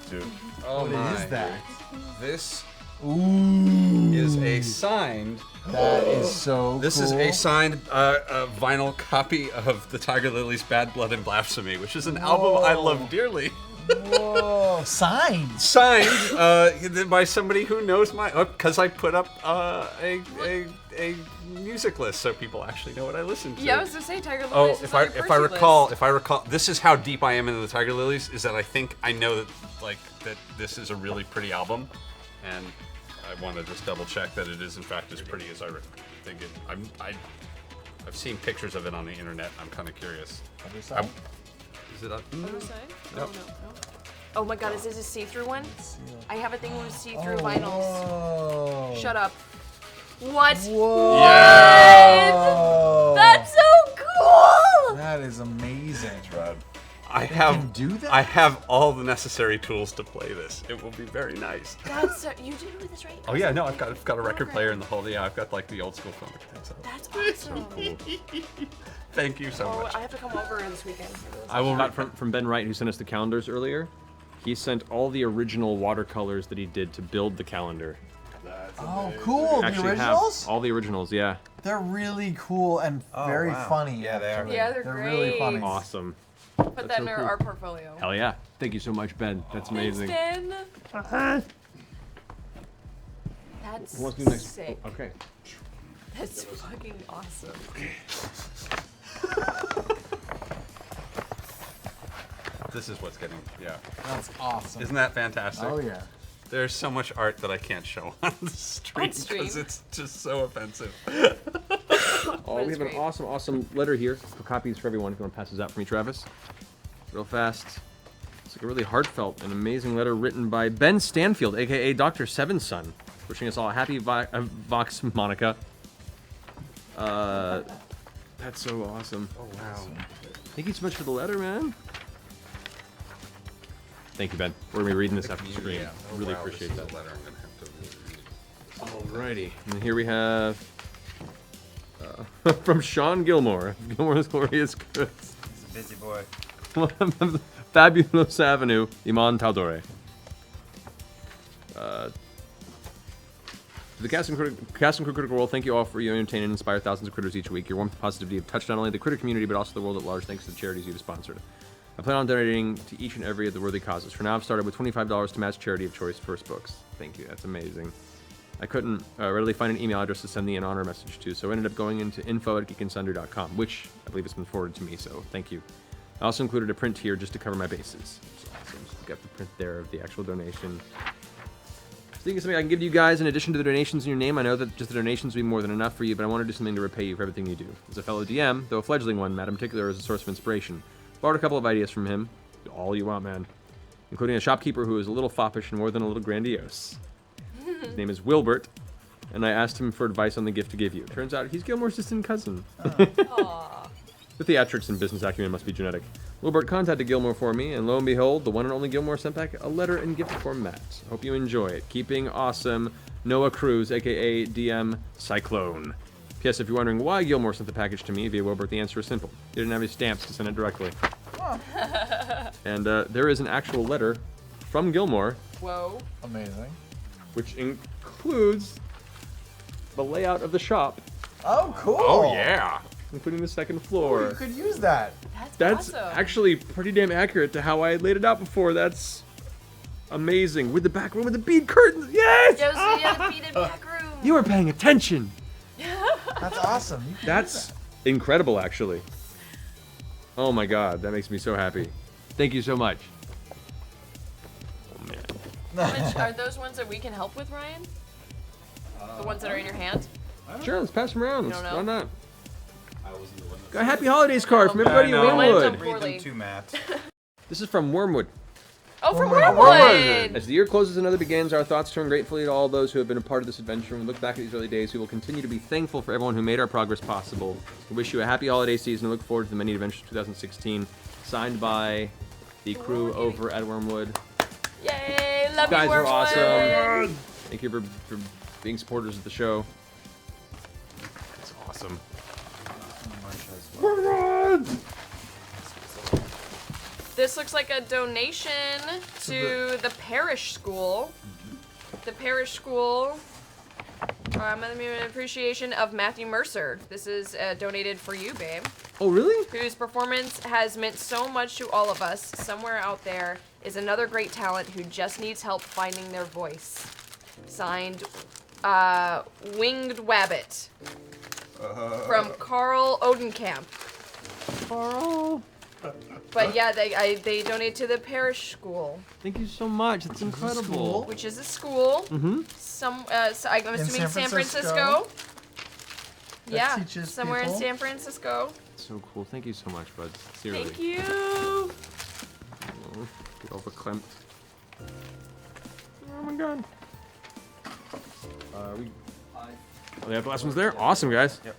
Dude. Oh What my. is that? This Ooh. is a signed. That is so This cool. is a signed vinyl copy of the Tiger Lilies' Bad Blood and Blasphemy, which is an album I love dearly. Whoa. Signed. Signed by somebody who knows my. Because I put up a music list so people actually know what I listen to. Yeah, I was gonna say Tiger Oh, Lilies. if I recall, this is how deep I am into the Tiger Lilies. Is that I think I know that this is a really pretty album, and I want to just double check that it is in fact as pretty as I think it. I've seen pictures of it on the internet. I'm kind of curious. Is it up? Other side? Nope. No. Oh my god, is this a see-through one? I have a thing with see-through vinyls. Shut up. What? Whoa. What? That's so cool! That is amazing. I have all the necessary tools to play this. It will be very nice. That's you do this right? Oh yeah, no, I've got a record player in the whole. Yeah, I've got like the old school phone. That's awesome. Thank you so much. I have to come over this weekend. I will read from Ben Wright, who sent us the calendars earlier. He sent all the original watercolors that he did to build the calendar. Oh, cool. The Actually originals? have all the originals, yeah. They're really cool and very funny. Yeah, they are. Yeah, they're really great. funny. Awesome. Put That's that so in cool. our portfolio. Hell yeah. Thank you so much, Ben. That's amazing. Thanks, Ben. That's Who wants to do next? sick. Oh, okay. That's fucking awesome. This is what's getting, yeah. That's awesome. Isn't that fantastic? Oh, yeah. There's so much art that I can't show on the stream On stream? because it's just so offensive. Oh, we have an awesome letter here for copies for everyone. If you want to pass this out for me, Travis. Real fast. It's like a really heartfelt and amazing letter written by Ben Stanfield, aka Dr. Seven's son, wishing us all a happy Vox Monica. That's so awesome. Oh wow. Thank you so much for the letter, man. Thank you, Ben. We're gonna be reading this after the stream. Yeah. Oh, really wow, appreciate this is that. a letter I'm gonna have to Alrighty, and here we have from Sean Gilmore, Gilmore's Glorious Goods. He's a busy boy. Fabulous Avenue, Iman Taldore. To the cast and crew Critical Role, thank you all for your entertain and inspire thousands of critters each week. Your warmth and positivity have touched not only the critter community, but also the world at large, thanks to the charities you've sponsored. I plan on donating to each and every of the worthy causes. For now, I've started with $25 to match charity of choice first books. Thank you, that's amazing. I couldn't readily find an email address to send the honor message to, so I ended up going into info@geekandsundry.com, which I believe has been forwarded to me, so thank you. I also included a print here just to cover my bases. It's awesome. So you got the print there of the actual donation. Thinking of something I can give you guys in addition to the donations in your name. I know that just the donations will be more than enough for you, but I want to do something to repay you for everything you do. As a fellow DM, though a fledgling one, Matt in particular is a source of inspiration. Borrowed a couple of ideas from him. All you want, man. Including a shopkeeper who is a little foppish and more than a little grandiose. His name is Wilbert, and I asked him for advice on the gift to give you. Turns out he's Gilmore's distant cousin. The theatrics and business acumen must be genetic. Wilbert contacted Gilmore for me, and lo and behold, the one and only Gilmore sent back a letter in gift form Matt. Hope you enjoy it. Keeping awesome, Noah Cruz, aka DM Cyclone. P.S. If you're wondering why Gilmore sent the package to me via Wilbert, the answer is simple. He didn't have any stamps to send it directly. And there is an actual letter from Gilmore. Whoa. Amazing. Which includes the layout of the shop. Oh, cool. Oh, yeah. Including the second floor. Ooh, you could use that. That's awesome. actually pretty damn accurate to how I had laid it out before. That's amazing. With the back room with the bead curtains. Yes! Yeah, beaded back room. You were paying attention. That's awesome. You can That's incredible, actually. Oh my god, that makes me so happy. Thank you so much. Oh man. Are those ones that we can help with, Ryan? The ones that are in your hand? Sure, let's pass them around. You don't know? Why not? Got a Happy Holidays card from everybody in We went Wormwood. so poorly. Read them to Matt. This is from Wormwood. Oh, from Wormwood! As the year closes, another begins. Our thoughts turn gratefully to all those who have been a part of this adventure. When we look back at these early days, we will continue to be thankful for everyone who made our progress possible. We wish you a happy holiday season and look forward to the many adventures of 2016. Signed by the crew over at Wormwood. Yay! Love You guys you, are Wormwood! awesome. Thank you for being supporters of the show. It's awesome. This looks like a donation to the parish school. The parish school. In appreciation of Matthew Mercer. This is donated for you, babe. Oh, really? Whose performance has meant so much to all of us. Somewhere out there is another great talent who just needs help finding their voice. Signed, Winged Wabbit. From Carl Odenkamp. Carl. But yeah, they donate to the parish school. Thank you so much. That's incredible. Which is a school. Mm-hmm. I'm assuming San Francisco. Yeah, teaches somewhere in people. San Francisco. So cool. Thank you so much, bud. Seriously. Thank you. Oh, get over Clem. Oh my god. Oh, they have the last ones there? Awesome, guys. Yep.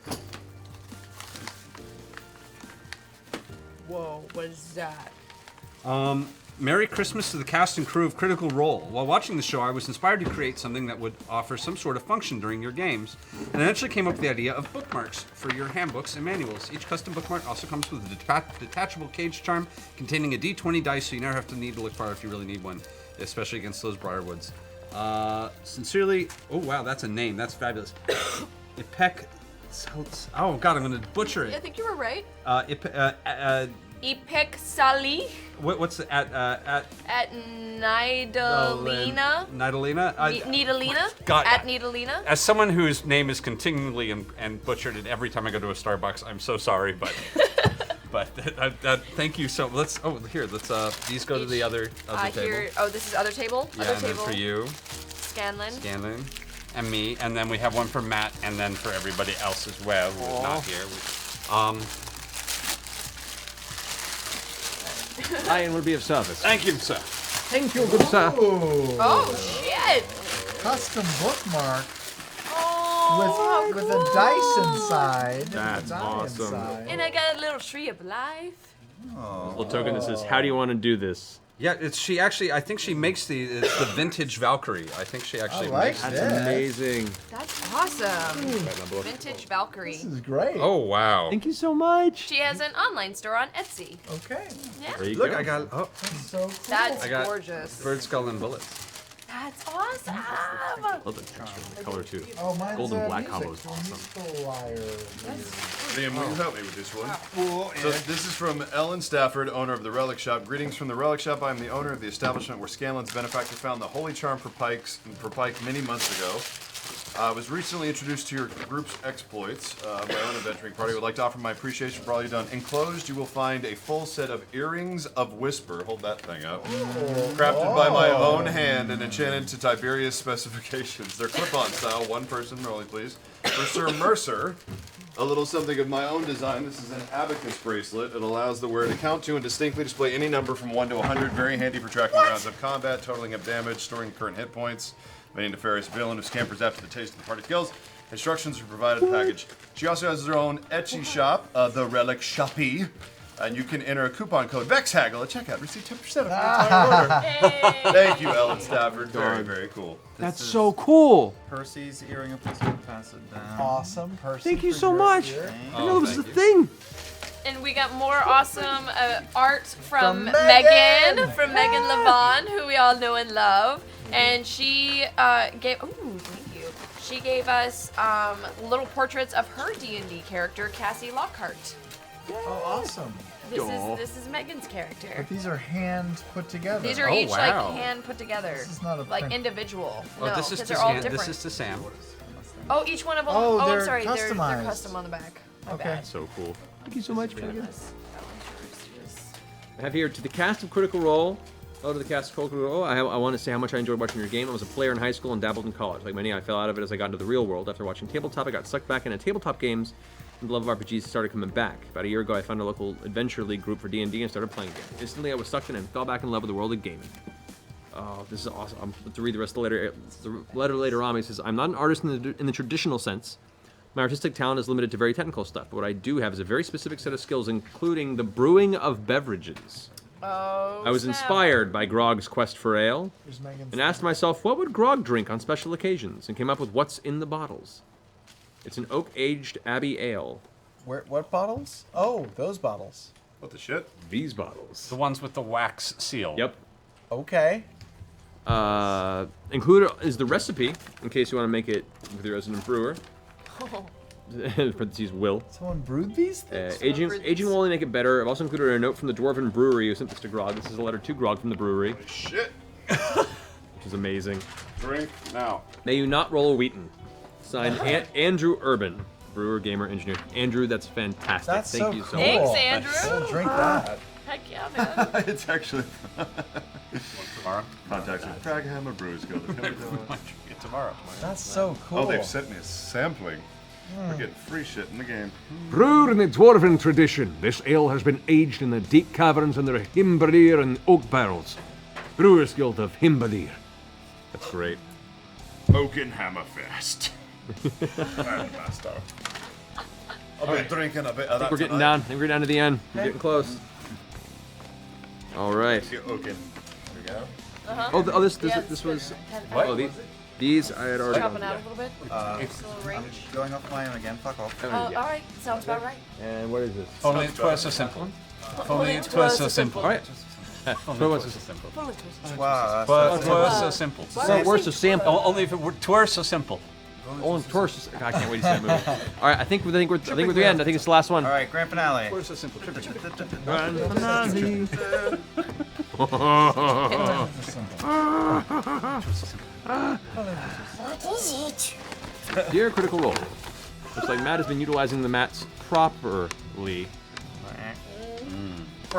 Whoa, what is that? Merry Christmas to the cast and crew of Critical Role. While watching the show, I was inspired to create something that would offer some sort of function during your games, and eventually came up with the idea of bookmarks for your handbooks and manuals. Each custom bookmark also comes with a detachable cage charm containing a d20 dice, so you never have to need to look far if you really need one, especially against those briarwoods. Sincerely, oh wow, that's a name. That's fabulous. Ipek. Oh god, I'm gonna butcher I it. think you were right. Ipek Salih What's the at Nidalina. Nidalina? Nidalina? God, At Nidalina? As someone whose name is continually and butchered it every time I go to a Starbucks, I'm so sorry, but thank you so. Let's these go to the other table. Here, this is other table. Yeah, Other and then table. for you, Scanlan. Scanlan, and me, and then we have one for Matt, and then for everybody else as well who is not here. Ryan would be of service. Thank you, sir. Thank you, good sir. Oh, shit! Custom bookmark Oh, with a dice inside. That's a die awesome. inside. And I got a little tree of life. A little token that says, "How do you want to do this?" Yeah, she actually. I think she makes it's the vintage Valkyrie. I think she actually makes That's amazing. That's awesome. Vintage Valkyrie. This is great. Oh wow! Thank you so much. She has an online store on Etsy. Okay. Yeah. There you Look, go. I got. Oh, that's so cool. That's I got gorgeous. Bird skull and bullets. That's awesome. Love the texture and the color too. Oh, mine's Golden black music combo is from awesome. Musical Wire. Liam, will you help me with this one? So this is from Ellen Stafford, owner of the Relic Shop. Greetings from the Relic Shop. I am the owner of the establishment where Scanlan's benefactor found the Holy Charm for Pike many months ago. I was recently introduced to your group's exploits. My own adventuring party would like to offer my appreciation for all you've done. Enclosed, you will find a full set of Earrings of Whisper. Hold that thing up. Crafted by my own hand and enchanted to Tiberius specifications. They're clip-on style, one person only, please. For Sir Mercer, a little something of my own design. This is an abacus bracelet. It allows the wearer to count to and distinctly display any number from 1 to 100. Very handy for tracking rounds of combat, totaling up damage, storing current hit points. Many nefarious villain who scampers after the taste of the party kills. Instructions are provided in the package. She also has her own Etsy shop, the Relic Shoppy. And you can enter a coupon code VEXHAGGLE at checkout. Receive 10% off your entire order. Thank you, Ellen Stafford. Very, very cool. That's so cool. Percy's earring of wisdom. Pass it down. Awesome, Percy. Thank you for so your much. ear. I know this is a thing. And we got more awesome art from From Megan, Megan! from Megan Levon, who we all know and love. And she gave, ooh, thank you. She gave us little portraits of her D&D character, Cassie Lockhart. Oh, awesome. This is Megan's character. But these are hand put together. These are each like hand put together. This is not a like print. individual. Oh, no, this is because to they're all Sam. different. This is to Sam. Oh, each one of them. Oh, I'm they're sorry. They're customized. custom on the back. My Okay. bad. So cool. Thank you so much, Megan. Goodness. I have here to the cast of Critical Role. Oh, to the cast of Critical Role. I want to say how much I enjoyed watching your game. I was a player in high school and dabbled in college. Like many, I fell out of it as I got into the real world. After watching tabletop, I got sucked back into tabletop games, and the love of RPGs started coming back. About a year ago, I found a local Adventure League group for D&D and started playing again. Instantly, I was sucked in and fell back in love with the world of gaming. Oh, this is awesome. I'm to read the rest of the letter. The letter later on, he says, I'm not an artist in the traditional sense. My artistic talent is limited to very technical stuff, but what I do have is a very specific set of skills, including the brewing of beverages. Oh, I was snap. inspired by Grog's quest for ale, Here's Megan's and asked myself, what would Grog drink on special occasions, and came up with what's in the bottles. It's an oak-aged Abbey ale. What bottles? Oh, those bottles. What the shit? These bottles. The ones with the wax seal. Yep. Okay. Included is the recipe, in case you want to make it with your resident brewer. Parentheses will. Someone brewed these things? Aging will only make it better. I've also included a note from the Dwarven Brewery who sent this to Grog. This is a letter to Grog from the brewery. Shit. Which is amazing. Drink now. May you not roll a Wheaton. Signed Andrew Urban, brewer, gamer, engineer. Andrew, that's fantastic. That's Thank so you so cool. much. Thanks, Andrew. We'll drink that. Heck yeah, man. It's actually tomorrow. Contacts with Draghammer Brews Guild. Get tomorrow. That's so cool. Oh, they've sent me a sampling. We're getting free shit in the game. Brewed in the Dwarven tradition, this ale has been aged in the deep caverns under Himbadir and oak barrels. Brewers Guild of Himbadir. That's great. Oaken Hammerfest. Master. I'll be drinking a bit of that. We're getting tonight. down. I think we're down to the end. We're getting close. All right. Get Oaken. There we go. Oh, this was. What? Oh, these I had already. Chopping out a little bit. It's a little range. going off my own again. Fuck off. Oh, all right. Sounds about right. And what is this? Only it was so simple. Only it was so simple. All right. Only it was so simple. Wow. Twas so simple. Where's the sample? Only if it were so simple. Oh, Taurus. I can't wait to see that movie. All right, I think we're at the end. I think it's the last one. All right, grand finale. Twas so simple. Grand finale. Dear Critical Role, looks like Matt has been utilizing the mats properly.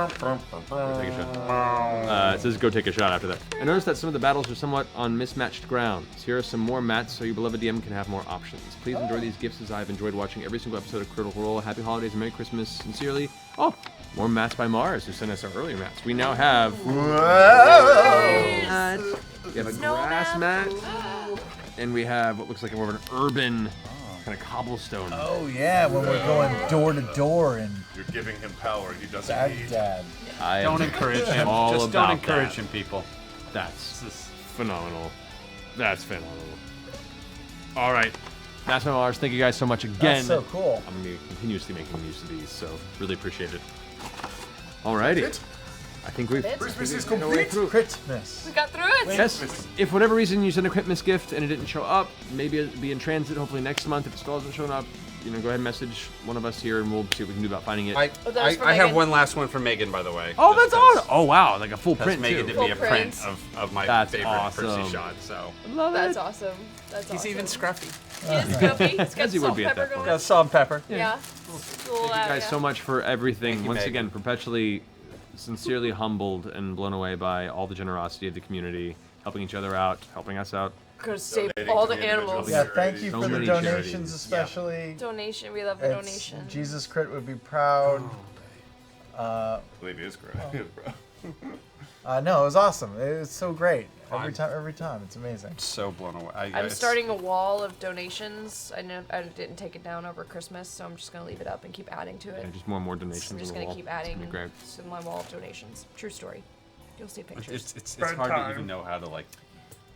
Take a shot. It says go take a shot after that. I noticed that some of the battles are somewhat on mismatched grounds. Here are some more mats so your beloved DM can have more options. Please enjoy these gifts as I've enjoyed watching every single episode of Critical Role. Happy holidays and Merry Christmas. Sincerely. Oh, more mats by Mars who sent us our earlier mats. We now have... We have a grass mat. And we have what looks like more of an urban kind of cobblestone. Oh yeah, when we're going door to door and you're giving him power he doesn't need. Dad. Don't encourage him. Just don't encourage him, people. That's phenomenal. That's phenomenal. All right. That's my Mars. Thank you guys so much again. That's so cool. I'm going to be continuously making use of these, so really appreciate it. Alrighty. I think we've Christmas is complete. Christmas. We got through it. Yes. If for whatever reason you sent a Christmas gift and it didn't show up, maybe it'll be in transit hopefully next month. If it still hasn't shown up, go ahead and message one of us here and we'll see what we can do about finding it. I have one last one for Megan, by the way. Oh, that's awesome. Oh, wow. Like a full print, Megan too. did me a print of my That's favorite awesome. Percy shot, so. Love That's awesome. That's He's awesome. even scruffy. He is scruffy. He's got As he would salt be at pepper that point. going. Got salt and pepper. Yeah. Thank you guys so much for everything. Once again, perpetually, sincerely humbled and blown away by all the generosity of the community, helping each other out, helping us out. Gonna save all the animals. Yeah, thank you So for the many donations, charities. especially. Donation. We love the donation. Jesus Crit would be proud. I believe he is correct. No, it was awesome. It was so great. Every time, it's amazing. So blown away. I'm starting a wall of donations. I didn't take it down over Christmas, so I'm just gonna leave it up and keep adding to it. Yeah, just more and more donations I'm just on the gonna wall. keep It's gonna adding be great. to my wall of donations. True story. You'll see pictures. It's hard to even know how to like.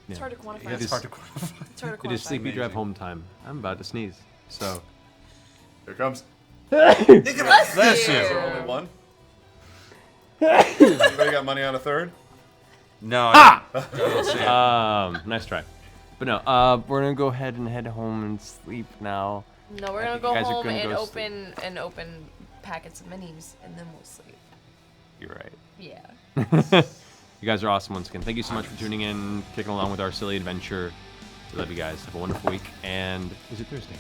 It's hard to quantify. It is hard to quantify. It's hard to It is quantify. sleepy drive home time. I'm about to sneeze. So. Here comes. Bless Bless you. you. Is there only one? Anybody got money on a third? No. Nice try. But no, we're gonna go ahead and head home and sleep now. No, we're I gonna think go you guys are home gonna and go sleep. open packets of minis, and then we'll sleep. You're right. Yeah. You guys are awesome once again. Thank you so much for tuning in, kicking along with our silly adventure. We love you guys. Have a wonderful week. And is it Thursday?